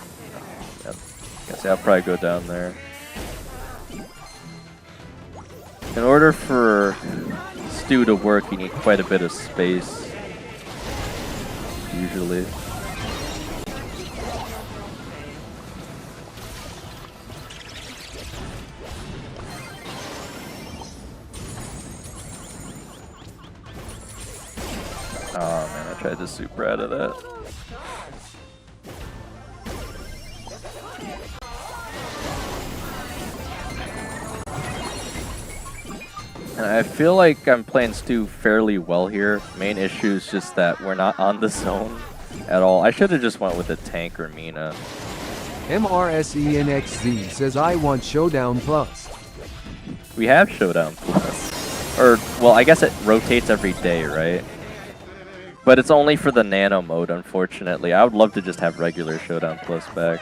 [SPEAKER 1] Yeah, I'll probably go down there. In order for Stew to work, you need quite a bit of space, usually. Oh man, I tried to super out of that. And I feel like I'm playing Stu fairly well here. Main issue is just that we're not on the zone. at all. I should have just went with a tank or Mina.
[SPEAKER 2] MRSENXZ says I want Showdown Plus.
[SPEAKER 1] We have Showdown Plus. Or, well, I guess it rotates every day, right? But it's only for the Nano mode, unfortunately. I would love to just have regular Showdown Plus back.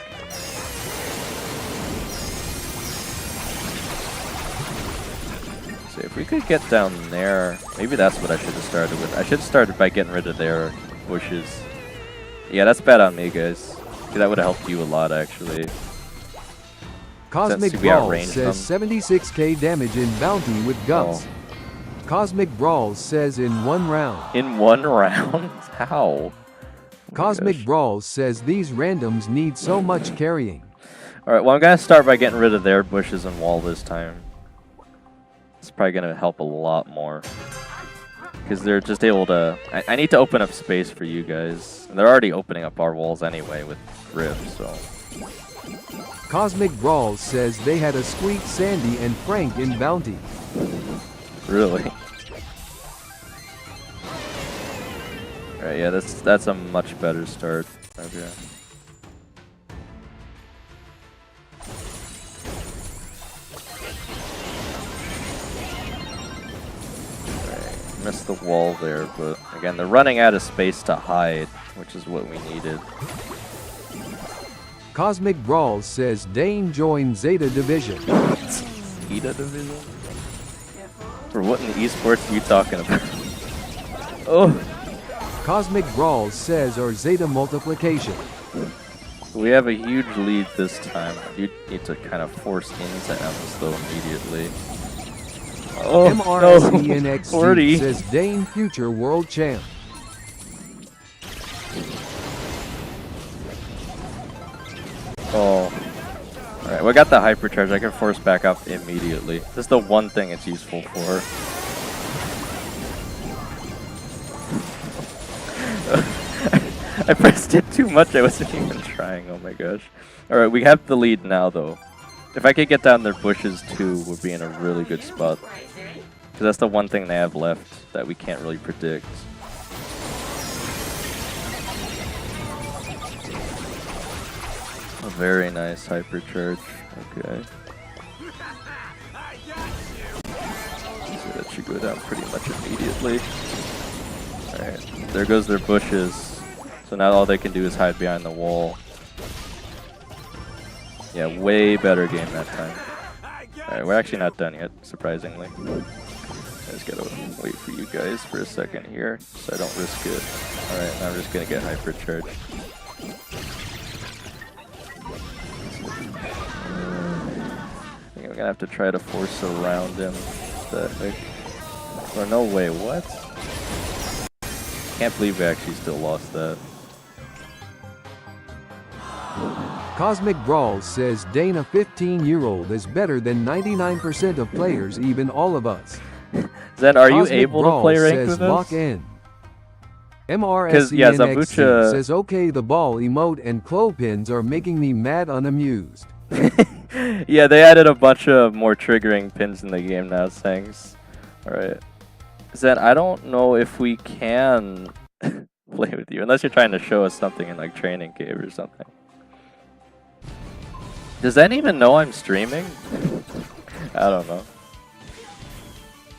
[SPEAKER 1] So if we could get down there, maybe that's what I should have started with. I should have started by getting rid of their bushes. Yeah, that's bad on me, guys. That would have helped you a lot, actually.
[SPEAKER 2] Cosmic Brawl says 76k damage in Bounty with Gus. Cosmic Brawl says in 1 round.
[SPEAKER 1] In 1 round? How?
[SPEAKER 2] Cosmic Brawl says these randoms need so much carrying.
[SPEAKER 1] Alright, well I'm going to start by getting rid of their bushes and wall this time. It's probably going to help a lot more. Because they're just able to... I need to open up space for you guys. And they're already opening up our walls anyway with Rift, so...
[SPEAKER 2] Cosmic Brawl says they had a Squeak, Sandy, and Frank in Bounty.
[SPEAKER 1] Really? Alright, yeah, that's a much better start. Okay. Alright, missed the wall there, but again, they're running out of space to hide, which is what we needed.
[SPEAKER 2] Cosmic Brawl says Dane joined Zeta Division.
[SPEAKER 1] Zeta Division? For what in esports are you talking about? Oh!
[SPEAKER 2] Cosmic Brawl says or Zeta multiplication.
[SPEAKER 1] We have a huge lead this time. You need to kind of force into M's though immediately. Oh,
[SPEAKER 2] MRSENXZ
[SPEAKER 1] 40
[SPEAKER 2] says Dane future world champ.
[SPEAKER 1] Oh. Alright, well, I got the hypercharge. I can force back up immediately. This is the one thing it's useful for. I pressed it too much. I wasn't even trying. Oh my gosh. Alright, we have the lead now, though. If I could get down their bushes, too, we'd be in a really good spot. Because that's the one thing they have left that we can't really predict. A very nice hypercharge. Okay. So that should go down pretty much immediately. Alright, there goes their bushes. So now all they can do is hide behind the wall. Yeah, way better game that time. Alright, we're actually not done yet, surprisingly. I just gotta wait for you guys for a second here, so I don't risk it. Alright, now I'm just gonna get hypercharged. I think I'm gonna have to try to force around him. What the heck? Or no way, what? Can't believe we actually still lost that.
[SPEAKER 2] Cosmic Brawl says Dana 15-year-old is better than 99% of players, even all of us.
[SPEAKER 1] Zen, are
[SPEAKER 2] Cosmic
[SPEAKER 1] you able
[SPEAKER 2] Brawl
[SPEAKER 1] to play ranked
[SPEAKER 2] says
[SPEAKER 1] with
[SPEAKER 2] lock
[SPEAKER 1] us?
[SPEAKER 2] in. MRSENXZ
[SPEAKER 1] Zabucha
[SPEAKER 2] says okay, the ball emote and clothespins are making me mad unamused.
[SPEAKER 1] Yeah, they added a bunch of more triggering pins in the game now, thanks. Alright. Zen, I don't know if we can play with you, unless you're trying to show us something in like Training Cave or something. Does Zen even know I'm streaming? I don't know.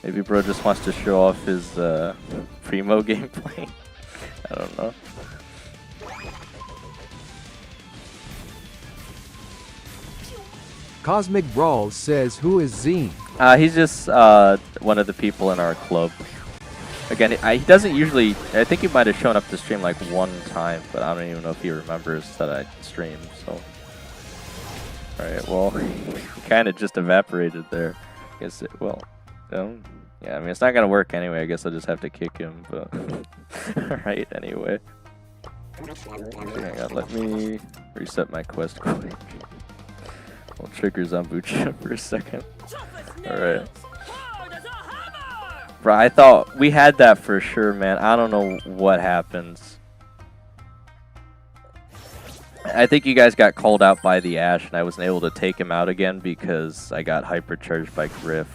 [SPEAKER 1] Maybe bro just wants to show off his Primo gameplay. I don't know.
[SPEAKER 2] Cosmic Brawl says who is Zine?
[SPEAKER 1] He's just one of the people in our club. Again, he doesn't usually... I think he might have shown up to stream like one time, but I don't even know if he remembers that I stream, so... Alright, well, he kind of just evaporated there. I guess it... Well... yeah, I mean, it's not gonna work anyway. I guess I'll just have to kick him, but... Alright, anyway. Okay, hang on, let me reset my quest quick. We'll trigger Zambucha for a second. Alright. Bro, I thought we had that for sure, man. I don't know what happens. I think you guys got called out by the Ashe, and I wasn't able to take him out again because I got hypercharged by Griff.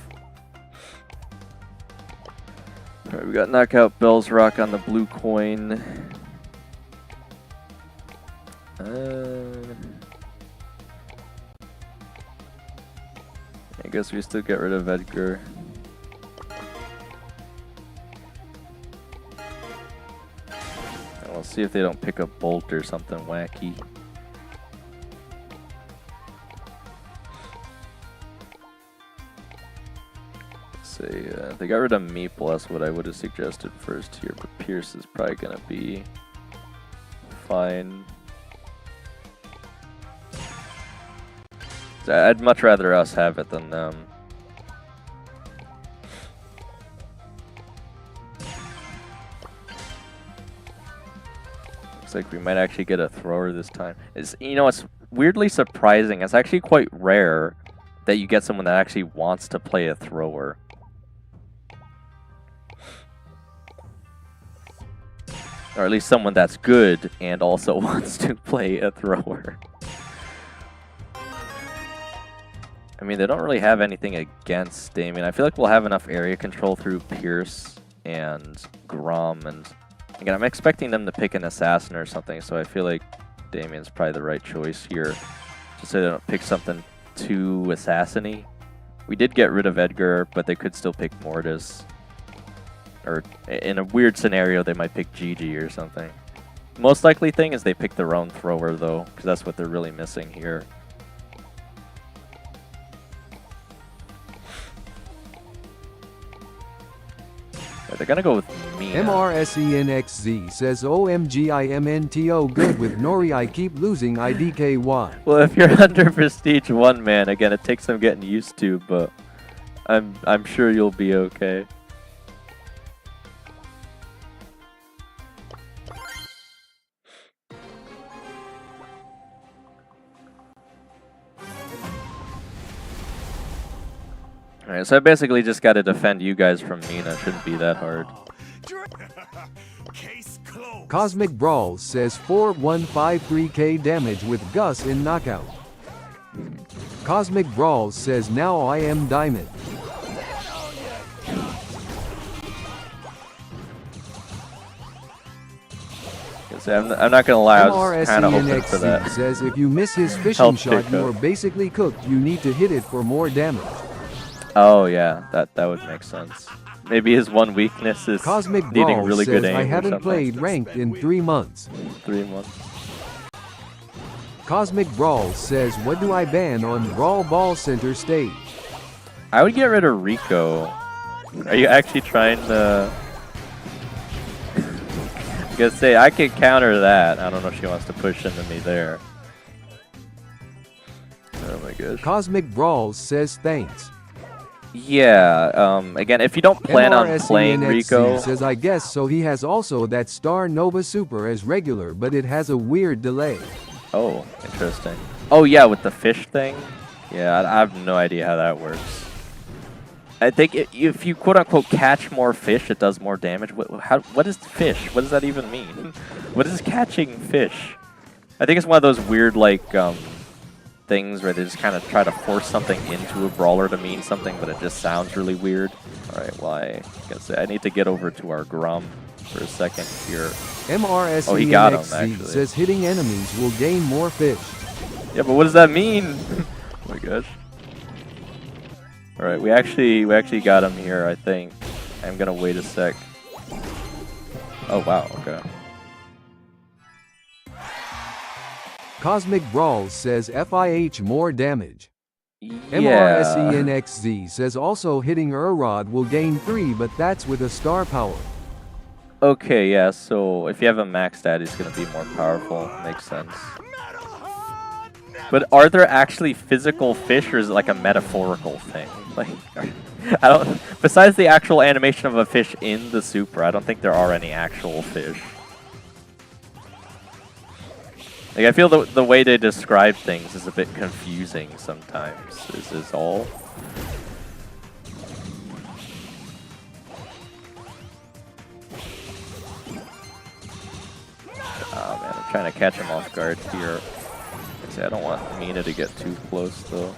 [SPEAKER 1] Alright, we got Knockout Bell's Rock on the blue coin. I guess we still get rid of Edgar. And we'll see if they don't pick up Bolt or something wacky. They got rid of Meeple, that's what I would have suggested first here, but Pierce is probably going to be fine. So I'd much rather us have it than them. Looks like we might actually get a thrower this time. You know, it's weirdly surprising. It's actually quite rare that you get someone that actually wants to play a thrower. Or at least someone that's good and also wants to play a thrower. I mean, they don't really have anything against Damien. I feel like we'll have enough area control through Pierce and Grom. And again, I'm expecting them to pick an assassin or something, so I feel like Damien's probably the right choice here. Just so they don't pick something too assassin-y. We did get rid of Edgar, but they could still pick Mortis. Or in a weird scenario, they might pick Gigi or something. Most likely thing is they pick their own thrower, though, because that's what they're really missing here. They're gonna go with me.
[SPEAKER 2] MRSENXZ says OMGIMNTO good with Nori, I keep losing IDKY.
[SPEAKER 1] Well, if you're under Prestige 1, man, again, it takes some getting used to, but I'm sure you'll be okay. Alright, so I basically just gotta defend you guys from Nina. Shouldn't be that hard.
[SPEAKER 5] Case closed.
[SPEAKER 2] Cosmic Brawls says 4153k damage with Gus in knockout. Cosmic Brawls says now I am Diamond.
[SPEAKER 1] I'm not gonna lie, I was kind of hoping for that.
[SPEAKER 2] MRSENXZ says if you miss his fishing shot, you are basically cooked. You need to hit it for more damage.
[SPEAKER 1] Oh yeah, that would make sense. Maybe his one weakness is
[SPEAKER 2] Cosmic
[SPEAKER 1] needing
[SPEAKER 2] Brawl
[SPEAKER 1] really
[SPEAKER 2] says
[SPEAKER 1] good aim.
[SPEAKER 2] I
[SPEAKER 1] or
[SPEAKER 2] haven't
[SPEAKER 1] something.
[SPEAKER 2] played ranked in 3 months.
[SPEAKER 1] 3 months.
[SPEAKER 2] Cosmic Brawl says what do I ban on Brawl Ball Center stage?
[SPEAKER 1] I would get rid of Rico. Are you actually trying to? I was gonna say I could counter that. I don't know if she wants to push into me there. Oh my gosh.
[SPEAKER 2] Cosmic Brawl says thanks.
[SPEAKER 1] Yeah, again, if you don't plan on playing Rico...
[SPEAKER 2] says I guess so he has also that Star Nova Super as regular, but it has a weird delay.
[SPEAKER 1] Oh, interesting. Oh yeah, with the fish thing? Yeah, I have no idea how that works. I think if you quote-unquote catch more fish, it does more damage. What is fish? What does that even mean? What is catching fish? I think it's one of those weird, like, things where they just kind of try to force something into a brawler to mean something, but it just sounds really weird. Alright, well, I gotta say, I need to get over to our Grom for a second here.
[SPEAKER 2] MRSENXZ
[SPEAKER 1] oh, he got him, actually.
[SPEAKER 2] says hitting enemies will gain more fish.
[SPEAKER 1] Yeah, but what does that mean? Oh my gosh. Alright, we actually got him here, I think. I'm gonna wait a sec. Oh wow, okay.
[SPEAKER 2] Cosmic Brawl says FIH more damage.
[SPEAKER 1] Yeah.
[SPEAKER 2] MRSENXZ says also hitting Urrod will gain 3, but that's with a star power.
[SPEAKER 1] Okay, yeah, so if you have a max stat, he's gonna be more powerful. Makes sense. But are there actually physical fish, or is it like a metaphorical thing? Like, I don't. Besides the actual animation of a fish in the Super, I don't think there are any actual fish. Like, I feel the way they describe things is a bit confusing sometimes. Is all. Oh man, I'm trying to catch him off guard here. I don't want Mina to get too close though.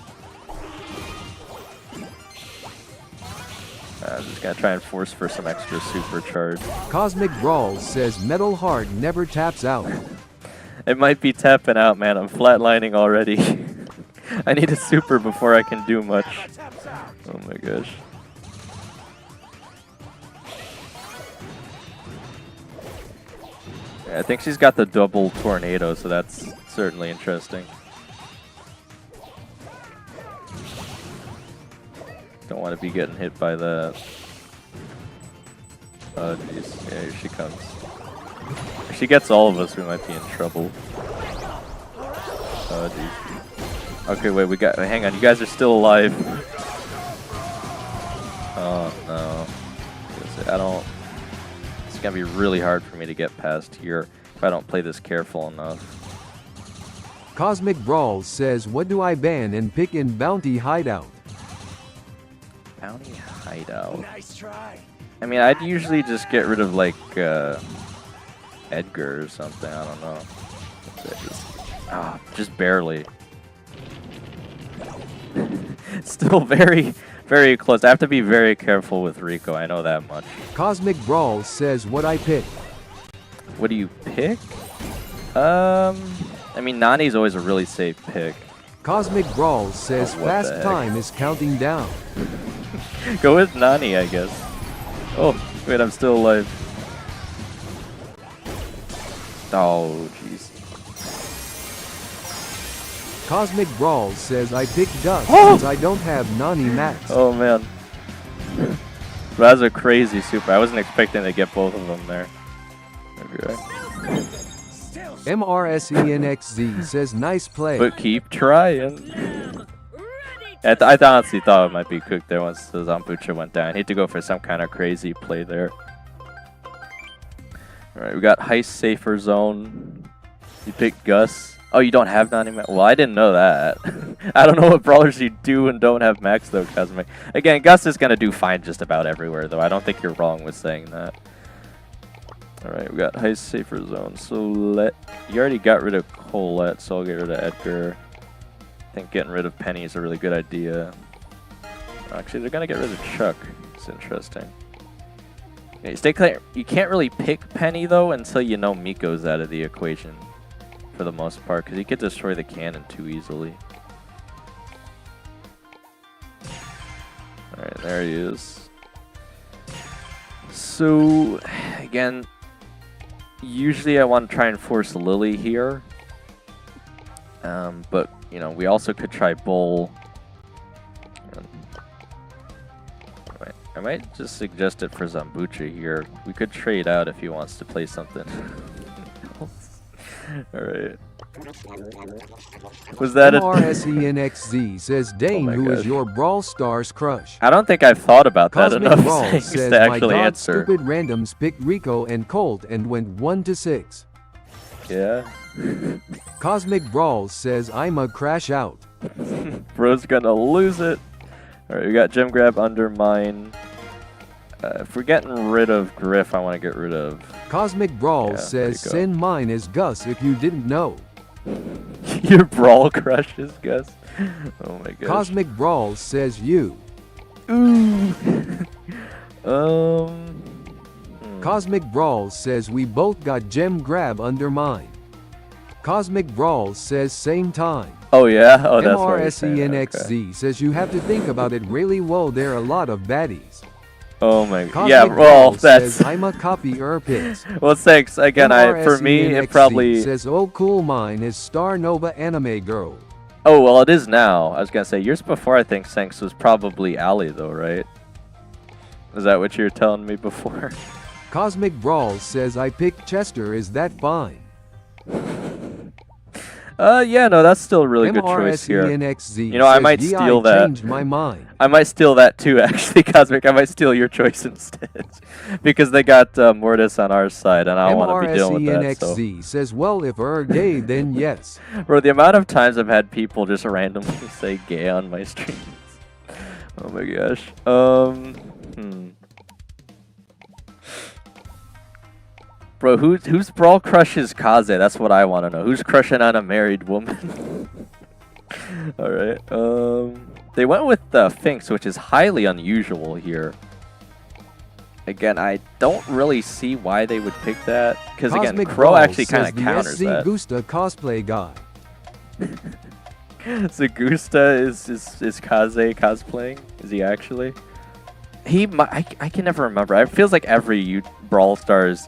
[SPEAKER 1] I'm just gonna try and force for some extra supercharge.
[SPEAKER 2] Cosmic Brawl says Metal Heart never taps out.
[SPEAKER 1] It might be tapping out, man. I'm flatlining already. I need a super before I can do much. Oh my gosh. Yeah, I think she's got the double tornado, so that's certainly interesting. Don't want to be getting hit by that. Oh jeez, yeah, here she comes. If she gets all of us, we might be in trouble. Oh jeez. Okay, wait, we got. Hang on, you guys are still alive. Oh no. I don't. It's gonna be really hard for me to get past here if I don't play this careful enough.
[SPEAKER 2] Cosmic Brawl says, what do I ban and pick in Bounty Hideout?
[SPEAKER 1] Bounty Hideout.
[SPEAKER 3] Nice try.
[SPEAKER 1] I mean, I'd usually just get rid of like Edgar or something. I don't know. Just barely. Still very, very close. I have to be very careful with Rico. I know that much.
[SPEAKER 2] Cosmic Brawl says, what I pick.
[SPEAKER 1] What do you pick? I mean, Nani's always a really safe pick.
[SPEAKER 2] Cosmic Brawl says, fast time is counting down.
[SPEAKER 1] Go with Nani, I guess. Oh, wait, I'm still alive. Oh, jeez.
[SPEAKER 2] Cosmic Brawl says, I pick Dust since I don't have Nani Max.
[SPEAKER 1] Oh, man. That's a crazy super. I wasn't expecting to get both of them there. Okay.
[SPEAKER 2] MRSENXZ says, nice play.
[SPEAKER 1] But keep trying. I honestly thought it might be cooked there once the Zambucha went down. I hate to go for some kind of crazy play there. Alright, we got Heist Safer Zone. You picked Gus. Oh, you don't have Nani Max? Well, I didn't know that. I don't know what brawlers you do and don't have Max, though, Cosmic. Again, Gus is going to do fine just about everywhere, though. I don't think you're wrong with saying that. Alright, we got Heist Safer Zone. So, you already got rid of Colette, so I'll get rid of Edgar. I think getting rid of Penny is a really good idea. Actually, they're going to get rid of Chuck. It's interesting. Okay, stay clear. You can't really pick Penny, though, until you know Miko's out of the equation. For the most part, because he could destroy the cannon too easily. Alright, there he is. So, again, usually I want to try and force Lily here. But, you know, we also could try Bull. I might just suggest it for Zambucha here. We could trade out if he wants to play something. Alright. Was that
[SPEAKER 2] MRSENXZ says, Dane, who is your Brawl Stars crush?
[SPEAKER 1] I don't think I've thought about that
[SPEAKER 2] Cosmic
[SPEAKER 1] enough
[SPEAKER 2] Brawl
[SPEAKER 1] things
[SPEAKER 2] says,
[SPEAKER 1] to actually
[SPEAKER 2] my
[SPEAKER 1] answer.
[SPEAKER 2] stupid randoms picked Rico and Colt and went 1-6.
[SPEAKER 1] Yeah.
[SPEAKER 2] Cosmic Brawl says, I'm a crash out.
[SPEAKER 1] Bro's gonna lose it. Alright, we got Gem Grab, Undermine. If we're getting rid of Griff, I want to get rid of...
[SPEAKER 2] Cosmic Brawl says, send mine as Gus if you didn't know.
[SPEAKER 1] Your Brawl crush is Gus? Oh my god.
[SPEAKER 2] Cosmic Brawl says you.
[SPEAKER 1] Ooh.
[SPEAKER 2] Cosmic Brawl says we both got Gem Grab under mine. Cosmic Brawl says same time.
[SPEAKER 1] Oh yeah? Oh, that's what you're saying.
[SPEAKER 2] MRSENXZ says you have to think about it really well. There are a lot of baddies.
[SPEAKER 1] Oh my god.
[SPEAKER 2] Cosmic
[SPEAKER 1] Yeah, well, that's...
[SPEAKER 2] says, I'm a copy Pits.
[SPEAKER 1] Well, thanks. Again, for me, it probably...
[SPEAKER 2] says, oh cool, mine is Star Nova Anime Girl.
[SPEAKER 1] Oh, well, it is now. I was gonna say, years before, I think Senks was probably Ali, though, right? Is that what you were telling me before?
[SPEAKER 2] Cosmic Brawl says, I picked Chester, is that fine?
[SPEAKER 1] Yeah, no, that's still a really good choice here. You know, I might steal that.
[SPEAKER 2] Changed my mind.
[SPEAKER 1] I might steal that too, actually, Cosmic. I might steal your choice instead. Because they got Mortis on our side, and I don't want to be dealing with that. So.
[SPEAKER 2] Says, well, if we're gay, then yes.
[SPEAKER 1] Bro, the amount of times I've had people just randomly say gay on my streams. Oh my gosh. Bro, who's Brawl crushes Kaze? That's what I want to know. Who's crushing on a married woman? Alright. They went with Finks, which is highly unusual here. Again, I don't really see why they would pick that. Because again,
[SPEAKER 2] Cosmic
[SPEAKER 1] Crow
[SPEAKER 2] Brawl
[SPEAKER 1] actually kind
[SPEAKER 2] says
[SPEAKER 1] of counters
[SPEAKER 2] the
[SPEAKER 1] that.
[SPEAKER 2] Gusta cosplay guy.
[SPEAKER 1] Zagusta is Kaze cosplaying? Is he actually? I can never remember. It feels like every Brawl Stars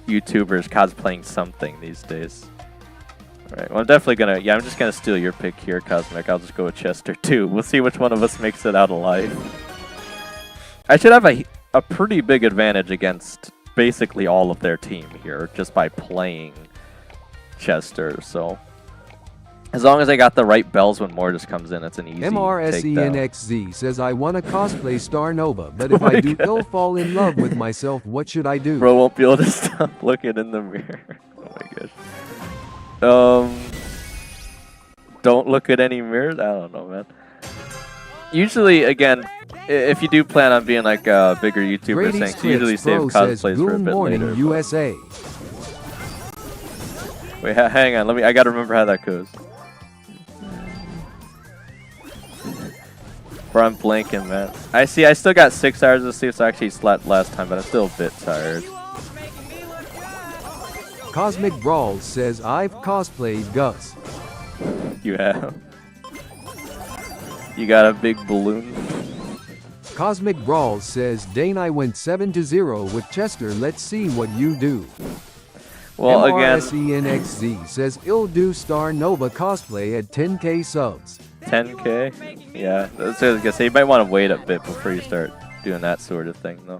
[SPEAKER 1] YouTuber is cosplaying something these days. Alright, well I'm definitely gonna, I'm just gonna steal your pick here, Cosmic. I'll just go with Chester too. We'll see which one of us makes it out alive. I should have a pretty big advantage against basically all of their team here, just by playing Chester, so... As long as I got the right bells when Mortis comes in, it's an easy takedown.
[SPEAKER 2] MRSENXZ says, I want to cosplay Star Nova, but if I do ill fall in love with myself, what should I do?
[SPEAKER 1] Bro won't be able to stop looking in the mirror. Oh my gosh. Don't look at any mirrors? I don't know, man. Usually, again, if you do plan on being like a bigger YouTuber, things usually save cosplays for a bit later.
[SPEAKER 2] USA.
[SPEAKER 1] Wait, hang on. I gotta remember how that goes. Bro, I'm blanking, man. I still got 6 hours of sleep, so I actually slept last time, but I'm still a bit tired.
[SPEAKER 2] Cosmic Brawl says, I've cosplayed Gus.
[SPEAKER 1] You have? You got a big balloon?
[SPEAKER 2] Cosmic Brawl says, Dane, I went 7-0 with Chester. Let's see what you do.
[SPEAKER 1] Well, again...
[SPEAKER 2] MRSENXZ says, I'll do Star Nova cosplay at 10k subs.
[SPEAKER 1] 10k? Yeah, I was gonna say, you might want to wait a bit before you start doing that sort of thing, though.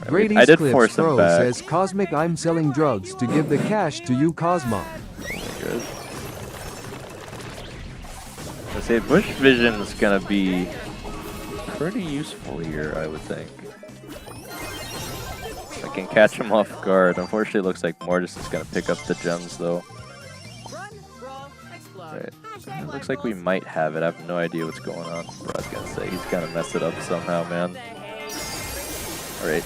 [SPEAKER 2] Grady's
[SPEAKER 1] I did
[SPEAKER 2] Clips
[SPEAKER 1] force him
[SPEAKER 2] Pro
[SPEAKER 1] back.
[SPEAKER 2] says, Cosmic, I'm selling drugs to give the cash to you, Cosmo.
[SPEAKER 1] Oh my god. I say Bush Vision's gonna be pretty useful here, I would think. I can catch him off guard. Unfortunately, it looks like Mortis is gonna pick up the gems, though. Right. It looks like we might have it. I have no idea what's going on. Bro, I was gonna say he's gonna mess it up somehow, man. Alright.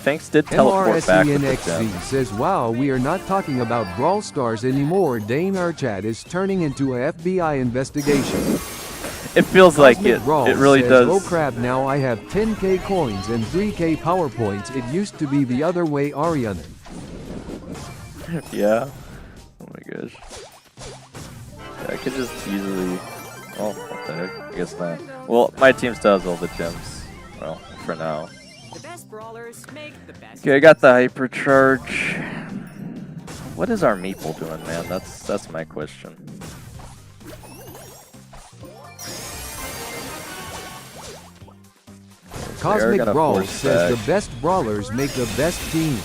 [SPEAKER 1] Thanks did teleport back with the gem.
[SPEAKER 2] says, wow, we are not talking about Brawl Stars anymore. Dane, our chat is turning into a FBI investigation.
[SPEAKER 1] It feels like it.
[SPEAKER 2] Brawl
[SPEAKER 1] It really
[SPEAKER 2] says,
[SPEAKER 1] does.
[SPEAKER 2] oh crap, now I have 10k coins and 3k power points. It used to be the other way, Ariana.
[SPEAKER 1] Yeah. Oh my gosh. Yeah, I could just easily... Oh, what the heck? I guess not. Well, my team still has all the gems. Well, for now. Okay, I got the hypercharge. What is our Meeple doing, man? That's my question.
[SPEAKER 2] Cosmic Brawl says the best brawlers make the best team.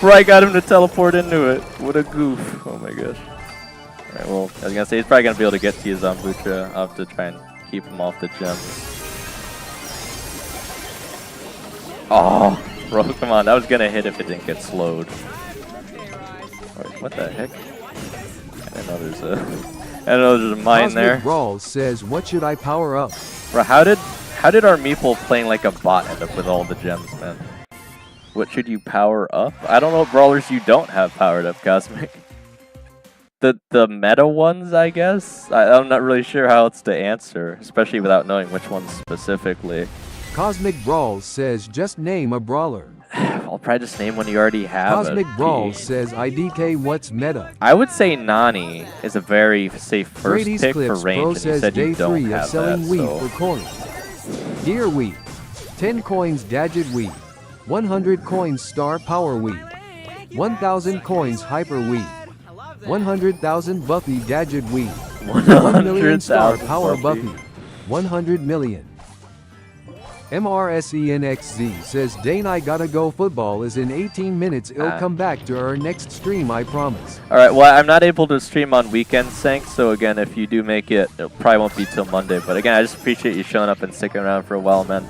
[SPEAKER 1] Right, got him to teleport into it. What a goof. Oh my gosh. Alright, well, I was gonna say he's probably gonna be able to get to his Zambucha. I'll have to try and keep him off the gems. Oh, bro, come on. That was gonna hit if it didn't get slowed. Right, what the heck? I didn't know there's a mine there.
[SPEAKER 2] Cosmic Brawl says, what should I power up?
[SPEAKER 1] Bro, how did our Meeple playing like a bot end up with all the gems, man? What should you power up? I don't know what brawlers you don't have powered up, Cosmic. The meta ones, I guess? I'm not really sure how else to answer, especially without knowing which ones specifically.
[SPEAKER 2] Cosmic Brawl says, just name a brawler.
[SPEAKER 1] I'll probably just name one you already have.
[SPEAKER 2] Cosmic Brawl says, IDK, what's meta?
[SPEAKER 1] I would say Nani is a very safe first
[SPEAKER 2] Brady's
[SPEAKER 1] pick
[SPEAKER 2] Clips
[SPEAKER 1] for range,
[SPEAKER 2] Pro
[SPEAKER 1] and you
[SPEAKER 2] says,
[SPEAKER 1] said you
[SPEAKER 2] day
[SPEAKER 1] don't
[SPEAKER 2] 3 of
[SPEAKER 1] have
[SPEAKER 2] selling
[SPEAKER 1] that,
[SPEAKER 2] wheat
[SPEAKER 1] so...
[SPEAKER 2] for coins. Dear wheat. 10 coins Gadget wheat. 100 coins Star Power wheat. 1,000 coins Hyper wheat. 100,000 Buffy Gadget wheat. 1 million Star Power Buffy. 100 million. MRSENXZ says, Dane, I gotta go. Football is in 18 minutes. It'll come back to our next stream, I promise.
[SPEAKER 1] Alright, well, I'm not able to stream on weekends, Sank, so again, if you do make it, it probably won't be till Monday. But again, I just appreciate you showing up and sticking around for a while, man.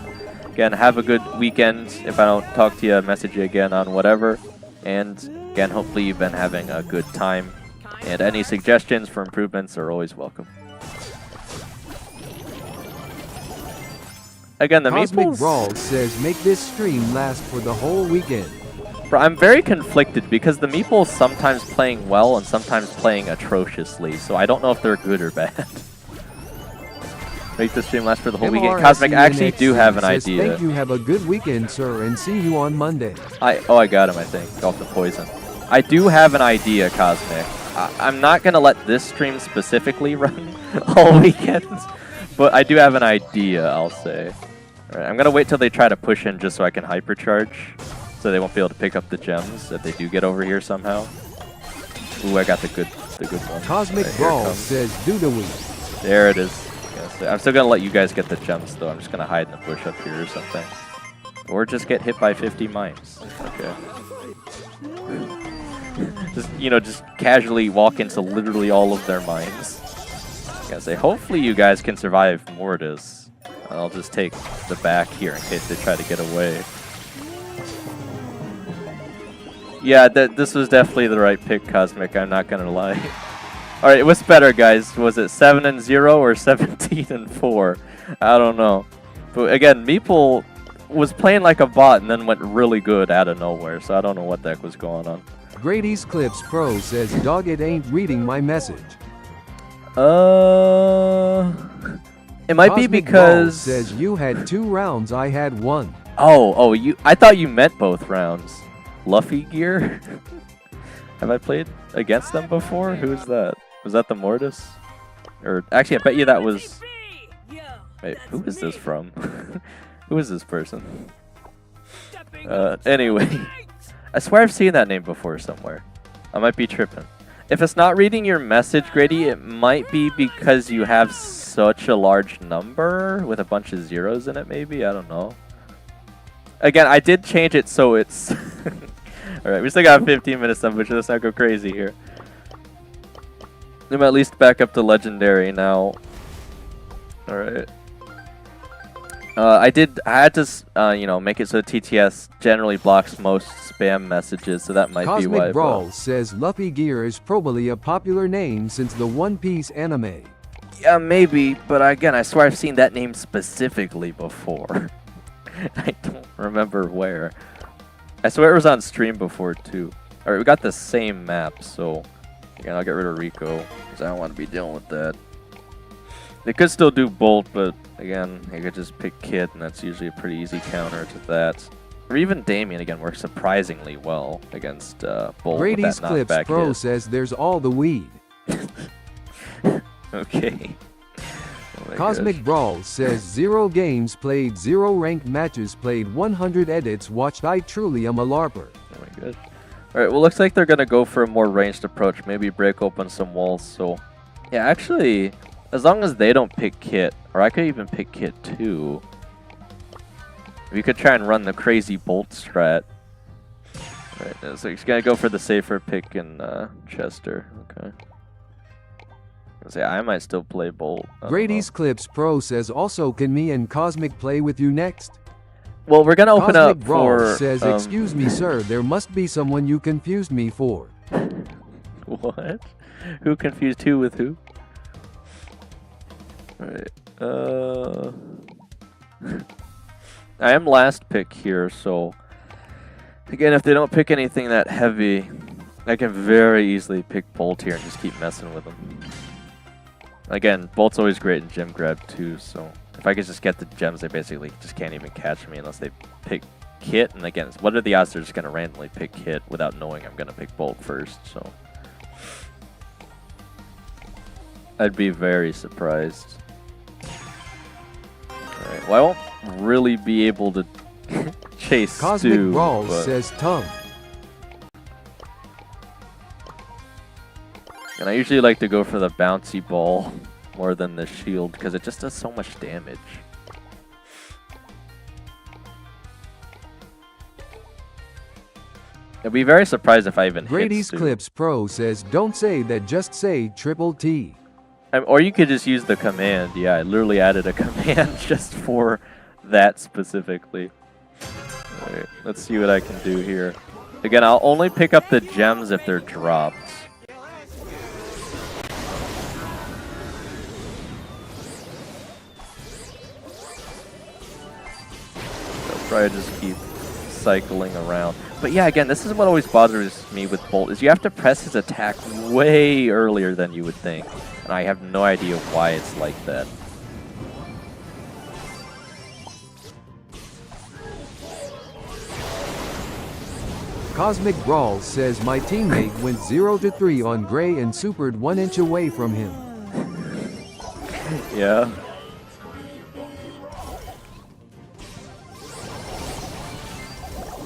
[SPEAKER 1] Again, have a good weekend. If I don't talk to you, message you again on whatever. And again, hopefully you've been having a good time. And any suggestions for improvements are always welcome. Again, the
[SPEAKER 2] Cosmic
[SPEAKER 1] Meeples...
[SPEAKER 2] Brawl says, make this stream last for the whole weekend.
[SPEAKER 1] Bro, I'm very conflicted because the Meeples sometimes playing well and sometimes playing atrociously, so I don't know if they're good or bad. Make the stream last for the whole weekend. Cosmic, I actually do have an idea.
[SPEAKER 2] Thank you. Have a good weekend, sir, and see you on Monday.
[SPEAKER 1] I got him, I think. Off the poison. I do have an idea, Cosmic. I'm not going to let this stream specifically run all weekends, but I do have an idea, I'll say. All right, I'm going to wait till they try to push in just so I can hypercharge, so they won't be able to pick up the gems if they do get over here somehow. Ooh, I got the good one.
[SPEAKER 2] Cosmic
[SPEAKER 1] right,
[SPEAKER 2] Brawl says Doodawee.
[SPEAKER 1] There it is. I'm still going to let you guys get the gems, though. I'm just going to hide in the bush up here or something. Or just get hit by 50 mines. Okay. Just, you know, just casually walk into literally all of their mines. I gotta say, hopefully you guys can survive Mortis. I'll just take the back here in case they try to get away. Yeah, this was definitely the right pick, Cosmic. I'm not gonna lie. All right, what's better, guys? Was it 7-0 or 17-4? I don't know. But again, Meeple was playing like a bot and then went really good out of nowhere. So I don't know what the heck was going on.
[SPEAKER 2] Grady's Clips Pro says, "Dog, it ain't reading my message."
[SPEAKER 1] It might be because
[SPEAKER 2] says you had 2 rounds, I had 1.
[SPEAKER 1] Oh, I thought you meant both rounds. Luffy Gear? Have I played against them before? Who is that? Was that the Mortis? Or actually, I bet you that was. Wait, who is this from? Who is this person? Anyway, I swear I've seen that name before somewhere. I might be tripping. If it's not reading your message, Grady, it might be because you have such a large number with a bunch of zeros in it, maybe? I don't know. Again, I did change it so it's... Alright, we still got 15 minutes left, but let's not go crazy here. I'm at least back up to Legendary now. Alright. I had to, you know, make it so TTS generally blocks most spam messages, so that might be why.
[SPEAKER 2] Cosmic Brawl says Luffy Gear is probably a popular name since the One Piece anime.
[SPEAKER 1] Yeah, maybe, but again, I swear I've seen that name specifically before. I don't remember where. I swear it was on stream before, too. Alright, we got the same map, so again, I'll get rid of Rico, because I don't want to be dealing with that. They could still do Bolt, but again, you could just pick Kit, and that's usually a pretty easy counter to that. Or even Damien, again, works surprisingly well against Bolt.
[SPEAKER 2] Grady's Clips Pro says there's all the weed.
[SPEAKER 1] Okay. Oh
[SPEAKER 2] Cosmic Brawl says 0 games played, 0 ranked matches played, 100 edits watched. I truly am a LARPer.
[SPEAKER 1] Oh my gosh. Alright, well, looks like they're going to go for a more ranged approach. Maybe break open some walls. So, yeah, actually, as long as they don't pick Kit, or I could even pick Kit too. We could try and run the crazy Bolt strat. Alright, so he's going to go for the safer pick in Chester. Okay. I might still play Bolt.
[SPEAKER 2] Grady's Clips Pro says also, can me and Cosmic play with you next?
[SPEAKER 1] Well, we're gonna open
[SPEAKER 2] Cosmic
[SPEAKER 1] up
[SPEAKER 2] Brawl
[SPEAKER 1] for.
[SPEAKER 2] Says, excuse me, sir. There must be someone you confused me for.
[SPEAKER 1] What? Who confused who with who? Alright. I am last pick here, so again, if they don't pick anything that heavy, I can very easily pick Bolt here and just keep messing with them. Again, Bolt's always great in gem grab too, so if I could just get the gems, they basically just can't even catch me unless they pick Kit. And again, what are the odds they're just going to randomly pick Kit without knowing I'm going to pick Bolt first? So I'd be very surprised. Alright, well, I won't really be able to chase
[SPEAKER 2] Cosmic
[SPEAKER 1] Stu,
[SPEAKER 2] Brawl
[SPEAKER 1] but...
[SPEAKER 2] says tongue.
[SPEAKER 1] And I usually like to go for the bouncy ball more than the shield because it just does so much damage. I'd be very surprised if I even
[SPEAKER 2] Grady's
[SPEAKER 1] hit Stu.
[SPEAKER 2] Clips Pro says, don't say that, just say triple T.
[SPEAKER 1] Or you could just use the command. Yeah, I literally added a command just for that specifically. Alright, let's see what I can do here. Again, I'll only pick up the gems if they're dropped. Probably just keep cycling around. But yeah, again, this is what always bothers me with Bolt, is you have to press his attack way earlier than you would think. And I have no idea why it's like that.
[SPEAKER 2] Cosmic Brawl says my teammate went 0-3 on Gray and supered 1 inch away from him.
[SPEAKER 1] Yeah.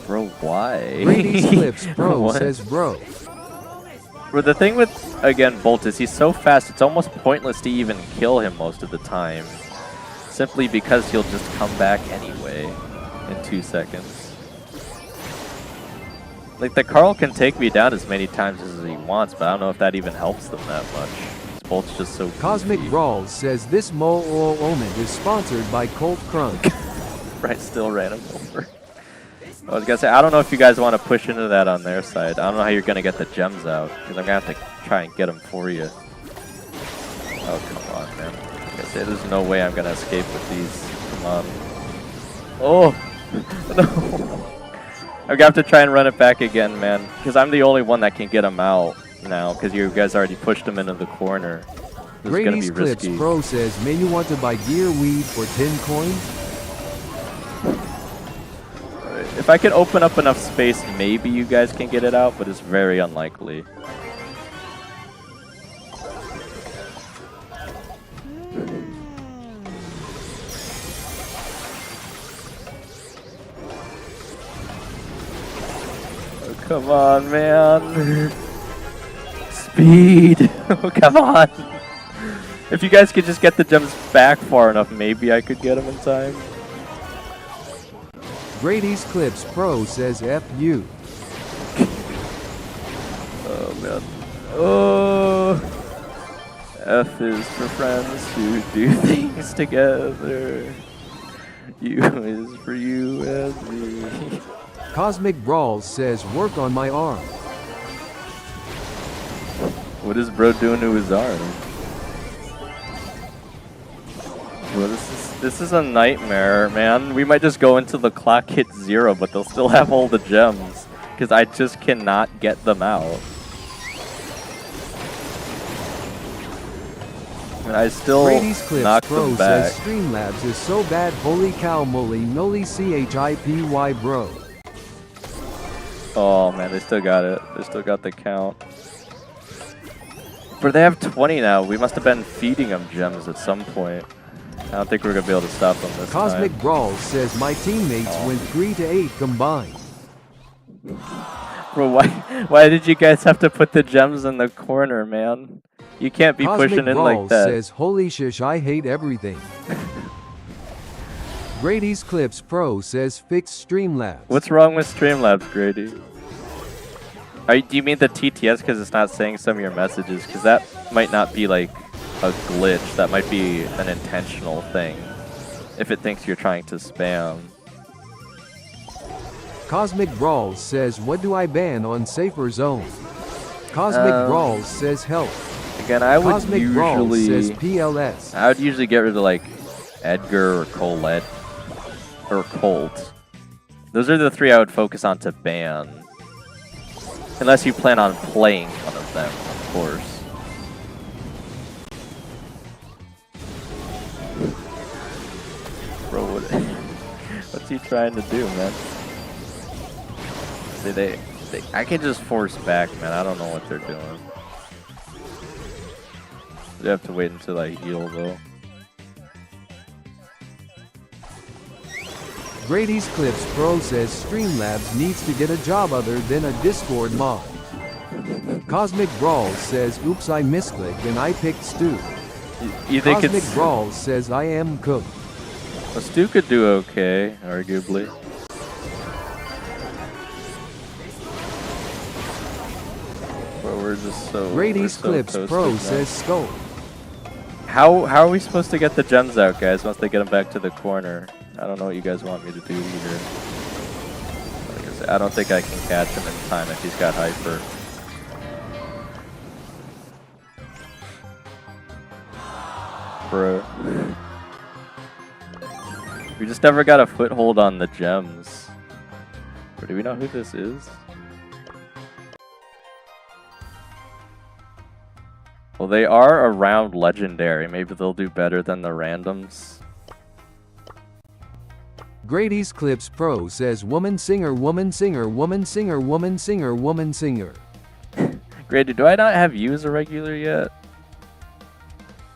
[SPEAKER 1] Bro, why?
[SPEAKER 2] Brady's Clips Pro says bro.
[SPEAKER 1] But the thing with, again, Bolt is he's so fast, it's almost pointless to even kill him most of the time. Simply because he'll just come back anyway in 2 seconds. Like, the Carl can take me down as many times as he wants, but I don't know if that even helps them that much. Bolt's just so
[SPEAKER 2] Cosmic
[SPEAKER 1] goofy.
[SPEAKER 2] Brawl says this moment is sponsored by Colt Crunch.
[SPEAKER 1] Right, still ran him over. I was gonna say, I don't know if you guys want to push into that on their side. I don't know how you're gonna get the gems out, because I'm gonna have to try and get them for you. Oh, come on, man. I was gonna say, there's no way I'm gonna escape with these. Come on. Oh! No! I'm gonna have to try and run it back again, man, because I'm the only one that can get them out now, because you guys already pushed them into the corner. This is gonna be
[SPEAKER 2] Clips
[SPEAKER 1] risky.
[SPEAKER 2] Pro says, may you want to buy gear weed for 10 coins?
[SPEAKER 1] If I can open up enough space, maybe you guys can get it out, but it's very unlikely. Oh, come on, man. Speed. Oh, come on. If you guys could just get the gems back far enough, maybe I could get them in time.
[SPEAKER 2] Brady's Clips Pro says F you.
[SPEAKER 1] Oh, man. Oh. F is for friends who do things together. U is for you and me.
[SPEAKER 2] Cosmic Brawl says work on my arm.
[SPEAKER 1] What is bro doing to his arm? Well, this is a nightmare, man. We might just go into the clock hit 0, but they'll still have all the gems. Because I just cannot get them out. And I still
[SPEAKER 2] Brady's Clips
[SPEAKER 1] knock
[SPEAKER 2] Pro
[SPEAKER 1] them back.
[SPEAKER 2] says Streamlabs is so bad, holy cow moly noli chipy bro.
[SPEAKER 1] Oh man, they still got it. They still got the count. But they have 20 now. We must have been feeding them gems at some point. I don't think we're gonna be able to stop them this
[SPEAKER 2] Cosmic
[SPEAKER 1] time.
[SPEAKER 2] Brawl says my teammates went 3-8 combined.
[SPEAKER 1] Bro, why did you guys have to put the gems in the corner, man? You can't be
[SPEAKER 2] Cosmic
[SPEAKER 1] pushing in
[SPEAKER 2] Brawl
[SPEAKER 1] like that.
[SPEAKER 2] says holy shish, I hate everything. Brady's Clips Pro says fix Streamlabs.
[SPEAKER 1] What's wrong with Streamlabs, Grady? Do you mean the TTS because it's not saying some of your messages? Because that might not be like a glitch. That might be an intentional thing. If it thinks you're trying to spam.
[SPEAKER 2] Cosmic Brawl says what do I ban on Safer Zone? Cosmic Brawl says help.
[SPEAKER 1] Again, I would
[SPEAKER 2] Cosmic Brawl says
[SPEAKER 1] usually...
[SPEAKER 2] PLS.
[SPEAKER 1] I would usually get rid of like Edgar or Colette. Or Colt. Those are the 3 I would focus on to ban. Unless you plan on playing one of them, of course. Bro, what's he trying to do, man? See, I can just force back, man. I don't know what they're doing. You have to wait until I heal, though.
[SPEAKER 2] Brady's Clips Pro says Streamlabs needs to get a job other than a Discord mod. Cosmic Brawl says oops I misclicked and I picked Stu.
[SPEAKER 1] You think
[SPEAKER 2] Cosmic
[SPEAKER 1] it's...
[SPEAKER 2] Brawl says I am cooked.
[SPEAKER 1] Well, Stu could do okay, arguably. But we're just so...
[SPEAKER 2] Brady's Clips Pro
[SPEAKER 1] now.
[SPEAKER 2] says Skull.
[SPEAKER 1] How are we supposed to get the gems out, guys, once they get them back to the corner? I don't know what you guys want me to do either. Like I said, I don't think I can catch him in time if he's got hyper. Bro. We just never got a foothold on the gems. Or do we know who this is? Well, they are around legendary. Maybe they'll do better than the randoms.
[SPEAKER 2] Grady's Clips Pro says woman singer, woman singer, woman singer, woman singer, woman singer.
[SPEAKER 1] Grady, do I not have you as a regular yet?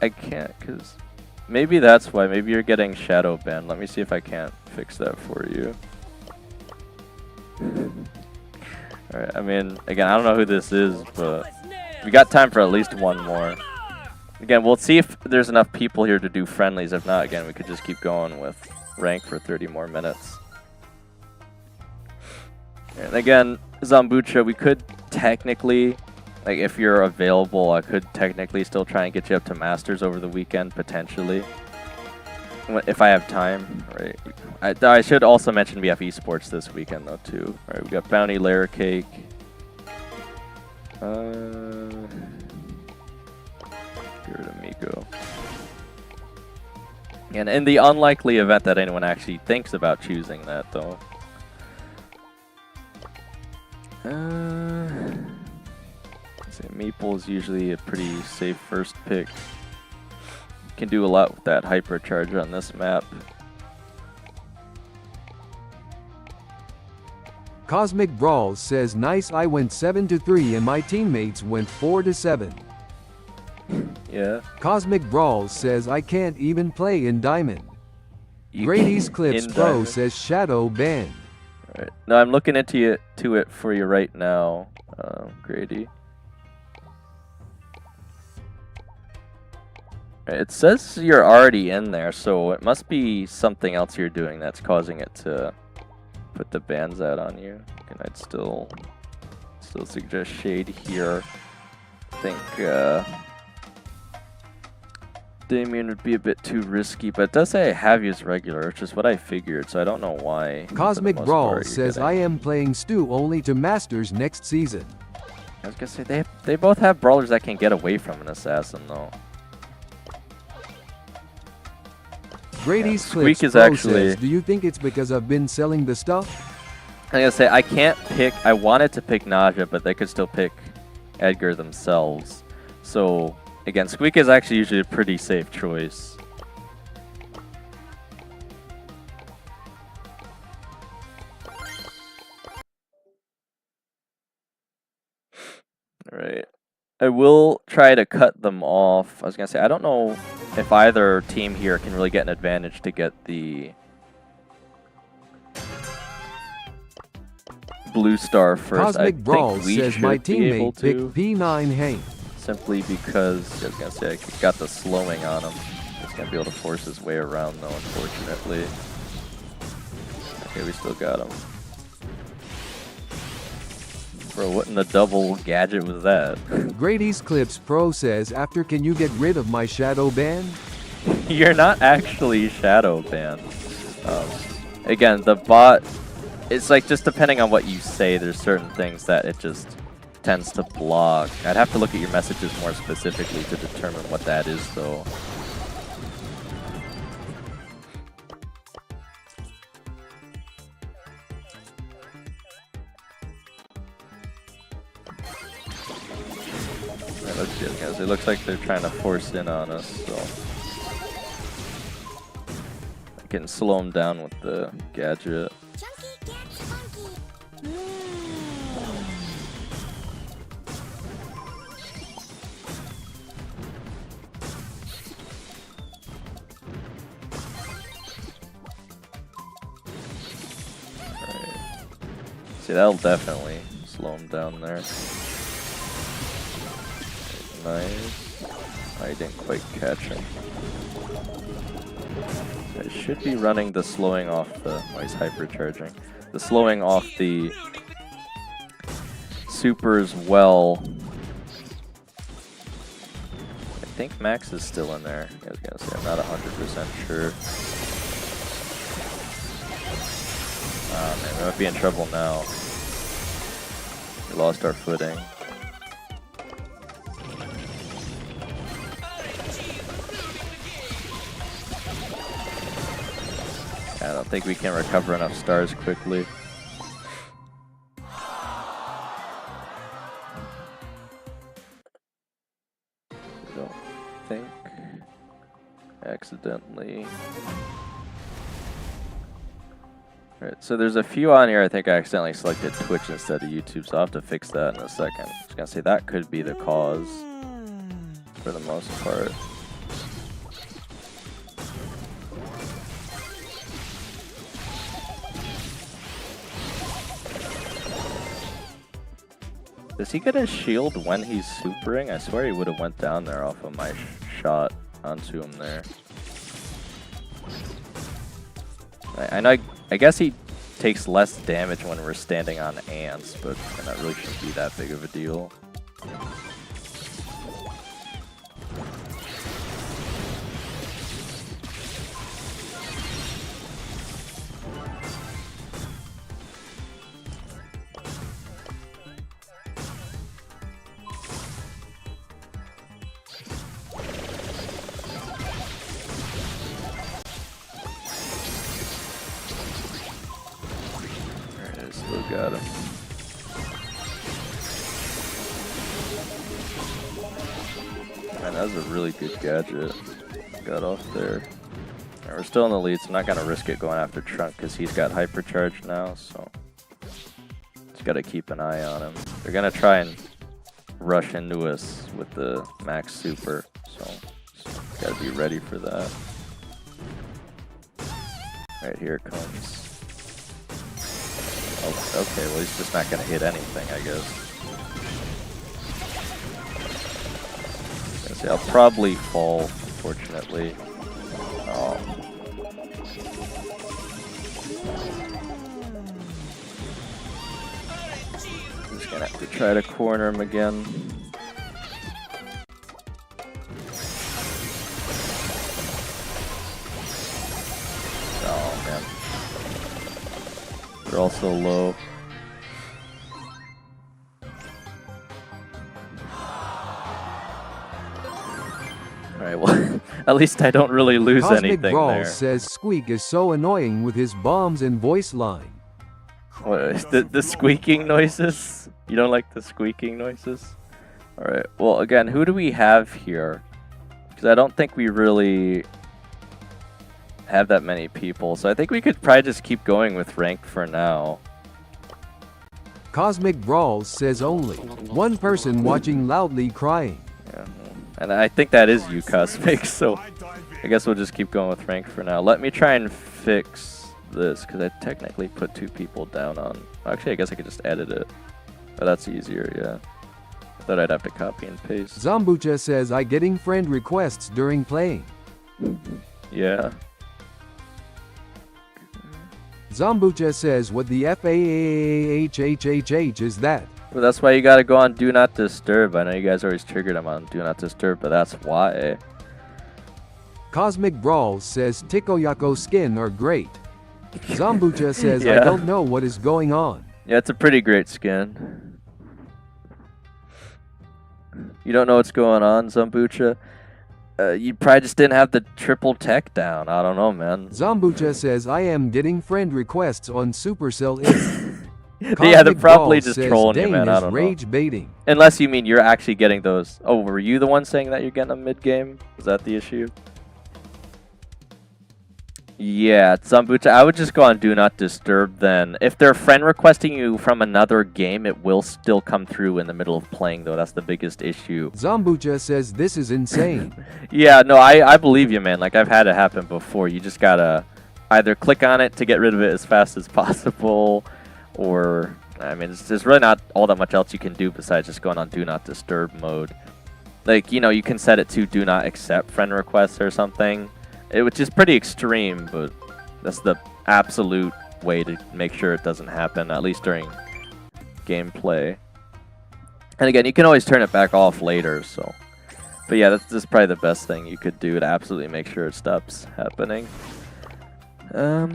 [SPEAKER 1] I can't, because maybe that's why. Maybe you're getting shadow banned. Let me see if I can't fix that for you. Alright, I mean, again, I don't know who this is, but we got time for at least one more. Again, we'll see if there's enough people here to do friendlies. If not, again, we could just keep going with rank for 30 more minutes. And again, Zambucha, we could technically, like, if you're available, I could technically still try and get you up to Masters over the weekend, potentially. If I have time, right? I should also mention we have esports this weekend, though, too. All right, we got Bounty Layer Cake. Get rid of Miko. And in the unlikely event that anyone actually thinks about choosing that, though. Meeple is usually a pretty safe first pick. Can do a lot with that hypercharge on this map.
[SPEAKER 2] Cosmic Brawls says nice, I went 7-3 and my teammates went 4-7.
[SPEAKER 1] Yeah.
[SPEAKER 2] Cosmic Brawls says I can't even play in Diamond. Grady's Clips Pro
[SPEAKER 1] Diamond
[SPEAKER 2] says shadow ban.
[SPEAKER 1] Alright. No, I'm looking into it for you right now, Grady. It says you're already in there, so it must be something else you're doing that's causing it to put the bans out on you. And I'd still suggest Shade here. I think Damien would be a bit too risky, but it does say I have you as regular, which is what I figured, so I don't know why.
[SPEAKER 2] Cosmic Brawl says I am playing Stu only to Masters next season.
[SPEAKER 1] I was gonna say they both have brawlers that can get away from an assassin though.
[SPEAKER 2] Grady's
[SPEAKER 1] Squeak
[SPEAKER 2] Clips
[SPEAKER 1] is
[SPEAKER 2] Pro
[SPEAKER 1] actually.
[SPEAKER 2] says, do you think it's because I've been selling the stuff?
[SPEAKER 1] I'm gonna say I can't pick. I wanted to pick Naja, but they could still pick Edgar themselves. So again, Squeak is actually usually a pretty safe choice. All right. I will try to cut them off. I was gonna say I don't know if either team here can really get an advantage to get the blue star first.
[SPEAKER 2] Cosmic
[SPEAKER 1] I
[SPEAKER 2] Brawl
[SPEAKER 1] think we
[SPEAKER 2] says
[SPEAKER 1] should
[SPEAKER 2] my
[SPEAKER 1] be able
[SPEAKER 2] teammate
[SPEAKER 1] to,
[SPEAKER 2] picked P9 Hank.
[SPEAKER 1] simply because I was gonna say I got the slowing on him. He's gonna be able to force his way around though, unfortunately. Okay, we still got him. Bro, what in the double gadget was that?
[SPEAKER 2] Grady's Clips Pro says, after can you get rid of my shadow ban?
[SPEAKER 1] You're not actually shadow banned. Again, the bot, it's like just depending on what you say, there's certain things that it just tends to block. I'd have to look at your messages more specifically to determine what that is though. It looks like they're trying to force in on us, so I can slow them down with the gadget. Alright. See, that'll definitely slow them down there. Nice. I didn't quite catch him. I should be running the slowing off the... Oh, he's hypercharging. The slowing off the super as well. I think Max is still in there. I was gonna say, I'm not 100% sure. Ah man, we might be in trouble now. We lost our footing. I don't think we can recover enough stars quickly. I don't think accidentally. Alright, so there's a few on here. I think I accidentally selected Twitch instead of YouTube, so I'll have to fix that in a second. I was gonna say that could be the cause for the most part. Does he get a shield when he's supering? I swear he would have went down there off of my shot onto him there. I guess he takes less damage when we're standing on ants, but that really shouldn't be that big of a deal. Still got him. Man, that was a really good gadget. Got off there. Right, we're still in the lead, so I'm not gonna risk it going after Trunk because he's got hypercharge now, so just gotta keep an eye on him. They're gonna try and rush into us with the max super, so just gotta be ready for that. Right, here it comes. Okay, well he's just not gonna hit anything, I guess. I was gonna say, I'll probably fall, unfortunately. Oh. I'm just gonna have to try to corner him again. They're all so low. Alright, well, at least I don't really lose anything there.
[SPEAKER 2] Cosmic Brawl says Squeak is so annoying with his bombs and voice line.
[SPEAKER 1] What, the squeaking noises? You don't like the squeaking noises? Alright, well, again, who do we have here? Because I don't think we really have that many people, so I think we could probably just keep going with ranked for now.
[SPEAKER 2] Cosmic Brawl says only one person watching loudly crying.
[SPEAKER 1] Yeah, and I think that is you, Cosmic, so I guess we'll just keep going with ranked for now. Let me try and fix this, because I technically put 2 people down on... Actually, I guess I could just edit it. But that's easier, yeah. I thought I'd have to copy and paste.
[SPEAKER 2] Zombucha says I getting friend requests during playing.
[SPEAKER 1] Yeah.
[SPEAKER 2] Zombucha says what the FAAHHHH is that?
[SPEAKER 1] Well, that's why you gotta go on Do Not Disturb. I know you guys always triggered him on Do Not Disturb, but that's why.
[SPEAKER 2] Cosmic Brawl says Tikoyako skin are great. Zombucha says
[SPEAKER 1] Yeah.
[SPEAKER 2] I don't know what is going on.
[SPEAKER 1] Yeah, it's a pretty great skin. You don't know what's going on, Zombucha? You probably just didn't have the triple tech down. I don't know, man.
[SPEAKER 2] Zombucha says I am getting friend requests on Supercell.
[SPEAKER 1] Yeah, they're probably just trolling you, man. I don't know.
[SPEAKER 2] Rage baiting.
[SPEAKER 1] Unless you mean you're actually getting those. Oh, were you the one saying that you're getting them mid-game? Is that the issue? Yeah, Zombucha, I would just go on Do Not Disturb then. If they're friend requesting you from another game, it will still come through in the middle of playing, though. That's the biggest issue.
[SPEAKER 2] Zombucha says this is insane.
[SPEAKER 1] Yeah, no, I believe you, man. Like, I've had it happen before. You just gotta either click on it to get rid of it as fast as possible, or, I mean, there's really not all that much else you can do besides just going on Do Not Disturb mode. Like, you know, you can set it to Do Not Accept friend requests or something. Which is pretty extreme, but that's the absolute way to make sure it doesn't happen, at least during gameplay. And again, you can always turn it back off later, so... But yeah, that's probably the best thing you could do to absolutely make sure it stops happening. Alright,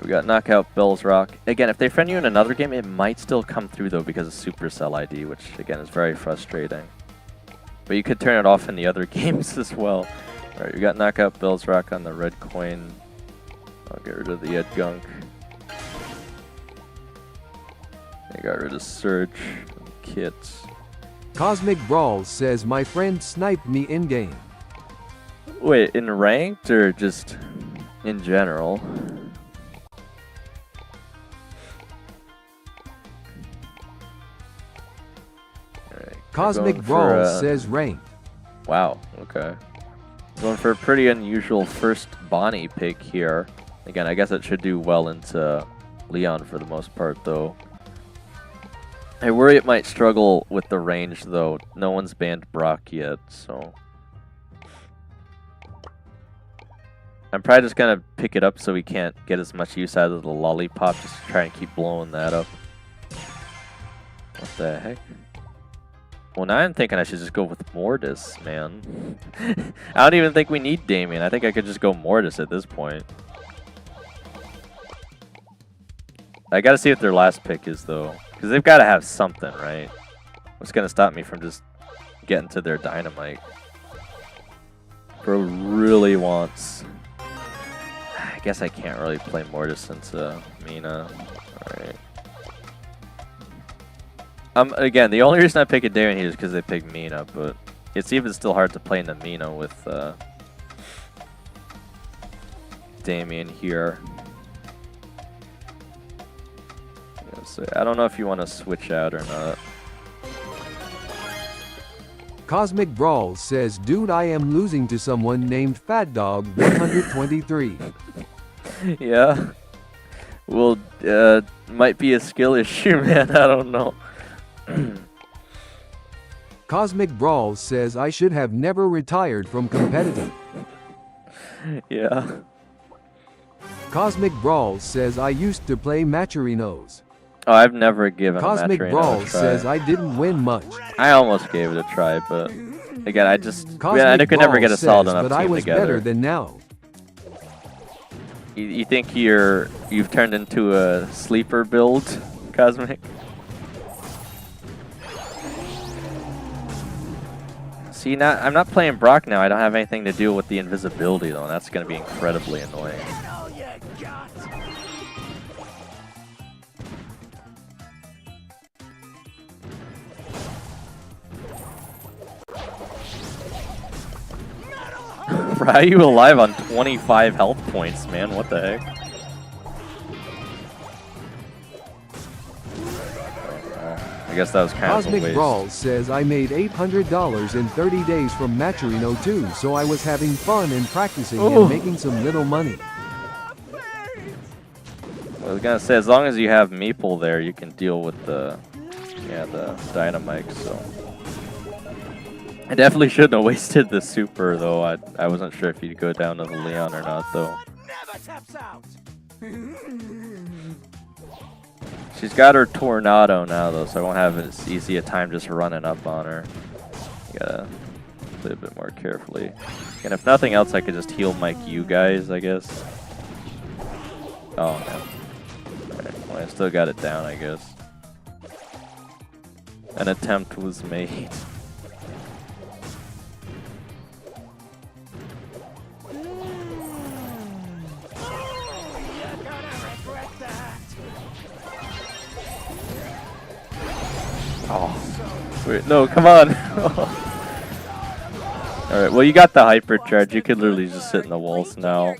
[SPEAKER 1] we got Knockout Bells Rock. Again, if they friend you in another game, it might still come through, though, because of Supercell ID, which, again, is very frustrating. But you could turn it off in the other games as well. Alright, we got Knockout Bells Rock on the red coin. I'll get rid of the Ed Gunk. I got rid of Surge, Kits.
[SPEAKER 2] Cosmic Brawl says my friend sniped me in-game.
[SPEAKER 1] Wait, in ranked or just in general?
[SPEAKER 2] Cosmic Brawl says rank.
[SPEAKER 1] Wow, okay. Going for a pretty unusual first Bonnie pick here. Again, I guess it should do well into Leon for the most part, though. I worry it might struggle with the range, though. No one's banned Brock yet, so... I'm probably just gonna pick it up so we can't get as much use out of the lollipop, just to try and keep blowing that up. What the heck? Well, now I'm thinking I should just go with Mortis, man. I don't even think we need Damien. I think I could just go Mortis at this point. I gotta see what their last pick is, though. Because they've gotta have something, right? What's gonna stop me from just getting to their Dynamite? Bro really wants... I guess I can't really play Mortis into Mina. Alright. Again, the only reason I pick a Damien here is because they pick Mina, but it's even still hard to play into Mina with Damien here. Yeah, so I don't know if you want to switch out or not.
[SPEAKER 2] Cosmic Brawl says, dude, I am losing to someone named Fat Dog 123.
[SPEAKER 1] Yeah. Well, might be a skill issue, man. I don't know.
[SPEAKER 2] Cosmic Brawl says, I should have never retired from competitive.
[SPEAKER 1] Yeah.
[SPEAKER 2] Cosmic Brawl says, I used to play Matcherinos.
[SPEAKER 1] Oh, I've never given
[SPEAKER 2] Cosmic
[SPEAKER 1] a
[SPEAKER 2] Brawl
[SPEAKER 1] a try.
[SPEAKER 2] says, I didn't win much.
[SPEAKER 1] I almost gave it a try, but again, I just
[SPEAKER 2] Cosmic
[SPEAKER 1] I could never get a solid
[SPEAKER 2] says,
[SPEAKER 1] enough
[SPEAKER 2] but
[SPEAKER 1] team
[SPEAKER 2] I was
[SPEAKER 1] together.
[SPEAKER 2] better than now.
[SPEAKER 1] You think you've turned into a sleeper build, Cosmic? See, I'm not playing Brock now. I don't have anything to deal with the invisibility, though, and that's going to be incredibly annoying.
[SPEAKER 3] All you got.
[SPEAKER 1] How are you alive on 25 health points, man? What the heck? I guess that was kind of a
[SPEAKER 2] Cosmic
[SPEAKER 1] waste.
[SPEAKER 2] Brawl says, I made $800 in 30 days from Matcherino too, so I was having fun and practicing and making some little money.
[SPEAKER 1] I was gonna say, as long as you have Meeple there, you can deal with the Dynamite. So I definitely shouldn't have wasted the super, though. I wasn't sure if you'd go down to the Leon or not, though.
[SPEAKER 3] Never taps out.
[SPEAKER 1] She's got her Tornado now, though, so I won't have as easy a time just running up on her. You gotta play a bit more carefully. And if nothing else, I could just heal Mike you guys, I guess. Oh, man. Alright, well, I still got it down, I guess. An attempt was made. Oh, wait, no, come on. Alright, well, you got the hypercharge. You could literally just sit in the walls now.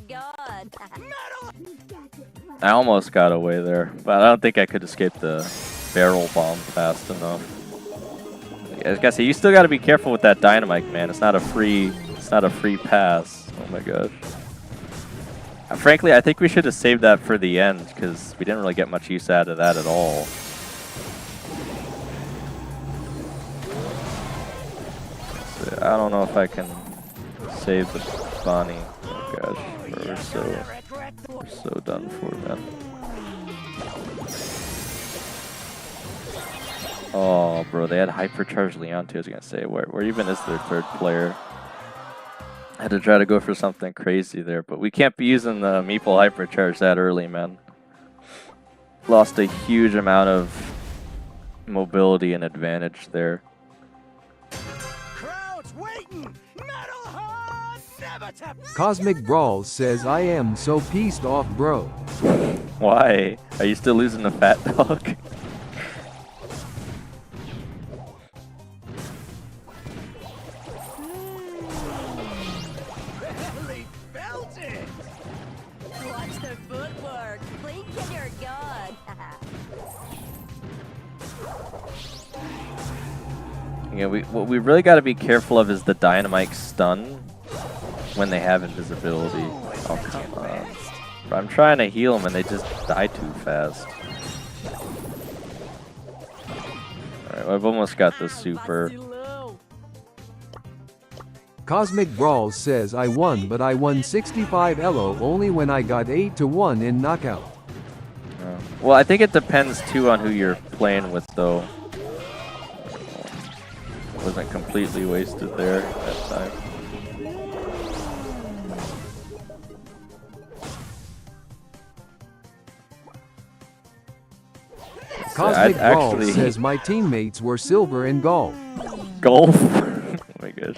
[SPEAKER 1] I almost got away there, but I don't think I could escape the barrel bomb fast enough. I was gonna say, you still gotta be careful with that Dynamite, man. It's not a free pass. Oh my gosh. Frankly, I think we should have saved that for the end, because we didn't really get much use out of that at all. I don't know if I can save the Bonnie. Oh gosh, we're so done for, man. Oh, bro, they had hypercharged Leon too. I was gonna say, where even is their third player? I had to try to go for something crazy there, but we can't be using the Meeple hypercharge that early, man. Lost a huge amount of mobility and advantage there.
[SPEAKER 2] Cosmic Brawl says, I am so pissed off, bro.
[SPEAKER 1] Why? Are you still losing the Fat Dog?
[SPEAKER 4] Watch their footwork. Blink and you're gone.
[SPEAKER 1] Yeah, what we really got to be careful of is the dynamite stun when they have invisibility. Oh, come on. I'm trying to heal them and they just die too fast. Alright, I've almost got the super.
[SPEAKER 2] Cosmic Brawl says I won, but I won 65 elo only when I got 8-1 in knockout.
[SPEAKER 1] Well, I think it depends too on who you're playing with, though. Wasn't completely wasted there that time.
[SPEAKER 2] Cosmic Brawl says my teammates were silver in golf.
[SPEAKER 1] Golf? Oh my gosh.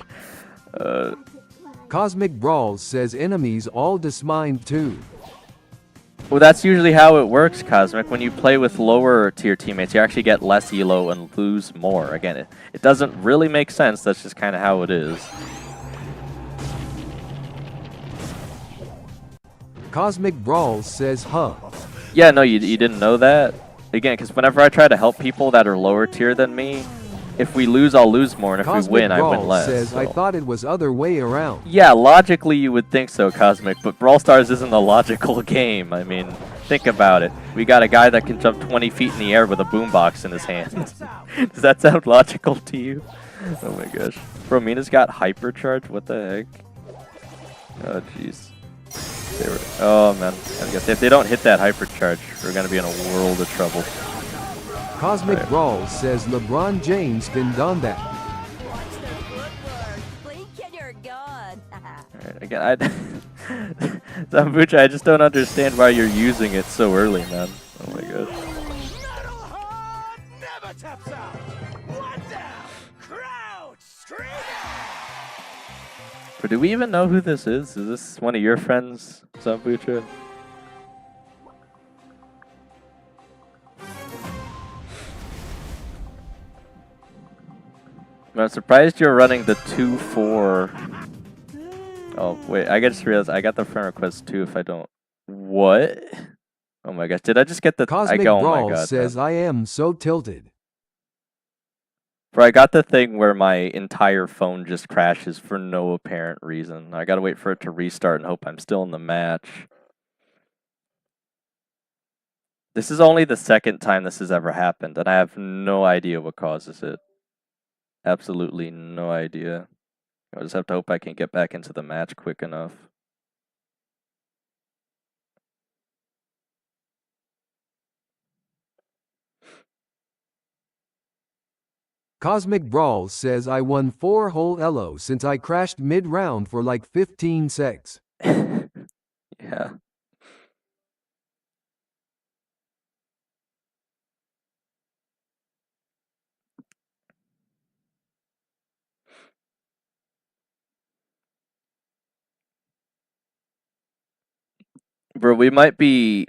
[SPEAKER 2] Cosmic Brawl says enemies all dismined too.
[SPEAKER 1] Well, that's usually how it works, Cosmic. When you play with lower tier teammates, you actually get less elo and lose more. Again, it doesn't really make sense. That's just kind of how it is.
[SPEAKER 2] Cosmic Brawl says, huh.
[SPEAKER 1] Yeah, no, you didn't know that? Again, because whenever I try to help people that are lower tier than me, if we lose, I'll lose more, and if
[SPEAKER 2] Cosmic
[SPEAKER 1] we win,
[SPEAKER 2] Brawl
[SPEAKER 1] I win less.
[SPEAKER 2] Says,
[SPEAKER 1] so.
[SPEAKER 2] I thought it was other way around.
[SPEAKER 1] Yeah, logically you would think so, Cosmic, but Brawl Stars isn't a logical game. I mean, think about it. We got a guy that can jump 20 feet in the air with a boombox in his hand. Does that sound logical to you? Oh my gosh. Bro, Mina's got hypercharge? What the heck? Oh, jeez. Oh, man. I guess if they don't hit that hypercharge, we're going to be in a world of trouble.
[SPEAKER 2] Cosmic Brawl says LeBron James can done that.
[SPEAKER 4] Watch their footwork. Blink and you're gone.
[SPEAKER 1] Alright, again, Zambucha, I just don't understand why you're using it so early, man. Oh my gosh.
[SPEAKER 3] Metal Hard never taps out. One down. Crouch. Streamer.
[SPEAKER 1] But do we even know who this is? Is this one of your friends, Zambucha? I'm surprised you're running the 2-4. Oh, wait, I just realized I got the friend request too if I don't. What? Oh my gosh, did I just get the...
[SPEAKER 2] Cosmic Brawl says I am so tilted.
[SPEAKER 1] Bro, I got the thing where my entire phone just crashes for no apparent reason. I gotta wait for it to restart and hope I'm still in the match. This is only the second time this has ever happened, and I have no idea what causes it. Absolutely no idea. I just have to hope I can get back into the match quick enough.
[SPEAKER 2] Cosmic Brawl says I won 4 whole elo since I crashed mid-round for like 15 secs.
[SPEAKER 1] Yeah. Bro, we might be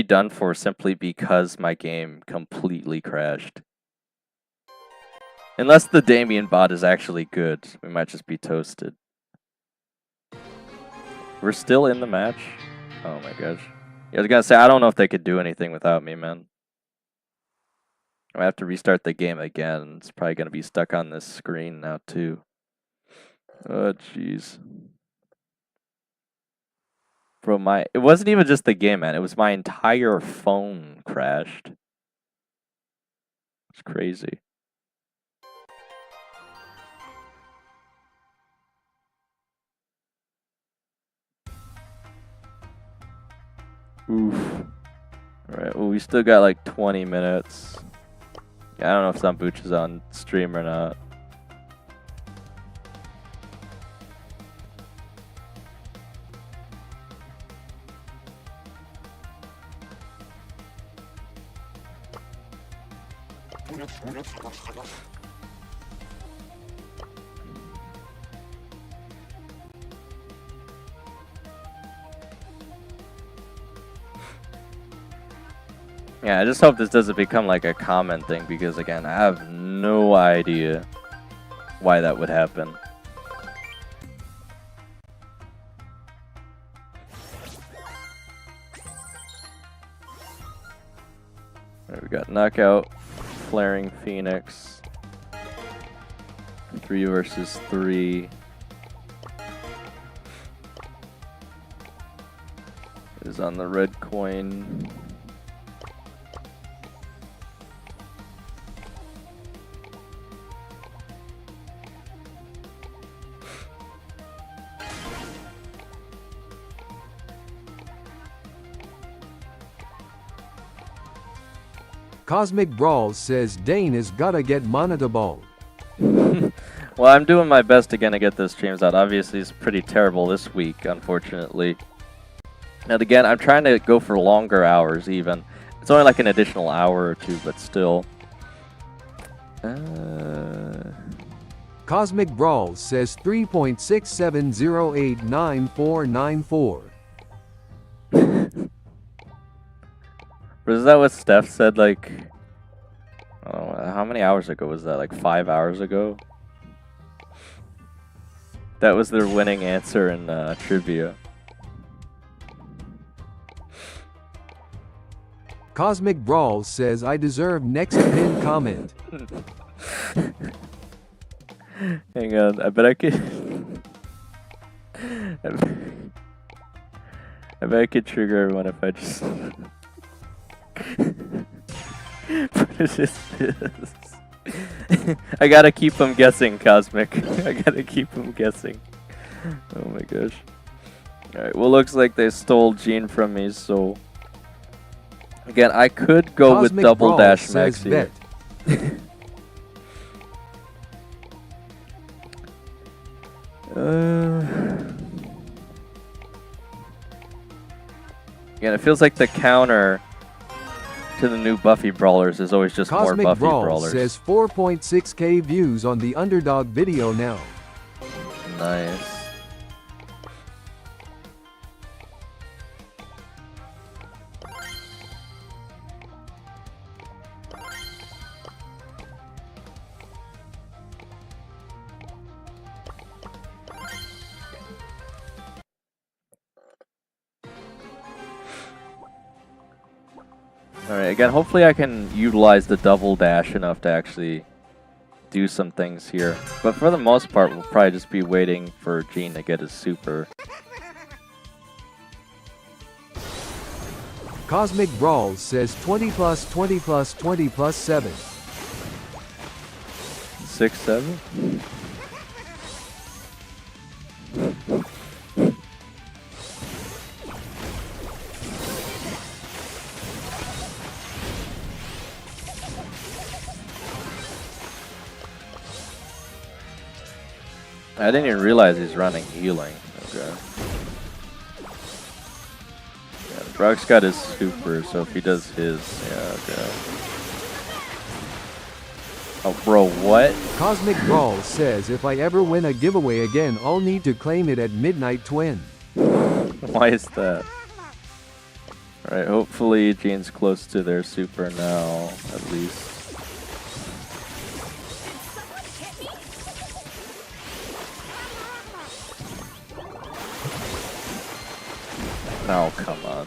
[SPEAKER 1] done for simply because my game completely crashed. Unless the Damien bot is actually good, we might just be toasted. We're still in the match? Oh my gosh. Yeah, I was gonna say, I don't know if they could do anything without me, man. I have to restart the game again. It's probably gonna be stuck on this screen now, too. Oh, jeez. Bro, it wasn't even just the game, man. It was my entire phone crashed. It's crazy. Oof. Alright, well, we still got like 20 minutes. Yeah, I don't know if Zambuch is on stream or not. Yeah, I just hope this doesn't become like a common thing because, again, I have no idea why that would happen. Alright, we got Knockout, Flaring Phoenix. 3 versus 3. Is on the red coin.
[SPEAKER 2] Cosmic Brawl says Dane has gotta get Monitor Ball.
[SPEAKER 1] Well, I'm doing my best again to get those streams out. Obviously, it's pretty terrible this week, unfortunately. And again, I'm trying to go for longer hours even. It's only like an additional hour or two, but still.
[SPEAKER 2] Cosmic Brawl says 3.67089494.
[SPEAKER 1] But is that what Steph said, like, oh, how many hours ago was that? Like 5 hours ago? That was their winning answer in trivia.
[SPEAKER 2] Cosmic Brawl says I deserve next pin comment.
[SPEAKER 1] Hang on, I bet I could... I bet I could trigger everyone if I just... What is this? I gotta keep them guessing, Cosmic. I gotta keep them guessing. Oh my gosh. Alright, well, looks like they stole Gene from me, so... Again, I could go
[SPEAKER 2] Cosmic
[SPEAKER 1] with double
[SPEAKER 2] Brawl
[SPEAKER 1] dash
[SPEAKER 2] says
[SPEAKER 1] max here. Again, it feels like the counter to the new Buffy Brawlers is always just
[SPEAKER 2] Cosmic
[SPEAKER 1] more Buffy
[SPEAKER 2] Brawl
[SPEAKER 1] Brawlers.
[SPEAKER 2] says 4.6k views on the Underdog video now.
[SPEAKER 1] Nice. Alright, again, hopefully I can utilize the double dash enough to actually do some things here. But for the most part, we'll probably just be waiting for Gene to get his super.
[SPEAKER 2] Cosmic Brawl says 20 plus 20 plus 20 plus 7.
[SPEAKER 1] 6, 7? I didn't even realize he's running healing. Okay. Yeah, Brock's got his super, so if he does his, yeah, okay. Oh, bro, what?
[SPEAKER 2] Cosmic Brawl says if I ever win a giveaway again, I'll need to claim it at Midnight Twin.
[SPEAKER 1] Why is that? Alright, hopefully Gene's close to their super now, at least. Oh, come on.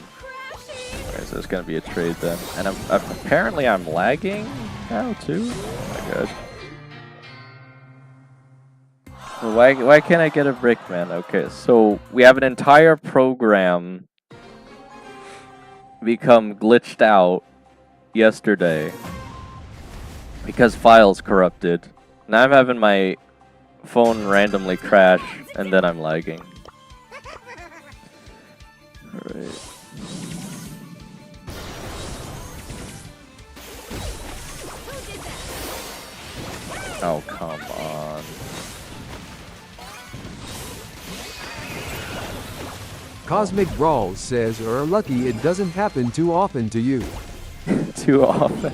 [SPEAKER 1] Okay, so it's gonna be a trade then. And apparently I'm lagging now too? Oh my gosh. So why can't I get a brick, man? Okay, so we have an entire program become glitched out yesterday because files corrupted. Now I'm having my phone randomly crash and then I'm lagging. Alright. Oh, come on.
[SPEAKER 2] Cosmic Brawl says lucky it doesn't happen too often to you.
[SPEAKER 1] Too often.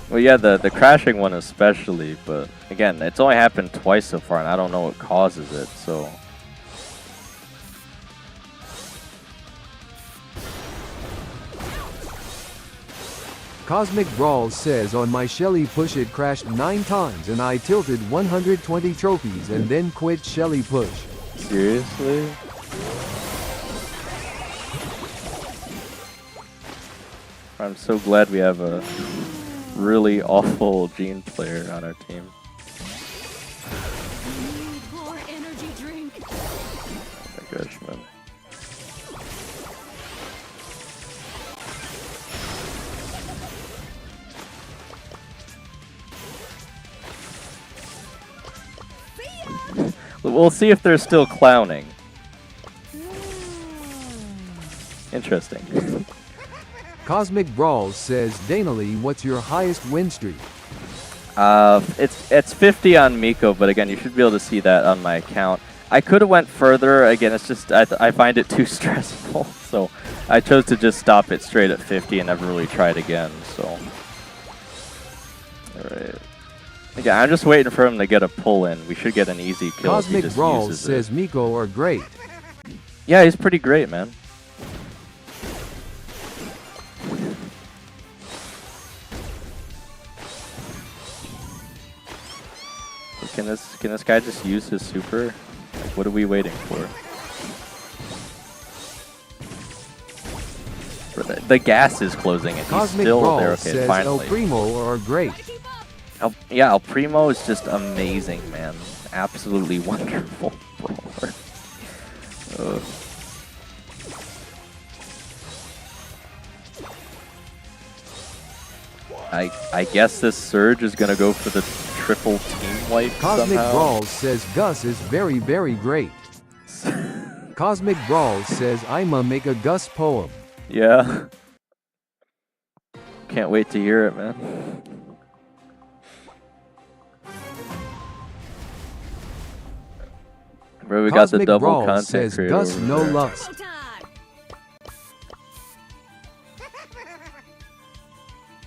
[SPEAKER 1] Well, yeah, the crashing one especially, but again, it's only happened twice so far and I don't know what causes it, so...
[SPEAKER 2] Cosmic Brawl says on my Shelly push it crashed 9 times and I tilted 120 trophies and then quit Shelly push.
[SPEAKER 1] Seriously? I'm so glad we have a really awful Gene player on our team. We'll see if they're still clowning. Interesting.
[SPEAKER 2] Cosmic Brawl says, Danily, what's your highest win streak?
[SPEAKER 1] It's 50 on Miko, but again, you should be able to see that on my account. I could have went further. Again, it's just I find it too stressful, so I chose to just stop it straight at 50 and never really tried again. So, all right. Again, I'm just waiting for him to get a pull in. We should get an easy kill.
[SPEAKER 2] Cosmic Brawl says Miko are great.
[SPEAKER 1] Yeah, he's pretty great, man. Can this guy just use his super? Like, what are we waiting for? The gas is closing and he's
[SPEAKER 2] Cosmic
[SPEAKER 1] still
[SPEAKER 2] Brawl
[SPEAKER 1] there. Okay,
[SPEAKER 2] says
[SPEAKER 1] finally.
[SPEAKER 2] El Primo are great.
[SPEAKER 1] Yeah, El Primo is just amazing, man. Absolutely wonderful brawler. I guess this Surge is gonna go for the triple team wipe
[SPEAKER 2] Cosmic
[SPEAKER 1] somehow.
[SPEAKER 2] Brawl says Gus is very, very great. Cosmic Brawl says I'ma make a Gus poem.
[SPEAKER 1] Yeah. Can't wait to hear it, man. Bro, we got the double
[SPEAKER 2] Brawl
[SPEAKER 1] content
[SPEAKER 2] says
[SPEAKER 1] creator
[SPEAKER 2] Gus
[SPEAKER 1] over
[SPEAKER 2] no
[SPEAKER 1] there.
[SPEAKER 2] lust.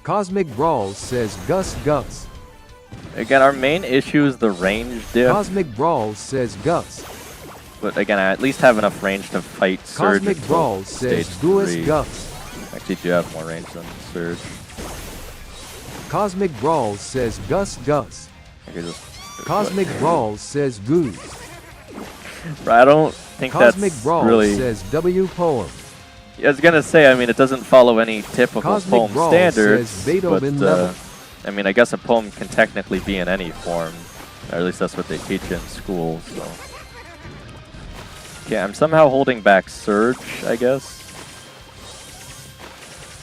[SPEAKER 2] Cosmic Brawl says Gus.
[SPEAKER 1] Again, our main issue is the range diff.
[SPEAKER 2] Cosmic Brawl says Gus.
[SPEAKER 1] But again, I at least have enough range to fight Surge.
[SPEAKER 2] Cosmic Brawl says Gus.
[SPEAKER 1] Actually, do have more range than Surge.
[SPEAKER 2] Cosmic Brawl says Gus.
[SPEAKER 1] I could just
[SPEAKER 2] Cosmic Brawl says Goose.
[SPEAKER 1] Bro, I don't think
[SPEAKER 2] Cosmic
[SPEAKER 1] that's
[SPEAKER 2] Brawl
[SPEAKER 1] really...
[SPEAKER 2] says W poem.
[SPEAKER 1] I was gonna say, I mean, it doesn't follow any typical
[SPEAKER 2] Cosmic
[SPEAKER 1] poem
[SPEAKER 2] Brawl
[SPEAKER 1] standards,
[SPEAKER 2] says Beethoven
[SPEAKER 1] but
[SPEAKER 2] level.
[SPEAKER 1] I mean, I guess a poem can technically be in any form, or at least that's what they teach in school. So, okay, I'm somehow holding back Surge, I guess.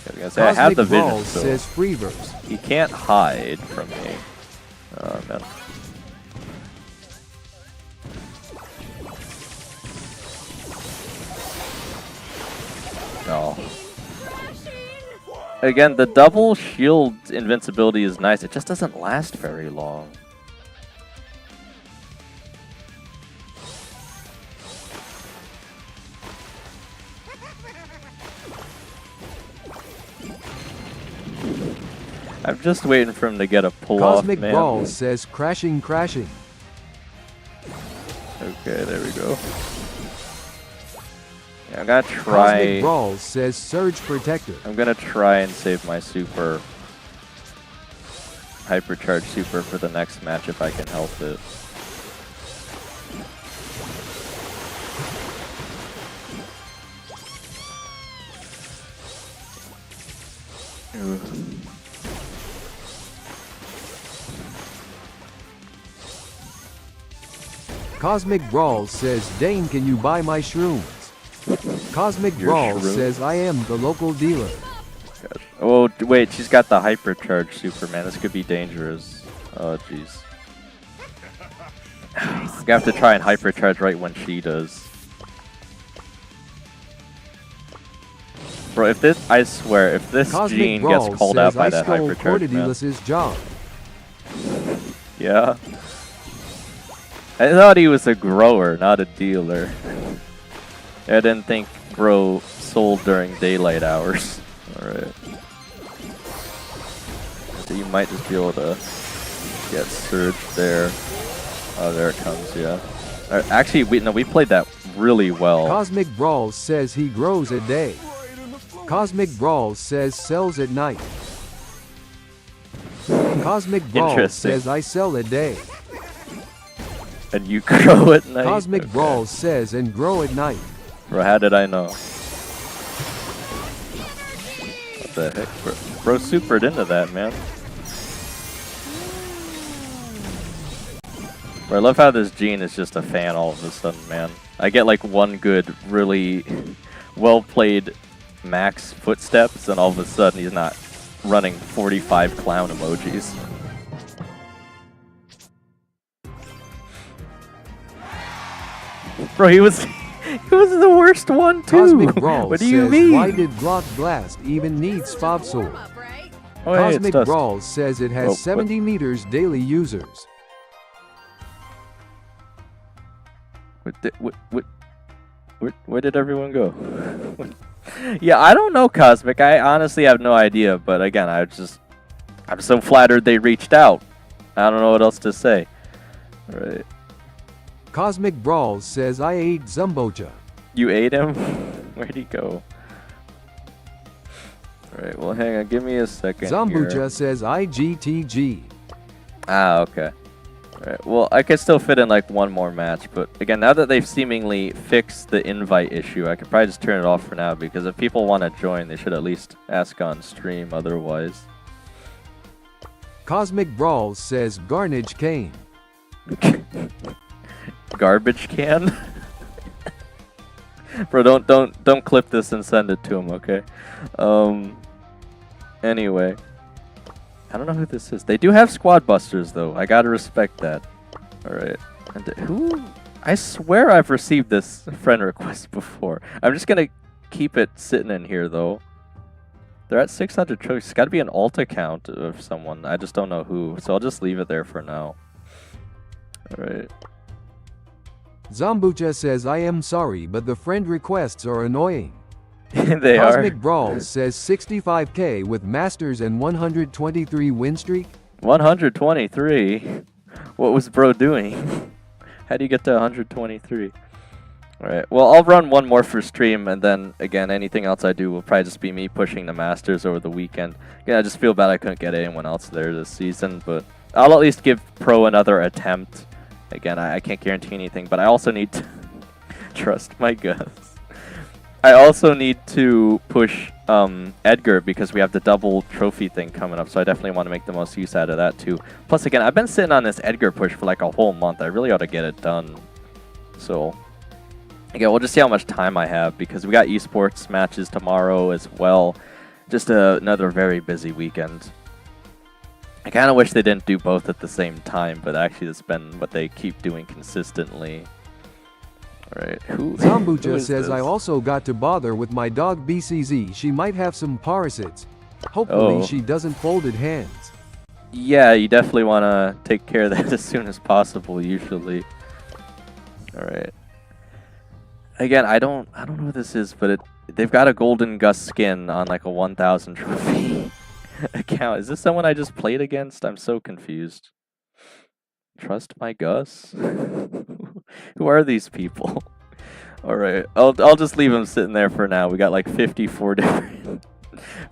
[SPEAKER 1] I was gonna say, I have the vision,
[SPEAKER 2] Brawl
[SPEAKER 1] so
[SPEAKER 2] says Freeverse.
[SPEAKER 1] he can't hide from me. Oh man. No. Again, the double shield invincibility is nice. It just doesn't last very long. I'm just waiting for him to get a pull off, man.
[SPEAKER 2] Cosmic Brawl says crashing.
[SPEAKER 1] Okay, there we go. Yeah, I'm gonna try.
[SPEAKER 2] Cosmic Brawl says Surge Protector.
[SPEAKER 1] I'm gonna try and save my super, hypercharge super for the next match if I can help it.
[SPEAKER 2] Cosmic Brawl says, Dane, can you buy my shrooms? Cosmic Brawl
[SPEAKER 1] shroom?
[SPEAKER 2] says, I am the local dealer.
[SPEAKER 1] Gosh. Oh, wait, she's got the hypercharge Superman. This could be dangerous. Oh, jeez. I'm gonna have to try and hypercharge right when she does. Bro, if this, I swear, if this
[SPEAKER 2] Cosmic
[SPEAKER 1] Gene
[SPEAKER 2] Brawl
[SPEAKER 1] gets called
[SPEAKER 2] says,
[SPEAKER 1] out by
[SPEAKER 2] I
[SPEAKER 1] that
[SPEAKER 2] stole
[SPEAKER 1] hypercharge, man.
[SPEAKER 2] Cordedelus's job.
[SPEAKER 1] Yeah. I thought he was a grower, not a dealer. I didn't think bro sold during daylight hours. Alright. So you might just be able to get Surge there. Oh, there it comes, yeah. Actually, we played that really well.
[SPEAKER 2] Cosmic Brawl says he grows a day. Cosmic Brawl says sells at night. Cosmic Brawl says I sell a day.
[SPEAKER 1] And you grow at night?
[SPEAKER 2] Cosmic
[SPEAKER 1] Okay.
[SPEAKER 2] Brawl says and grow at night.
[SPEAKER 1] Bro, how did I know? What the heck? Bro supered into that, man. Bro, I love how this Gene is just a fan all of a sudden, man. I get like one good, really well-played max footsteps, and all of a sudden he's not running 45 clown emojis. Bro, he was the worst one too.
[SPEAKER 2] Cosmic Brawl
[SPEAKER 1] What do you
[SPEAKER 2] says,
[SPEAKER 1] mean?
[SPEAKER 2] why did Block Blast even need Spab Sword?
[SPEAKER 1] Oh, hey,
[SPEAKER 2] Cosmic
[SPEAKER 1] it's
[SPEAKER 2] Brawl says it has 70 meters daily users.
[SPEAKER 1] Where did everyone go? Yeah, I don't know, Cosmic. I honestly have no idea. But again, I'm so flattered they reached out. I don't know what else to say. All right.
[SPEAKER 2] Cosmic Brawl says, I ate Zumbocha.
[SPEAKER 1] You ate him? Where'd he go? Alright, well hang on, give me a second.
[SPEAKER 2] Zumbucha says IGTG.
[SPEAKER 1] Ah, okay. Alright, well I could still fit in like one more match, but again, now that they've seemingly fixed the invite issue, I could probably just turn it off for now, because if people want to join, they should at least ask on stream otherwise.
[SPEAKER 2] Cosmic Brawl says Garnage Cane.
[SPEAKER 1] Garbage can? Bro, don't clip this and send it to him, okay? Anyway, I don't know who this is. They do have squad busters though. I gotta respect that. All right. And who? I swear I've received this friend request before. I'm just gonna keep it sitting in here though. They're at 600 trophies. It's gotta be an alt account of someone. I just don't know who, so I'll just leave it there for now. All right.
[SPEAKER 2] Zombucha says, I am sorry, but the friend requests are annoying.
[SPEAKER 1] They
[SPEAKER 2] Cosmic
[SPEAKER 1] are.
[SPEAKER 2] Brawl says 65k with Masters and 123 win streak.
[SPEAKER 1] 123? What was bro doing? How do you get to 123? Alright, well I'll run one more for stream, and then again anything else I do will probably just be me pushing the Masters over the weekend. Again, I just feel bad I couldn't get anyone else there this season, but I'll at least give Pro another attempt. Again, I can't guarantee anything, but I also need to trust my guts. I also need to push Edgar, because we have the double trophy thing coming up, so I definitely want to make the most use out of that too. Plus, again, I've been sitting on this Edgar push for like a whole month. I really ought to get it done. So, again, we'll just see how much time I have, because we got esports matches tomorrow as well. Just another very busy weekend. I kind of wish they didn't do both at the same time, but actually that's been what they keep doing consistently. Alright, who
[SPEAKER 2] Zombucha
[SPEAKER 1] is
[SPEAKER 2] says,
[SPEAKER 1] this?
[SPEAKER 2] I also got to bother with my dog BCZ. She might have some parasites. Hopefully she doesn't folded hands.
[SPEAKER 1] Yeah, you definitely want to take care of that as soon as possible, usually. Alright. Again, I don't know what this is, but they've got a Golden Gus skin on like a 1000 trophy account. Is this someone I just played against? I'm so confused. Trust my Gus? Who are these people? Alright, I'll just leave them sitting there for now. We got like 54 different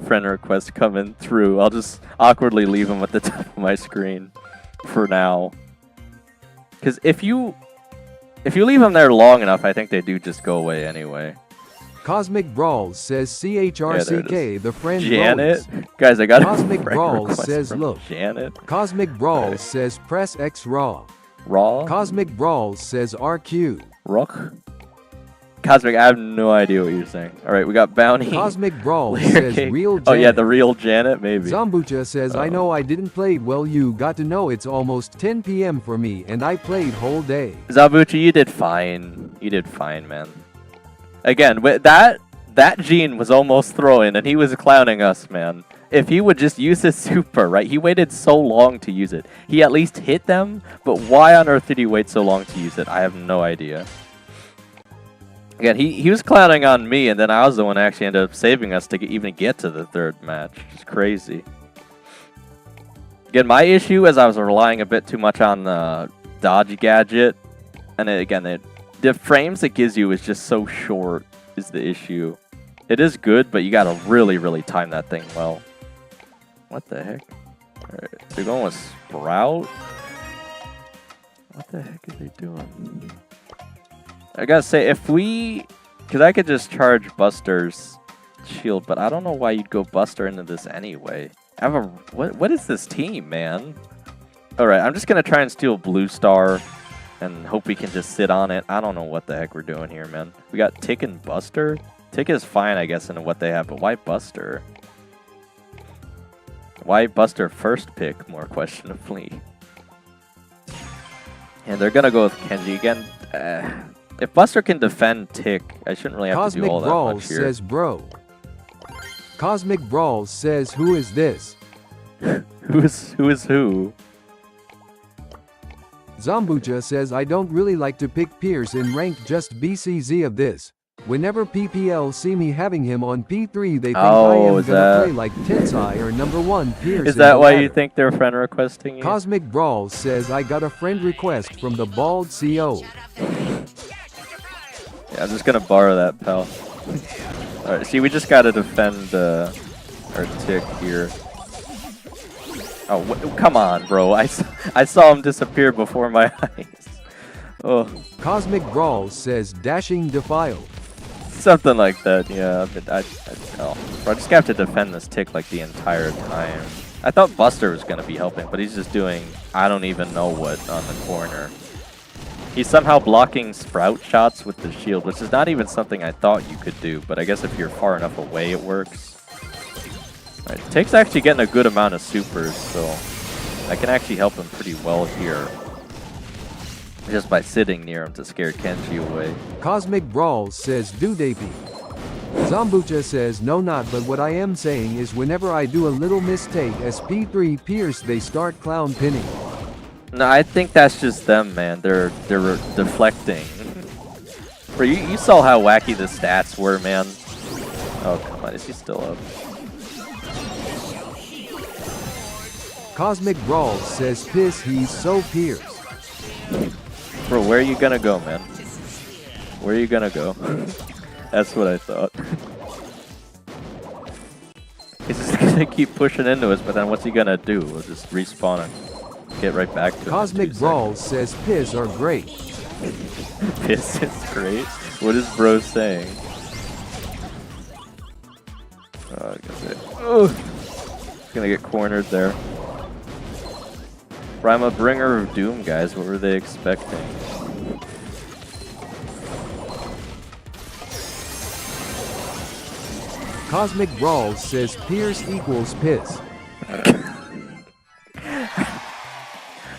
[SPEAKER 1] friend requests coming through. I'll just awkwardly leave them at the top of my screen for now. Because if you leave them there long enough, I think they do just go away anyway.
[SPEAKER 2] Cosmic Brawl says CHRCK, the friend
[SPEAKER 1] Janet?
[SPEAKER 2] rolls.
[SPEAKER 1] Guys, I got
[SPEAKER 2] Cosmic
[SPEAKER 1] a friend
[SPEAKER 2] Brawl
[SPEAKER 1] request
[SPEAKER 2] says,
[SPEAKER 1] from
[SPEAKER 2] look.
[SPEAKER 1] Janet.
[SPEAKER 2] Cosmic Brawl says press X raw.
[SPEAKER 1] Raw?
[SPEAKER 2] Cosmic Brawl says RQ.
[SPEAKER 1] Rock? Cosmic, I have no idea what you're saying. Alright, we got Bounty.
[SPEAKER 2] Cosmic Brawl
[SPEAKER 1] Layer
[SPEAKER 2] says
[SPEAKER 1] Cake.
[SPEAKER 2] real Janet.
[SPEAKER 1] Oh yeah, the real Janet, maybe.
[SPEAKER 2] Zombucha says, I know I didn't play well. You got to know it's almost 10 p.m. for me, and I played whole day.
[SPEAKER 1] Zabuchi, you did fine. You did fine, man. Again, that Gene was almost throwing, and he was clowning us, man. If he would just use his super, right? He waited so long to use it. He at least hit them, but why on earth did he wait so long to use it? I have no idea. Again, he was clowning on me, and then I was the one who actually ended up saving us to even get to the third match. It's crazy. Again, my issue is I was relying a bit too much on the dodge gadget, and the frames it gives you is just so short is the issue. It is good, but you gotta really, really time that thing well. What the heck? Alright, they're going with Sprout? What the heck are they doing? I gotta say, because I could just charge Buster's shield, but I don't know why you'd go Buster into this anyway. What is this team, man? Alright, I'm just gonna try and steal Blue Star and hope we can just sit on it. I don't know what the heck we're doing here, man. We got Tick and Buster. Tick is fine, I guess, in what they have, but why Buster? Why Buster first pick, more questionably? And they're gonna go with Kenji again. If Buster can defend Tick, I shouldn't really have to do all that
[SPEAKER 2] Brawl
[SPEAKER 1] much here.
[SPEAKER 2] says, bro. Cosmic Brawl says, who is this?
[SPEAKER 1] Who is who?
[SPEAKER 2] Zombucha says, I don't really like to pick Pierce in rank, just BCZ of this. Whenever PPL see me having him on P3, they think I am gonna play like Tensai or number 1 Pierce.
[SPEAKER 1] Is that why you think they're friend requesting you?
[SPEAKER 2] Cosmic Brawl says, I got a friend request from the bald CO.
[SPEAKER 1] Yeah, I'm just gonna borrow that, pal. Alright, see, we just gotta defend our Tick here. Oh, come on, bro. I saw him disappear before my eyes. Oh.
[SPEAKER 2] Cosmic Brawl says, dashing defiled.
[SPEAKER 1] Something like that, yeah. But I just have to defend this Tick like the entire time. I thought Buster was gonna be helping, but he's just doing I don't even know what on the corner. He's somehow blocking sprout shots with the shield, which is not even something I thought you could do, but I guess if you're far enough away, it works. Alright, Tick's actually getting a good amount of supers, so I can actually help him pretty well here. Just by sitting near him to scare Kenji away.
[SPEAKER 2] Cosmic Brawl says, do they be? Zombucha says, no not, but what I am saying is whenever I do a little mistake as P3 Pierce, they start clown pinning.
[SPEAKER 1] No, I think that's just them, man. They're deflecting. Bro, you saw how wacky the stats were, man. Oh, come on. Is he still up?
[SPEAKER 2] Cosmic Brawl says, piss, he's so Pierce.
[SPEAKER 1] Bro, where are you gonna go, man? Where are you gonna go? That's what I thought. He's just gonna keep pushing into us, but then what's he gonna do? We'll just respawn and get right back to him.
[SPEAKER 2] Cosmic Brawl says, piss are great.
[SPEAKER 1] Piss is great? What is bro saying? Oh, I guess it. Oh! He's gonna get cornered there. I'm a bringer of doom, guys. What were they expecting?
[SPEAKER 2] Cosmic Brawl says Pierce equals piss.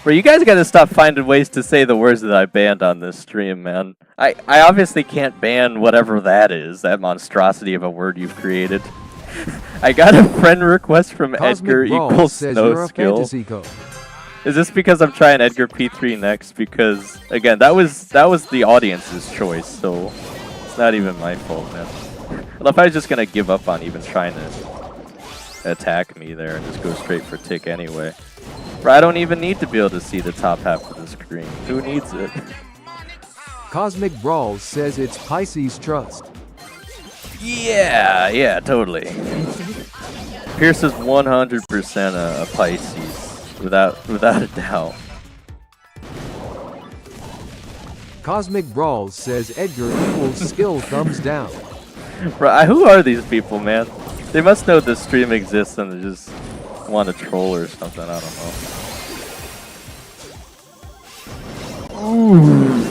[SPEAKER 1] Bro, you guys gotta stop finding ways to say the words that I banned on this stream, man. I obviously can't ban whatever that is, that monstrosity of a word you've created. I got a friend request from
[SPEAKER 2] Cosmic
[SPEAKER 1] Edgar
[SPEAKER 2] Brawl
[SPEAKER 1] equals
[SPEAKER 2] says
[SPEAKER 1] no
[SPEAKER 2] you're a
[SPEAKER 1] skill.
[SPEAKER 2] fantasy code.
[SPEAKER 1] Is this because I'm trying Edgar P3 next? Because again, that was the audience's choice, so it's not even my fault, man. Well, if I was just gonna give up on even trying to attack me there and just go straight for Tick anyway. Bro, I don't even need to be able to see the top half of the screen. Who needs it?
[SPEAKER 2] Cosmic Brawl says it's Pisces trust.
[SPEAKER 1] Yeah, totally. Pierce is 100% a Pisces. Without a doubt.
[SPEAKER 2] Cosmic Brawl says Edgar equals skill thumbs down.
[SPEAKER 1] Bro, who are these people, man? They must know this stream exists and they just want to troll or something. I don't know. Ooh.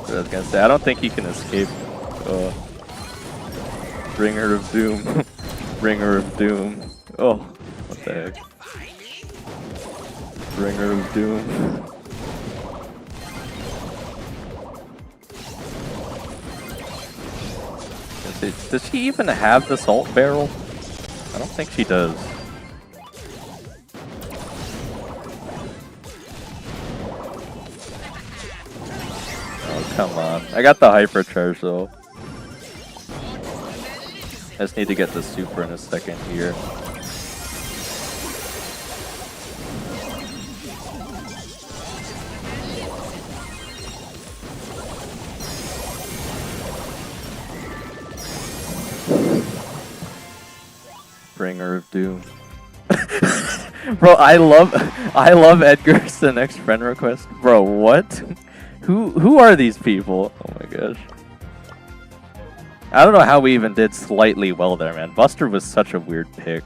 [SPEAKER 1] I was gonna say, I don't think he can escape. Bringer of Doom. Bringer of Doom. Oh, what the heck? Bringer of Doom. Does she even have the salt barrel? I don't think she does. Oh, come on. I got the hypercharge though. I just need to get the super in a second here. Bringer of Doom. Bro, I love Edgar's the next friend request. Bro, what? Who are these people? Oh my gosh. I don't know how we even did slightly well there, man. Buster was such a weird pick.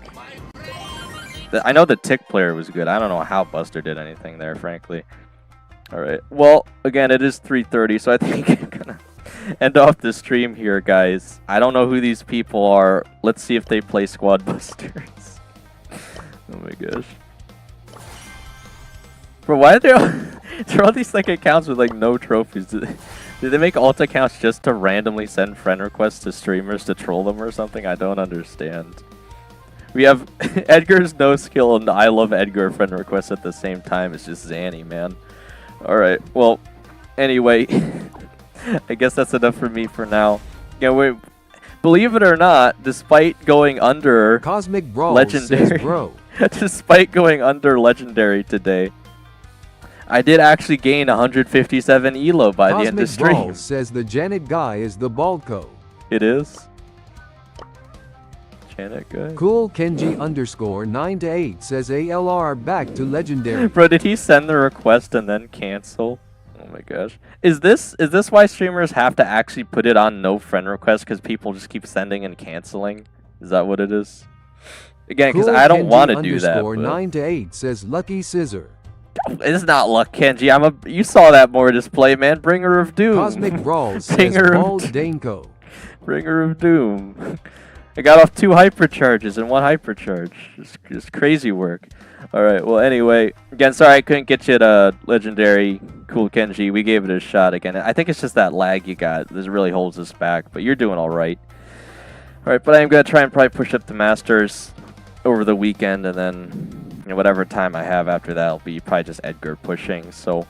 [SPEAKER 1] I know the Tick player was good. I don't know how Buster did anything there, frankly. Alright. Well, again, it is 3:30, so I think I'm gonna end off the stream here, guys. I don't know who these people are. Let's see if they play Squad Busters. Oh my gosh. Bro, why are there all these like accounts with like no trophies? Did they make alt accounts just to randomly send friend requests to streamers to troll them or something? I don't understand. We have Edgar's no skill and I love Edgar friend requests at the same time. It's just Zanny, man. Alright, well, anyway, I guess that's enough for me for now. Yeah, believe it or not, despite going under
[SPEAKER 2] Cosmic Brawl
[SPEAKER 1] Legendary,
[SPEAKER 2] says, bro.
[SPEAKER 1] despite going under Legendary today, I did actually gain 157 elo by the end of stream.
[SPEAKER 2] Cosmic Brawl says the Janet guy is the Baldco.
[SPEAKER 1] It is. Janet guy.
[SPEAKER 2] Cool Kenji _ 9 to 8 says ALR back to Legendary.
[SPEAKER 1] Bro, did he send the request and then cancel? Oh my gosh. Is this why streamers have to actually put it on no friend request because people just keep sending and canceling? Is that what it is? Again, because
[SPEAKER 2] Cool
[SPEAKER 1] I don't want to
[SPEAKER 2] Kenji
[SPEAKER 1] do that.
[SPEAKER 2] _ 9 to 8 says Lucky Scissor.
[SPEAKER 1] It's not luck, Kenji. You saw that more display, man. Bringer of Doom.
[SPEAKER 2] Cosmic Brawl says
[SPEAKER 1] Bringer
[SPEAKER 2] Bald
[SPEAKER 1] of
[SPEAKER 2] Danko.
[SPEAKER 1] Bringer of Doom. I got off 2 hypercharges and 1 hypercharge. Just crazy work. Alright, well anyway. Again, sorry I couldn't get you to Legendary. Cool Kenji. We gave it a shot again. I think it's just that lag you got. This really holds us back, but you're doing alright. Alright, but I am going to try and probably push up the Masters over the weekend, and then whatever time I have after that will be probably just Edgar pushing. So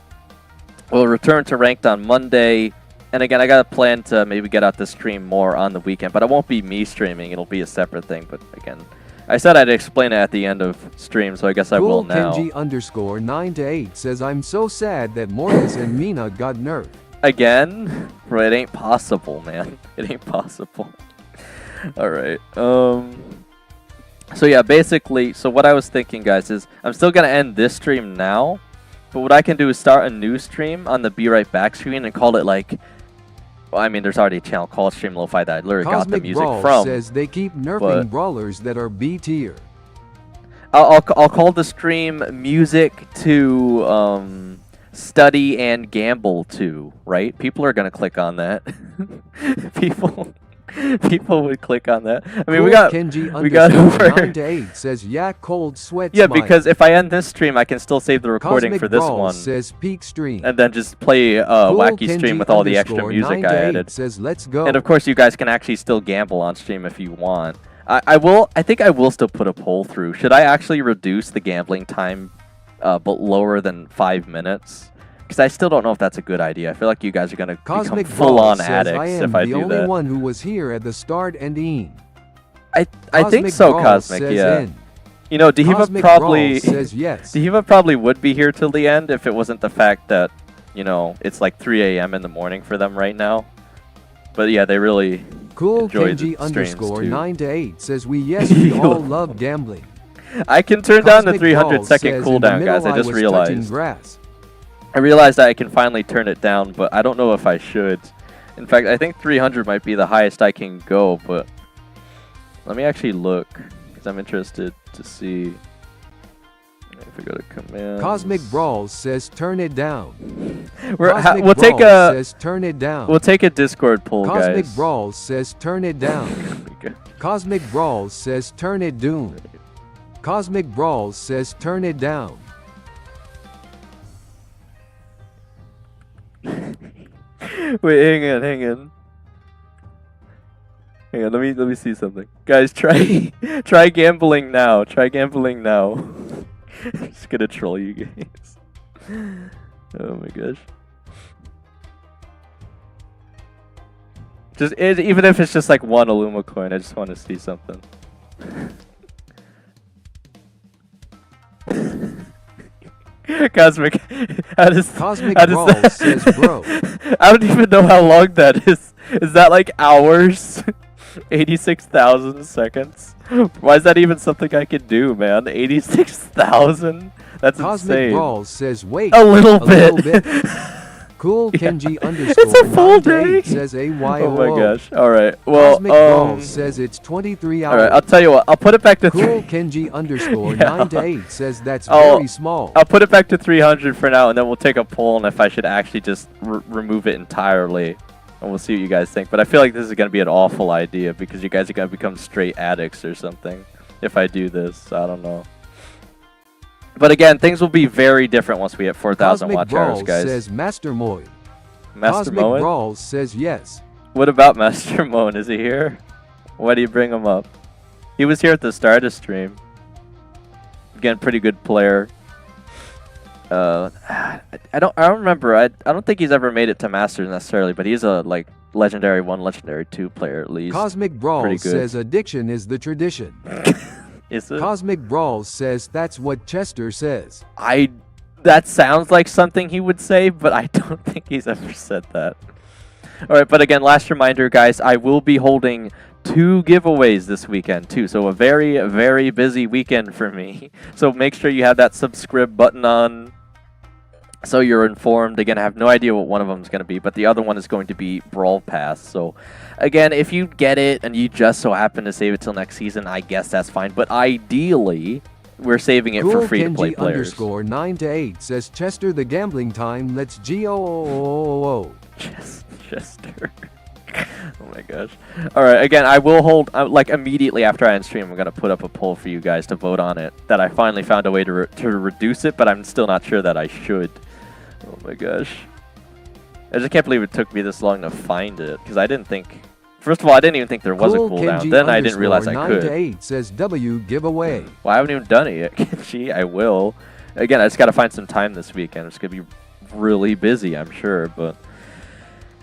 [SPEAKER 1] we'll return to Ranked on Monday. And again, I got a plan to maybe get out the stream more on the weekend, but it won't be me streaming. It'll be a separate thing. But again, I said I'd explain it at the end of stream, so I guess I will now.
[SPEAKER 2] Kenji _ 9 to 8 says I'm so sad that Mortis and Mina got nerfed.
[SPEAKER 1] Again? Bro, it ain't possible, man. It ain't possible. Alright. So yeah, basically, so what I was thinking, guys, is I'm still going to end this stream now, but what I can do is start a new stream on the Be Right Back screen and call it like, well, I mean, there's already a channel called Stream Lo-Fi that I literally got the music
[SPEAKER 2] Brawl
[SPEAKER 1] from.
[SPEAKER 2] Says they keep nerfing brawlers that are B tier.
[SPEAKER 1] I'll call the stream Music to Study and Gamble to, right? People are going to click on that. People would click on that. I mean,
[SPEAKER 2] Cool
[SPEAKER 1] we got
[SPEAKER 2] Kenji
[SPEAKER 1] over
[SPEAKER 2] 9 to 8 says yeah, cold sweat.
[SPEAKER 1] Yeah,
[SPEAKER 2] smile.
[SPEAKER 1] because if I end this stream, I can still save the recording
[SPEAKER 2] Cosmic
[SPEAKER 1] for this
[SPEAKER 2] Brawl
[SPEAKER 1] one,
[SPEAKER 2] says peak stream.
[SPEAKER 1] and then just play a
[SPEAKER 2] Cool
[SPEAKER 1] wacky
[SPEAKER 2] Kenji
[SPEAKER 1] stream with all the extra
[SPEAKER 2] _
[SPEAKER 1] music
[SPEAKER 2] 9
[SPEAKER 1] I
[SPEAKER 2] to 8
[SPEAKER 1] added.
[SPEAKER 2] says let's go.
[SPEAKER 1] And of course, you guys can actually still gamble on stream if you want. I think I will still put a poll through. Should I actually reduce the gambling time, but lower than 5 minutes? Because I still don't know if that's a good idea. I feel like you guys are gonna become
[SPEAKER 2] Cosmic
[SPEAKER 1] full-on
[SPEAKER 2] Brawl
[SPEAKER 1] addicts
[SPEAKER 2] says, I am
[SPEAKER 1] if I
[SPEAKER 2] the
[SPEAKER 1] do
[SPEAKER 2] only
[SPEAKER 1] that.
[SPEAKER 2] one who was here at the start and in.
[SPEAKER 1] I think so,
[SPEAKER 2] Brawl
[SPEAKER 1] Cosmic.
[SPEAKER 2] says
[SPEAKER 1] Yeah.
[SPEAKER 2] in.
[SPEAKER 1] You know, Diva
[SPEAKER 2] Cosmic
[SPEAKER 1] probably
[SPEAKER 2] Brawl says yes.
[SPEAKER 1] Diva probably would be here till the end if it wasn't the fact that, you know, it's like 3 a.m. in the morning for them right now. But yeah, they really
[SPEAKER 2] Cool
[SPEAKER 1] enjoy the
[SPEAKER 2] Kenji
[SPEAKER 1] streams
[SPEAKER 2] _
[SPEAKER 1] too.
[SPEAKER 2] 9 to 8 says we all love gambling.
[SPEAKER 1] I can turn down the
[SPEAKER 2] Cosmic
[SPEAKER 1] 300-second
[SPEAKER 2] Brawl says, "In the
[SPEAKER 1] cooldown, guys.
[SPEAKER 2] middle
[SPEAKER 1] I just
[SPEAKER 2] was touching
[SPEAKER 1] realized.
[SPEAKER 2] grass."
[SPEAKER 1] I realized that I can finally turn it down, but I don't know if I should. In fact, I think 300 might be the highest I can go, but let me actually look, because I'm interested to see. If we go to commands.
[SPEAKER 2] Cosmic Brawl says turn it down.
[SPEAKER 1] We'll take a
[SPEAKER 2] says turn it down.
[SPEAKER 1] We'll take a Discord poll,
[SPEAKER 2] Cosmic
[SPEAKER 1] guys.
[SPEAKER 2] Brawl says turn it down. Cosmic Brawl says turn it down. Cosmic Brawl says turn it down.
[SPEAKER 1] Wait, hang on. Let me see something. Guys, try gambling now. Try gambling now. Just gonna troll you guys. Oh my gosh. Even if it's just like 1 Illuma coin, I just want to see something. Cosmic,
[SPEAKER 2] Cosmic
[SPEAKER 1] how does
[SPEAKER 2] Brawl
[SPEAKER 1] that,
[SPEAKER 2] says bro.
[SPEAKER 1] I don't even know how long that is. Is that like hours? 86,000 seconds? Why is that even something I can do, man? 86,000? That's
[SPEAKER 2] Cosmic
[SPEAKER 1] insane.
[SPEAKER 2] Brawl says wait.
[SPEAKER 1] A little bit.
[SPEAKER 2] Cool
[SPEAKER 1] Yeah.
[SPEAKER 2] Kenji
[SPEAKER 1] It's a full
[SPEAKER 2] _ 9 to 8
[SPEAKER 1] day.
[SPEAKER 2] says AYO.
[SPEAKER 1] Oh my gosh. Alright. Well,
[SPEAKER 2] Cosmic Brawl says it's 23 hours.
[SPEAKER 1] alright, I'll tell you what. I'll put it back to
[SPEAKER 2] Cool Kenji _
[SPEAKER 1] Yeah.
[SPEAKER 2] 9 to 8 says that's
[SPEAKER 1] I'll-
[SPEAKER 2] very small.
[SPEAKER 1] I'll put it back to 300 for now, and then we'll take a poll on if I should actually just remove it entirely. And we'll see what you guys think. But I feel like this is going to be an awful idea because you guys are going to become straight addicts or something if I do this. I don't know. But again, things will be very different once we hit 4,000
[SPEAKER 2] Cosmic
[SPEAKER 1] watch
[SPEAKER 2] Brawl
[SPEAKER 1] hours, guys.
[SPEAKER 2] says Master Moy.
[SPEAKER 1] Master
[SPEAKER 2] Cosmic
[SPEAKER 1] Moen?
[SPEAKER 2] Brawls says yes.
[SPEAKER 1] What about Master Moen? Is he here? Why do you bring him up? He was here at the start of stream. Again, pretty good player. I don't remember. I don't think he's ever made it to Masters necessarily, but he's a like Legendary 1, Legendary 2 player at least.
[SPEAKER 2] Cosmic Brawls says addiction is the tradition.
[SPEAKER 1] Is it?
[SPEAKER 2] Cosmic Brawls says that's what Chester says.
[SPEAKER 1] That sounds like something he would say, but I don't think he's ever said that. All right, but again, last reminder, guys, I will be holding 2 giveaways this weekend too, so a very, very busy weekend for me. So make sure you have that subscribe button on so you're informed. Again, I have no idea what one of them is going to be, but the other one is going to be Brawl Pass. So again, if you get it and you just so happen to save it till next season, I guess that's fine, but ideally we're saving it for free-to-play players.
[SPEAKER 2] Kenji _9 to 8 says Chester the gambling time. Let's go.
[SPEAKER 1] Chester. Oh my gosh. Alright, again, I will hold, like immediately after I end stream, I'm going to put up a poll for you guys to vote on it. That I finally found a way to reduce it, but I'm still not sure that I should. Oh my gosh. I just can't believe it took me this long to find it, because I didn't think... First of all, I didn't even think there was a cooldown. Then I didn't realize I could.
[SPEAKER 2] 9 to 8 says W giveaway.
[SPEAKER 1] Well, I haven't even done it yet, Kenji. I will. Again, I just got to find some time this weekend. It's going to be really busy, I'm sure, but...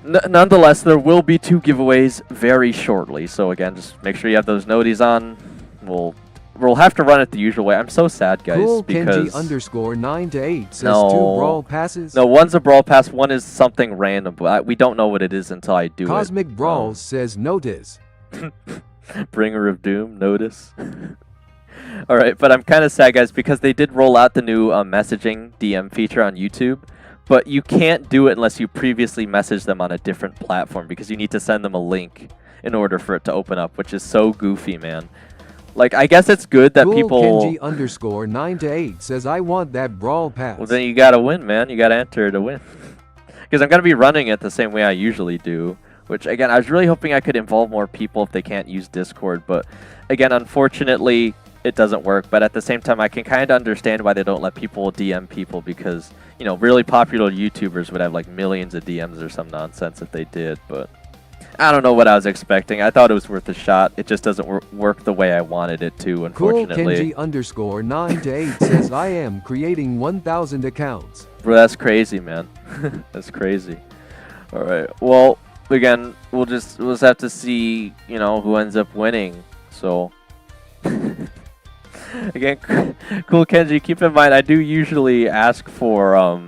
[SPEAKER 1] Nonetheless, there will be 2 giveaways very shortly. So again, just make sure you have those noties on. We'll have to run it the usual way. I'm so sad, guys, because
[SPEAKER 2] Kenji _9 to 8 says
[SPEAKER 1] no,
[SPEAKER 2] 2 brawl passes.
[SPEAKER 1] No, one's a brawl pass, one is something random, but we don't know what it is until I do
[SPEAKER 2] Cosmic
[SPEAKER 1] it.
[SPEAKER 2] Brawls says notice.
[SPEAKER 1] Bringer of Doom, notice. All right, but I'm kind of sad, guys, because they did roll out the new messaging DM feature on YouTube. But you can't do it unless you previously messaged them on a different platform, because you need to send them a link in order for it to open up, which is so goofy, man. Like, I guess it's good that people...
[SPEAKER 2] Kenji _9 to 8 says I want that brawl pass.
[SPEAKER 1] Well, then you gotta win, man. You gotta enter to win. Because I'm gonna be running it the same way I usually do. Which, again, I was really hoping I could involve more people if they can't use Discord. But, again, unfortunately, it doesn't work. But at the same time, I can kind of understand why they don't let people DM people, because, you know, really popular YouTubers would have like millions of DMs or some nonsense if they did. But I don't know what I was expecting. I thought it was worth a shot. It just doesn't work the way I wanted it to, unfortunately.
[SPEAKER 2] Kenji _9 to 8 says I am creating 1,000 accounts.
[SPEAKER 1] Bro, that's crazy, man. That's crazy. All right. Well, again, we'll just have to see, you know, who ends up winning. So again, cool Kenji, keep in mind I do usually ask for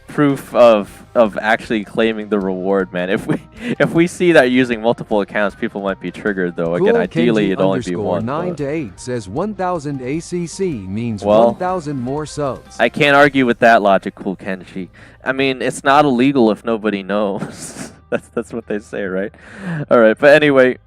[SPEAKER 1] proof of actually claiming the reward, man. If we see that using multiple accounts, people might be triggered, though. Again, ideally it'd only be one.
[SPEAKER 2] 9 to 8 says 1,000 ACC means 1,000 more subs.
[SPEAKER 1] I can't argue with that logic, cool Kenji. I mean, it's not illegal if nobody knows. that's what they say, right? All right, but anyway,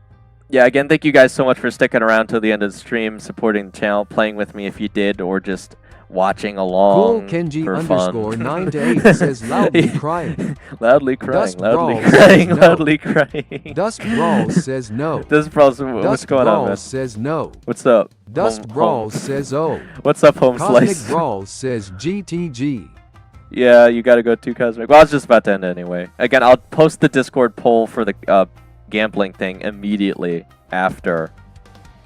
[SPEAKER 1] yeah, again, thank you guys so much for sticking around till the end of the stream, supporting the channel, playing with me if you did, or just watching along
[SPEAKER 2] Kenji
[SPEAKER 1] for fun.
[SPEAKER 2] 9 to 8 says loudly crying.
[SPEAKER 1] Loudly crying,
[SPEAKER 2] Dust
[SPEAKER 1] loudly
[SPEAKER 2] Brawls
[SPEAKER 1] crying,
[SPEAKER 2] says
[SPEAKER 1] loudly crying.
[SPEAKER 2] Dust Brawls says no.
[SPEAKER 1] Dust Brawls, what's going on, man?
[SPEAKER 2] Brawls says no.
[SPEAKER 1] What's up?
[SPEAKER 2] Dust Brawls says oh.
[SPEAKER 1] What's up, Home
[SPEAKER 2] Cosmic
[SPEAKER 1] Slice?
[SPEAKER 2] Brawls says GTG.
[SPEAKER 1] Yeah, you gotta go to Cosmic. Well, I was just about to end anyway. Again, I'll post the Discord poll for the gambling thing immediately after.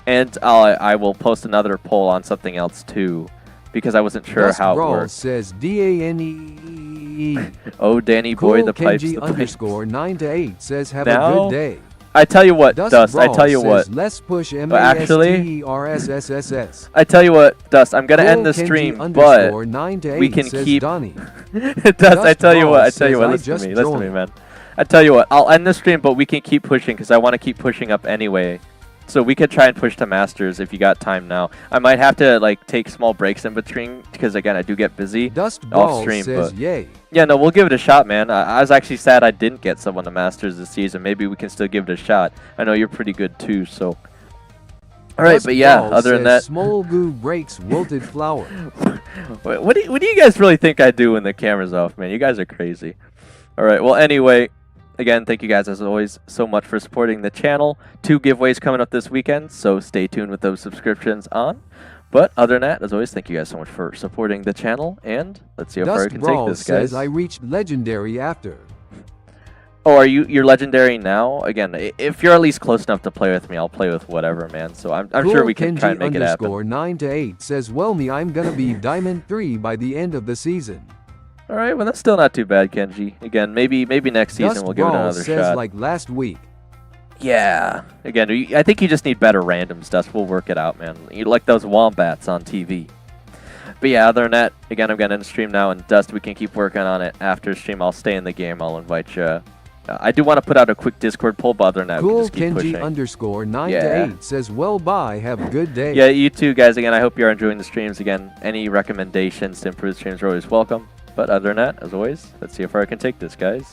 [SPEAKER 1] And I will post another poll on something else too, because I wasn't sure how it works.
[SPEAKER 2] Says DANE.
[SPEAKER 1] Oh, Danny boy, the pipes.
[SPEAKER 2] Kenji
[SPEAKER 1] The pipes.
[SPEAKER 2] _9 to 8 says have
[SPEAKER 1] Now,
[SPEAKER 2] a good day.
[SPEAKER 1] I tell you what, Dust. I tell you what.
[SPEAKER 2] Let's push
[SPEAKER 1] Actually,
[SPEAKER 2] MASTERSSS.
[SPEAKER 1] I tell you what, Dust. I'm gonna end the stream, but we can keep. Dust. I tell you what. Listen to me, man. I tell you what. I'll end the stream, but we can keep pushing because I want to keep pushing up anyway. So we could try and push to Masters if you got time now. I might have to like take small breaks in between because again I do get busy off stream. But
[SPEAKER 2] yay.
[SPEAKER 1] Yeah, no, we'll give it a shot, man. I was actually sad I didn't get someone to Masters this season. Maybe we can still give it a shot. I know you're pretty good too, so. All right, but yeah, other than that,
[SPEAKER 2] small goo breaks wilted flower.
[SPEAKER 1] what do you guys really think I do when the camera's off, man? You guys are crazy. All right, well anyway. Again, thank you guys as always so much for supporting the channel. 2 giveaways coming up this weekend, so stay tuned with those subscriptions on. But other than that, as always, thank you guys so much for supporting the channel, and let's see how far I can take this, guys.
[SPEAKER 2] Says I reached legendary after.
[SPEAKER 1] Oh, are you're legendary now? Again, if you're at least close enough to play with me, I'll play with whatever, man. So I'm sure we can try and make it happen.
[SPEAKER 2] 9 to 8 says, well, I'm gonna be Diamond 3 by the end of the season.
[SPEAKER 1] All right, well, that's still not too bad, Kenji. Again, maybe next season we'll give it another
[SPEAKER 2] says
[SPEAKER 1] shot.
[SPEAKER 2] like last week.
[SPEAKER 1] Yeah. Again, I think you just need better randoms, Dust. We'll work it out, man. You like those wombats on TV. But yeah, other than that, again, I'm going to end stream now, and Dust, we can keep working on it after stream. I'll stay in the game. I'll invite you. I do want to put out a quick Discord poll, but other than that, we can just keep pushing.
[SPEAKER 2] Kenji 9 to 8 says, well, bye. Have a good day.
[SPEAKER 1] Yeah, you too, guys. Again, I hope you're enjoying the streams. Again, any recommendations to improve the streams are always welcome. But other than that, as always, let's see how far I can take this, guys.